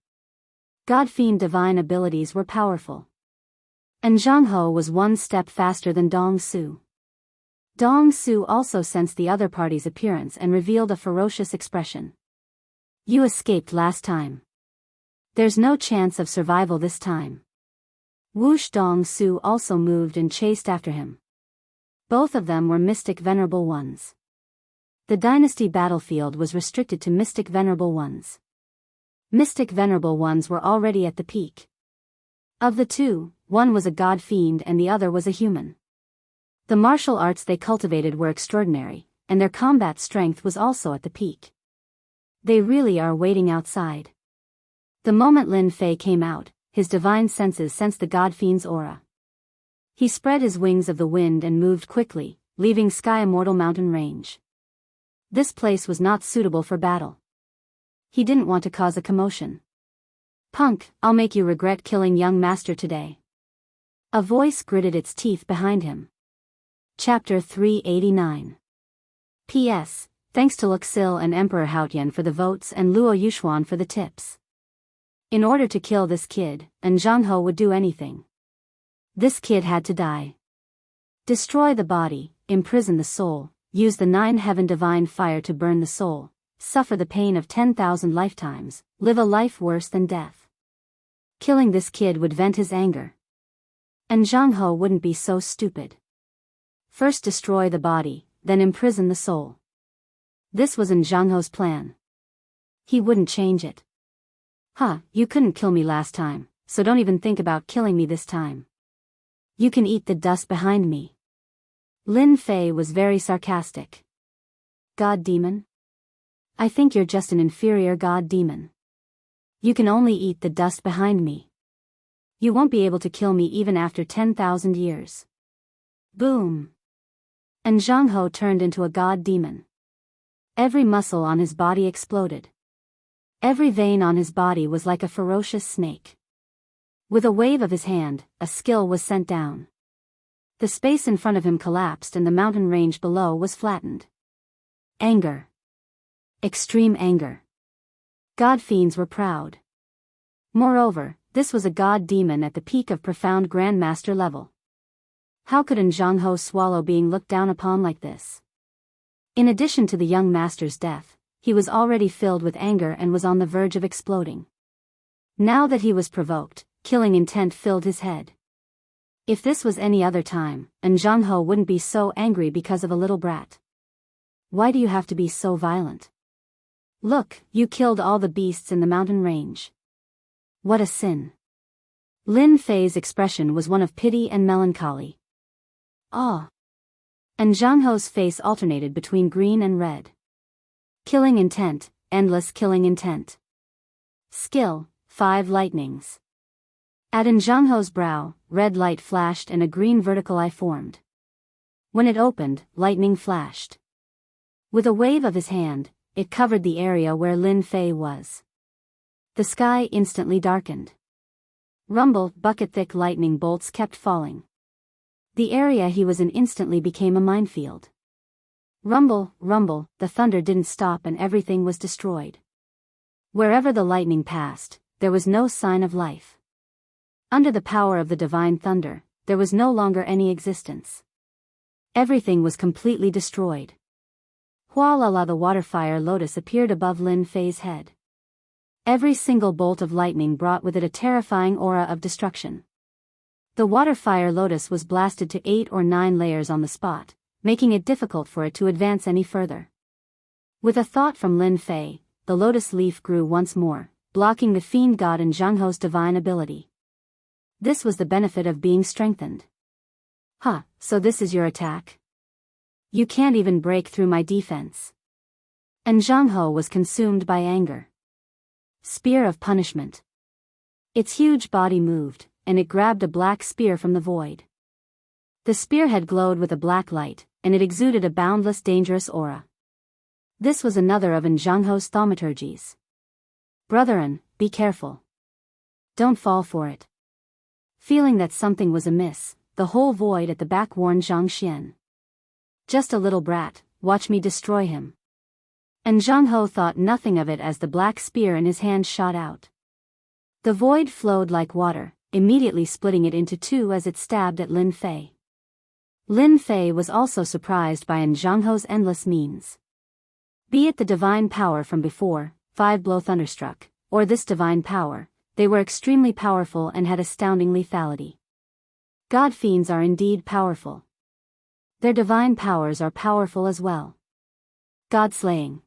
God-fiend divine abilities were powerful. And Zhang Ho was one step faster than Dong Su. Dong Su also sensed the other party's appearance and revealed a ferocious expression. You escaped last time. There's no chance of survival this time. Whoosh! Dong Su also moved and chased after him. Both of them were Mystic Venerable Ones. The Dynasty battlefield was restricted to Mystic Venerable Ones. Mystic Venerable Ones were already at the peak. Of the two, one was a god fiend and the other was a human. The martial arts they cultivated were extraordinary, and their combat strength was also at the peak. They really are waiting outside. The moment Lin Fei came out, his divine senses sensed the god fiend's aura. He spread his wings of the wind and moved quickly, leaving Sky Immortal Mountain range. This place was not suitable for battle. He didn't want to cause a commotion. Punk, I'll make you regret killing young master today. A voice gritted its teeth behind him. Chapter 389. P.S. Thanks to Luxil and Emperor Haotian for the votes and Luo Yuxuan for the tips. In order to kill this kid, Zhang Ho would do anything. This kid had to die. Destroy the body, imprison the soul, use the 9 heaven divine fire to burn the soul, suffer the pain of 10,000 lifetimes, live a life worse than death. Killing this kid would vent his anger. And Zhang Ho wouldn't be so stupid. First destroy the body, then imprison the soul. This was in Zhang Ho's plan. He wouldn't change it. You couldn't kill me last time, so don't even think about killing me this time. You can eat the dust behind me. Lin Fei was very sarcastic. God demon? I think you're just an inferior god demon. You can only eat the dust behind me. You won't be able to kill me even after 10,000 years. Boom! And Zhang Ho turned into a god demon. Every muscle on his body exploded. Every vein on his body was like a ferocious snake. With a wave of his hand, a skill was sent down. The space in front of him collapsed and the mountain range below was flattened. Anger. Extreme anger. God fiends were proud. Moreover, this was a god demon at the peak of profound grandmaster level. How could Zhang Ho swallow being looked down upon like this? In addition to the young master's death, he was already filled with anger and was on the verge of exploding. Now that he was provoked, killing intent filled his head. If this was any other time, Zhang Ho wouldn't be so angry because of a little brat. Why do you have to be so violent? Look, you killed all the beasts in the mountain range. What a sin. Lin Fei's expression was one of pity and melancholy. Ah. And Zhang Ho's face alternated between green and red. Killing intent, endless killing intent. Skill, 5 lightnings. At Zhang Ho's brow, red light flashed and a green vertical eye formed. When it opened, lightning flashed. With a wave of his hand, it covered the area where Lin Fei was. The sky instantly darkened. Rumble, bucket-thick lightning bolts kept falling. The area he was in instantly became a minefield. Rumble, rumble, the thunder didn't stop and everything was destroyed. Wherever the lightning passed, there was no sign of life. Under the power of the divine thunder, there was no longer any existence. Everything was completely destroyed. Hualala, the water-fire lotus appeared above Lin Fei's head. Every single bolt of lightning brought with it a terrifying aura of destruction. The water-fire lotus was blasted to 8 or 9 layers on the spot, making it difficult for it to advance any further. With a thought from Lin Fei, the lotus leaf grew once more, blocking the fiend god and Zhang Ho's divine ability. This was the benefit of being strengthened. Huh, so this is your attack? You can't even break through my defense. And Zhang Ho was consumed by anger. Spear of punishment. Its huge body moved, and it grabbed a black spear from the void. The spearhead glowed with a black light, and it exuded a boundless dangerous aura. This was another of Zhang Ho's thaumaturgies. Brethren, be careful. Don't fall for it. Feeling that something was amiss, the whole void at the back warned Zhang Xian. Just a little brat, watch me destroy him. And Zhang Ho thought nothing of it as the black spear in his hand shot out. The void flowed like water, immediately splitting it into 2 as it stabbed at Lin Fei. Lin Fei was also surprised by Zhang Ho's endless means. Be it the divine power from before, 5-blow thunderstruck, or this divine power, they were extremely powerful and had astounding lethality. God fiends are indeed powerful. Their divine powers are powerful as well. God slaying.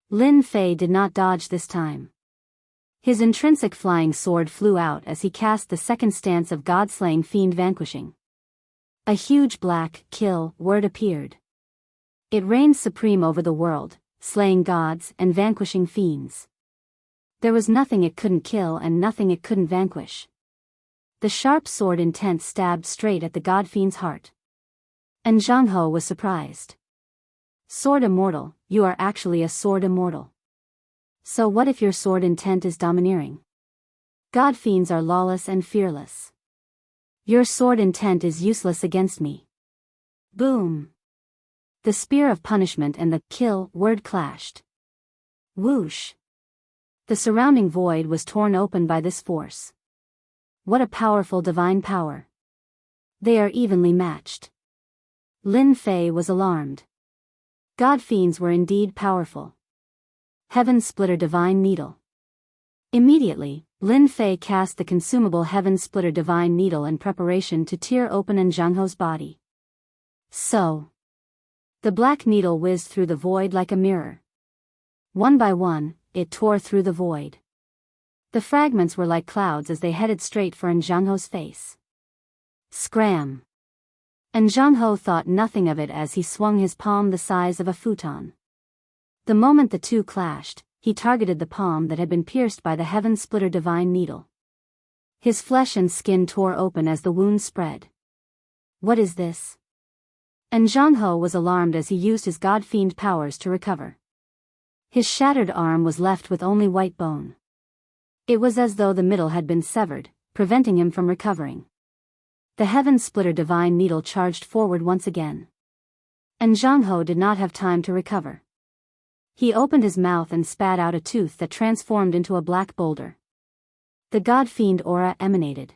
Lin Fei did not dodge this time. His intrinsic flying sword flew out as he cast the second stance of God-slaying fiend vanquishing. A huge black kill word appeared. It reigns supreme over the world, slaying gods and vanquishing fiends. There was nothing it couldn't kill and nothing it couldn't vanquish. The sharp sword intent stabbed straight at the god fiend's heart. And Zhang Ho was surprised. Sword immortal, you are actually a sword immortal. So what if your sword intent is domineering? God fiends are lawless and fearless. Your sword intent is useless against me. Boom. The spear of punishment and the kill word clashed. Whoosh. The surrounding void was torn open by this force. What a powerful divine power. They are evenly matched. Lin Fei was alarmed. God fiends were indeed powerful. Heaven Splitter Divine Needle. Immediately, Lin Fei cast the consumable Heaven Splitter Divine Needle in preparation to tear open Zhang Ho's body. So. The black needle whizzed through the void like a mirror. One by one, it tore through the void. The fragments were like clouds as they headed straight for Zhang Ho's face. Scram! And Zhang Ho thought nothing of it as he swung his palm the size of a futon. The moment the two clashed, he targeted the palm that had been pierced by the Heaven Splitter Divine Needle. His flesh and skin tore open as the wound spread. What is this? And Zhang Ho was alarmed as he used his god fiend powers to recover. His shattered arm was left with only white bone. It was as though the middle had been severed, preventing him from recovering. The Heaven Splitter Divine Needle charged forward once again. And Zhang Ho did not have time to recover. He opened his mouth and spat out a tooth that transformed into a black boulder. The God Fiend aura emanated.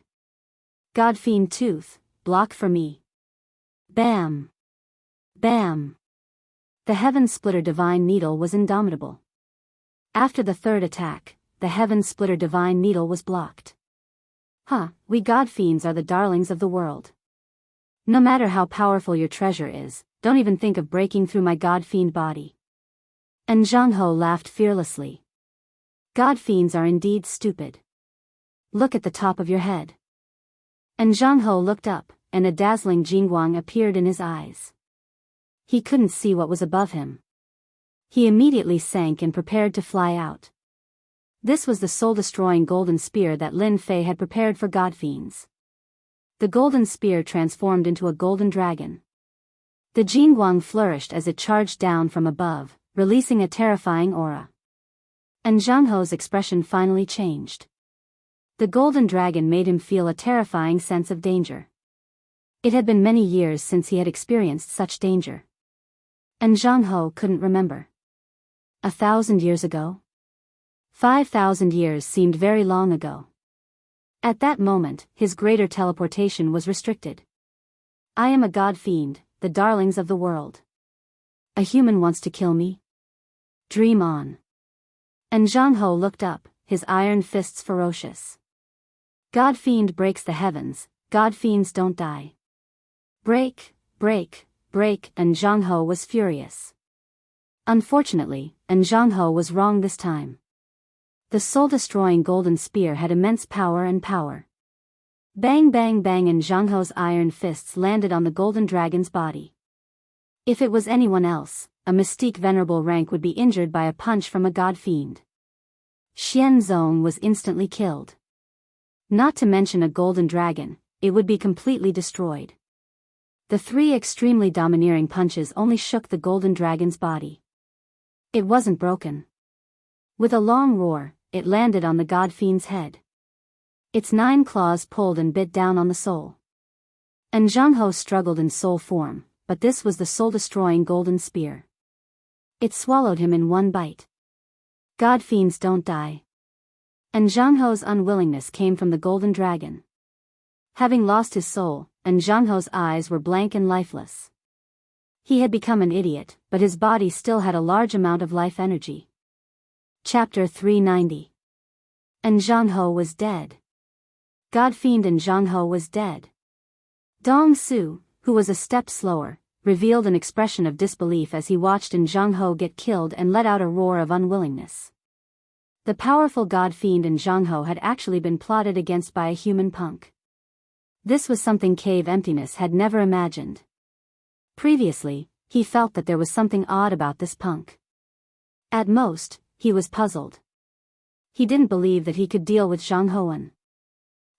God Fiend tooth, block for me. Bam! Bam! The Heaven Splitter Divine Needle was indomitable. After the third attack, the Heaven Splitter Divine Needle was blocked. We God Fiends are the darlings of the world. No matter how powerful your treasure is, don't even think of breaking through my God-fiend body." And Zhang Ho laughed fearlessly. "God-fiends are indeed stupid. Look at the top of your head." And Zhang Ho looked up, and a dazzling jingguang appeared in his eyes. He couldn't see what was above him. He immediately sank and prepared to fly out. This was the soul-destroying golden spear that Lin Fei had prepared for God-fiends. The golden spear transformed into a golden dragon. The jingguang flourished as it charged down from above, releasing a terrifying aura. And Zhang Ho's expression finally changed. The golden dragon made him feel a terrifying sense of danger. It had been many years since he had experienced such danger. And Zhang Ho couldn't remember. 1,000 years ago? 5,000 years seemed very long ago. At that moment, his greater teleportation was restricted. "I am a god-fiend, the darlings of the world. A human wants to kill me? Dream on." And Zhang Ho looked up, his iron fists ferocious. "God-fiend breaks the heavens, god-fiends don't die. Break, break, break," and Zhang Ho was furious. Unfortunately, and Zhang Ho was wrong this time. The soul-destroying golden spear had immense power and power. Bang bang bang, and Zhang Ho's iron fists landed on the golden dragon's body. If it was anyone else, a mystique venerable rank would be injured by a punch from a god-fiend. Xian Zong was instantly killed. Not to mention a golden dragon, it would be completely destroyed. The three extremely domineering punches only shook the golden dragon's body. It wasn't broken. With a long roar, it landed on the god-fiend's head. Its 9 claws pulled and bit down on the soul. And Zhang Ho struggled in soul form, but this was the soul-destroying golden spear. It swallowed him in one bite. God-fiends don't die. And Zhang Ho's unwillingness came from the golden dragon. Having lost his soul, and Zhang Ho's eyes were blank and lifeless. He had become an idiot, but his body still had a large amount of life energy. Chapter 390. And Zhang Ho was dead. God-fiend and Zhang Ho was dead. Dong Su, who was a step slower, revealed an expression of disbelief as he watched Zhang Ho get killed and let out a roar of unwillingness. The powerful god-fiend in Zhang Ho had actually been plotted against by a human punk. This was something Cave Emptiness had never imagined. Previously, he felt that there was something odd about this punk. At most, he was puzzled. He didn't believe that he could deal with Zhang Hoan.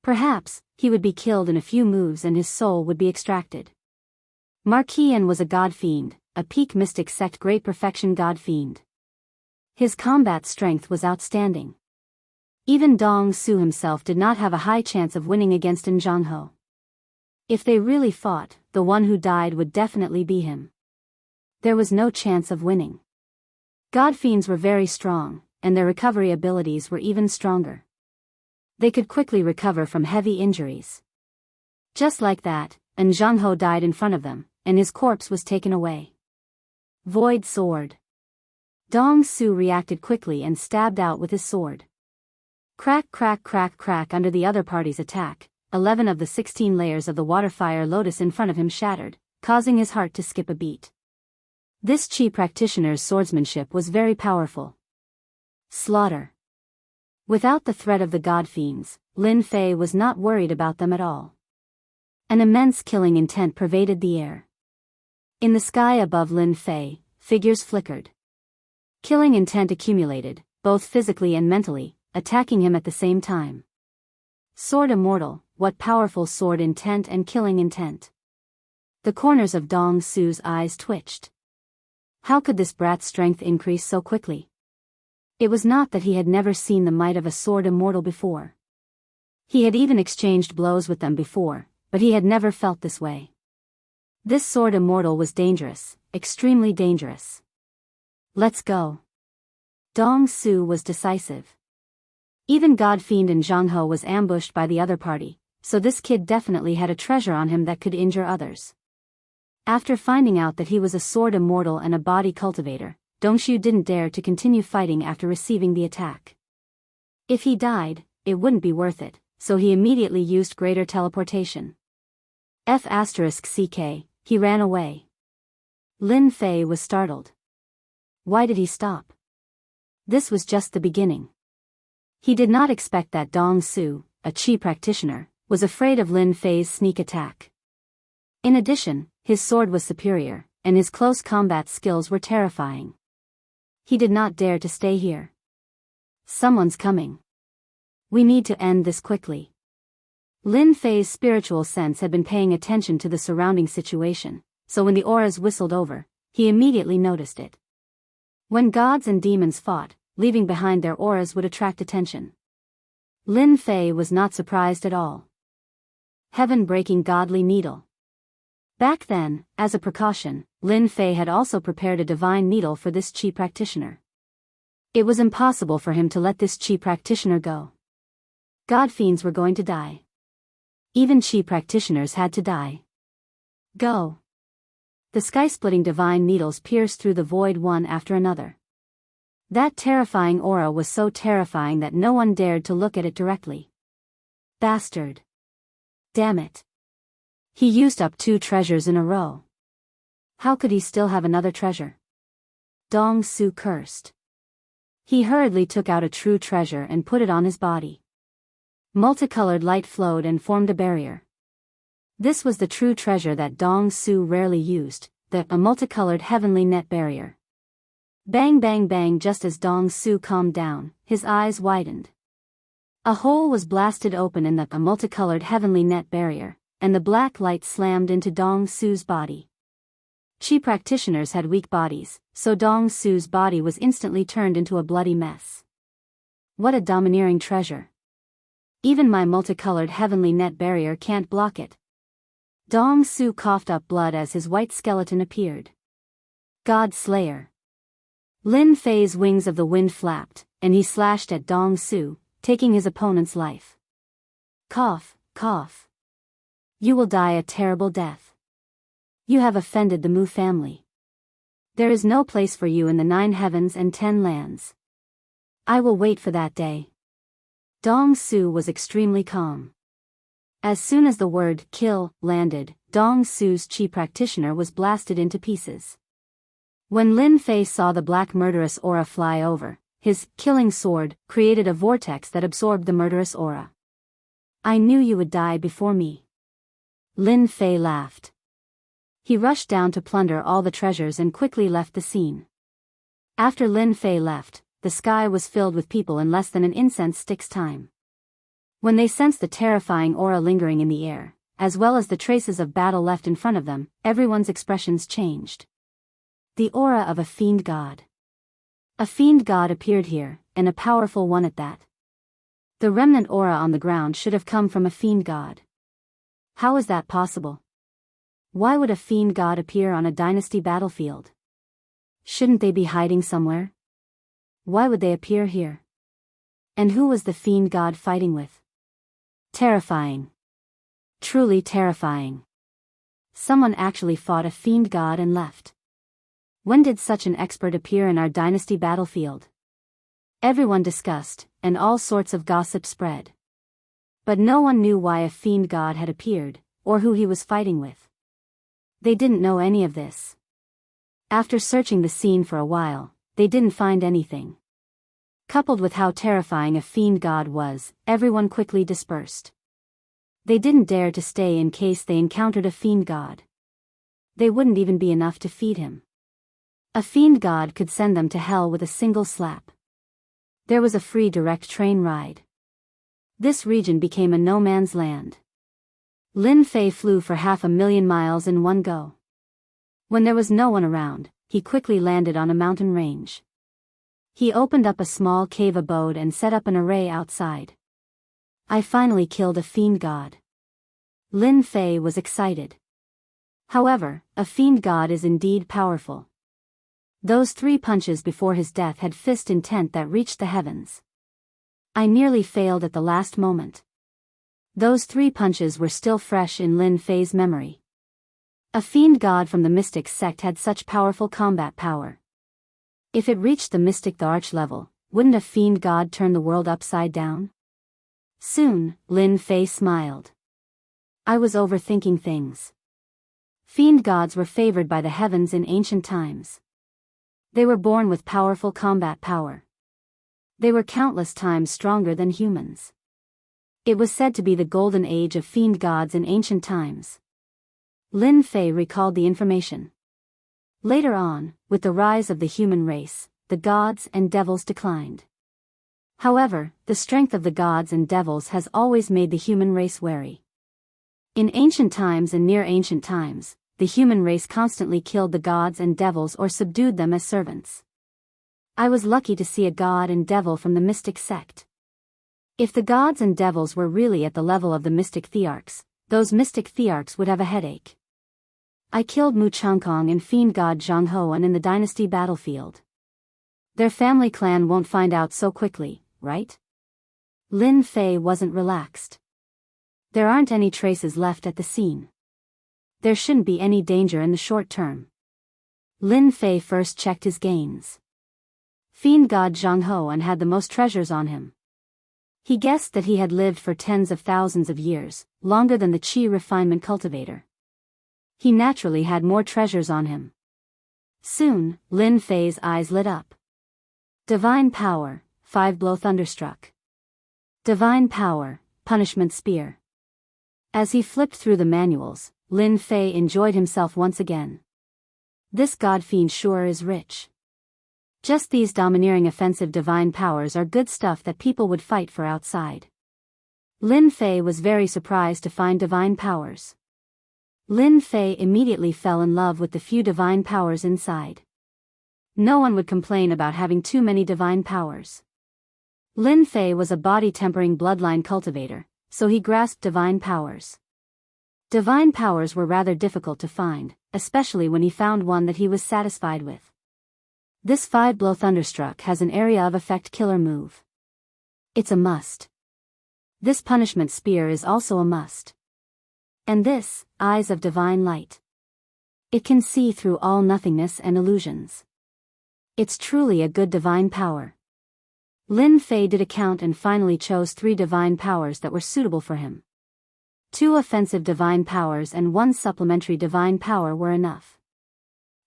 Perhaps, he would be killed in a few moves and his soul would be extracted. Marquian was a god-fiend, a peak mystic sect great perfection god-fiend. His combat strength was outstanding. Even Dong Su himself did not have a high chance of winning against Zhang Ho. If they really fought, the one who died would definitely be him. There was no chance of winning. God-fiends were very strong, and their recovery abilities were even stronger. They could quickly recover from heavy injuries. Just like that, Zhang Ho died in front of them, and his corpse was taken away. Void sword. Dong Su reacted quickly and stabbed out with his sword. Crack crack crack crack. Under the other party's attack, 11 of the 16 layers of the water-fire lotus in front of him shattered, causing his heart to skip a beat. This Qi practitioner's swordsmanship was very powerful. Slaughter. Without the threat of the god-fiends, Lin Fei was not worried about them at all. An immense killing intent pervaded the air. In the sky above Lin Fei, figures flickered. Killing intent accumulated, both physically and mentally, attacking him at the same time. Sword immortal, what powerful sword intent and killing intent. The corners of Dong Su's eyes twitched. How could this brat's strength increase so quickly? It was not that he had never seen the might of a sword immortal before. He had even exchanged blows with them before, but he had never felt this way. This sword immortal was dangerous, extremely dangerous. Let's go. Dong Su was decisive. Even God-fiend Zhang Ho was ambushed by the other party, so this kid definitely had a treasure on him that could injure others. After finding out that he was a sword immortal and a body cultivator, Dongshu didn't dare to continue fighting after receiving the attack. If he died, it wouldn't be worth it, so he immediately used greater teleportation. F***ck, he ran away. Lin Fei was startled. Why did he stop? This was just the beginning. He did not expect that Dong Su, a Qi practitioner, was afraid of Lin Fei's sneak attack. In addition, his sword was superior, and his close combat skills were terrifying. He did not dare to stay here. Someone's coming. We need to end this quickly. Lin Fei's spiritual sense had been paying attention to the surrounding situation, so when the auras whistled over, he immediately noticed it. When gods and demons fought, leaving behind their auras would attract attention. Lin Fei was not surprised at all. Heaven-breaking godly needle. Back then, as a precaution, Lin Fei had also prepared a divine needle for this Qi practitioner. It was impossible for him to let this Qi practitioner go. God fiends were going to die. Even Qi practitioners had to die. Go. The sky-splitting divine needles pierced through the void one after another. That terrifying aura was so terrifying that no one dared to look at it directly. Bastard. Damn it. He used up 2 treasures in a row. How could he still have another treasure? Dong Su cursed. He hurriedly took out a true treasure and put it on his body. Multicolored light flowed and formed a barrier. This was the true treasure that Dong Su rarely used, a multicolored heavenly net barrier. Bang bang bang. Just as Dong Su calmed down, his eyes widened. A hole was blasted open in a multicolored heavenly net barrier, and the black light slammed into Dong Su's body. Qi practitioners had weak bodies, so Dong Su's body was instantly turned into a bloody mess. What a domineering treasure. Even my multicolored heavenly net barrier can't block it. Dong Su coughed up blood as his white skeleton appeared. God Slayer. Lin Fei's wings of the wind flapped, and he slashed at Dong Su, taking his opponent's life. Cough, cough. You will die a terrible death. You have offended the Mu family. There is no place for you in the 9 heavens and 10 lands. I will wait for that day. Dong Su was extremely calm. As soon as the word kill landed, Dong Su's Qi practitioner was blasted into pieces. When Lin Fei saw the black murderous aura fly over, his killing sword created a vortex that absorbed the murderous aura. I knew you would die before me. Lin Fei laughed. He rushed down to plunder all the treasures and quickly left the scene. After Lin Fei left, the sky was filled with people in less than an incense stick's time. When they sensed the terrifying aura lingering in the air, as well as the traces of battle left in front of them, everyone's expressions changed. The aura of a fiend god. A fiend god appeared here, and a powerful one at that. The remnant aura on the ground should have come from a fiend god. How is that possible? Why would a fiend god appear on a dynasty battlefield? Shouldn't they be hiding somewhere? Why would they appear here? And who was the fiend god fighting with? Terrifying. Truly terrifying. Someone actually fought a fiend god and left. When did such an expert appear in our dynasty battlefield? Everyone discussed, and all sorts of gossip spread. But no one knew why a fiend god had appeared, or who he was fighting with. They didn't know any of this. After searching the scene for a while, they didn't find anything. Coupled with how terrifying a fiend god was, everyone quickly dispersed. They didn't dare to stay in case they encountered a fiend god. They wouldn't even be enough to feed him. A fiend god could send them to hell with a single slap. There was a free direct train ride. This region became a no-man's land. Lin Fei flew for 500,000 miles in one go. When there was no one around, he quickly landed on a mountain range. He opened up a small cave abode and set up an array outside. I finally killed a fiend god. Lin Fei was excited. However, a fiend god is indeed powerful. Those 3 punches before his death had fist intent that reached the heavens. I nearly failed at the last moment. Those 3 punches were still fresh in Lin Fei's memory. A fiend god from the mystic sect had such powerful combat power. If it reached the mystic the arch level, wouldn't a fiend god turn the world upside down? Soon, Lin Fei smiled. I was overthinking things. Fiend gods were favored by the heavens in ancient times. They were born with powerful combat power. They were countless times stronger than humans. It was said to be the golden age of fiend gods in ancient times. Lin Fei recalled the information. Later on, with the rise of the human race, the gods and devils declined. However, the strength of the gods and devils has always made the human race wary. In ancient times and near ancient times, the human race constantly killed the gods and devils or subdued them as servants. I was lucky to see a god and devil from the mystic sect. If the gods and devils were really at the level of the mystic thearchs, those mystic thearchs would have a headache. I killed Mu Changkong and fiend god Zhang Hoan in the dynasty battlefield. Their family clan won't find out so quickly, right? Lin Fei wasn't relaxed. There aren't any traces left at the scene. There shouldn't be any danger in the short term. Lin Fei first checked his gains. Fiend god Zhang Hoan had the most treasures on him. He guessed that he had lived for tens of thousands of years, longer than the Qi refinement cultivator. He naturally had more treasures on him. Soon, Lin Fei's eyes lit up. Divine power, 5-blow thunderstruck. Divine power, punishment spear. As he flipped through the manuals, Lin Fei enjoyed himself once again. This god-fiend sure is rich. Just these domineering offensive divine powers are good stuff that people would fight for outside. Lin Fei was very surprised to find divine powers. Lin Fei immediately fell in love with the few divine powers inside. No one would complain about having too many divine powers. Lin Fei was a body-tempering bloodline cultivator, so he grasped divine powers. Divine powers were rather difficult to find, especially when he found one that he was satisfied with. This 5-blow thunderstruck has an area of effect killer move. It's a must. This punishment spear is also a must. And this, eyes of divine light. It can see through all nothingness and illusions. It's truly a good divine power. Lin Fei did a count and finally chose 3 divine powers that were suitable for him. 2 offensive divine powers and 1 supplementary divine power were enough.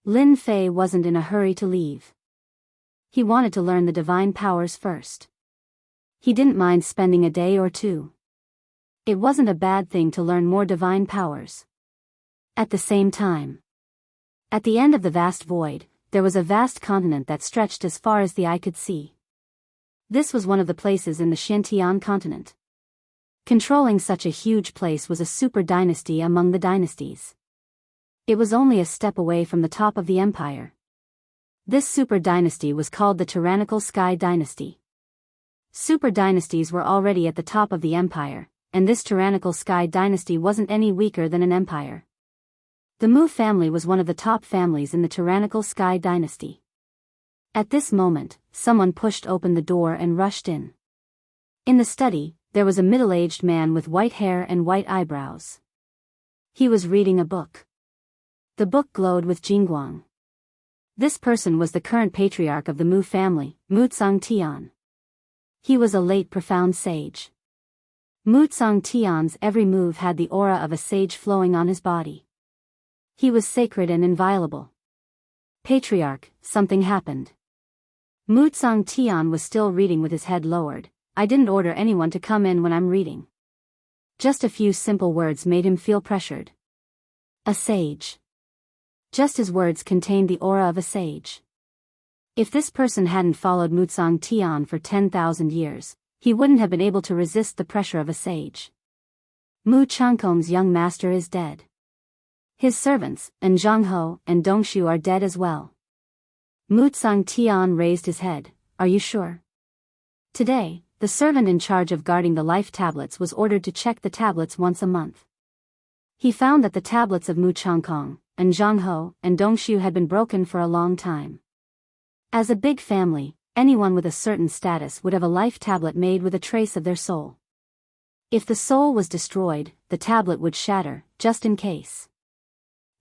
Lin Fei wasn't in a hurry to leave. He wanted to learn the divine powers first. He didn't mind spending a day or 2. It wasn't a bad thing to learn more divine powers. At the same time, at the end of the vast void, there was a vast continent that stretched as far as the eye could see. This was one of the places in the Xiantian continent. Controlling such a huge place was a super dynasty among the dynasties. It was only a step away from the top of the empire. This super dynasty was called the Tyrannical Sky Dynasty. Super dynasties were already at the top of the empire, and this Tyrannical Sky Dynasty wasn't any weaker than an empire. The Mu family was one of the top families in the Tyrannical Sky Dynasty. At this moment, someone pushed open the door and rushed in. In the study, there was a middle-aged man with white hair and white eyebrows. He was reading a book. The book glowed with jingguang. This person was the current patriarch of the Mu family, Mu Tian. He was a late profound sage. Mu Tian's every move had the aura of a sage flowing on his body. He was sacred and inviolable. Patriarch, something happened. Mu Tian was still reading with his head lowered. I didn't order anyone to come in when I'm reading. Just a few simple words made him feel pressured. A sage. Just his words contained the aura of a sage. If this person hadn't followed Mu Tian for 10,000 years, he wouldn't have been able to resist the pressure of a sage. Mu Changkong's young master is dead. His servants, Zhang Ho and Dongshu, are dead as well. Mu Tian raised his head. Are you sure? Today, the servant in charge of guarding the life tablets was ordered to check the tablets once a month. He found that the tablets of Mu Changkong, Zhang Ho and Dongshu had been broken for a long time. As a big family, anyone with a certain status would have a life tablet made with a trace of their soul. If the soul was destroyed, the tablet would shatter, just in case.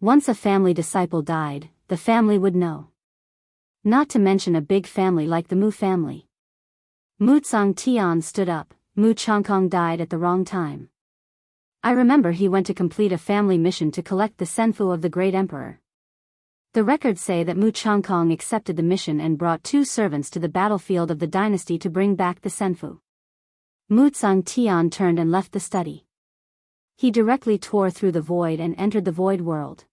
Once a family disciple died, the family would know. Not to mention a big family like the Mu family. Mu Tian stood up. Mu Changkong died at the wrong time. I remember he went to complete a family mission to collect the senfu of the great emperor. The records say that Mu Changkong accepted the mission and brought 2 servants to the battlefield of the dynasty to bring back the senfu. Mu Tsangtian turned and left the study. He directly tore through the void and entered the void world.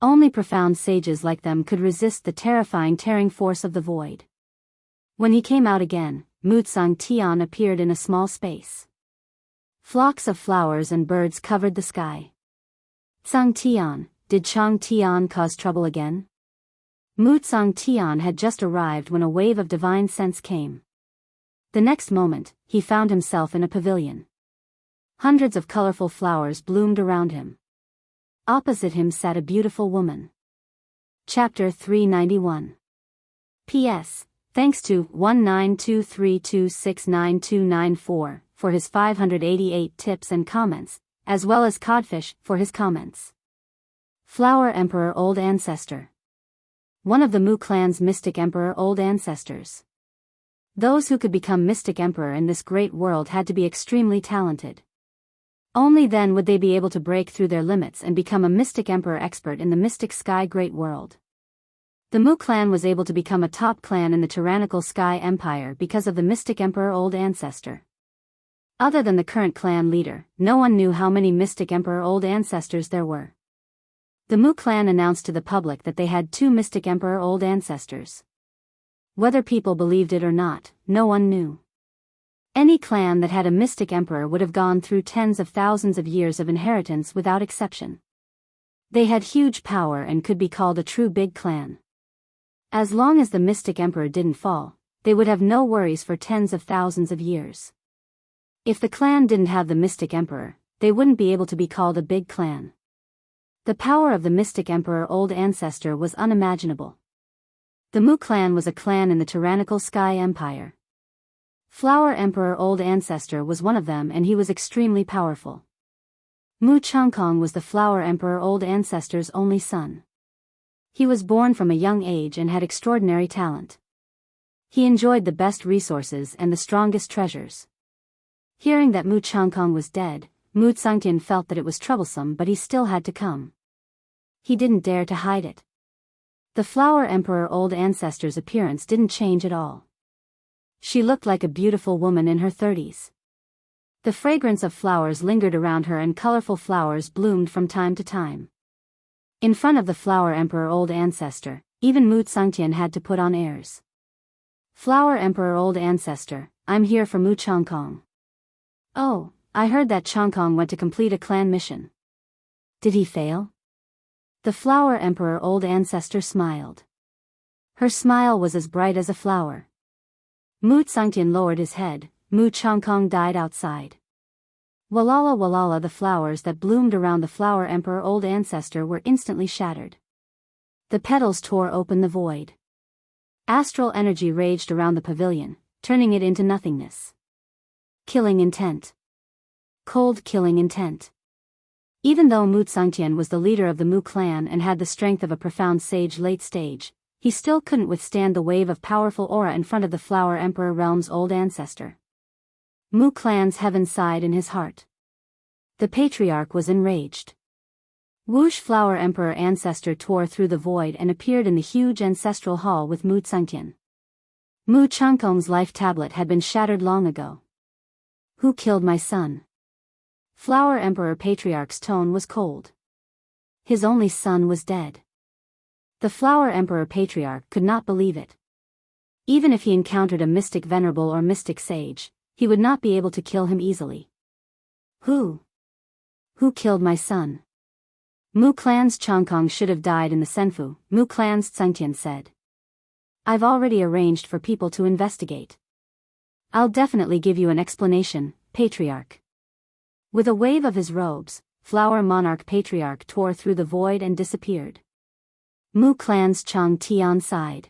Only profound sages like them could resist the terrifying tearing force of the void. When he came out again, Mu Tsangtian appeared in a small space. Flocks of flowers and birds covered the sky. Tsangtian, did Chang Tian cause trouble again? Mu Tsangtian had just arrived when a wave of divine sense came. The next moment, he found himself in a pavilion. Hundreds of colorful flowers bloomed around him. Opposite him sat a beautiful woman. Chapter 391. P.S. Thanks to 1923269294 for his 588 tips and comments, as well as Codfish for his comments. Flower Emperor Old Ancestor. One of the Mu clan's mystic emperor old ancestors. Those who could become mystic emperor in this great world had to be extremely talented. Only then would they be able to break through their limits and become a mystic emperor expert in the mystic sky great world. The Mu clan was able to become a top clan in the tyrannical Sky Empire because of the mystic emperor old ancestor. Other than the current clan leader, no one knew how many mystic emperor old ancestors there were. The Mu clan announced to the public that they had 2 mystic emperor old ancestors. Whether people believed it or not, no one knew. Any clan that had a mystic emperor would have gone through tens of thousands of years of inheritance without exception. They had huge power and could be called a true big clan. As long as the mystic emperor didn't fall, they would have no worries for tens of thousands of years. If the clan didn't have the mystic emperor, they wouldn't be able to be called a big clan. The power of the mystic emperor old ancestor was unimaginable. The Mu clan was a clan in the tyrannical Sky Empire. Flower Emperor Old Ancestor was one of them and he was extremely powerful. Mu Changkong was the Flower Emperor Old Ancestor's only son. He was born from a young age and had extraordinary talent. He enjoyed the best resources and the strongest treasures. Hearing that Mu Changkong was dead, Mu Tsangtian felt that it was troublesome but he still had to come. He didn't dare to hide it. The Flower Emperor Old Ancestor's appearance didn't change at all. She looked like a beautiful woman in her 30s. The fragrance of flowers lingered around her and colorful flowers bloomed from time to time. In front of the Flower Emperor Old Ancestor, even Mu Tsangtian had to put on airs. Flower Emperor Old Ancestor, I'm here for Mu Changkong. Oh, I heard that Changkong went to complete a clan mission. Did he fail? The Flower Emperor Old Ancestor smiled. Her smile was as bright as a flower. Mu Tsangtian lowered his head. Mu Changkong died outside. Walala walala, the flowers that bloomed around the Flower Emperor Old Ancestor were instantly shattered. The petals tore open the void. Astral energy raged around the pavilion, turning it into nothingness. Killing intent. Cold killing intent. Even though Mu Tsangtian was the leader of the Mu clan and had the strength of a profound sage late stage, he still couldn't withstand the wave of powerful aura in front of the Flower Emperor realm's old ancestor. Mu clan's heaven sighed in his heart. The patriarch was enraged. Whoosh! Flower Emperor ancestor tore through the void and appeared in the huge ancestral hall with Mu Tsangtian. Mu Changkong's life tablet had been shattered long ago. Who killed my son? Flower Emperor patriarch's tone was cold. His only son was dead. The Flower Emperor patriarch could not believe it. Even if he encountered a mystic venerable or mystic sage, he would not be able to kill him easily. Who killed my son? Mu clan's Changkong should have died in the Senfu, Mu clan's Tsangtian said. I've already arranged for people to investigate. I'll definitely give you an explanation, patriarch. With a wave of his robes, Flower Monarch patriarch tore through the void and disappeared. Mu clan's Chang Tian sighed.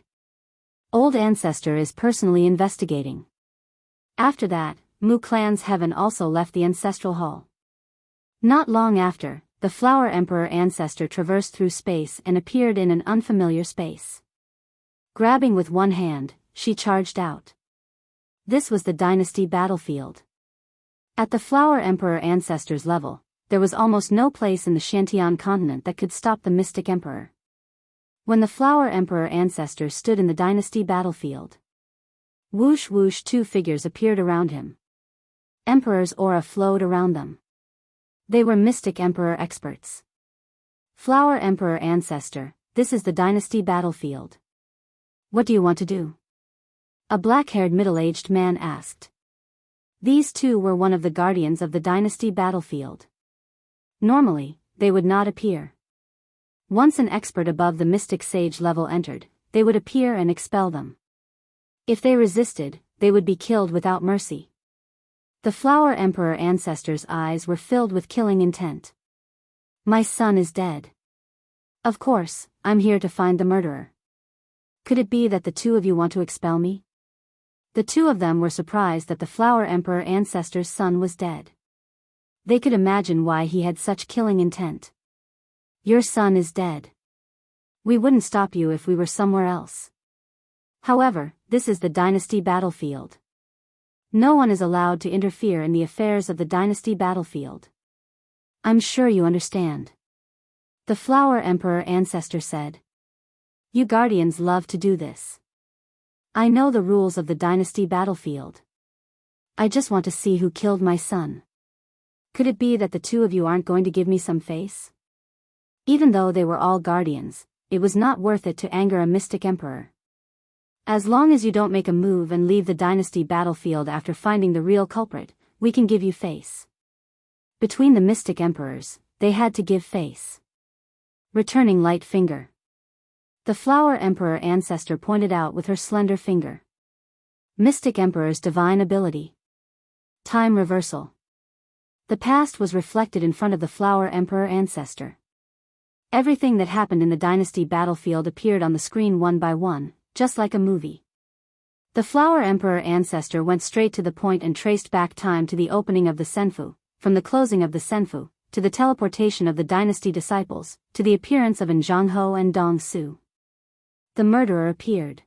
Old ancestor is personally investigating. After that, Mu clan's heaven also left the ancestral hall. Not long after, the Flower Emperor ancestor traversed through space and appeared in an unfamiliar space. Grabbing with one hand, she charged out. This was the dynasty battlefield. At the Flower Emperor ancestor's level, there was almost no place in the Shantian continent that could stop the Mystic Emperor. When the Flower Emperor ancestor stood in the dynasty battlefield, whoosh whoosh, two figures appeared around him. Emperor's aura flowed around them. They were Mystic Emperor experts. Flower Emperor ancestor, this is the dynasty battlefield. What do you want to do? A black-haired middle-aged man asked. These two were one of the guardians of the dynasty battlefield. Normally, they would not appear. Once an expert above the mystic sage level entered, they would appear and expel them. If they resisted, they would be killed without mercy. The Flower Emperor ancestor's eyes were filled with killing intent. My son is dead. Of course, I'm here to find the murderer. Could it be that the two of you want to expel me? The two of them were surprised that the Flower Emperor ancestor's son was dead. They could imagine why he had such killing intent. Your son is dead. We wouldn't stop you if we were somewhere else. However, this is the dynasty battlefield. No one is allowed to interfere in the affairs of the dynasty battlefield. I'm sure you understand. The Flower Emperor ancestor said. You guardians love to do this. I know the rules of the dynasty battlefield. I just want to see who killed my son. Could it be that the two of you aren't going to give me some face? Even though they were all guardians, it was not worth it to anger a mystic emperor. As long as you don't make a move and leave the dynasty battlefield after finding the real culprit, we can give you face. Between the mystic emperors, they had to give face. Returning light finger. The Flower Emperor ancestor pointed out with her slender finger. Mystic Emperor's divine ability. Time reversal. The past was reflected in front of the Flower Emperor ancestor. Everything that happened in the dynasty battlefield appeared on the screen one by one, just like a movie. The Flower Emperor ancestor went straight to the point and traced back time to the opening of the Senfu, from the closing of the Senfu, to the teleportation of the dynasty disciples, to the appearance of Zhangho and Dong Su. The murderer appeared.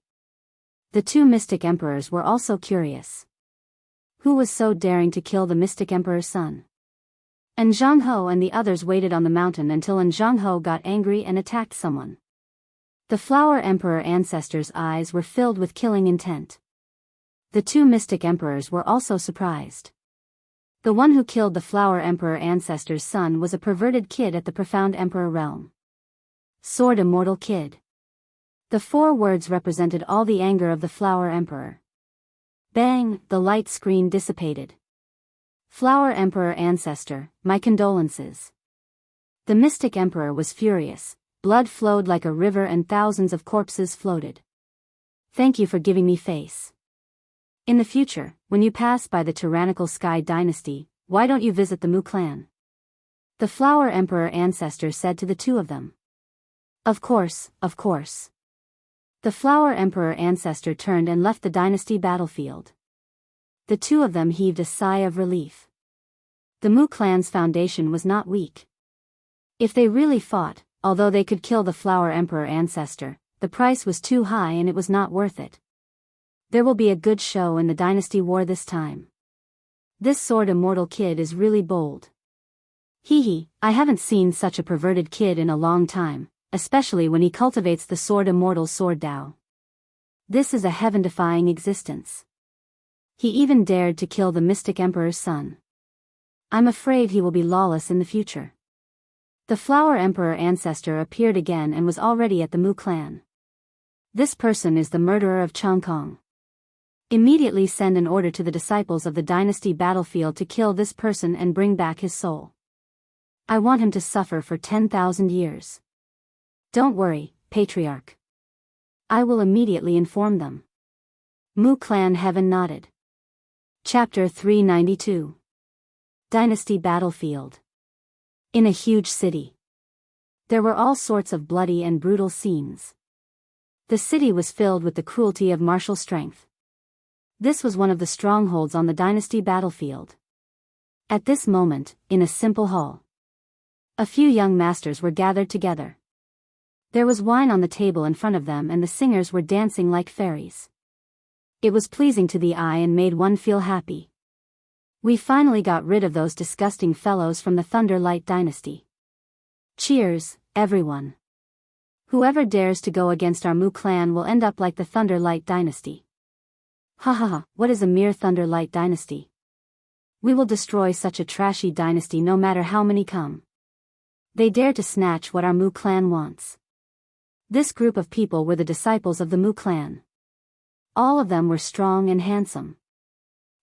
The two mystic emperors were also curious. Who was so daring to kill the mystic emperor's son? Zhangho and the others waited on the mountain until Zhangho got angry and attacked someone. The Flower Emperor ancestor's eyes were filled with killing intent. The two mystic emperors were also surprised. The one who killed the Flower Emperor ancestor's son was a perverted kid at the Profound Emperor realm. Sword Immortal Kid. The 4 words represented all the anger of the Flower Emperor. Bang, the light screen dissipated. Flower Emperor ancestor, my condolences. The mystic emperor was furious, blood flowed like a river and thousands of corpses floated. Thank you for giving me face. In the future, when you pass by the tyrannical Sky Dynasty, why don't you visit the Mu clan? The Flower Emperor ancestor said to the two of them. Of course, of course. The Flower Emperor ancestor turned and left the dynasty battlefield. The two of them heaved a sigh of relief. The Mu clan's foundation was not weak. If they really fought, although they could kill the Flower Emperor ancestor, the price was too high and it was not worth it. There will be a good show in the dynasty war this time. This Sword Immortal Kid is really bold. Hee, I haven't seen such a perverted kid in a long time, especially when he cultivates the Sword Immortal Sword Dao. This is a heaven-defying existence. He even dared to kill the Mystic Emperor's son. I'm afraid he will be lawless in the future. The Flower Emperor ancestor appeared again and was already at the Mu clan. This person is the murderer of Changkong. Immediately send an order to the disciples of the dynasty battlefield to kill this person and bring back his soul. I want him to suffer for 10,000 years. Don't worry, Patriarch. I will immediately inform them. Mu clan heaven nodded. Chapter 392. Dynasty Battlefield. In a huge city. There were all sorts of bloody and brutal scenes. The city was filled with the cruelty of martial strength. This was one of the strongholds on the dynasty battlefield. At this moment, in a simple hall, a few young masters were gathered together. There was wine on the table in front of them and the singers were dancing like fairies. It was pleasing to the eye and made one feel happy. We finally got rid of those disgusting fellows from the Thunder Light dynasty. Cheers, everyone. Whoever dares to go against our Mu clan will end up like the Thunder Light dynasty. Ha ha ha, what is a mere Thunder Light dynasty? We will destroy such a trashy dynasty no matter how many come. They dare to snatch what our Mu clan wants. This group of people were the disciples of the Mu clan. All of them were strong and handsome.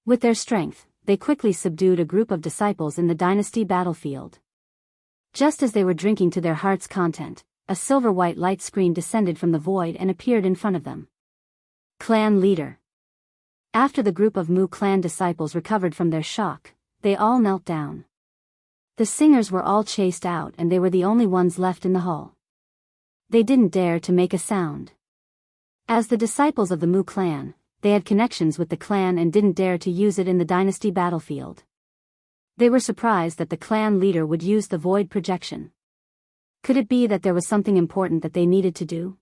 With their strength, they quickly subdued a group of disciples in the dynasty battlefield. Just as they were drinking to their heart's content, a silver-white light screen descended from the void and appeared in front of them. Clan leader. After the group of Mu clan disciples recovered from their shock, they all knelt down. The singers were all chased out and they were the only ones left in the hall. They didn't dare to make a sound. As the disciples of the Mu clan, they had connections with the clan and didn't dare to use it in the dynasty battlefield. They were surprised that the clan leader would use the void projection. Could it be that there was something important that they needed to do?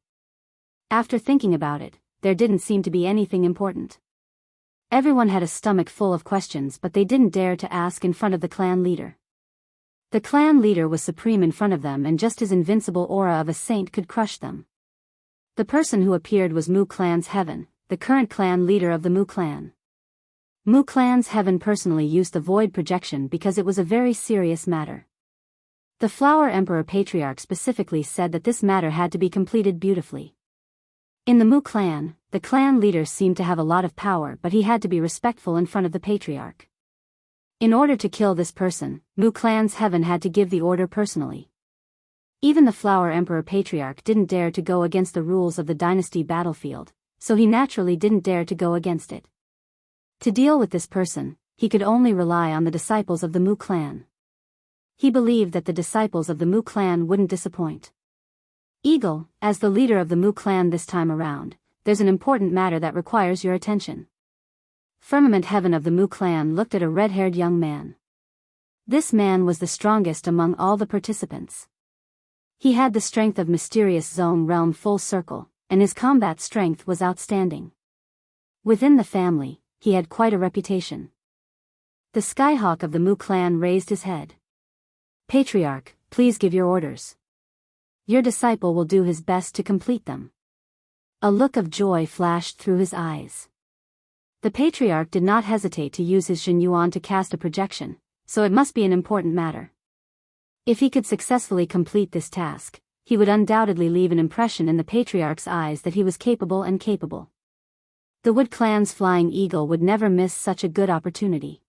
After thinking about it, there didn't seem to be anything important. Everyone had a stomach full of questions, but they didn't dare to ask in front of the clan leader. The clan leader was supreme in front of them, and just his invincible aura of a saint could crush them. The person who appeared was Mu clan's Heaven, the current clan leader of the Mu clan. Mu clan's Heaven personally used the void projection because it was a very serious matter. The Flower Emperor Patriarch specifically said that this matter had to be completed beautifully. In the Mu clan, the clan leader seemed to have a lot of power, but he had to be respectful in front of the Patriarch. In order to kill this person, Mu clan's Heaven had to give the order personally. Even the Flower Emperor Patriarch didn't dare to go against the rules of the dynasty battlefield, so he naturally didn't dare to go against it. To deal with this person, he could only rely on the disciples of the Mu clan. He believed that the disciples of the Mu clan wouldn't disappoint. Eagle, as the leader of the Mu clan this time around, there's an important matter that requires your attention. Firmament Heaven of the Mu clan looked at a red-haired young man. This man was the strongest among all the participants. He had the strength of Mysterious Zone Realm Full Circle, and his combat strength was outstanding. Within the family, he had quite a reputation. The Skyhawk of the Mu clan raised his head. Patriarch, please give your orders. Your disciple will do his best to complete them. A look of joy flashed through his eyes. The Patriarch did not hesitate to use his Jin Yuan to cast a projection, so it must be an important matter. If he could successfully complete this task, he would undoubtedly leave an impression in the Patriarch's eyes that he was capable. The Wood clan's Flying Eagle would never miss such a good opportunity.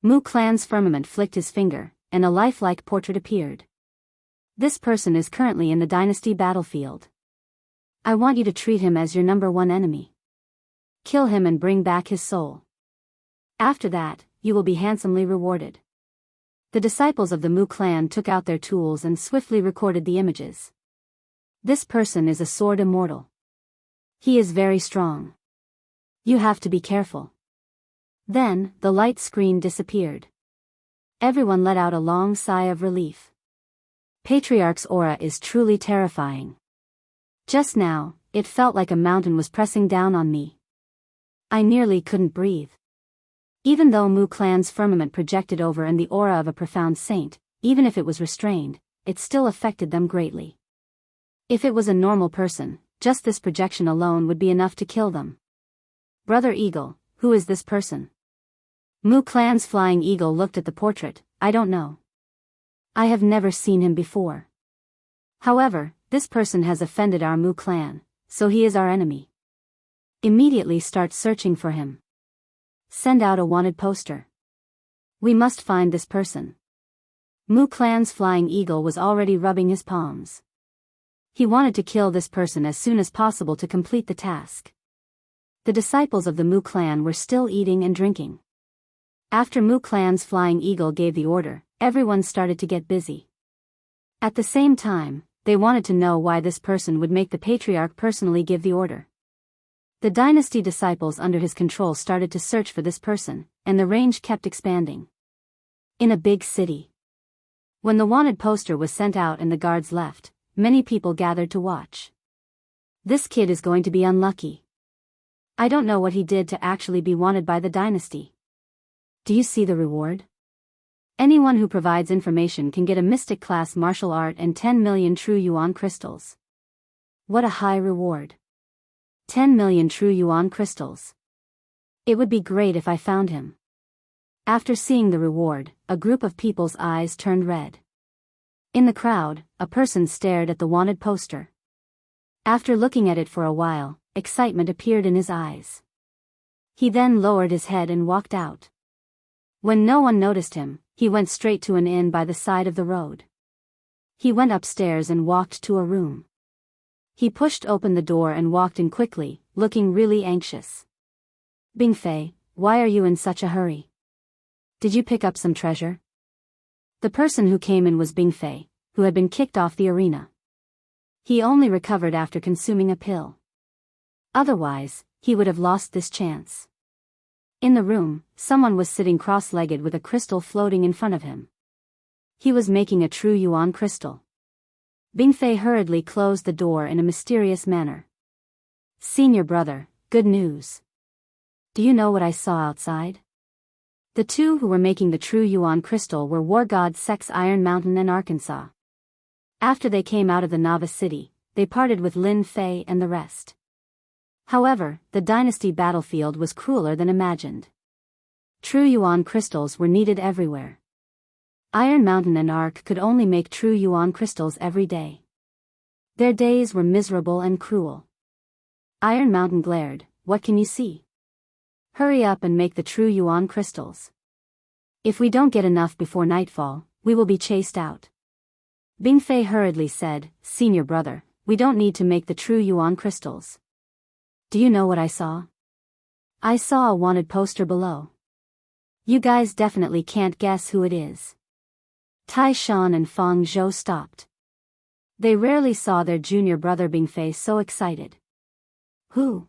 Mu clan's Firmament flicked his finger, and a lifelike portrait appeared. This person is currently in the dynasty battlefield. I want you to treat him as your #1 enemy. Kill him and bring back his soul. After that, you will be handsomely rewarded. The disciples of the Mu clan took out their tools and swiftly recorded the images. This person is a sword immortal. He is very strong. You have to be careful. Then, the light screen disappeared. Everyone let out a long sigh of relief. Patriarch's aura is truly terrifying. Just now, it felt like a mountain was pressing down on me. I nearly couldn't breathe. Even though Mu clan's Firmament projected over and the aura of a profound saint, even if it was restrained, it still affected them greatly. If it was a normal person, just this projection alone would be enough to kill them. Brother Eagle, who is this person? Mu clan's Flying Eagle looked at the portrait. I don't know. I have never seen him before. However, this person has offended our Mu clan, so he is our enemy. Immediately start searching for him. Send out a wanted poster. We must find this person. Mu clan's Flying Eagle was already rubbing his palms. He wanted to kill this person as soon as possible to complete the task. The disciples of the Mu clan were still eating and drinking. After Mu clan's Flying Eagle gave the order, everyone started to get busy. At the same time, they wanted to know why this person would make the Patriarch personally give the order. The dynasty disciples under his control started to search for this person, and the range kept expanding. In a big city. When the wanted poster was sent out and the guards left, many people gathered to watch. This kid is going to be unlucky. I don't know what he did to actually be wanted by the dynasty. Do you see the reward? Anyone who provides information can get a mystic class martial art and 10 million true yuan crystals. What a high reward. 10 million true yuan crystals. It would be great if I found him. After seeing the reward, a group of people's eyes turned red. In the crowd, a person stared at the wanted poster. After looking at it for a while, excitement appeared in his eyes. He then lowered his head and walked out. When no one noticed him, he went straight to an inn by the side of the road. He went upstairs and walked to a room. He pushed open the door and walked in quickly, looking really anxious. Bingfei, why are you in such a hurry? Did you pick up some treasure? The person who came in was Bingfei, who had been kicked off the arena. He only recovered after consuming a pill. Otherwise, he would have lost this chance. In the room, someone was sitting cross-legged with a crystal floating in front of him. He was making a true yuan crystal. Bingfei hurriedly closed the door in a mysterious manner. Senior brother, good news. Do you know what I saw outside? The two who were making the true yuan crystal were war god Sex Iron Mountain and Arkansas. After they came out of the novice city, they parted with Lin Fei and the rest. However, the dynasty battlefield was crueler than imagined. True yuan crystals were needed everywhere. Iron Mountain and Ark could only make true yuan crystals every day. Their days were miserable and cruel. Iron Mountain glared, what can you see? Hurry up and make the true yuan crystals. If we don't get enough before nightfall, we will be chased out. Bingfei hurriedly said, Senior brother, we don't need to make the true yuan crystals. Do you know what I saw? I saw a wanted poster below. You guys definitely can't guess who it is. Tai Shan and Feng Zhou stopped. They rarely saw their junior brother Bingfei so excited. Who?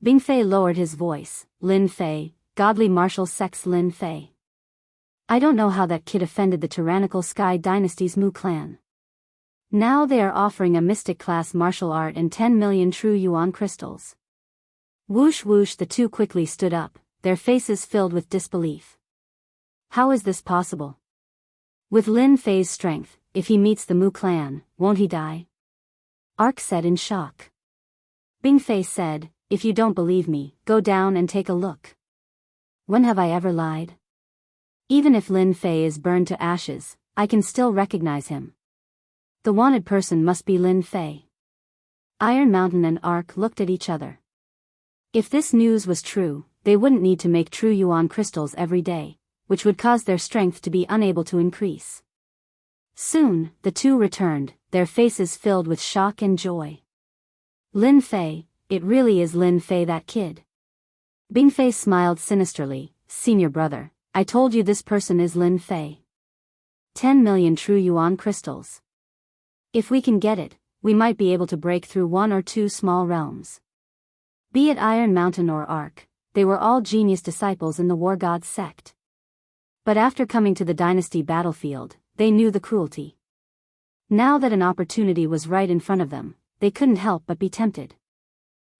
Bingfei lowered his voice, Lin Fei, godly martial sex Lin Fei. I don't know how that kid offended the tyrannical Sky Dynasty's Mu clan. Now they are offering a mystic class martial art and 10 million true yuan crystals. Whoosh whoosh, the two quickly stood up, their faces filled with disbelief. How is this possible? With Lin Fei's strength, if he meets the Mu clan, won't he die? Ark said in shock. Bingfei said, if you don't believe me, go down and take a look. When have I ever lied? Even if Lin Fei is burned to ashes, I can still recognize him. The wanted person must be Lin Fei. Iron Mountain and Ark looked at each other. If this news was true, they wouldn't need to make true yuan crystals every day, which would cause their strength to be unable to increase. Soon, the two returned, their faces filled with shock and joy. Lin Fei, it really is Lin Fei, that kid. Bingfei smiled sinisterly, Senior brother, I told you this person is Lin Fei. 10 million true yuan crystals. If we can get it, we might be able to break through one or two small realms. Be it Iron Mountain or Ark, they were all genius disciples in the War God sect. But after coming to the dynasty battlefield, they knew the cruelty. Now that an opportunity was right in front of them, they couldn't help but be tempted.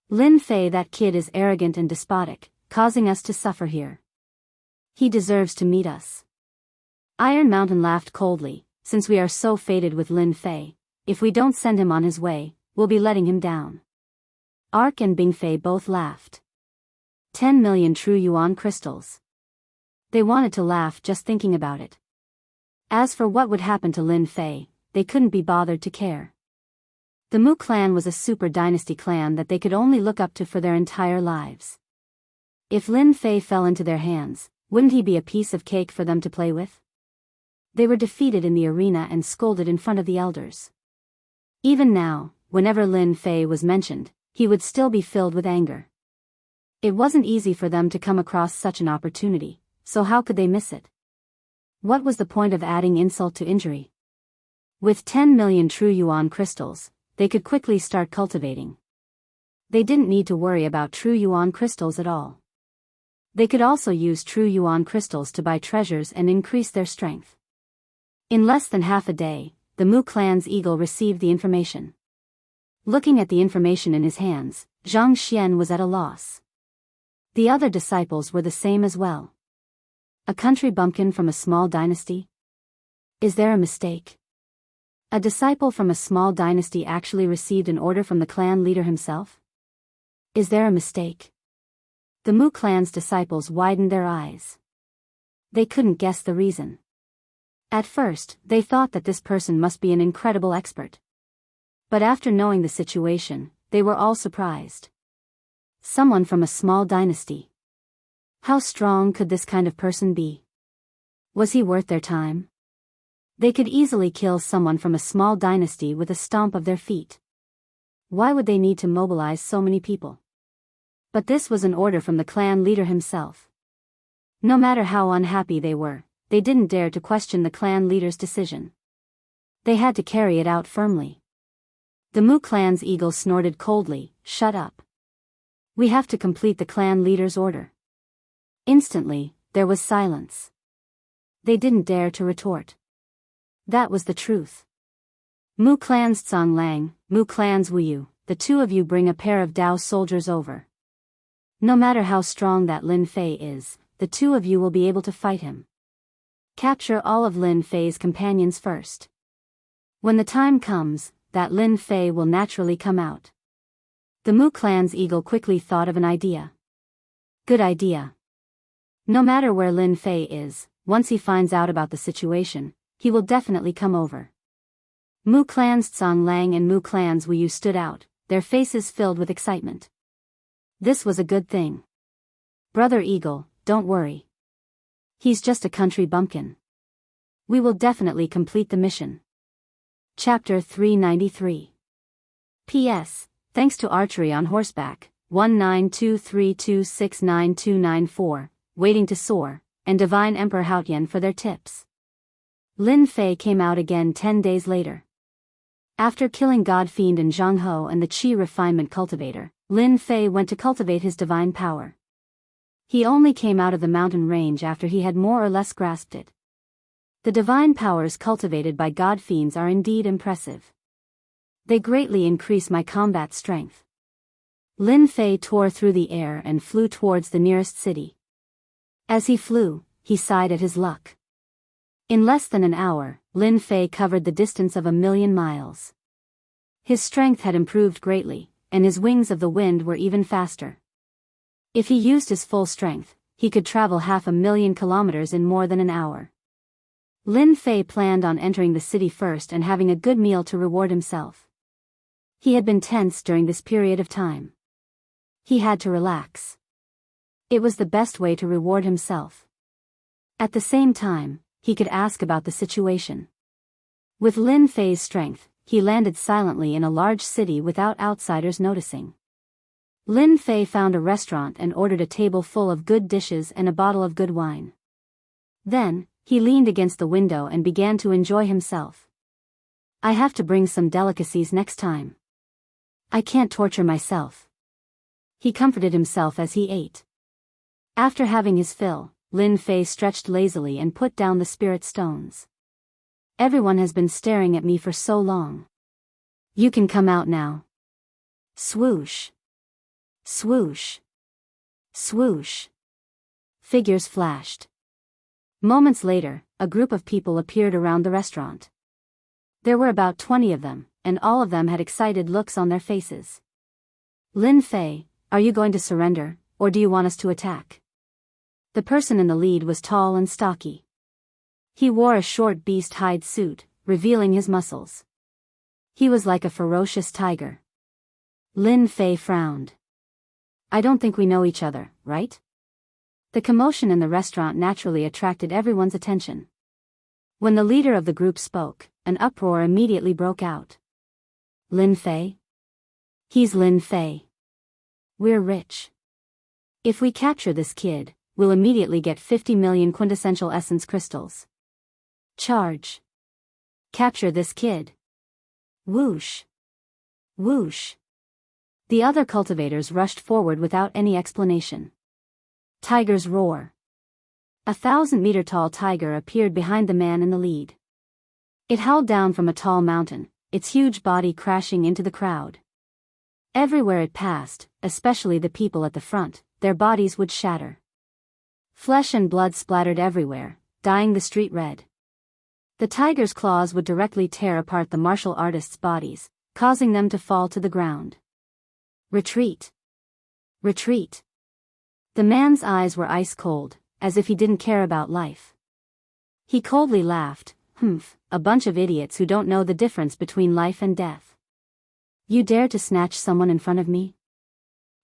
Lin Fei, that kid is arrogant and despotic, causing us to suffer here. He deserves to meet us. Iron Mountain laughed coldly, since we are so fated with Lin Fei, if we don't send him on his way, we'll be letting him down. Ark and Bingfei both laughed. 10 million true yuan crystals. They wanted to laugh just thinking about it. As for what would happen to Lin Fei, they couldn't be bothered to care. The Mu clan was a super dynasty clan that they could only look up to for their entire lives. If Lin Fei fell into their hands, wouldn't he be a piece of cake for them to play with? They were defeated in the arena and scolded in front of the elders. Even now, whenever Lin Fei was mentioned, he would still be filled with anger. It wasn't easy for them to come across such an opportunity, so how could they miss it? What was the point of adding insult to injury? With 10 million true yuan crystals, they could quickly start cultivating. They didn't need to worry about true yuan crystals at all. They could also use true yuan crystals to buy treasures and increase their strength. In less than half a day, the Mu clan's eagle received the information. Looking at the information in his hands, Zhang Xian was at a loss. The other disciples were the same as well. A country bumpkin from a small dynasty? Is there a mistake? A disciple from a small dynasty actually received an order from the clan leader himself? Is there a mistake? The Mu clan's disciples widened their eyes. They couldn't guess the reason. At first, they thought that this person must be an incredible expert. But after knowing the situation, they were all surprised. Someone from a small dynasty. How strong could this kind of person be? Was he worth their time? They could easily kill someone from a small dynasty with a stomp of their feet. Why would they need to mobilize so many people? But this was an order from the clan leader himself. No matter how unhappy they were, they didn't dare to question the clan leader's decision. They had to carry it out firmly. The Mu clan's eagle snorted coldly, "Shut up. We have to complete the clan leader's order." Instantly, there was silence. They didn't dare to retort. That was the truth. Mu clan's Tsang Lang, Mu clan's Wu Yu, the two of you bring a pair of Dao soldiers over. No matter how strong that Lin Fei is, the two of you will be able to fight him. Capture all of Lin Fei's companions first. When the time comes, that Lin Fei will naturally come out. The Mu clan's eagle quickly thought of an idea. Good idea. No matter where Lin Fei is, once he finds out about the situation, he will definitely come over. Mu clan's Tsang Lang and Mu clan's Wu Yu stood out, their faces filled with excitement. This was a good thing. Brother Eagle, don't worry. He's just a country bumpkin. We will definitely complete the mission. Chapter 393. P.S. Thanks to archery on horseback, 1923269294, Waiting to Soar, and Divine Emperor Haotian for their tips. Lin Fei came out again 10 days later. After killing God Fiend and Zhang Ho and the Qi Refinement Cultivator, Lin Fei went to cultivate his divine power. He only came out of the mountain range after he had more or less grasped it. The divine powers cultivated by God Fiends are indeed impressive. They greatly increase my combat strength. Lin Fei tore through the air and flew towards the nearest city. As he flew, he sighed at his luck. In less than an hour, Lin Fei covered the distance of 1,000,000 miles. His strength had improved greatly, and his wings of the wind were even faster. If he used his full strength, he could travel 500,000 kilometers in more than an hour. Lin Fei planned on entering the city first and having a good meal to reward himself. He had been tense during this period of time. He had to relax. It was the best way to reward himself. At the same time, he could ask about the situation. With Lin Fei's strength, he landed silently in a large city without outsiders noticing. Lin Fei found a restaurant and ordered a table full of good dishes and a bottle of good wine. Then, he leaned against the window and began to enjoy himself. I have to bring some delicacies next time. I can't torture myself. He comforted himself as he ate. After having his fill, Lin Fei stretched lazily and put down the spirit stones. Everyone has been staring at me for so long. You can come out now. Swoosh. Swoosh. Swoosh. Figures flashed. Moments later, a group of people appeared around the restaurant. There were about 20 of them, and all of them had excited looks on their faces. Lin Fei, are you going to surrender, or do you want us to attack? The person in the lead was tall and stocky. He wore a short beast hide suit, revealing his muscles. He was like a ferocious tiger. Lin Fei frowned. I don't think we know each other, right? The commotion in the restaurant naturally attracted everyone's attention. When the leader of the group spoke, an uproar immediately broke out. Lin Fei? He's Lin Fei. We're rich. If we capture this kid, we'll immediately get 50 million quintessential essence crystals. Charge. Capture this kid. Whoosh. Whoosh. The other cultivators rushed forward without any explanation. Tiger's roar. A 1,000-meter-tall tiger appeared behind the man in the lead. It howled down from a tall mountain, its huge body crashing into the crowd. Everywhere it passed, especially the people at the front, their bodies would shatter. Flesh and blood splattered everywhere, dyeing the street red. The tiger's claws would directly tear apart the martial artists' bodies, causing them to fall to the ground. Retreat! Retreat! The man's eyes were ice cold, as if he didn't care about life. He coldly laughed, a bunch of idiots who don't know the difference between life and death. You dare to snatch someone in front of me?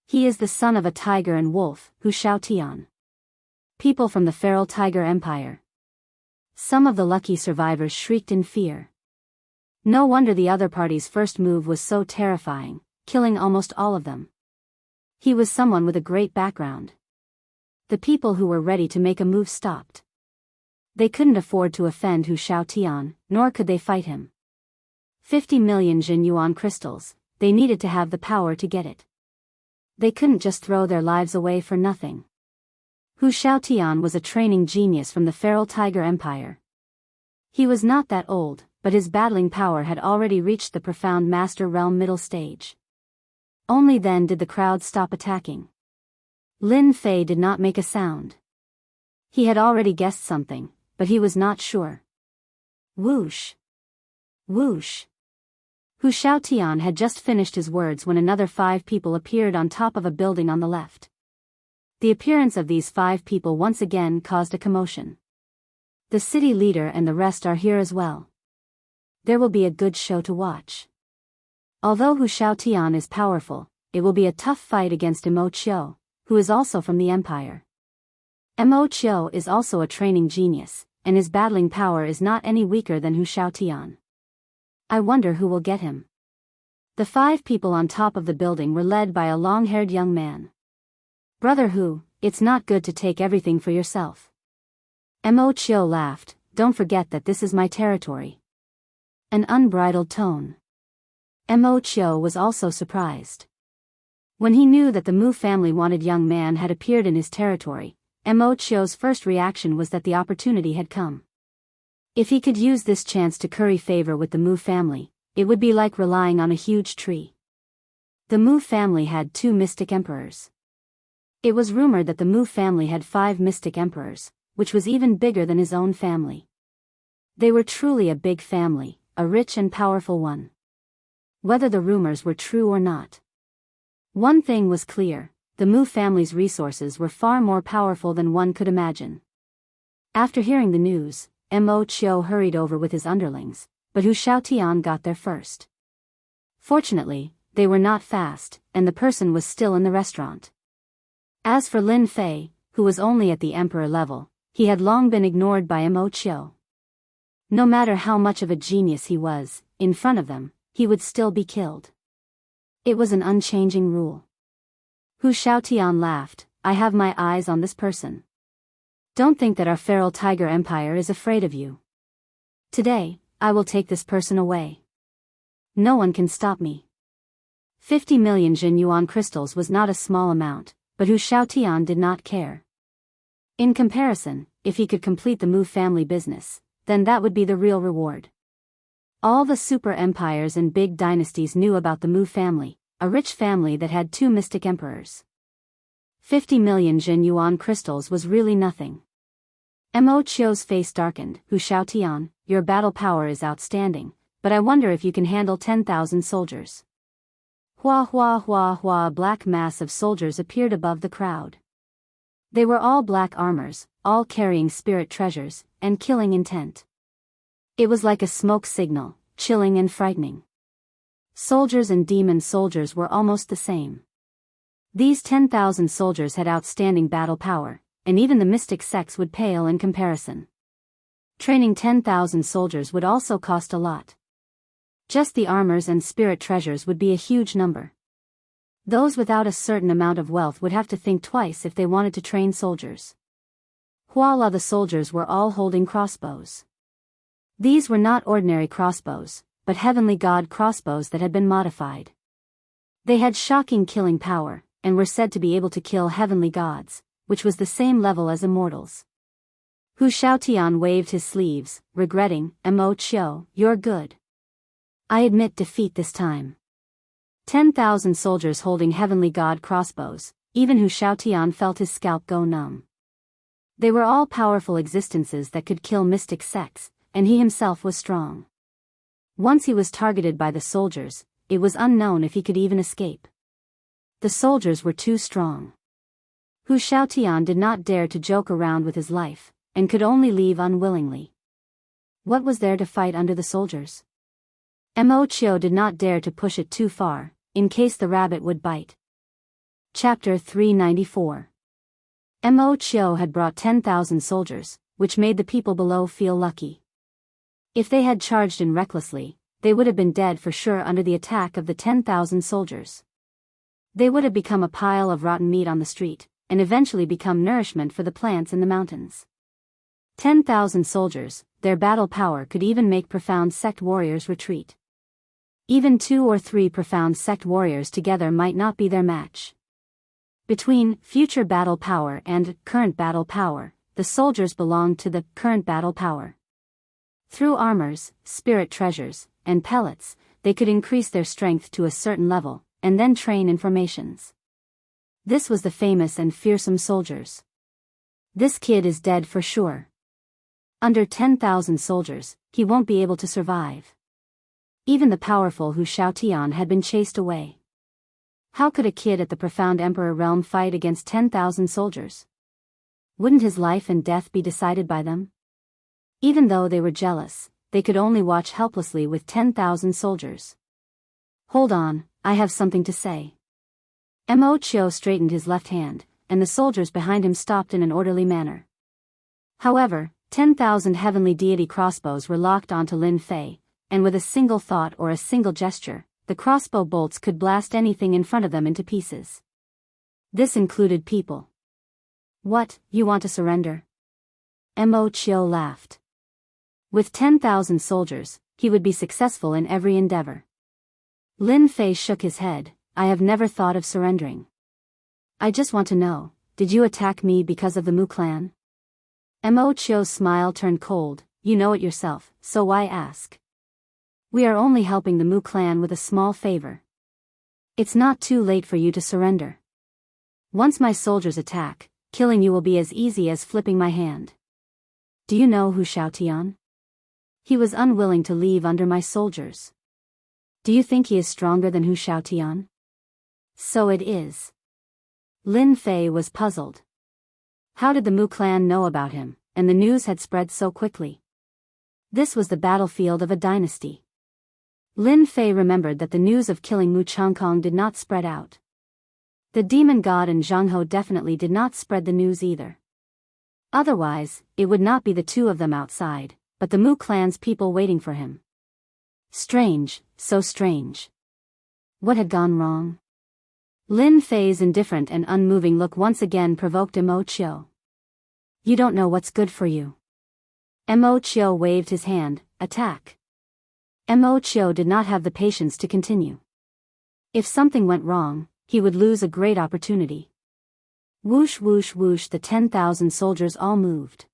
He is the son of a tiger and wolf, Hu Shaotian. People from the feral tiger empire. Some of the lucky survivors shrieked in fear. No wonder the other party's first move was so terrifying, killing almost all of them. He was someone with a great background. The people who were ready to make a move stopped. They couldn't afford to offend Hu Shaotian, nor could they fight him. 50 million Jin Yuan crystals, they needed to have the power to get it. They couldn't just throw their lives away for nothing. Hu Shaotian was a training genius from the feral tiger empire. He was not that old, but his battling power had already reached the profound master realm middle stage. Only then did the crowd stop attacking. Lin Fei did not make a sound. He had already guessed something, but he was not sure. Whoosh! Whoosh! Hu Shaotian had just finished his words when another 5 people appeared on top of a building on the left. The appearance of these 5 people once again caused a commotion. The city leader and the rest are here as well. There will be a good show to watch. Although Hu Shaotian is powerful, it will be a tough fight against Mo Qiu, who is also from the empire. Mo Qiu is also a training genius, and his battling power is not any weaker than Hu Shaotian. I wonder who will get him. The 5 people on top of the building were led by a long-haired young man. Brother Hu, it's not good to take everything for yourself. Mo Qiu laughed, don't forget that this is my territory. An unbridled tone. Mo Qiu was also surprised. When he knew that the Mu family wanted young man had appeared in his territory, Mo Qiu's first reaction was that the opportunity had come. If he could use this chance to curry favor with the Mu family, it would be like relying on a huge tree. The Mu family had 2 mystic emperors. It was rumored that the Mu family had 5 mystic emperors, which was even bigger than his own family. They were truly a big family, a rich and powerful one. Whether the rumors were true or not. One thing was clear, the Mu family's resources were far more powerful than one could imagine. After hearing the news, Mo Qiu hurried over with his underlings, but Hu Shaotian got there first. Fortunately, they were not fast, and the person was still in the restaurant. As for Lin Fei, who was only at the emperor level, he had long been ignored by Mo Qiu. No matter how much of a genius he was, in front of them, he would still be killed. It was an unchanging rule. Hu Shaotian laughed, I have my eyes on this person. Don't think that our feral tiger empire is afraid of you. Today, I will take this person away. No one can stop me. 50 million Jin Yuan crystals was not a small amount, but Hu Shaotian did not care. In comparison, if he could complete the Mu family business, then that would be the real reward. All the super empires and big dynasties knew about the Mu family, a rich family that had 2 mystic emperors. 50 million Jin Yuan crystals was really nothing. Mo Qiu's face darkened. Hu Shaotian, your battle power is outstanding, but I wonder if you can handle 10,000 soldiers. Hua hua hua hua. A black mass of soldiers appeared above the crowd. They were all black armors, all carrying spirit treasures, and killing intent. It was like a smoke signal, chilling and frightening. Soldiers and demon soldiers were almost the same. These 10,000 soldiers had outstanding battle power, and even the mystic sects would pale in comparison. Training 10,000 soldiers would also cost a lot. Just the armors and spirit treasures would be a huge number. Those without a certain amount of wealth would have to think twice if they wanted to train soldiers. Voila, the soldiers were all holding crossbows. These were not ordinary crossbows, but heavenly god crossbows that had been modified. They had shocking killing power, and were said to be able to kill heavenly gods, which was the same level as immortals. Hu Shaotian waved his sleeves, regretting, Mo Qiu, you're good. I admit defeat this time. 10,000 soldiers holding heavenly god crossbows, even Hu Shaotian felt his scalp go numb. They were all powerful existences that could kill mystic sects, and he himself was strong. Once he was targeted by the soldiers, it was unknown if he could even escape. The soldiers were too strong. Hu Xiaotian did not dare to joke around with his life, and could only leave unwillingly. What was there to fight under the soldiers? Mo Chio did not dare to push it too far, in case the rabbit would bite. Chapter 394. Mo Chio had brought 10,000 soldiers, which made the people below feel lucky. If they had charged in recklessly, they would have been dead for sure under the attack of the 10,000 soldiers. They would have become a pile of rotten meat on the street, and eventually become nourishment for the plants in the mountains. 10,000 soldiers, their battle power could even make profound sect warriors retreat. Even 2 or 3 profound sect warriors together might not be their match. Between future battle power and current battle power, the soldiers belonged to the current battle power. Through armors, spirit treasures, and pellets, they could increase their strength to a certain level, and then train in formations. This was the famous and fearsome soldiers. This kid is dead for sure. Under 10,000 soldiers, he won't be able to survive. Even the powerful Hu Xiaotian had been chased away. How could a kid at the profound Emperor realm fight against 10,000 soldiers? Wouldn't his life and death be decided by them? Even though they were jealous, they could only watch helplessly with 10,000 soldiers. Hold on, I have something to say. Mo Chio straightened his left hand, and the soldiers behind him stopped in an orderly manner. However, 10,000 heavenly deity crossbows were locked onto Lin Fei, and with a single thought or a single gesture, the crossbow bolts could blast anything in front of them into pieces. This included people. What, you want to surrender? Mo Chio laughed. With 10,000 soldiers, he would be successful in every endeavor. Lin Fei shook his head. I have never thought of surrendering. I just want to know, did you attack me because of the Mu clan? Mo Chio's smile turned cold. You know it yourself, so why ask? We are only helping the Mu clan with a small favor. It's not too late for you to surrender. Once my soldiers attack, killing you will be as easy as flipping my hand. Do you know Hu Xiaotian? He was unwilling to leave under my soldiers. Do you think he is stronger than Hu Xiaotian? So it is. Lin Fei was puzzled. How did the Mu clan know about him, and the news had spread so quickly? This was the battlefield of a dynasty. Lin Fei remembered that the news of killing Mu Changkong did not spread out. The demon god and Zhang Ho definitely did not spread the news either. Otherwise, it would not be the two of them outside, but the Mu clan's people waiting for him. Strange, so strange. What had gone wrong? Lin Fei's indifferent and unmoving look once again provoked Mo Chio. You don't know what's good for you. Mo Chio waved his hand. Attack. Mo Chio did not have the patience to continue. If something went wrong, he would lose a great opportunity. Whoosh whoosh whoosh, the 10,000 soldiers all moved.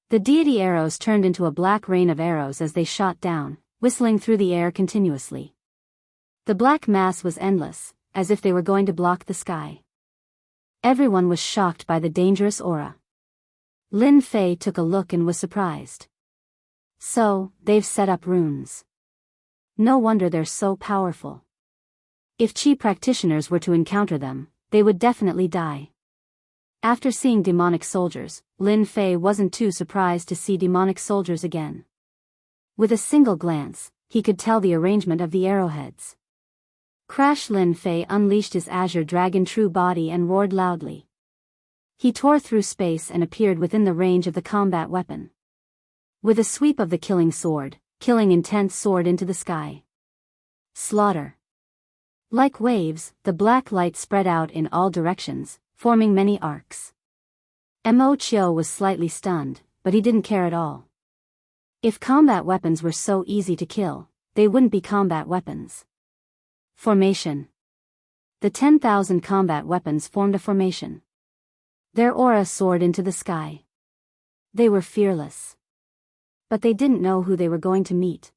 The deity arrows turned into a black rain of arrows as they shot down, whistling through the air continuously. The black mass was endless, as if they were going to block the sky. Everyone was shocked by the dangerous aura. Lin Fei took a look and was surprised. So, they've set up runes. No wonder they're so powerful. If Qi practitioners were to encounter them, they would definitely die. After seeing demonic soldiers, Lin Fei wasn't too surprised to see demonic soldiers again. With a single glance, he could tell the arrangement of the arrowheads. Crash! Lin Fei unleashed his azure dragon true body and roared loudly. He tore through space and appeared within the range of the combat weapon. With a sweep of the killing sword, killing intent soared into the sky. Slaughter. Like waves, the black light spread out in all directions, forming many arcs. Mo Chio was slightly stunned, but he didn't care at all. If combat weapons were so easy to kill, they wouldn't be combat weapons. Formation. The 10,000 combat weapons formed a formation. Their aura soared into the sky. They were fearless. But they didn't know who they were going to meet.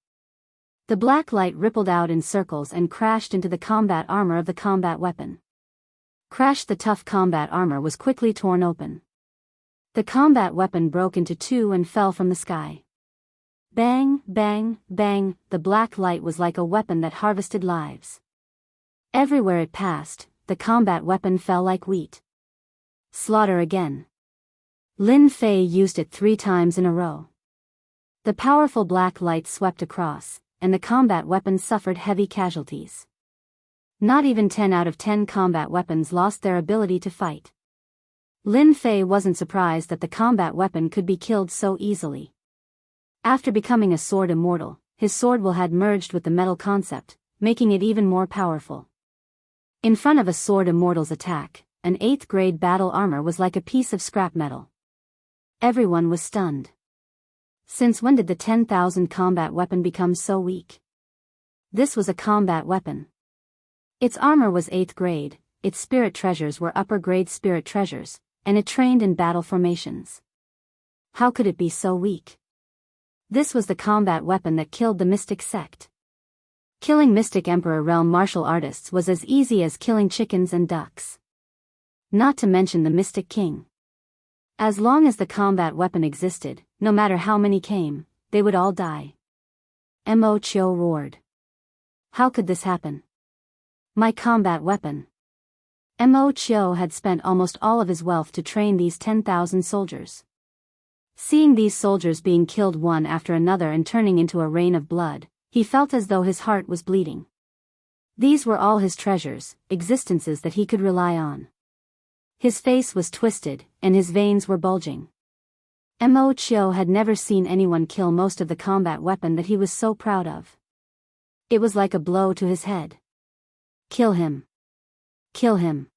The black light rippled out in circles and crashed into the combat armor of the combat weapon. Crash! The tough combat armor was quickly torn open. The combat weapon broke into two and fell from the sky. Bang, bang, bang, the black light was like a weapon that harvested lives. Everywhere it passed, the combat weapon fell like wheat. Slaughter again. Lin Fei used it 3 times in a row. The powerful black light swept across, and the combat weapon suffered heavy casualties. Not even 10 out of 10 combat weapons lost their ability to fight. Lin Fei wasn't surprised that the combat weapon could be killed so easily. After becoming a sword immortal, his sword will had merged with the metal concept, making it even more powerful. In front of a sword immortal's attack, an 8th grade battle armor was like a piece of scrap metal. Everyone was stunned. Since when did the 10,000 combat weapon become so weak? This was a combat weapon. Its armor was 8th grade, its spirit treasures were upper grade spirit treasures, and it trained in battle formations. How could it be so weak? This was the combat weapon that killed the Mystic Sect. Killing Mystic Emperor realm martial artists was as easy as killing chickens and ducks. Not to mention the Mystic King. As long as the combat weapon existed, no matter how many came, they would all die. Mo Chio roared. How could this happen? My combat weapon. Mo Chio had spent almost all of his wealth to train these 10,000 soldiers. Seeing these soldiers being killed one after another and turning into a rain of blood, he felt as though his heart was bleeding. These were all his treasures, existences that he could rely on. His face was twisted, and his veins were bulging. Mo Chio had never seen anyone kill most of the combat weapon that he was so proud of. It was like a blow to his head. Kill him. Kill him.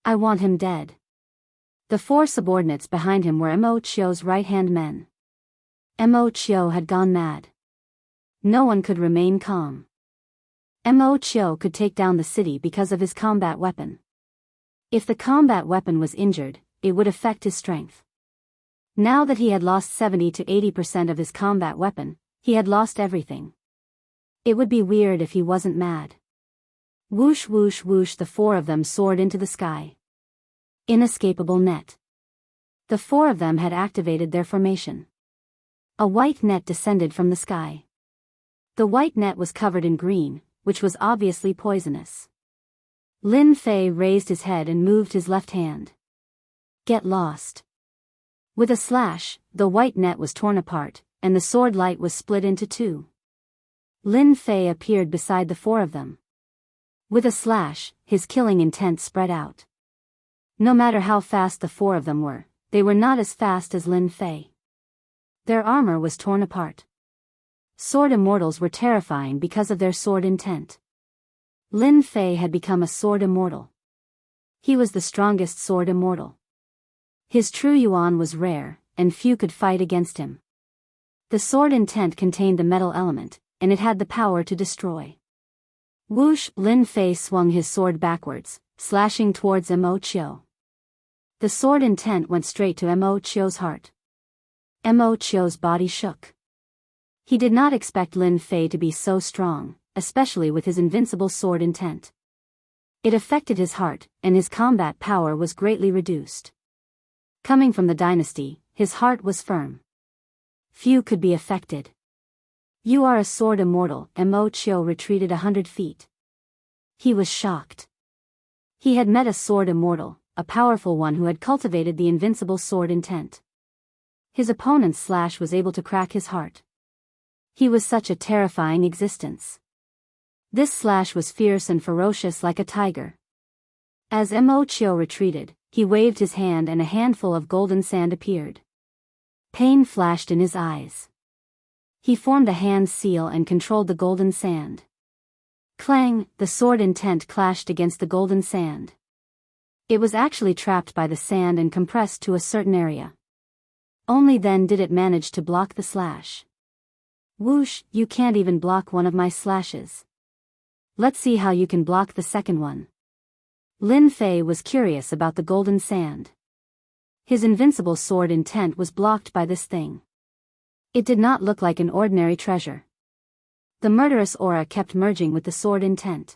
I want him dead. The 4 subordinates behind him were Mo Chio's right-hand men. Mo Chio had gone mad. No one could remain calm. Mo Chio could take down the city because of his combat weapon. If the combat weapon was injured, it would affect his strength. Now that he had lost 70 to 80% of his combat weapon, he had lost everything. It would be weird if he wasn't mad. Whoosh whoosh whoosh, the 4 of them soared into the sky. Inescapable net. The 4 of them had activated their formation. A white net descended from the sky. The white net was covered in green, which was obviously poisonous. Lin Fei raised his head and moved his left hand. Get lost. With a slash, the white net was torn apart, and the sword light was split into 2. Lin Fei appeared beside the 4 of them. With a slash, his killing intent spread out. No matter how fast the 4 of them were, they were not as fast as Lin Fei. Their armor was torn apart. Sword immortals were terrifying because of their sword intent. Lin Fei had become a sword immortal. He was the strongest sword immortal. His true yuan was rare, and few could fight against him. The sword intent contained the metal element, and it had the power to destroy. Whoosh, Lin Fei swung his sword backwards, slashing towards Mo Chio. The sword intent went straight to Mo Chio's heart. Mo Chio's body shook. He did not expect Lin Fei to be so strong, especially with his invincible sword intent. It affected his heart, and his combat power was greatly reduced. Coming from the dynasty, his heart was firm. Few could be affected. You are a sword immortal. Mo Chio retreated 100 feet. He was shocked. He had met a sword immortal, a powerful one who had cultivated the invincible sword intent. His opponent's slash was able to crack his heart. He was such a terrifying existence. This slash was fierce and ferocious like a tiger. As Mo Chio retreated, he waved his hand and a handful of golden sand appeared. Pain flashed in his eyes. He formed a hand seal and controlled the golden sand. Clang, the sword intent clashed against the golden sand. It was actually trapped by the sand and compressed to a certain area. Only then did it manage to block the slash. Whoosh, you can't even block one of my slashes. Let's see how you can block the second one. Lin Fei was curious about the golden sand. His invincible sword intent was blocked by this thing. It did not look like an ordinary treasure. The murderous aura kept merging with the sword intent.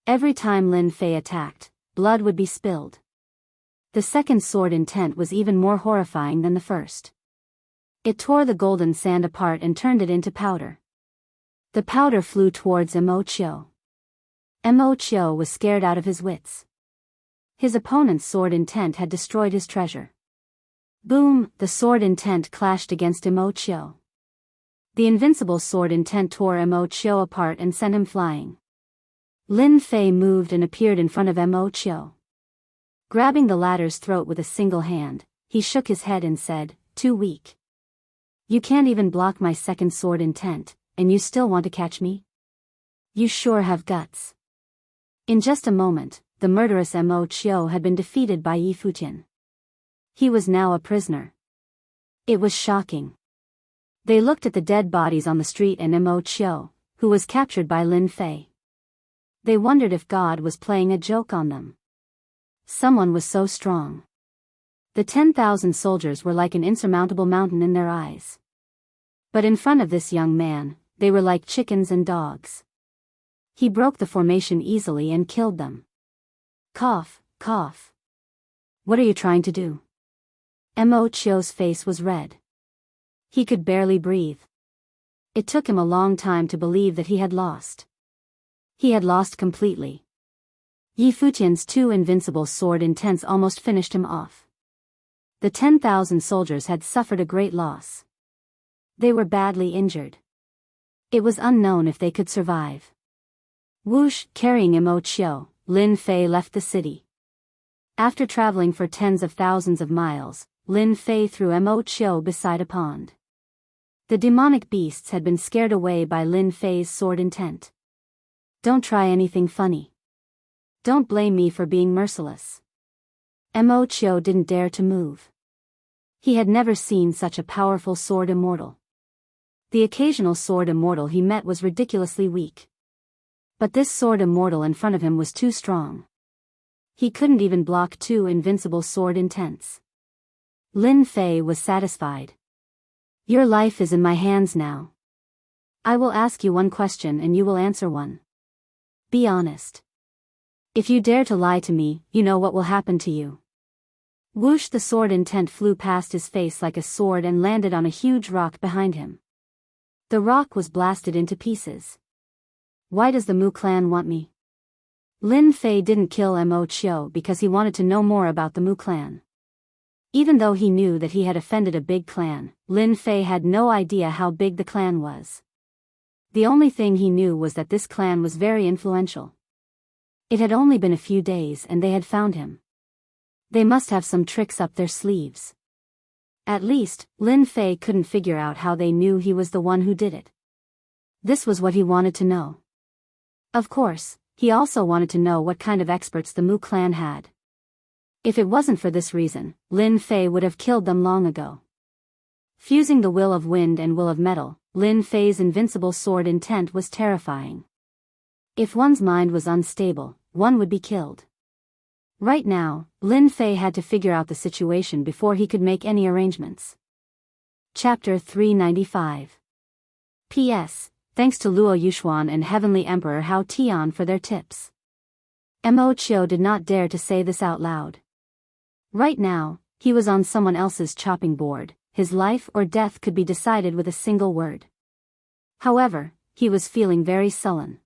Every time Lin Fei attacked, blood would be spilled. The second sword intent was even more horrifying than the first. It tore the golden sand apart and turned it into powder. The powder flew towards Emo-chio. Emo-chio was scared out of his wits. His opponent's sword intent had destroyed his treasure. Boom! The sword intent clashed against Emo-chio. The invincible sword intent tore Emo-chio apart and sent him flying. Lin Fei moved and appeared in front of Emo-chio. Grabbing the latter's throat with a single hand, he shook his head and said, "Too weak. You can't even block my second sword intent, and you still want to catch me? You sure have guts." In just a moment, the murderous Emo-chio had been defeated by Yi Futian. He was now a prisoner. It was shocking. They looked at the dead bodies on the street and Emo-chio, who was captured by Lin Fei. They wondered if God was playing a joke on them. Someone was so strong. The 10,000 soldiers were like an insurmountable mountain in their eyes. But in front of this young man, they were like chickens and dogs. He broke the formation easily and killed them. Cough, cough. What are you trying to do? Emo-chio's face was red. He could barely breathe. It took him a long time to believe that he had lost. He had lost completely. Yi Futian's two invincible sword intents almost finished him off. The 10,000 soldiers had suffered a great loss. They were badly injured. It was unknown if they could survive. Whoosh! Carrying Emo-chio, Lin Fei left the city. After traveling for tens of thousands of miles, Lin Fei threw Emo-chio beside a pond. The demonic beasts had been scared away by Lin Fei's sword intent. Don't try anything funny. Don't blame me for being merciless. Emo-chio didn't dare to move. He had never seen such a powerful sword immortal. The occasional sword immortal he met was ridiculously weak. But this sword immortal in front of him was too strong. He couldn't even block two invincible sword intents. Lin Fei was satisfied. Your life is in my hands now. I will ask you one question and you will answer one. Be honest. If you dare to lie to me, you know what will happen to you. Whoosh! The sword intent flew past his face like a sword and landed on a huge rock behind him. The rock was blasted into pieces. Why does the Mu clan want me? Lin Fei didn't kill Emo-chio because he wanted to know more about the Mu clan. Even though he knew that he had offended a big clan, Lin Fei had no idea how big the clan was. The only thing he knew was that this clan was very influential. It had only been a few days and they had found him. They must have some tricks up their sleeves. At least, Lin Fei couldn't figure out how they knew he was the one who did it. This was what he wanted to know. Of course, he also wanted to know what kind of experts the Mu clan had. If it wasn't for this reason, Lin Fei would have killed them long ago. Fusing the will of wind and will of metal, Lin Fei's invincible sword intent was terrifying. If one's mind was unstable, one would be killed. Right now, Lin Fei had to figure out the situation before he could make any arrangements. Chapter 395. P.S. Thanks to Luo Yushuan and Heavenly Emperor Hao Tian for their tips. Emo-chio did not dare to say this out loud. Right now, he was on someone else's chopping board. His life or death could be decided with a single word. However, he was feeling very sullen.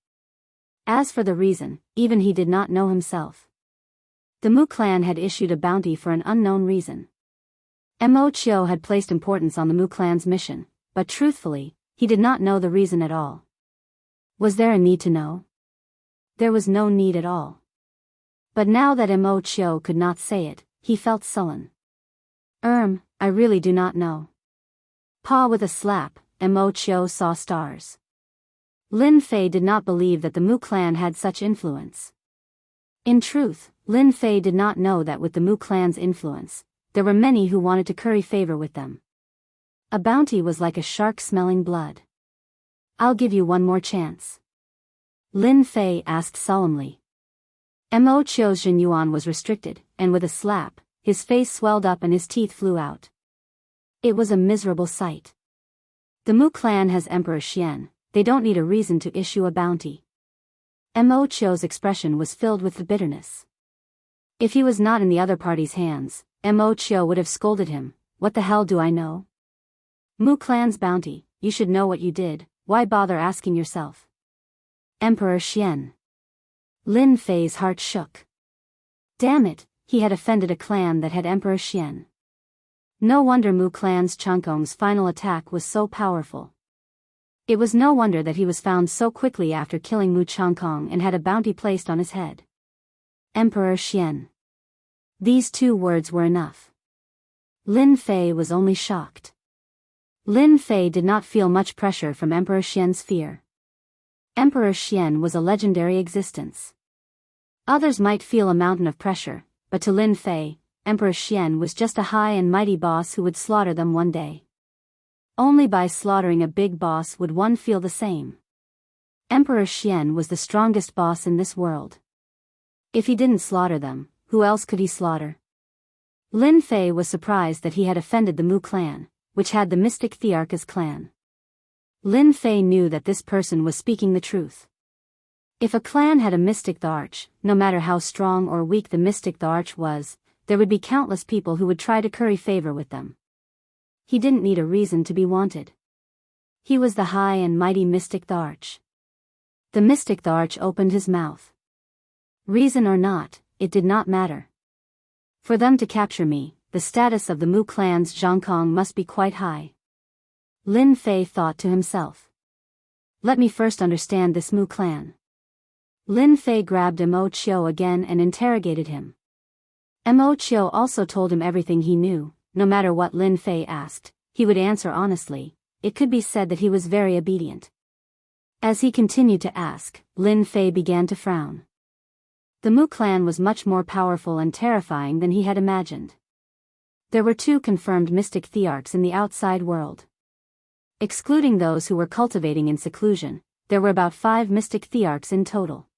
As for the reason, even he did not know himself. The Mu clan had issued a bounty for an unknown reason. Emo-chio had placed importance on the Mu clan's mission, but truthfully, he did not know the reason at all. Was there a need to know? There was no need at all. But now that Emo-chio could not say it, he felt sullen. I really do not know. Paw with a slap, Emo-chio saw stars. Lin Fei did not believe that the Mu clan had such influence. In truth, Lin Fei did not know that with the Mu clan's influence, there were many who wanted to curry favor with them. A bounty was like a shark smelling blood. I'll give you one more chance. Lin Fei asked solemnly. Emo-chio's Jinyuan was restricted, and with a slap, his face swelled up and his teeth flew out. It was a miserable sight. The Mu clan has Emperor Xian, they don't need a reason to issue a bounty. Emo-chio's expression was filled with bitterness. If he was not in the other party's hands, Mo Chio would have scolded him. What the hell do I know? Mu Clan's bounty, you should know what you did, why bother asking yourself? Emperor Xian. Lin Fei's heart shook. Damn it, he had offended a clan that had Emperor Xian. No wonder Mu Clan's Changkong's final attack was so powerful. It was no wonder that he was found so quickly after killing Mu Changkong and had a bounty placed on his head. Emperor Xian. These two words were enough. Lin Fei was only shocked. Lin Fei did not feel much pressure from Emperor Xian's fear. Emperor Xian was a legendary existence. Others might feel a mountain of pressure, but to Lin Fei, Emperor Xian was just a high and mighty boss who would slaughter them one day. Only by slaughtering a big boss would one feel the same. Emperor Xian was the strongest boss in this world. If he didn't slaughter them, who else could he slaughter? Lin Fei was surprised that he had offended the Mu clan, which had the mystic Thearch as clan. Lin Fei knew that this person was speaking the truth. If a clan had a mystic Thearch, no matter how strong or weak the mystic Thearch was, there would be countless people who would try to curry favor with them. He didn't need a reason to be wanted. He was the high and mighty mystic Thearch. The mystic Thearch opened his mouth. Reason or not, it did not matter. For them to capture me, the status of the Mu clan's Zhongkong must be quite high. Lin Fei thought to himself. Let me first understand this Mu clan. Lin Fei grabbed Mo Chio again and interrogated him. Mo Chio also told him everything he knew. No matter what Lin Fei asked, he would answer honestly. It could be said that he was very obedient. As he continued to ask, Lin Fei began to frown. The Mu clan was much more powerful and terrifying than he had imagined. There were 2 confirmed mystic Thearchs in the outside world. Excluding those who were cultivating in seclusion, there were about 5 mystic Thearchs in total.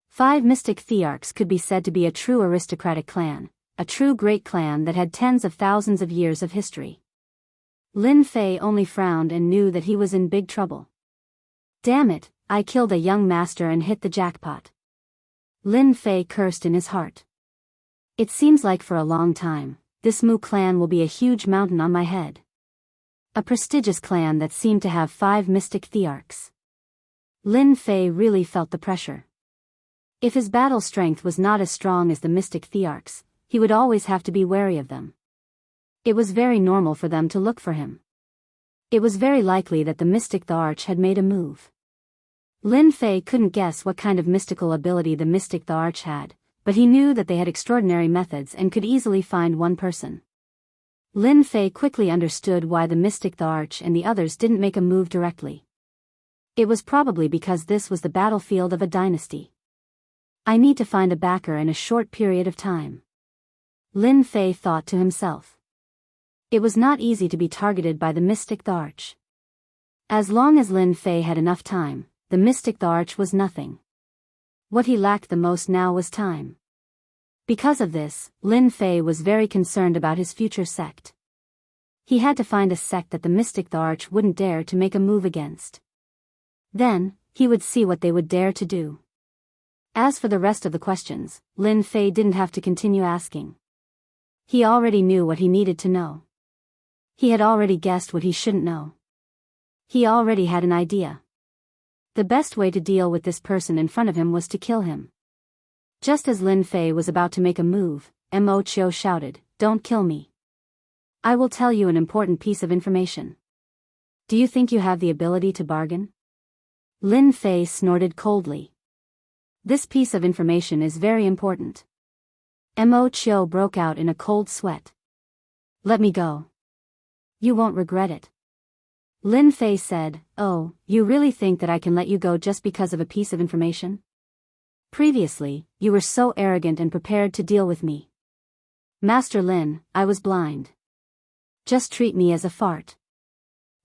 5 mystic Thearchs could be said to be a true aristocratic clan, a true great clan that had tens of thousands of years of history. Lin Fei only frowned and knew that he was in big trouble. Damn it, I killed a young master and hit the jackpot. Lin Fei cursed in his heart. It seems like for a long time, this Mu clan will be a huge mountain on my head. A prestigious clan that seemed to have 5 mystic Thearchs. Lin Fei really felt the pressure. If his battle strength was not as strong as the mystic Thearchs, he would always have to be wary of them. It was very normal for them to look for him. It was very likely that the mystic Thearch had made a move. Lin Fei couldn't guess what kind of mystical ability the mystic Thearch had, but he knew that they had extraordinary methods and could easily find one person. Lin Fei quickly understood why the mystic Thearch and the others didn't make a move directly. It was probably because this was the battlefield of a dynasty. I need to find a backer in a short period of time. Lin Fei thought to himself. It was not easy to be targeted by the mystic Thearch. As long as Lin Fei had enough time, the mystic Thearch was nothing. What he lacked the most now was time. Because of this, Lin Fei was very concerned about his future sect. He had to find a sect that the mystic Thearch wouldn't dare to make a move against. Then, he would see what they would dare to do. As for the rest of the questions, Lin Fei didn't have to continue asking. He already knew what he needed to know. He had already guessed what he shouldn't know. He already had an idea. The best way to deal with this person in front of him was to kill him. Just as Lin Fei was about to make a move, Mo Chio shouted, "Don't kill me. I will tell you an important piece of information. Do you think you have the ability to bargain?" Lin Fei snorted coldly. This piece of information is very important. Mo Chio broke out in a cold sweat. "Let me go. You won't regret it." Lin Fei said, "Oh, you really think that I can let you go just because of a piece of information? Previously, you were so arrogant and prepared to deal with me. Master Lin, I was blind. Just treat me as a fart."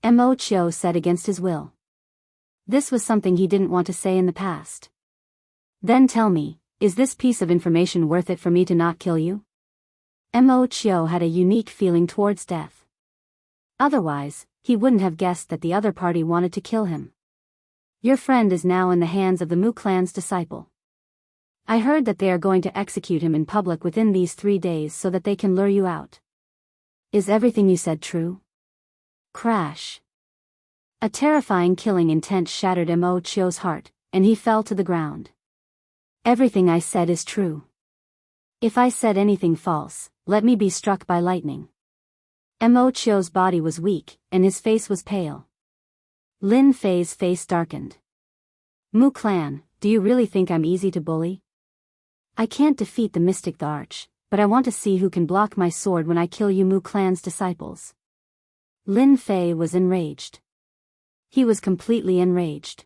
Mo Chio said against his will. This was something he didn't want to say in the past. "Then tell me, is this piece of information worth it for me to not kill you?" Mo Chio had a unique feeling towards death. Otherwise, he wouldn't have guessed that the other party wanted to kill him. "Your friend is now in the hands of the Mu clan's disciple. I heard that they are going to execute him in public within these 3 days so that they can lure you out. Is everything you said true? Crash. A terrifying killing intent shattered Mo Chio's heart, and he fell to the ground. Everything I said is true. If I said anything false, let me be struck by lightning. Mo Chio's body was weak, and his face was pale. Lin Fei's face darkened. Mu Clan, do you really think I'm easy to bully? I can't defeat the mystic the Arch, but I want to see who can block my sword when I kill you Mu Clan's disciples. Lin Fei was enraged. He was completely enraged.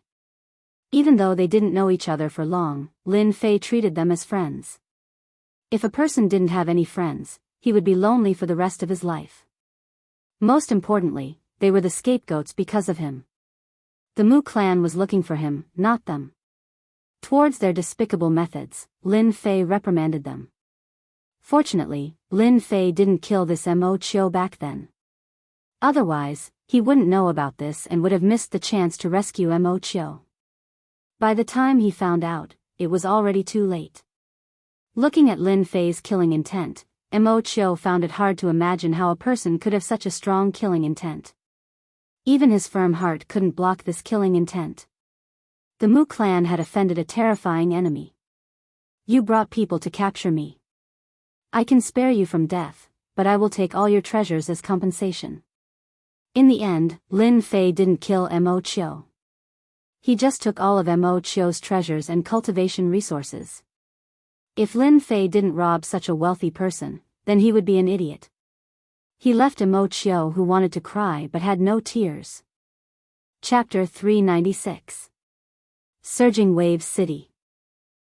Even though they didn't know each other for long, Lin Fei treated them as friends. If a person didn't have any friends, he would be lonely for the rest of his life. Most importantly, they were the scapegoats because of him. The Mu clan was looking for him, not them. Towards their despicable methods, Lin Fei reprimanded them. Fortunately, Lin Fei didn't kill this Mo Chio back then. Otherwise, he wouldn't know about this and would have missed the chance to rescue Mo Chio. By the time he found out, it was already too late. Looking at Lin Fei's killing intent, Mo Chio found it hard to imagine how a person could have such a strong killing intent. Even his firm heart couldn't block this killing intent. The Mu clan had offended a terrifying enemy. You brought people to capture me. I can spare you from death, but I will take all your treasures as compensation. In the end, Lin Fei didn't kill Mo Chio. He just took all of Mo Chio's treasures and cultivation resources. If Lin Fei didn't rob such a wealthy person, then he would be an idiot. He left Mo Chio who wanted to cry but had no tears. Chapter 396. Surging Waves City.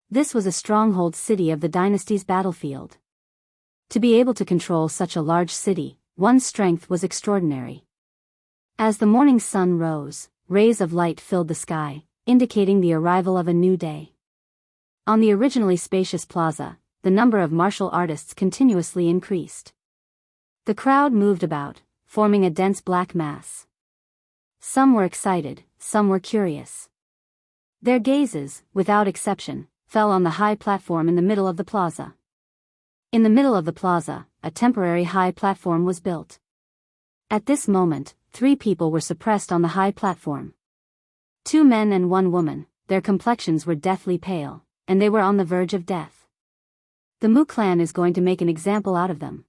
This was a stronghold city of the dynasty's battlefield. To be able to control such a large city, one's strength was extraordinary. As the morning sun rose, rays of light filled the sky, indicating the arrival of a new day. On the originally spacious plaza, the number of martial artists continuously increased. The crowd moved about, forming a dense black mass. Some were excited, some were curious. Their gazes, without exception, fell on the high platform in the middle of the plaza. In the middle of the plaza, a temporary high platform was built. At this moment, 3 people were suppressed on the high platform. 2 men and 1 woman, their complexions were deathly pale, and they were on the verge of death. The Mu clan is going to make an example out of them.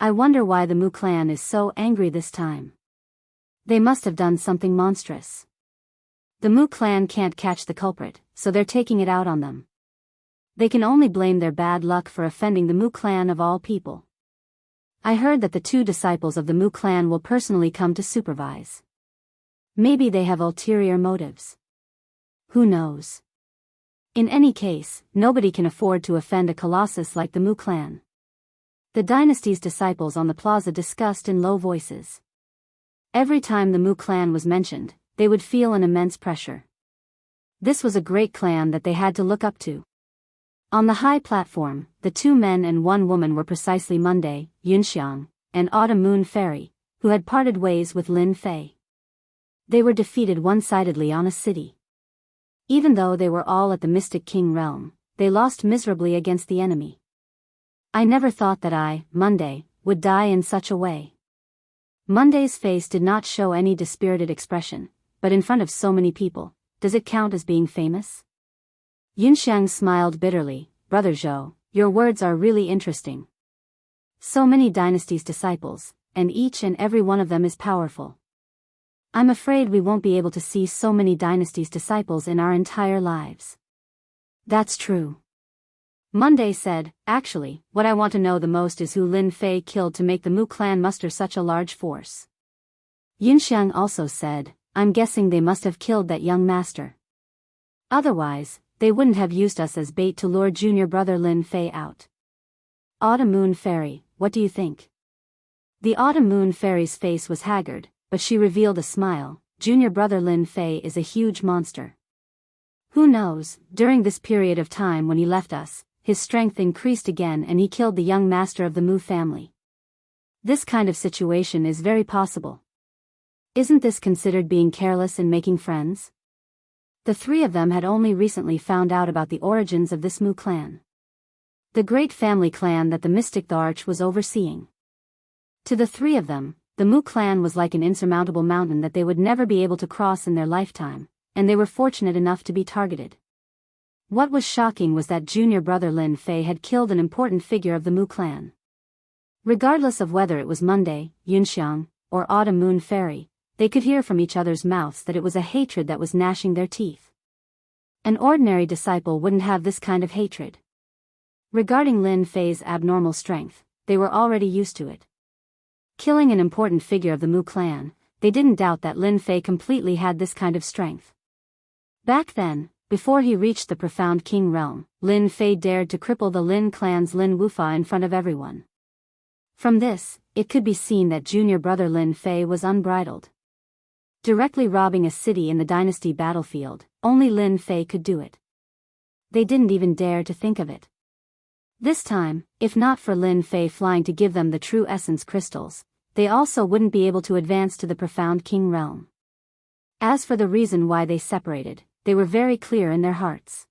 I wonder why the Mu clan is so angry this time. They must have done something monstrous. The Mu clan can't catch the culprit, so they're taking it out on them. They can only blame their bad luck for offending the Mu clan of all people. I heard that the 2 disciples of the Mu clan will personally come to supervise. Maybe they have ulterior motives. Who knows? In any case, nobody can afford to offend a colossus like the Mu clan. The dynasty's disciples on the plaza discussed in low voices. Every time the Mu clan was mentioned, they would feel an immense pressure. This was a great clan that they had to look up to. On the high platform, the 2 men and 1 woman were precisely Monday, Yunxiang, and Autumn Moon Fairy, who had parted ways with Lin Fei. They were defeated one-sidedly on a city. Even though they were all at the Mystic King realm, they lost miserably against the enemy. I never thought that I, Monday, would die in such a way. Monday's face did not show any dispirited expression, but in front of so many people, does it count as being famous? Yunxiang smiled bitterly. Brother Zhou, your words are really interesting. So many dynasty's disciples, and each and every one of them is powerful. I'm afraid we won't be able to see so many dynasty's disciples in our entire lives. That's true. Monday said, actually, what I want to know the most is who Lin Fei killed to make the Mu clan muster such a large force. Yunxiang also said, I'm guessing they must have killed that young master. Otherwise, they wouldn't have used us as bait to lure junior brother Lin Fei out. Autumn Moon Fairy, what do you think? The Autumn Moon Fairy's face was haggard, but she revealed a smile. Junior brother Lin Fei is a huge monster. Who knows, during this period of time when he left us, his strength increased again and he killed the young master of the Mu family. This kind of situation is very possible. Isn't this considered being careless and making friends? The three of them had only recently found out about the origins of this Mu clan. The great family clan that the mystic the Arch was overseeing. To the three of them, the Mu clan was like an insurmountable mountain that they would never be able to cross in their lifetime, and they were fortunate enough to be targeted. What was shocking was that junior brother Lin Fei had killed an important figure of the Mu clan. Regardless of whether it was Monday, Yunxiang, or Autumn Moon Fairy, they could hear from each other's mouths that it was a hatred that was gnashing their teeth. An ordinary disciple wouldn't have this kind of hatred. Regarding Lin Fei's abnormal strength, they were already used to it. Killing an important figure of the Mu clan, they didn't doubt that Lin Fei completely had this kind of strength. Back then, before he reached the profound king realm, Lin Fei dared to cripple the Lin clan's Lin Wufa in front of everyone. From this, it could be seen that junior brother Lin Fei was unbridled. Directly robbing a city in the dynasty battlefield, only Lin Fei could do it. They didn't even dare to think of it. This time, if not for Lin Fei flying to give them the true essence crystals, they also wouldn't be able to advance to the profound king realm. As for the reason why they separated, they were very clear in their hearts.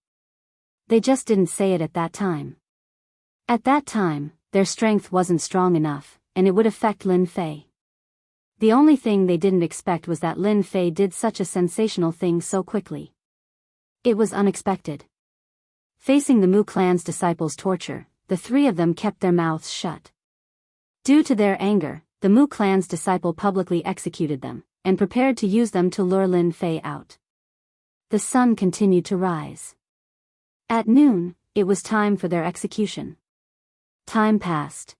They just didn't say it at that time. At that time, their strength wasn't strong enough, and it would affect Lin Fei. The only thing they didn't expect was that Lin Fei did such a sensational thing so quickly. It was unexpected. Facing the Mu clan's disciples' torture, the three of them kept their mouths shut. Due to their anger, the Mu clan's disciple publicly executed them, and prepared to use them to lure Lin Fei out. The sun continued to rise. At noon, it was time for their execution. Time passed.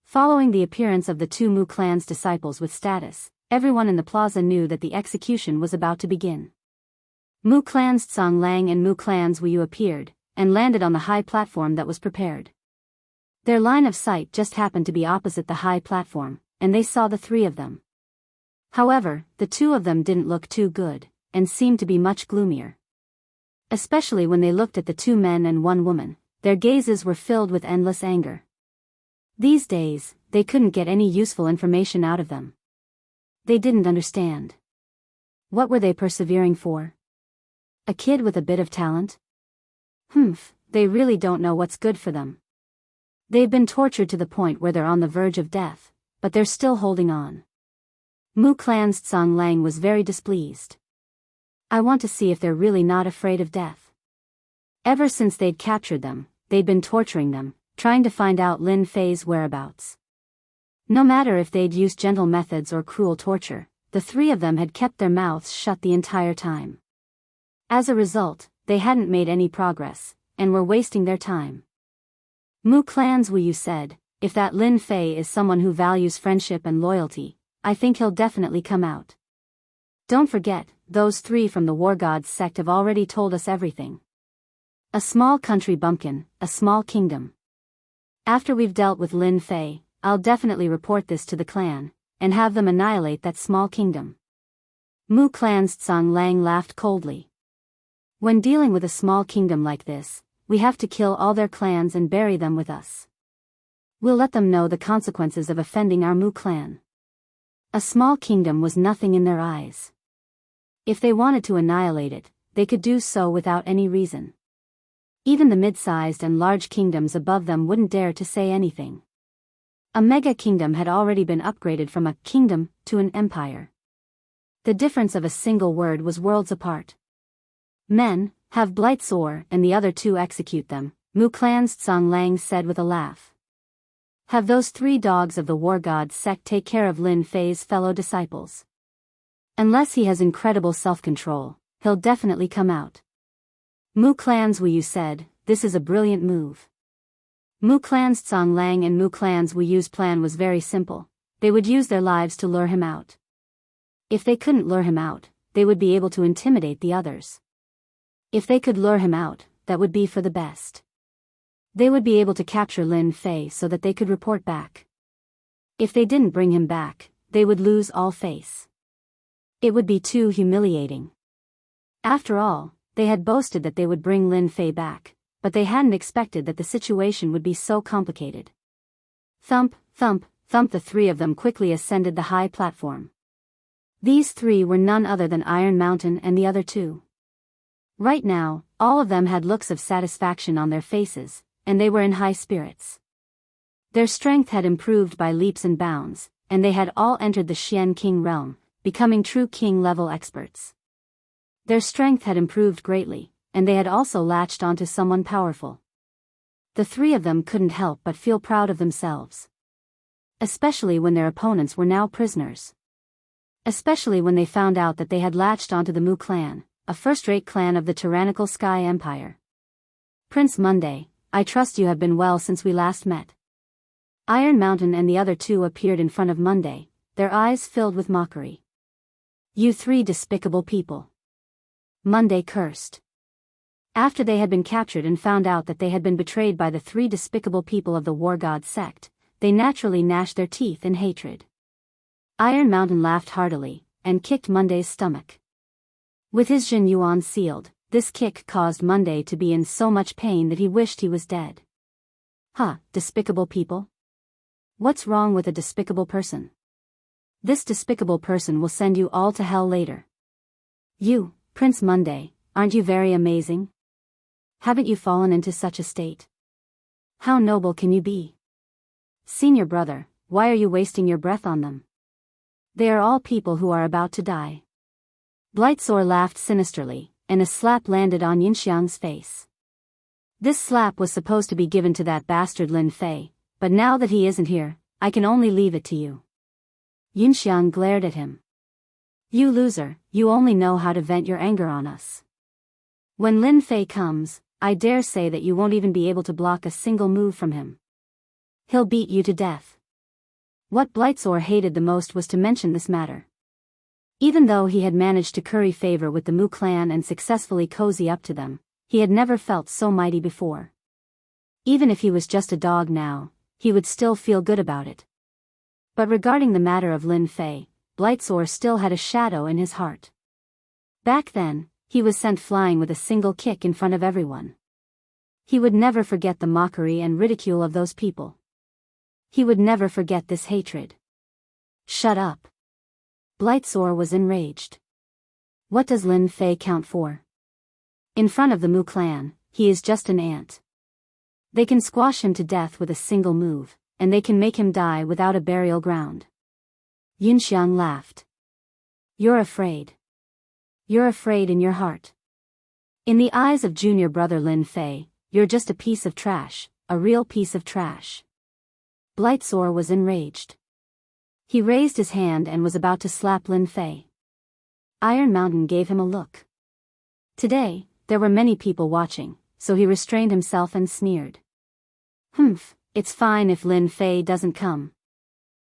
Following the appearance of the two Mu clan's disciples with status, everyone in the plaza knew that the execution was about to begin. Mu clan's Tsang Lang and Mu clan's Wu Yu appeared, and landed on the high platform that was prepared. Their line of sight just happened to be opposite the high platform, and they saw the three of them. However, the two of them didn't look too good, and seemed to be much gloomier. Especially when they looked at the two men and one woman, their gazes were filled with endless anger. These days, they couldn't get any useful information out of them. They didn't understand. What were they persevering for? A kid with a bit of talent? They really don't know what's good for them. They've been tortured to the point where they're on the verge of death, but they're still holding on. Mu clan's Tsang Lang was very displeased. I want to see if they're really not afraid of death. Ever since they'd captured them, they'd been torturing them, trying to find out Lin Fei's whereabouts. No matter if they'd used gentle methods or cruel torture, the three of them had kept their mouths shut the entire time. As a result, they hadn't made any progress, and were wasting their time. Mu clan's Wu Yu said, if that Lin Fei is someone who values friendship and loyalty, I think he'll definitely come out. Don't forget, those three from the War Gods sect have already told us everything. A small country bumpkin, a small kingdom. After we've dealt with Lin Fei, I'll definitely report this to the clan, and have them annihilate that small kingdom. Mu clan's Tsang Lang laughed coldly. When dealing with a small kingdom like this, we have to kill all their clans and bury them with us. We'll let them know the consequences of offending our Mu clan. A small kingdom was nothing in their eyes. If they wanted to annihilate it, they could do so without any reason. Even the mid-sized and large kingdoms above them wouldn't dare to say anything. A mega kingdom had already been upgraded from a kingdom to an empire. The difference of a single word was worlds apart. Men, have Blight's ore and the other two execute them, Mu clan's Tsang Lang said with a laugh. Have those three dogs of the War Gods sect take care of Lin Fei's fellow disciples. Unless he has incredible self-control, he'll definitely come out. Mu clan's Wu Yu said, this is a brilliant move. Mu clan's Tsang Lang and Mu clan's Wu Yu's plan was very simple. They would use their lives to lure him out. If they couldn't lure him out, they would be able to intimidate the others. If they could lure him out, that would be for the best. They would be able to capture Lin Fei so that they could report back. If they didn't bring him back, they would lose all face. It would be too humiliating. After all, they had boasted that they would bring Lin Fei back, but they hadn't expected that the situation would be so complicated. Thump, thump, thump, the three of them quickly ascended the high platform. These three were none other than Iron Mountain and the other two. Right now, all of them had looks of satisfaction on their faces, and they were in high spirits. Their strength had improved by leaps and bounds, and they had all entered the Xian King realm, becoming true king-level experts. Their strength had improved greatly, and they had also latched onto someone powerful. The three of them couldn't help but feel proud of themselves. Especially when their opponents were now prisoners. Especially when they found out that they had latched onto the Mu clan, a first-rate clan of the tyrannical Sky Empire. Prince Monday, I trust you have been well since we last met. Iron Mountain and the other two appeared in front of Monday, their eyes filled with mockery. You three despicable people. Monday cursed. After they had been captured and found out that they had been betrayed by the three despicable people of the War God sect, they naturally gnashed their teeth in hatred. Iron Mountain laughed heartily, and kicked Monday's stomach. With his Jin Yuan sealed, this kick caused Monday to be in so much pain that he wished he was dead. Huh, despicable people? What's wrong with a despicable person? This despicable person will send you all to hell later. You, Prince Monday, aren't you very amazing? Haven't you fallen into such a state? How noble can you be? Senior brother, why are you wasting your breath on them? They are all people who are about to die. Blightsore laughed sinisterly, and a slap landed on Yinxiang's face. This slap was supposed to be given to that bastard Lin Fei, but now that he isn't here, I can only leave it to you. Yinxiang glared at him. You loser, you only know how to vent your anger on us. When Lin Fei comes, I dare say that you won't even be able to block a single move from him. He'll beat you to death. What Blightsore hated the most was to mention this matter. Even though he had managed to curry favor with the Mu clan and successfully cozy up to them, he had never felt so mighty before. Even if he was just a dog now, he would still feel good about it. But regarding the matter of Lin Fei, Blightsore still had a shadow in his heart. Back then, he was sent flying with a single kick in front of everyone. He would never forget the mockery and ridicule of those people. He would never forget this hatred. Shut up. Blightsore was enraged. What does Lin Fei count for? In front of the Mu clan, he is just an ant. They can squash him to death with a single move, and they can make him die without a burial ground. Yinxiang laughed. You're afraid. You're afraid in your heart. In the eyes of junior brother Lin Fei, you're just a piece of trash, a real piece of trash. Blightsore was enraged. He raised his hand and was about to slap Lin Fei. Iron Mountain gave him a look. Today, there were many people watching, so he restrained himself and sneered. Humph, it's fine if Lin Fei doesn't come.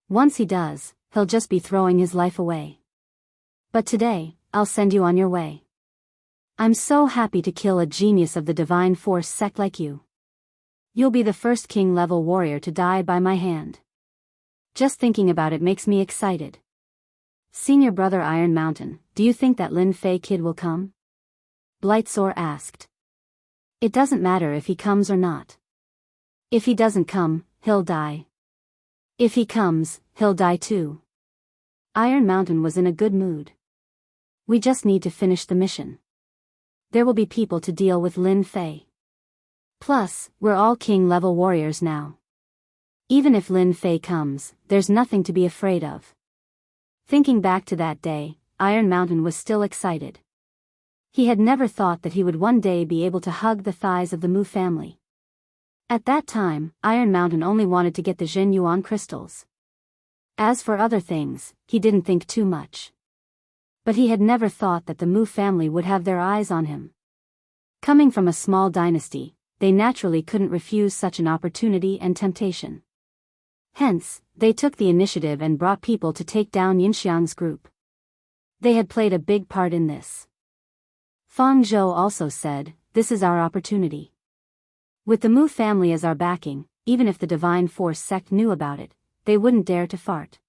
Once he does, he'll just be throwing his life away. But today, I'll send you on your way. I'm so happy to kill a genius of the Divine Force sect like you. You'll be the first king-level warrior to die by my hand. Just thinking about it makes me excited. Senior brother Iron Mountain, do you think that Lin Fei kid will come? Blightsore asked. It doesn't matter if he comes or not. If he doesn't come, he'll die. If he comes, he'll die too. Iron Mountain was in a good mood. We just need to finish the mission. There will be people to deal with Lin Fei. Plus, we're all king-level warriors now. Even if Lin Fei comes, there's nothing to be afraid of. Thinking back to that day, Iron Mountain was still excited. He had never thought that he would one day be able to hug the thighs of the Mu family. At that time, Iron Mountain only wanted to get the Jin Yuan crystals. As for other things, he didn't think too much. But he had never thought that the Mu family would have their eyes on him. Coming from a small dynasty, they naturally couldn't refuse such an opportunity and temptation. Hence, they took the initiative and brought people to take down Yinxiang's group. They had played a big part in this. Fang Zhou also said, "This is our opportunity. With the Mu family as our backing, even if the Divine Force sect knew about it, they wouldn't dare to fart.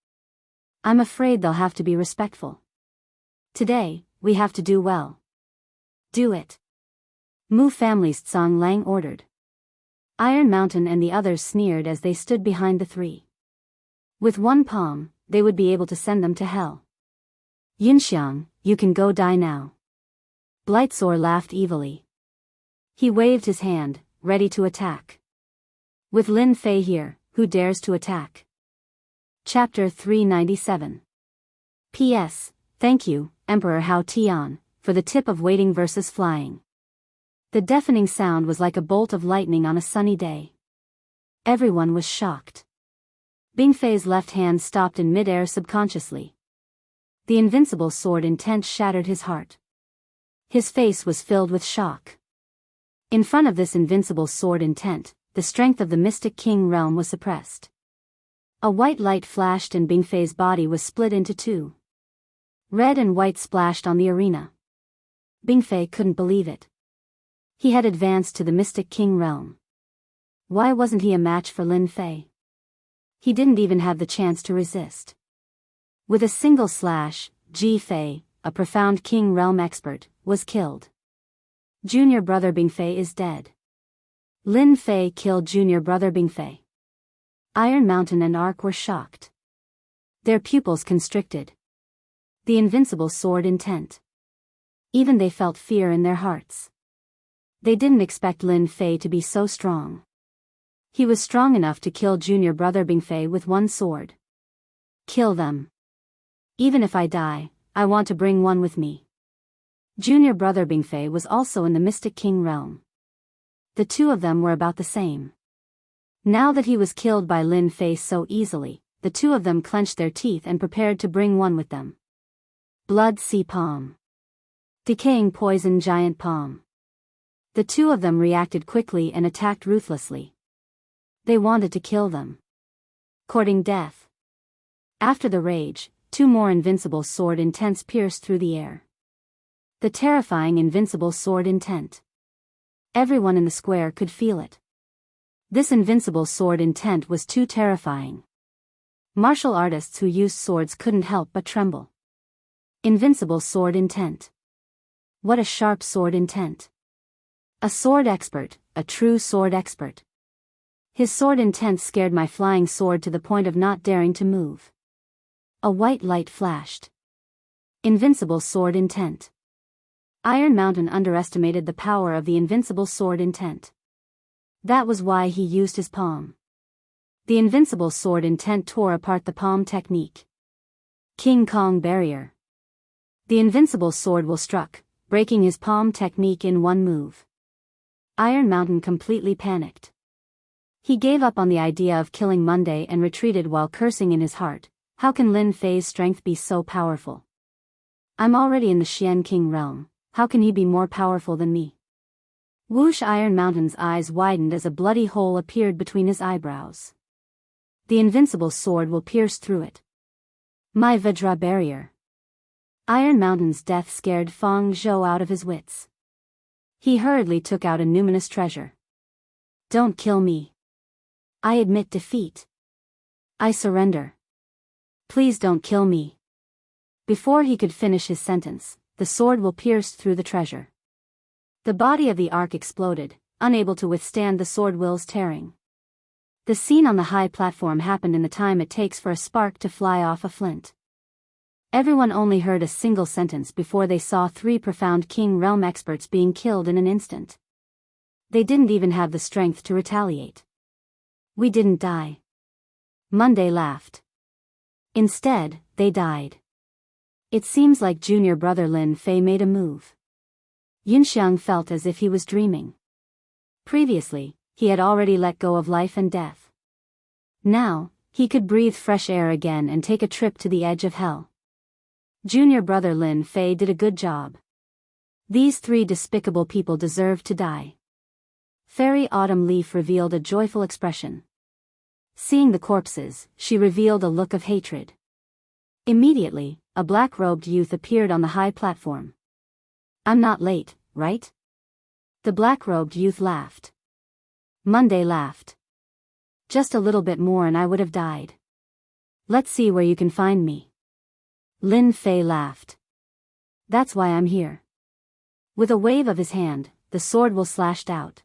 I'm afraid they'll have to be respectful. Today, we have to do well. Do it." Mu family's Tsang Lang ordered. Iron Mountain and the others sneered as they stood behind the three. With one palm, they would be able to send them to hell. Yinxiang, you can go die now. Blightsor laughed evilly. He waved his hand, ready to attack. With Lin Fei here, who dares to attack? Chapter 397. P.S. Thank you, Emperor Hao Tian, for the tip of waiting versus flying. The deafening sound was like a bolt of lightning on a sunny day. Everyone was shocked. Bing Fei's left hand stopped in mid-air subconsciously. The invincible sword intent shattered his heart. His face was filled with shock. In front of this invincible sword intent, the strength of the mystic king realm was suppressed. A white light flashed and Bing Fei's body was split into two. Red and white splashed on the arena. Bing Fei couldn't believe it. He had advanced to the mystic king realm. Why wasn't he a match for Lin Fei? He didn't even have the chance to resist. With a single slash, Ji Fei, a profound king realm expert, was killed. Junior brother Bing Fei is dead. Lin Fei killed junior brother Bing Fei. Iron Mountain and Ark were shocked. Their pupils constricted. The invincible sword intent. Even they felt fear in their hearts. They didn't expect Lin Fei to be so strong. He was strong enough to kill junior brother Bing Fei with one sword. Kill them. Even if I die, I want to bring one with me. Junior brother Bing Fei was also in the Mystic King realm. The two of them were about the same. Now that he was killed by Lin Fei so easily, the two of them clenched their teeth and prepared to bring one with them. Blood Sea Palm. Decaying Poison Giant Palm. The two of them reacted quickly and attacked ruthlessly. They wanted to kill them. Courting death. After the rage, two more invincible sword intents pierced through the air. The terrifying invincible sword intent. Everyone in the square could feel it. This invincible sword intent was too terrifying. Martial artists who used swords couldn't help but tremble. Invincible sword intent. What a sharp sword intent. A sword expert, a true sword expert. His sword intent scared my flying sword to the point of not daring to move. A white light flashed. Invincible sword intent. Iron Mountain underestimated the power of the invincible sword intent. That was why he used his palm. The invincible sword intent tore apart the palm technique. King Kong barrier. The invincible sword will struck, breaking his palm technique in one move. Iron Mountain completely panicked. He gave up on the idea of killing Monday and retreated while cursing in his heart. How can Lin Fei's strength be so powerful? I'm already in the Xian King realm, how can he be more powerful than me? Whoosh! Iron Mountain's eyes widened as a bloody hole appeared between his eyebrows. The invincible sword will pierce through it. My Vajra barrier. Iron Mountain's death scared Feng Zhou out of his wits. He hurriedly took out a numinous treasure. Don't kill me. I admit defeat. I surrender. Please don't kill me. Before he could finish his sentence, the sword will pierce through the treasure. The body of the ark exploded, unable to withstand the sword will's tearing. The scene on the high platform happened in the time it takes for a spark to fly off a flint. Everyone only heard a single sentence before they saw three profound King Realm experts being killed in an instant. They didn't even have the strength to retaliate. We didn't die. Monday laughed. Instead, they died. It seems like junior brother Lin Fei made a move. Yunxiang felt as if he was dreaming. Previously, he had already let go of life and death. Now, he could breathe fresh air again and take a trip to the edge of hell. Junior brother Lin Fei did a good job. These three despicable people deserved to die. Fairy Autumn Leaf revealed a joyful expression. Seeing the corpses, she revealed a look of hatred. Immediately, a black-robed youth appeared on the high platform. I'm not late, right? The black-robed youth laughed. Monday laughed. Just a little bit more and I would have died. Let's see where you can find me. Lin Fei laughed. That's why I'm here. With a wave of his hand, the sword will slashed out.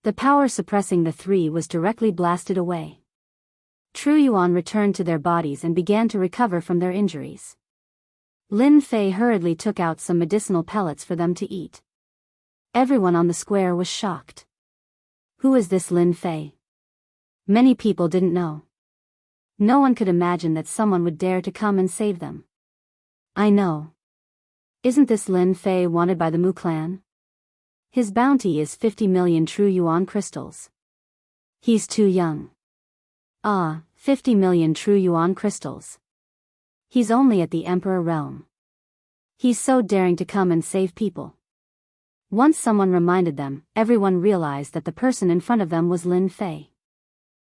The power suppressing the three was directly blasted away. True Yuan returned to their bodies and began to recover from their injuries. Lin Fei hurriedly took out some medicinal pellets for them to eat. Everyone on the square was shocked. Who is this Lin Fei? Many people didn't know. No one could imagine that someone would dare to come and save them. I know. Isn't this Lin Fei wanted by the Mu clan? His bounty is 50 million true yuan crystals. He's too young. 50 million true yuan crystals. He's only at the Emperor realm. He's so daring to come and save people. Once someone reminded them, everyone realized that the person in front of them was Lin Fei.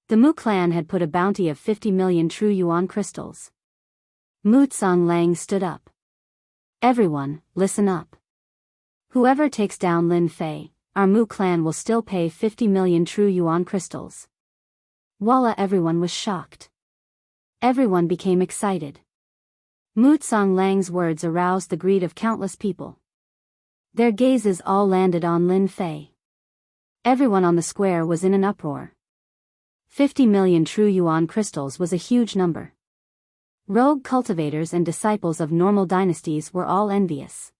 The Mu clan had put a bounty of 50 million true yuan crystals. Mu Lang stood up. Everyone, listen up. Whoever takes down Lin Fei, our Mu clan will still pay 50 million true yuan crystals. Voila! Everyone was shocked. Everyone became excited. Mu Lang's words aroused the greed of countless people. Their gazes all landed on Lin Fei. Everyone on the square was in an uproar. 50 million true yuan crystals was a huge number. Rogue cultivators and disciples of normal dynasties were all envious.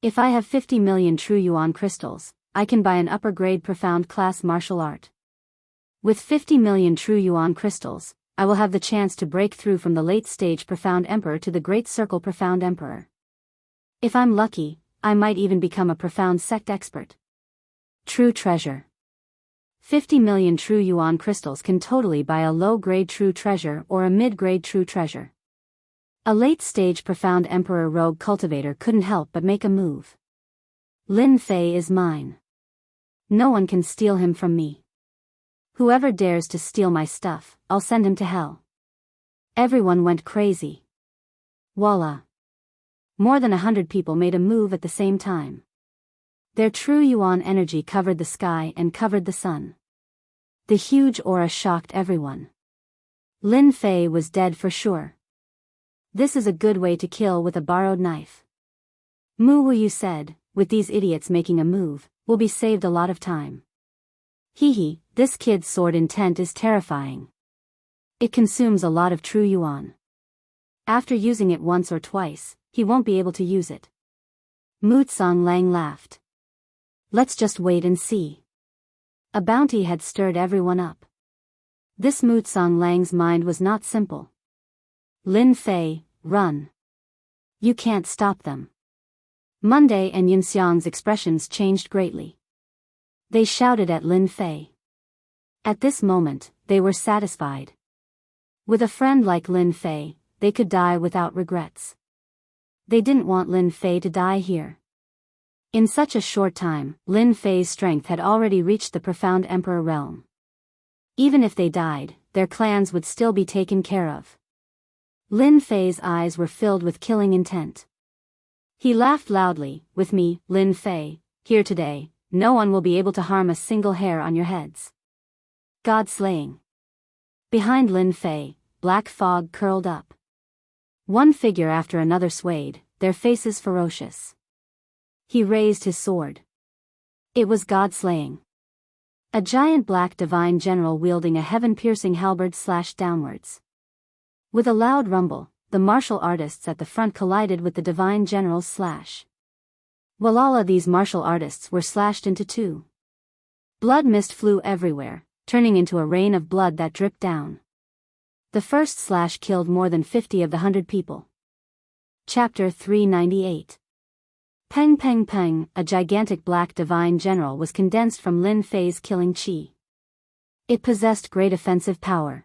If I have 50 million true yuan crystals, I can buy an upper-grade profound class martial art. With 50 million true yuan crystals, I will have the chance to break through from the late-stage profound emperor to the great circle profound emperor. If I'm lucky, I might even become a profound sect expert. True treasure. 50 million true yuan crystals can totally buy a low-grade true treasure or a mid-grade true treasure. A late-stage profound emperor rogue cultivator couldn't help but make a move. Lin Fei is mine. No one can steal him from me. Whoever dares to steal my stuff, I'll send him to hell. Everyone went crazy. Voila! More than 100 people made a move at the same time. Their true yuan energy covered the sky and covered the sun. The huge aura shocked everyone. Lin Fei was dead for sure. This is a good way to kill with a borrowed knife. Mu Wu said, with these idiots making a move, we'll be saved a lot of time. Hee, this kid's sword intent is terrifying. It consumes a lot of true yuan. After using it once or twice, he won't be able to use it. Mu Lang laughed. Let's just wait and see. A bounty had stirred everyone up. This Mu Lang's mind was not simple. Lin Fei, run. You can't stop them. Monday and Yinxiang's expressions changed greatly. They shouted at Lin Fei. At this moment, they were satisfied. With a friend like Lin Fei, they could die without regrets. They didn't want Lin Fei to die here. In such a short time, Lin Fei's strength had already reached the profound emperor realm. Even if they died, their clans would still be taken care of. Lin Fei's eyes were filled with killing intent. He laughed loudly, with me, Lin Fei, here today, no one will be able to harm a single hair on your heads. God slaying. Behind Lin Fei, black fog curled up. One figure after another swayed, their faces ferocious. He raised his sword. It was God slaying. A giant black divine general wielding a heaven-piercing halberd slashed downwards. With a loud rumble, the martial artists at the front collided with the divine general's slash. Walala, these martial artists were slashed into two. Blood mist flew everywhere, turning into a rain of blood that dripped down. The first slash killed more than 50 of the 100 people. Chapter 398. Peng Peng Peng, a gigantic black divine general was condensed from Lin Fei's killing chi. It possessed great offensive power.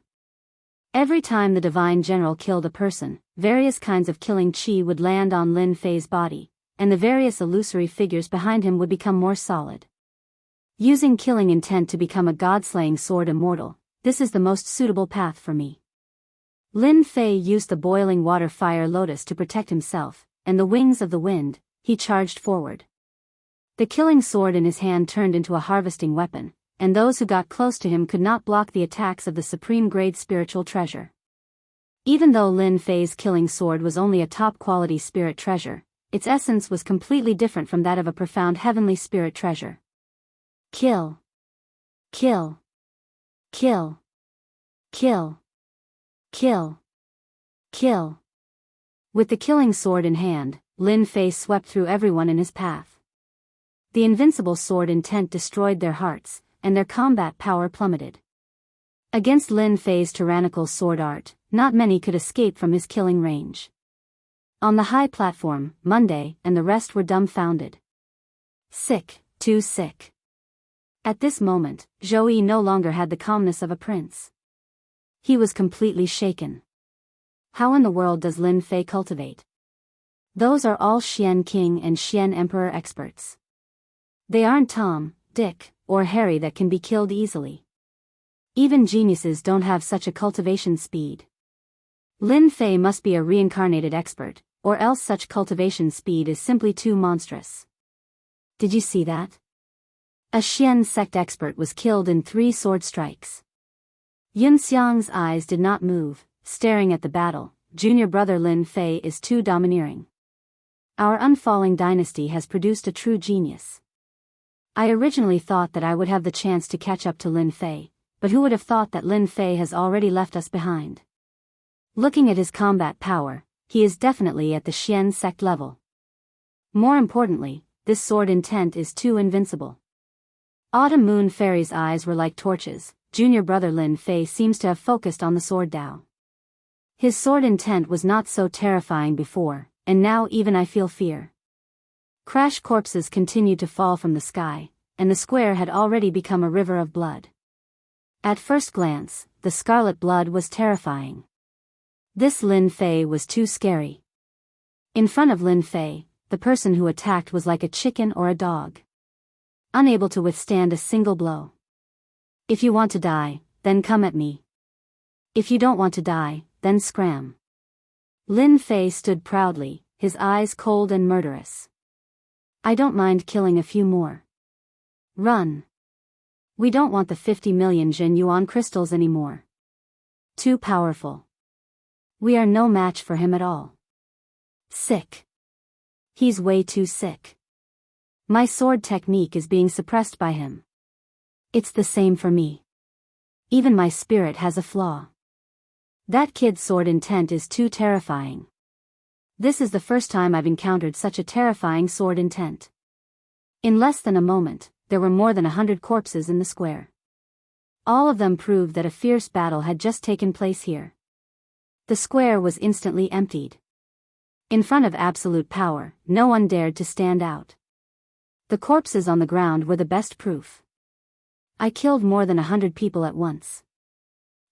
Every time the divine general killed a person, various kinds of killing chi would land on Lin Fei's body, and the various illusory figures behind him would become more solid. Using killing intent to become a god-slaying sword immortal, this is the most suitable path for me. Lin Fei used the boiling water fire lotus to protect himself, and the wings of the wind, he charged forward. The killing sword in his hand turned into a harvesting weapon, and those who got close to him could not block the attacks of the supreme-grade spiritual treasure. Even though Lin Fei's killing sword was only a top-quality spirit treasure, its essence was completely different from that of a profound heavenly spirit treasure. Kill. Kill. Kill. Kill. Kill. Kill. With the killing sword in hand, Lin Fei swept through everyone in his path. The invincible sword intent destroyed their hearts, and their combat power plummeted. Against Lin Fei's tyrannical sword art, not many could escape from his killing range. On the high platform, Monday and the rest were dumbfounded. Sick, too sick. At this moment, Zhou Yi no longer had the calmness of a prince. He was completely shaken. How in the world does Lin Fei cultivate? Those are all Xian King and Xian Emperor experts. They aren't Tom, Dick, or Harry that can be killed easily. Even geniuses don't have such a cultivation speed. Lin Fei must be a reincarnated expert, or else such cultivation speed is simply too monstrous. Did you see that? A Xian sect expert was killed in 3 sword strikes. Yun Xiang's eyes did not move, staring at the battle. Junior brother Lin Fei is too domineering. Our unfalling dynasty has produced a true genius. I originally thought that I would have the chance to catch up to Lin Fei, but who would have thought that Lin Fei has already left us behind? Looking at his combat power, he is definitely at the Xian sect level. More importantly, this sword intent is too invincible. Autumn Moon Fairy's eyes were like torches. Junior brother Lin Fei seems to have focused on the sword Dao. His sword intent was not so terrifying before, and now even I feel fear. Crash corpses continued to fall from the sky, and the square had already become a river of blood. At first glance, the scarlet blood was terrifying. This Lin Fei was too scary. In front of Lin Fei, the person who attacked was like a chicken or a dog. Unable to withstand a single blow. If you want to die, then come at me. If you don't want to die, then scram. Lin Fei stood proudly, his eyes cold and murderous. I don't mind killing a few more. Run. We don't want the 50 million Jin Yuan crystals anymore. Too powerful. We are no match for him at all. Sick. He's way too sick. My sword technique is being suppressed by him. It's the same for me. Even my spirit has a flaw. That kid's sword intent is too terrifying. This is the first time I've encountered such a terrifying sword intent. In less than a moment, there were more than 100 corpses in the square. All of them proved that a fierce battle had just taken place here. The square was instantly emptied. In front of absolute power, no one dared to stand out. The corpses on the ground were the best proof. I killed more than 100 people at once.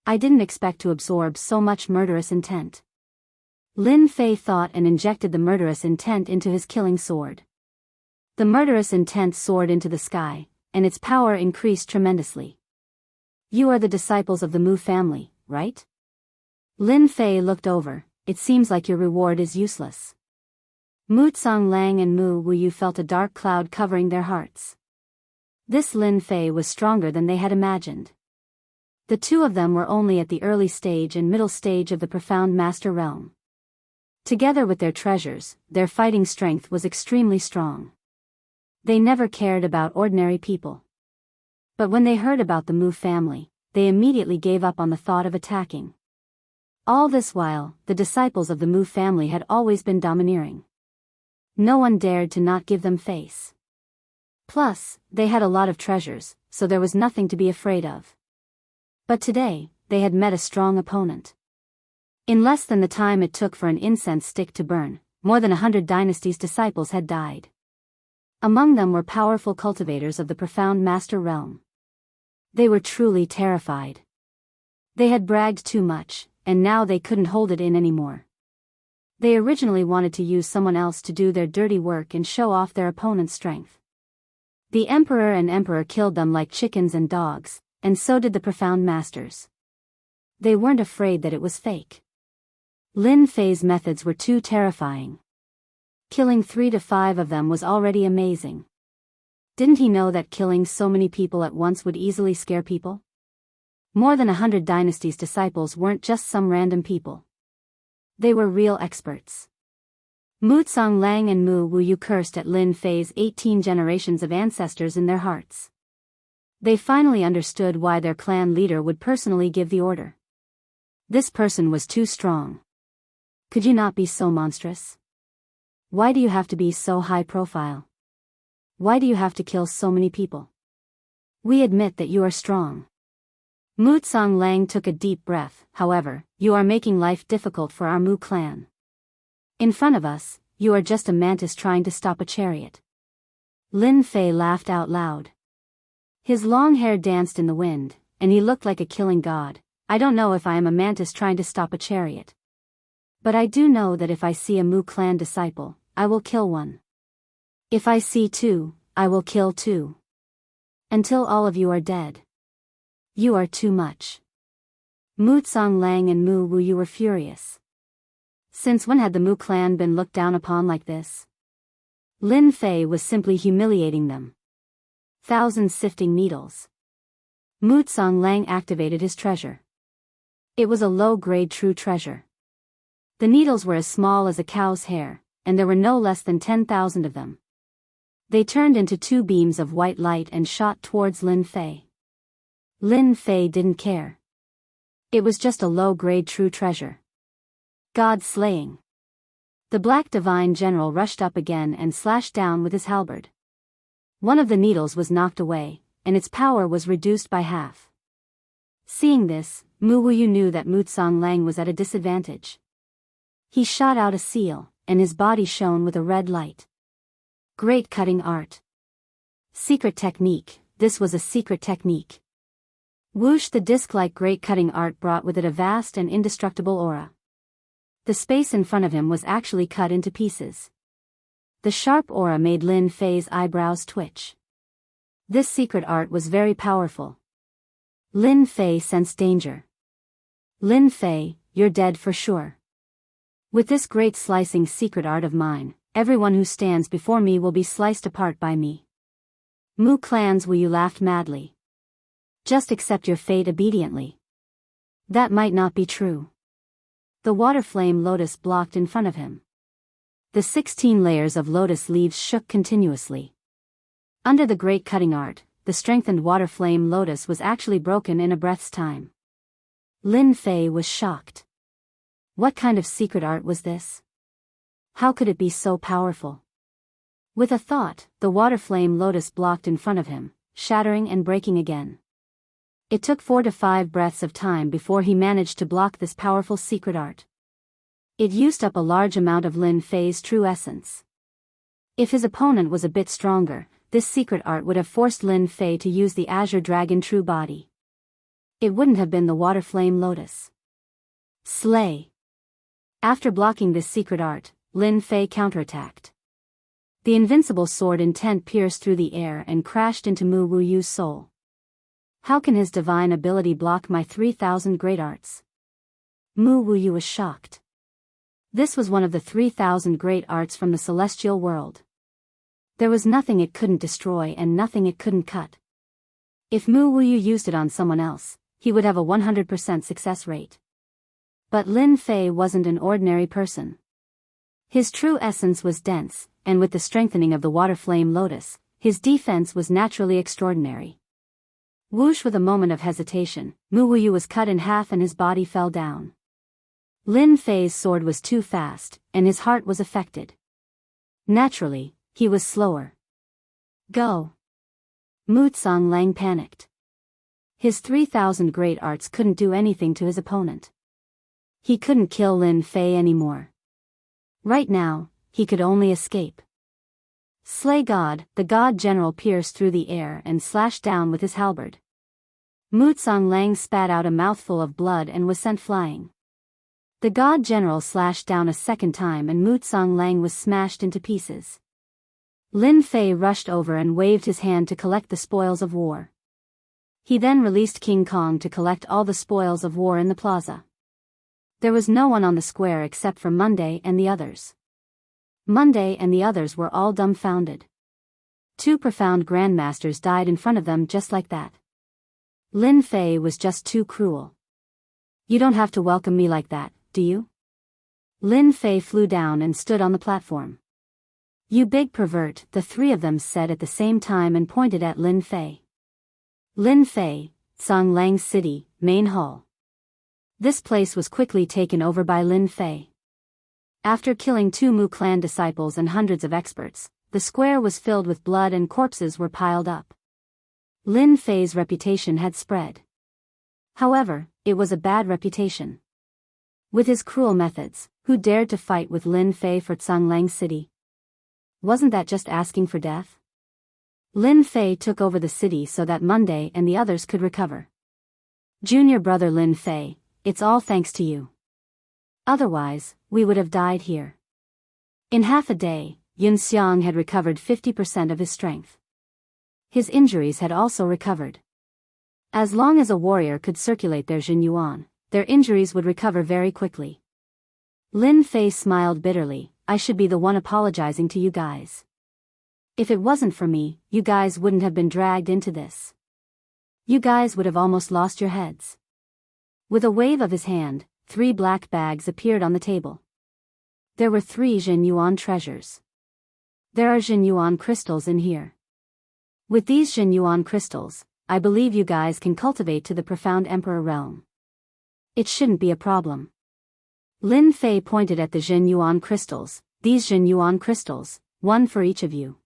I didn't expect to absorb so much murderous intent. Lin Fei thought and injected the murderous intent into his killing sword. The murderous intent soared into the sky, and its power increased tremendously. You are the disciples of the Mu family, right? Lin Fei looked over. It seems like your reward is useless. Mu Tsang Lang and Mu Wu Yu felt a dark cloud covering their hearts. This Lin Fei was stronger than they had imagined. The two of them were only at the early stage and middle stage of the profound master realm. Together with their treasures, their fighting strength was extremely strong. They never cared about ordinary people. But when they heard about the Mu family, they immediately gave up on the thought of attacking. All this while, the disciples of the Mu family had always been domineering. No one dared to not give them face. Plus, they had a lot of treasures, so there was nothing to be afraid of. But today, they had met a strong opponent. In less than the time it took for an incense stick to burn, more than 100 dynasty's disciples had died. Among them were powerful cultivators of the profound master realm. They were truly terrified. They had bragged too much, and now they couldn't hold it in anymore. They originally wanted to use someone else to do their dirty work and show off their opponent's strength. The emperor and emperor killed them like chickens and dogs, and so did the profound masters. They weren't afraid that it was fake. Lin Fei's methods were too terrifying. Killing 3 to 5 of them was already amazing. Didn't he know that killing so many people at once would easily scare people? More than 100 dynasty's disciples weren't just some random people. They were real experts. Mu Tsang Lang and Mu Wu Yu cursed at Lin Fei's 18 generations of ancestors in their hearts. They finally understood why their clan leader would personally give the order. This person was too strong. Could you not be so monstrous? Why do you have to be so high profile? Why do you have to kill so many people? We admit that you are strong. Musang Lang took a deep breath. However, you are making life difficult for our Mu clan. In front of us, you are just a mantis trying to stop a chariot. Lin Fei laughed out loud. His long hair danced in the wind, and he looked like a killing god. I don't know if I am a mantis trying to stop a chariot. But I do know that if I see a Mu clan disciple, I will kill one. If I see two, I will kill two. Until all of you are dead. You are too much. Musang Lang and Mu Wuyu were furious. Since when had the Mu clan been looked down upon like this? Lin Fei was simply humiliating them. Thousand sifting needles. Musang Lang activated his treasure. It was a low-grade true treasure. The needles were as small as a cow's hair, and there were no less than 10,000 of them. They turned into two beams of white light and shot towards Lin Fei. Lin Fei didn't care. It was just a low-grade true treasure. God slaying. The Black Divine General rushed up again and slashed down with his halberd. One of the needles was knocked away, and its power was reduced by half. Seeing this, Mu Wuyu knew that Musang Lang was at a disadvantage. He shot out a seal, and his body shone with a red light. Great cutting art. Secret technique. This was a secret technique. Whoosh! The disc-like great cutting art brought with it a vast and indestructible aura. The space in front of him was actually cut into pieces. The sharp aura made Lin Fei's eyebrows twitch. This secret art was very powerful. Lin Fei sensed danger. Lin Fei, you're dead for sure. With this great slicing secret art of mine, everyone who stands before me will be sliced apart by me. Mu clans Wuyu laughed madly. Just accept your fate obediently. That might not be true. The water flame lotus blocked in front of him. The 16 layers of lotus leaves shook continuously. Under the great cutting art, the strengthened water flame lotus was actually broken in a breath's time. Lin Fei was shocked. What kind of secret art was this? How could it be so powerful? With a thought, the water flame lotus blocked in front of him, shattering and breaking again. It took 4 to 5 breaths of time before he managed to block this powerful secret art. It used up a large amount of Lin Fei's true essence. If his opponent was a bit stronger, this secret art would have forced Lin Fei to use the Azure Dragon true body. It wouldn't have been the water flame lotus. Slay. After blocking this secret art, Lin Fei counterattacked. The invincible sword intent pierced through the air and crashed into Mu Wuyu's soul. How can his divine ability block my 3,000 great arts? Mu Wuyu was shocked. This was one of the 3,000 great arts from the celestial world. There was nothing it couldn't destroy and nothing it couldn't cut. If Mu Wuyu used it on someone else, he would have a 100% success rate. But Lin Fei wasn't an ordinary person. His true essence was dense, and with the strengthening of the water flame lotus, his defense was naturally extraordinary. Whoosh! With a moment of hesitation, Mu Wuyu was cut in half and his body fell down. Lin Fei's sword was too fast, and his heart was affected. Naturally, he was slower. Go! Musang Lang panicked. His 3,000 great arts couldn't do anything to his opponent. He couldn't kill Lin Fei anymore. Right now, he could only escape. Slay God! The God General pierced through the air and slashed down with his halberd. Musang Lang spat out a mouthful of blood and was sent flying. The God General slashed down a second time and Musang Lang was smashed into pieces. Lin Fei rushed over and waved his hand to collect the spoils of war. He then released King Kong to collect all the spoils of war in the plaza. There was no one on the square except for Monday and the others. Monday and the others were all dumbfounded. 2 profound grandmasters died in front of them just like that. Lin Fei was just too cruel. You don't have to welcome me like that, do you? Lin Fei flew down and stood on the platform. You big pervert, the 3 of them said at the same time and pointed at Lin Fei. Lin Fei, Song Lang City, Main Hall. This place was quickly taken over by Lin Fei. After killing 2 Mu clan disciples and hundreds of experts, the square was filled with blood and corpses were piled up. Lin Fei's reputation had spread. However, it was a bad reputation. With his cruel methods, who dared to fight with Lin Fei for Changleng City? Wasn't that just asking for death? Lin Fei took over the city so that Monday and the others could recover. Junior brother Lin Fei, it's all thanks to you. Otherwise, we would have died here. In half a day, Yun Xiang had recovered 50% of his strength. His injuries had also recovered. As long as a warrior could circulate their Jin Yuan, their injuries would recover very quickly. Lin Fei smiled bitterly. I should be the one apologizing to you guys. If it wasn't for me, you guys wouldn't have been dragged into this. You guys would have almost lost your heads. With a wave of his hand, 3 black bags appeared on the table. There were 3 Jin Yuan treasures. There are Jin Yuan crystals in here. With these Jin Yuan crystals, I believe you guys can cultivate to the profound Emperor realm. It shouldn't be a problem. Lin Fei pointed at the Jin Yuan crystals. These Jin Yuan crystals, 1 for each of you.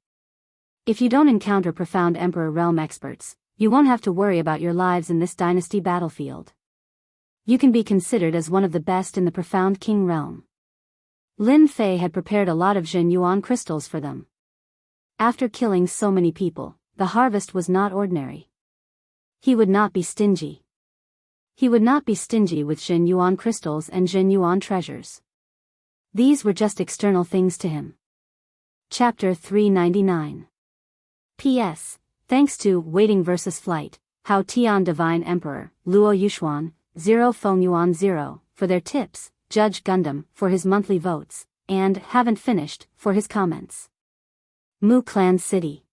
If you don't encounter profound Emperor realm experts, you won't have to worry about your lives in this dynasty battlefield. You can be considered as one of the best in the profound King realm. Lin Fei had prepared a lot of Jin Yuan crystals for them. After killing so many people, the harvest was not ordinary. He would not be stingy. He would not be stingy with Jin Yuan crystals and Jin Yuan treasures. These were just external things to him. Chapter 399. P.S. Thanks to Waiting vs. Flight, Hao Tian Divine Emperor, Luo Yuxuan, 0 Feng Yuan 0, for their tips, Judge Gundam, for his monthly votes, and Haven't Finished, for his comments. Mu Clan City.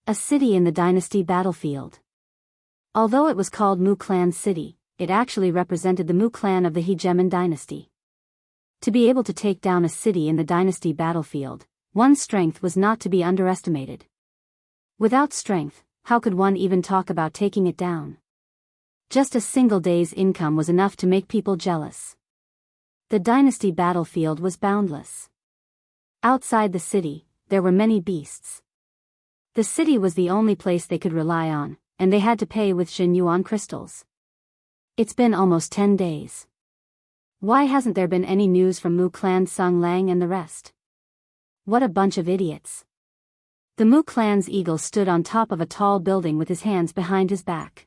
A city in the dynasty battlefield. Although it was called Mu Clan City, it actually represented the Mu clan of the Hegemon dynasty. To be able to take down a city in the dynasty battlefield, one's strength was not to be underestimated. Without strength, how could one even talk about taking it down? Just a single day's income was enough to make people jealous. The dynasty battlefield was boundless. Outside the city, there were many beasts. The city was the only place they could rely on, and they had to pay with Jin Yuan crystals. It's been almost 10 days. Why hasn't there been any news from Mu Clan Changleng and the rest? What a bunch of idiots. The Mu Clan's eagle stood on top of a tall building with his hands behind his back.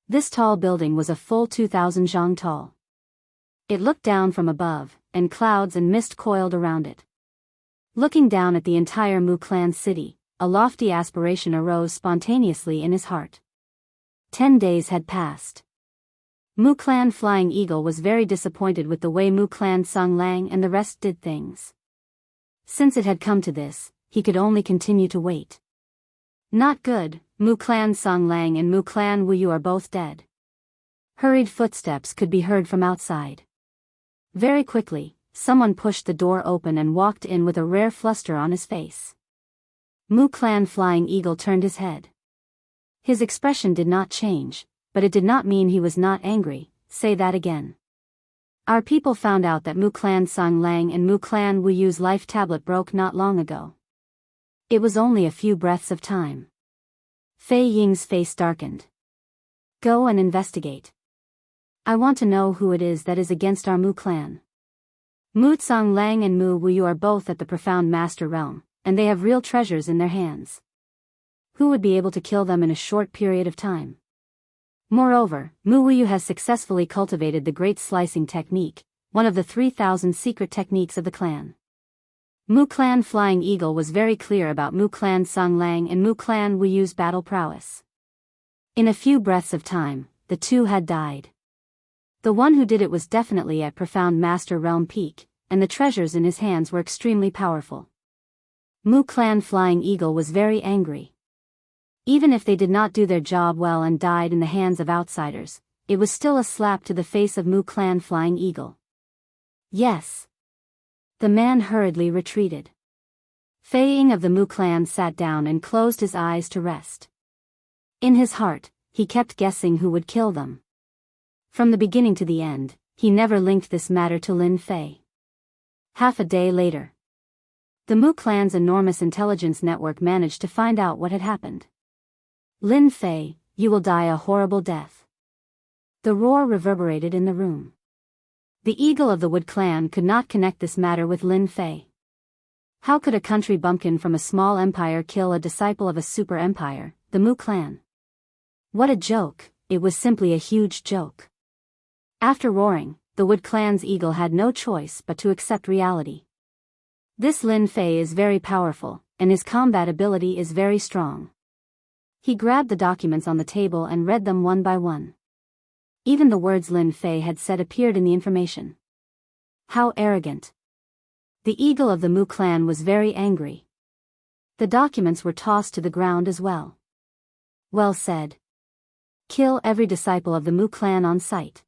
This tall building was a full 2,000 zhang tall. It looked down from above, and clouds and mist coiled around it. Looking down at the entire Mu Clan city, a lofty aspiration arose spontaneously in his heart. 10 days had passed. Mu Clan Flying Eagle was very disappointed with the way Mu Clan Changleng and the rest did things. Since it had come to this, he could only continue to wait. Not good, Mu Clan Changleng and Mu Clan Wuyu are both dead. Hurried footsteps could be heard from outside. Very quickly, someone pushed the door open and walked in with a rare fluster on his face. Mu Clan Flying Eagle turned his head. His expression did not change, but it did not mean he was not angry. Say that again. Our people found out that Mu Clan Changleng and Mu Clan Wuyu's life tablet broke not long ago. It was only a few breaths of time. Fei Ying's face darkened. Go and investigate. I want to know who it is that is against our Mu Clan. Mu Changleng and Mu Wuyu are both at the profound master realm, and they have real treasures in their hands. Who would be able to kill them in a short period of time? Moreover, Mu Wuyu has successfully cultivated the Great Slicing Technique, one of the 3,000 secret techniques of the clan. Mu Clan Flying Eagle was very clear about Mu Clan Changleng and Mu Clan Wuyu's battle prowess. In a few breaths of time, the two had died. The one who did it was definitely at profound master realm peak, and the treasures in his hands were extremely powerful. Mu Clan Flying Eagle was very angry. Even if they did not do their job well and died in the hands of outsiders, it was still a slap to the face of Mu Clan Flying Eagle. Yes. The man hurriedly retreated. Fei Ying of the Mu Clan sat down and closed his eyes to rest. In his heart, he kept guessing who would kill them. From the beginning to the end, he never linked this matter to Lin Fei. Half a day later, the Mu clan's enormous intelligence network managed to find out what had happened. Lin Fei, you will die a horrible death. The roar reverberated in the room. The Eagle of the Wood clan could not connect this matter with Lin Fei. How could a country bumpkin from a small empire kill a disciple of a super empire, the Mu clan? What a joke, it was simply a huge joke. After roaring, the Wood clan's eagle had no choice but to accept reality. This Lin Fei is very powerful, and his combat ability is very strong. He grabbed the documents on the table and read them one by one. Even the words Lin Fei had said appeared in the information. How arrogant. The eagle of the Mu clan was very angry. The documents were tossed to the ground as well. Well said. Kill every disciple of the Mu clan on sight.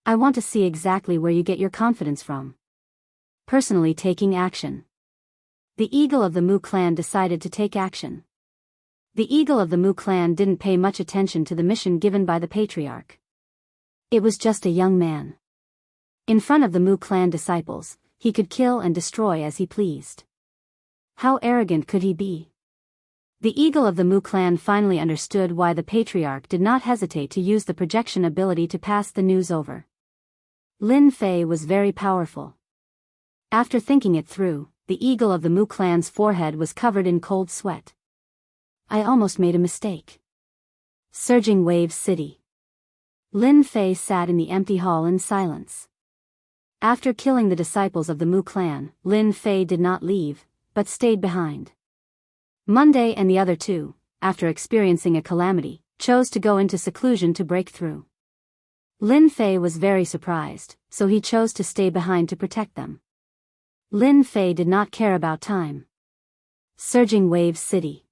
I want to see exactly where you get your confidence from. Personally taking action. The eagle of the Mu clan decided to take action. The eagle of the Mu clan didn't pay much attention to the mission given by the patriarch. It was just a young man. In front of the Mu clan disciples, he could kill and destroy as he pleased. How arrogant could he be? The eagle of the Mu clan finally understood why the patriarch did not hesitate to use the projection ability to pass the news over. Lin Fei was very powerful. After thinking it through, the eagle of the Mu clan's forehead was covered in cold sweat. I almost made a mistake. Surging Waves City. Lin Fei sat in the empty hall in silence. After killing the disciples of the Mu clan, Lin Fei did not leave, but stayed behind. Monday and the other two, after experiencing a calamity, chose to go into seclusion to break through. Lin Fei was very surprised, so he chose to stay behind to protect them. Lin Fei did not care about time. Surging Waves City.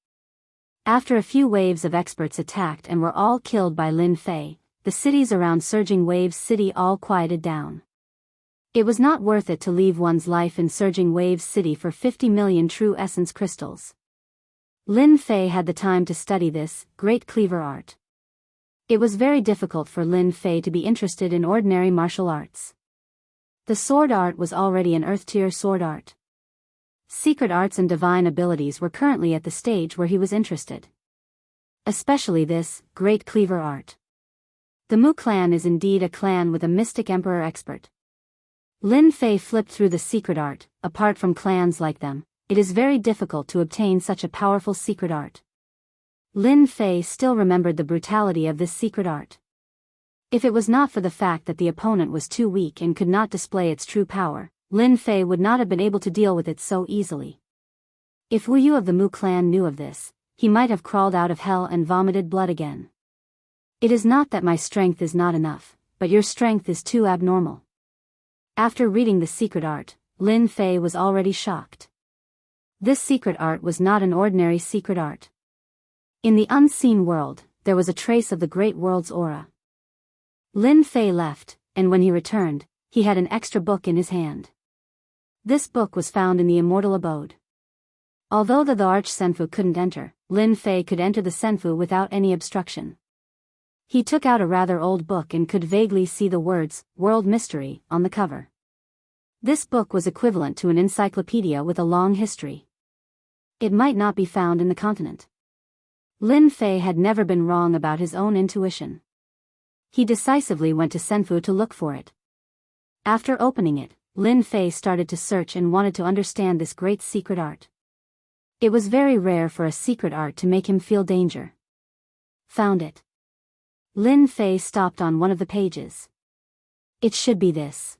After a few waves of experts attacked and were all killed by Lin Fei, the cities around Surging Waves City all quieted down. It was not worth it to leave one's life in Surging Waves City for 50 million true essence crystals. Lin Fei had the time to study this great cleaver art. It was very difficult for Lin Fei to be interested in ordinary martial arts. The sword art was already an earth-tier sword art. Secret arts and divine abilities were currently at the stage where he was interested. Especially this great cleaver art. The Mu clan is indeed a clan with a mystic emperor expert. Lin Fei flipped through the secret art. Apart from clans like them, it is very difficult to obtain such a powerful secret art. Lin Fei still remembered the brutality of this secret art. If it was not for the fact that the opponent was too weak and could not display its true power, Lin Fei would not have been able to deal with it so easily. If Wu Yu of the Mu clan knew of this, he might have crawled out of hell and vomited blood again. It is not that my strength is not enough, but your strength is too abnormal. After reading the secret art, Lin Fei was already shocked. This secret art was not an ordinary secret art. In the unseen world, there was a trace of the great world's aura. Lin Fei left, and when he returned, he had an extra book in his hand. This book was found in the immortal abode. Although the Arch Senfu couldn't enter, Lin Fei could enter the Senfu without any obstruction. He took out a rather old book and could vaguely see the words, World Mystery, on the cover. This book was equivalent to an encyclopedia with a long history. It might not be found in the continent. Lin Fei had never been wrong about his own intuition. He decisively went to Senfu to look for it. After opening it, Lin Fei started to search and wanted to understand this great secret art. It was very rare for a secret art to make him feel danger. Found it. Lin Fei stopped on one of the pages. It should be this.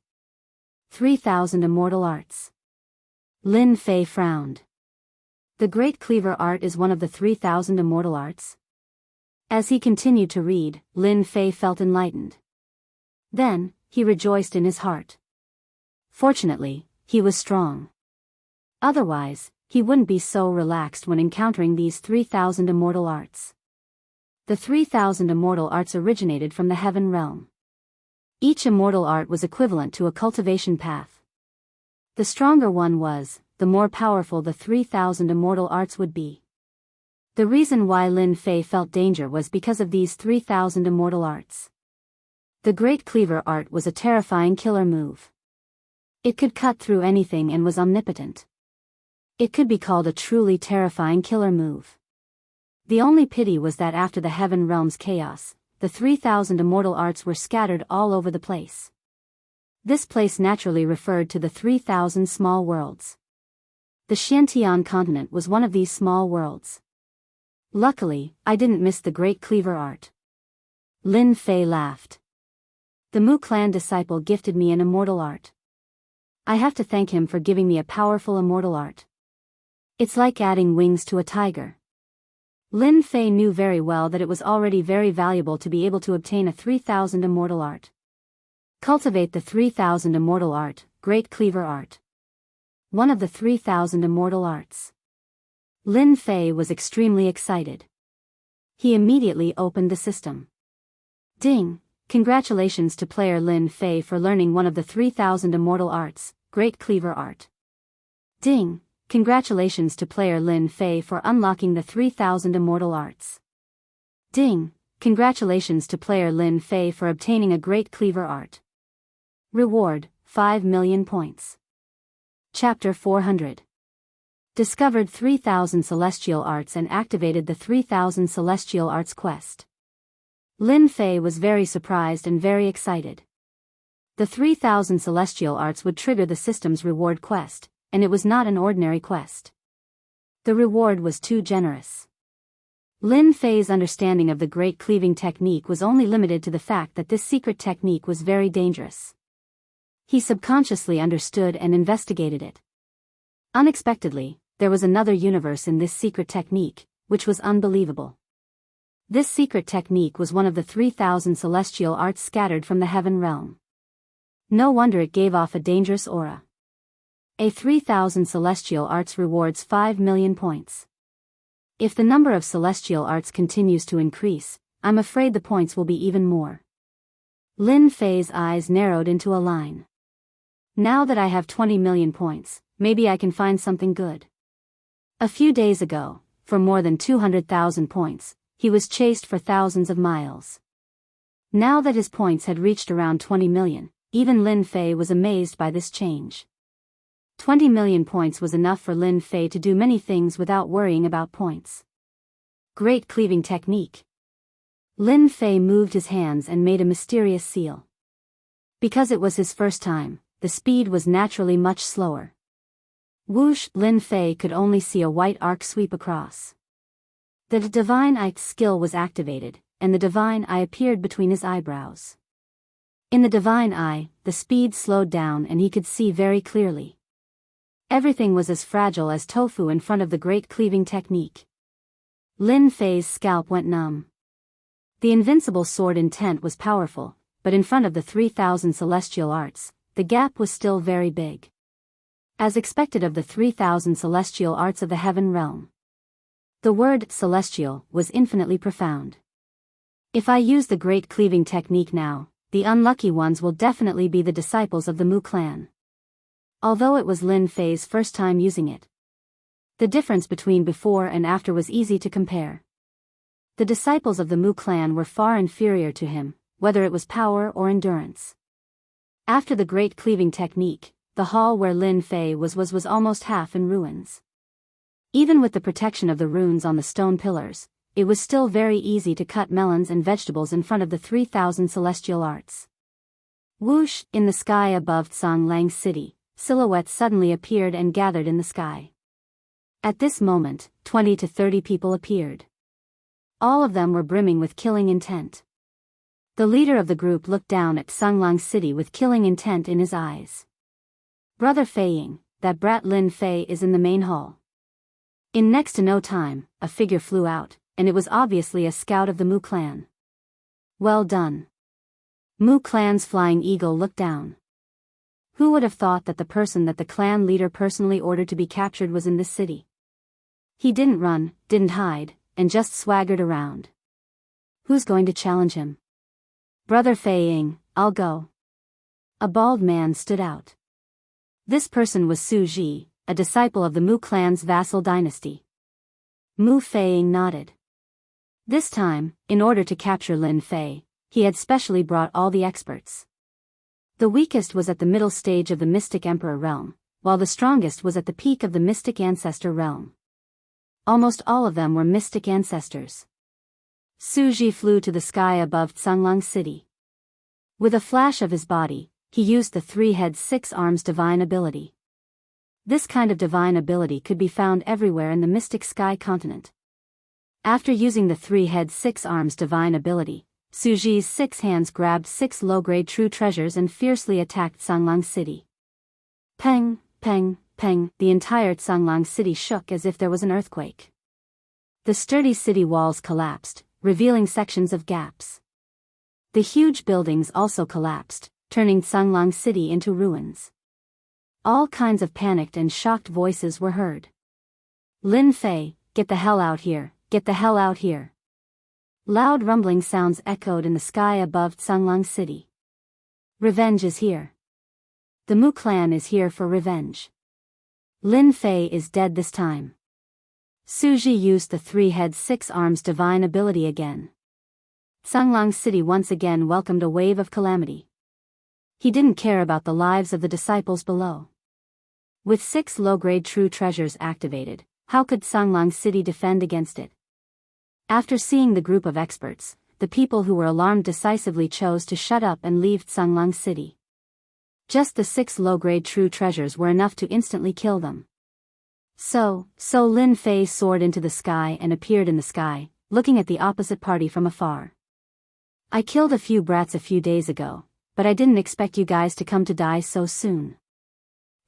3,000 Immortal Arts. Lin Fei frowned. The Great Cleaver Art is one of the 3,000 Immortal Arts? As he continued to read, Lin Fei felt enlightened. Then, he rejoiced in his heart. Fortunately, he was strong. Otherwise, he wouldn't be so relaxed when encountering these 3,000 Immortal Arts. The 3,000 Immortal Arts originated from the Heaven Realm. Each immortal art was equivalent to a cultivation path. The stronger one was, the more powerful the 3,000 Immortal Arts would be. The reason why Lin Fei felt danger was because of these 3,000 Immortal Arts. The Great Cleaver Art was a terrifying killer move. It could cut through anything and was omnipotent. It could be called a truly terrifying killer move. The only pity was that after the Heaven Realm's chaos, the 3,000 immortal arts were scattered all over the place. This place naturally referred to the 3,000 small worlds. The Xiantian continent was one of these small worlds. Luckily, I didn't miss the Great Cleaver art. Lin Fei laughed. The Mu Clan disciple gifted me an immortal art. I have to thank him for giving me a powerful immortal art. It's like adding wings to a tiger. Lin Fei knew very well that it was already very valuable to be able to obtain a 3,000 immortal art. Cultivate the 3,000 immortal art, Great Cleaver art. One of the 3,000 immortal arts. Lin Fei was extremely excited. He immediately opened the system. Ding! Congratulations to player Lin Fei for learning one of the 3,000 immortal arts, Great Cleaver art. Ding! Congratulations to player Lin Fei for unlocking the 3,000 immortal arts. Ding! Congratulations to player Lin Fei for obtaining a Great Cleaver art. Reward, 5 million points. Chapter 400. Discovered 3,000 celestial arts and activated the 3,000 celestial arts quest. Lin Fei was very surprised and very excited. The 3,000 celestial arts would trigger the system's reward quest, and it was not an ordinary quest. The reward was too generous. Lin Fei's understanding of the Great Cleaving technique was only limited to the fact that this secret technique was very dangerous. He subconsciously understood and investigated it. Unexpectedly, there was another universe in this secret technique, which was unbelievable. This secret technique was one of the 3,000 celestial arts scattered from the Heaven Realm. No wonder it gave off a dangerous aura. A 3,000 celestial arts rewards 5 million points. If the number of celestial arts continues to increase, I'm afraid the points will be even more. Lin Fei's eyes narrowed into a line. Now that I have 20 million points, maybe I can find something good. A few days ago, for more than 200,000 points, he was chased for thousands of miles. Now that his points had reached around 20 million, even Lin Fei was amazed by this change. 20 million points was enough for Lin Fei to do many things without worrying about points. Great Cleaving technique. Lin Fei moved his hands and made a mysterious seal. Because it was his first time, the speed was naturally much slower. Whoosh! Lin Fei could only see a white arc sweep across. The Divine Eye skill was activated, and the Divine Eye appeared between his eyebrows. In the Divine Eye, the speed slowed down and he could see very clearly. Everything was as fragile as tofu in front of the Great Cleaving technique. Lin Fei's scalp went numb. The invincible sword intent was powerful, but in front of the 3,000 celestial arts, the gap was still very big. As expected of the 3,000 celestial arts of the Heaven Realm. The word celestial was infinitely profound. If I use the Great Cleaving technique now, the unlucky ones will definitely be the disciples of the Mu clan. Although it was Lin Fei's first time using it. The difference between before and after was easy to compare. The disciples of the Mu clan were far inferior to him, whether it was power or endurance. After the Great Cleaving technique, the hall where Lin Fei was almost half in ruins. Even with the protection of the runes on the stone pillars, it was still very easy to cut melons and vegetables in front of the 3,000 celestial arts. Whoosh! In the sky above Songlang's city, silhouettes suddenly appeared and gathered in the sky. At this moment, 20 to 30 people appeared. All of them were brimming with killing intent. The leader of the group looked down at Songlang's city with killing intent in his eyes. Brother Feiying, that brat Lin Fei is in the main hall. In next to no time, a figure flew out, and it was obviously a scout of the Mu clan. Well done. Mu clan's flying eagle looked down. Who would have thought that the person that the clan leader personally ordered to be captured was in this city? He didn't run, didn't hide, and just swaggered around. Who's going to challenge him? Brother Feiying, I'll go. A bald man stood out. This person was Su Ji, a disciple of the Mu clan's vassal dynasty. Mu Feiying nodded. This time, in order to capture Lin Fei, he had specially brought all the experts. The weakest was at the middle stage of the Mystic Emperor realm, while the strongest was at the peak of the Mystic Ancestor realm. Almost all of them were mystic ancestors. Suji flew to the sky above Tsanglang City. With a flash of his body, he used the 3-head 6-arms divine ability. This kind of divine ability could be found everywhere in the Mystic Sky continent. After using the 3-head 6-arms divine ability, Suji's 6 hands grabbed 6 low-grade true treasures and fiercely attacked Tsanglang City. Peng, peng, peng, the entire Tsanglang City shook as if there was an earthquake. The sturdy city walls collapsed, revealing sections of gaps. The huge buildings also collapsed, turning Tsanglang City into ruins. All kinds of panicked and shocked voices were heard. Lin Fei, get the hell out here, get the hell out here. Loud rumbling sounds echoed in the sky above Tsanglang City. Revenge is here. The Mu clan is here for revenge. Lin Fei is dead this time. Suji used the 3-head 6-arms divine ability again. Tsanglang City once again welcomed a wave of calamity. He didn't care about the lives of the disciples below. With 6 low-grade true treasures activated, how could Tsanglang City defend against it? After seeing the group of experts, the people who were alarmed decisively chose to shut up and leave Tsanglang City. Just the 6 low-grade true treasures were enough to instantly kill them. So Lin Fei soared into the sky and appeared in the sky, looking at the opposite party from afar. I killed a few brats a few days ago, but I didn't expect you guys to come to die so soon.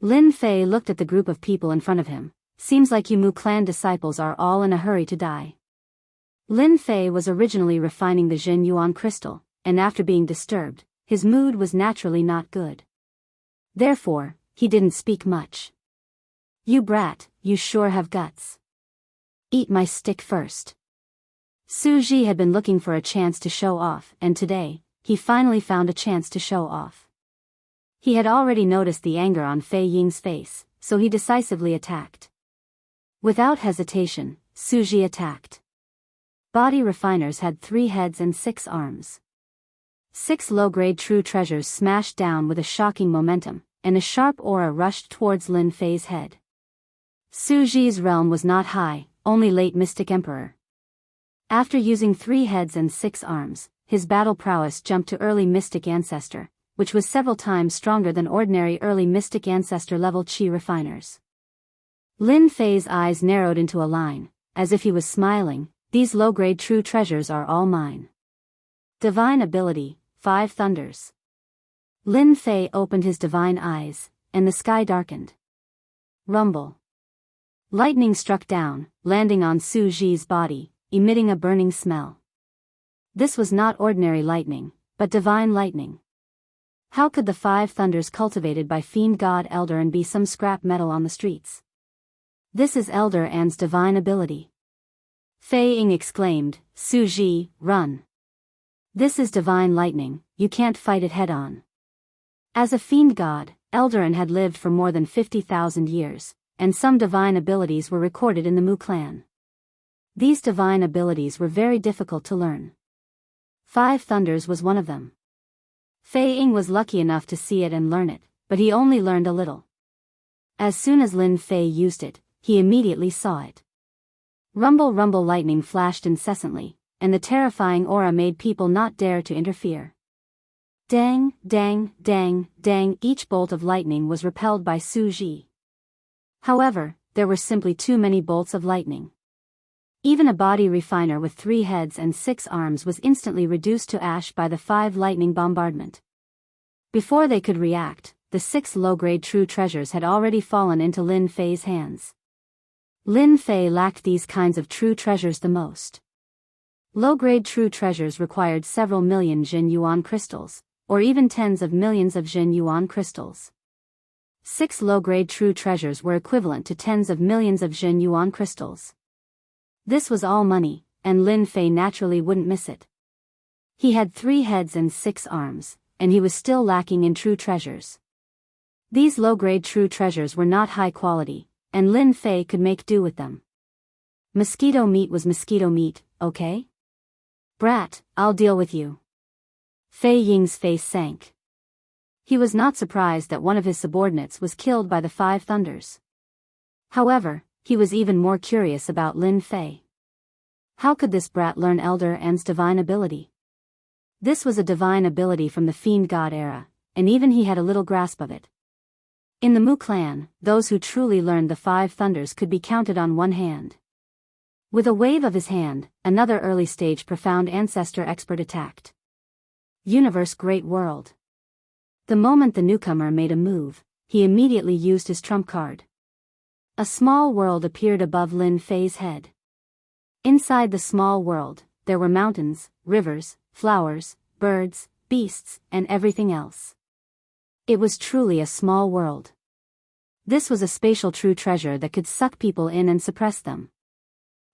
Lin Fei looked at the group of people in front of him. Seems like you Mu clan disciples are all in a hurry to die. Lin Fei was originally refining the Jin Yuan crystal, and after being disturbed, his mood was naturally not good. Therefore, he didn't speak much. You brat, you sure have guts. Eat my stick first. Suji had been looking for a chance to show off, and today, he finally found a chance to show off. He had already noticed the anger on Fei Ying's face, so he decisively attacked. Without hesitation, Suji attacked. Body refiners had 3 heads and 6 arms. 6 low-grade true treasures smashed down with a shocking momentum, and a sharp aura rushed towards Lin Fei's head. Suji's realm was not high, only late Mystic Emperor. After using 3 heads and 6 arms, his battle prowess jumped to early Mystic Ancestor, which was several times stronger than ordinary early Mystic Ancestor level Qi refiners. Lin Fei's eyes narrowed into a line, as if he was smiling. These low-grade true treasures are all mine. Divine ability, 5 thunders. Lin Fei opened his divine eyes, and the sky darkened. Rumble. Lightning struck down, landing on Suji's body, emitting a burning smell. This was not ordinary lightning, but divine lightning. How could the 5 thunders cultivated by Fiend God Elder and be some scrap metal on the streets? This is Elder An's divine ability. Fei Ying exclaimed, Suji, run. This is divine lightning, you can't fight it head-on. As a fiend god, Eldarin had lived for more than 50,000 years, and some divine abilities were recorded in the Mu clan. These divine abilities were very difficult to learn. 5 thunders was one of them. Fei Ying was lucky enough to see it and learn it, but he only learned a little. As soon as Lin Fei used it, he immediately saw it. Rumble rumble lightning flashed incessantly, and the terrifying aura made people not dare to interfere. Dang, dang, dang, dang, each bolt of lightning was repelled by Suji. However, there were simply too many bolts of lightning. Even a body refiner with 3 heads and 6 arms was instantly reduced to ash by the 5 lightning bombardment. Before they could react, the 6 low-grade true treasures had already fallen into Lin Fei's hands. Lin Fei lacked these kinds of true treasures the most. Low-grade true treasures required several million Jin Yuan crystals, or even tens of millions of Jin Yuan crystals. 6 low-grade true treasures were equivalent to tens of millions of Jin Yuan crystals. This was all money, and Lin Fei naturally wouldn't miss it. He had 3 heads and 6 arms, and he was still lacking in true treasures. These low-grade true treasures were not high quality, and Lin Fei could make do with them. Mosquito meat was mosquito meat, okay? Brat, I'll deal with you. Fei Ying's face sank. He was not surprised that one of his subordinates was killed by the Five Thunders. However, he was even more curious about Lin Fei. How could this brat learn Elder N's divine ability? This was a divine ability from the Fiend God era, and even he had a little grasp of it. In the Mu clan, those who truly learned the Five Thunders could be counted on one hand. With a wave of his hand, another early-stage profound ancestor expert attacked. Universe Great World. The moment the newcomer made a move, he immediately used his trump card. A small world appeared above Lin Fei's head. Inside the small world, there were mountains, rivers, flowers, birds, beasts, and everything else. It was truly a small world. This was a spatial true treasure that could suck people in and suppress them.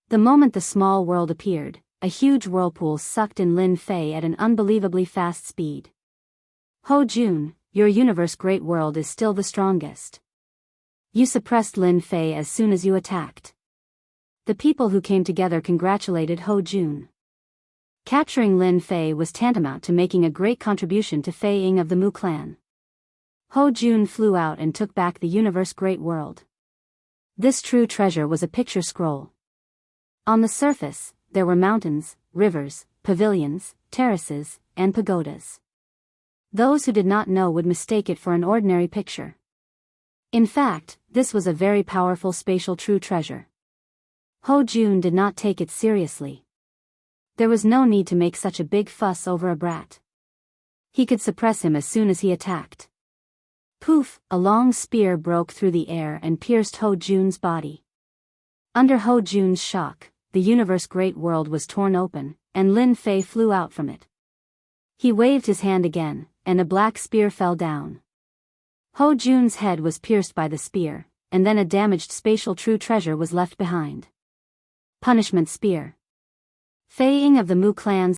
The moment the small world appeared, a huge whirlpool sucked in Lin Fei at an unbelievably fast speed. Ho Jun, your universe great world is still the strongest. You suppressed Lin Fei as soon as you attacked. The people who came together congratulated Ho Jun. Capturing Lin Fei was tantamount to making a great contribution to Fei Ying of the Mu clan. Ho Jun flew out and took back the universe great world. This true treasure was a picture scroll. On the surface, there were mountains, rivers, pavilions, terraces, and pagodas. Those who did not know would mistake it for an ordinary picture. In fact, this was a very powerful spatial true treasure. Ho Jun did not take it seriously. There was no need to make such a big fuss over a brat. He could suppress him as soon as he attacked. Poof, a long spear broke through the air and pierced Ho Jun's body. Under Ho Jun's shock, the universe great world was torn open, and Lin Fei flew out from it. He waved his hand again, and a black spear fell down. Ho Jun's head was pierced by the spear, and then a damaged spatial true treasure was left behind. Punishment Spear. Fei Ying of the Mu clan's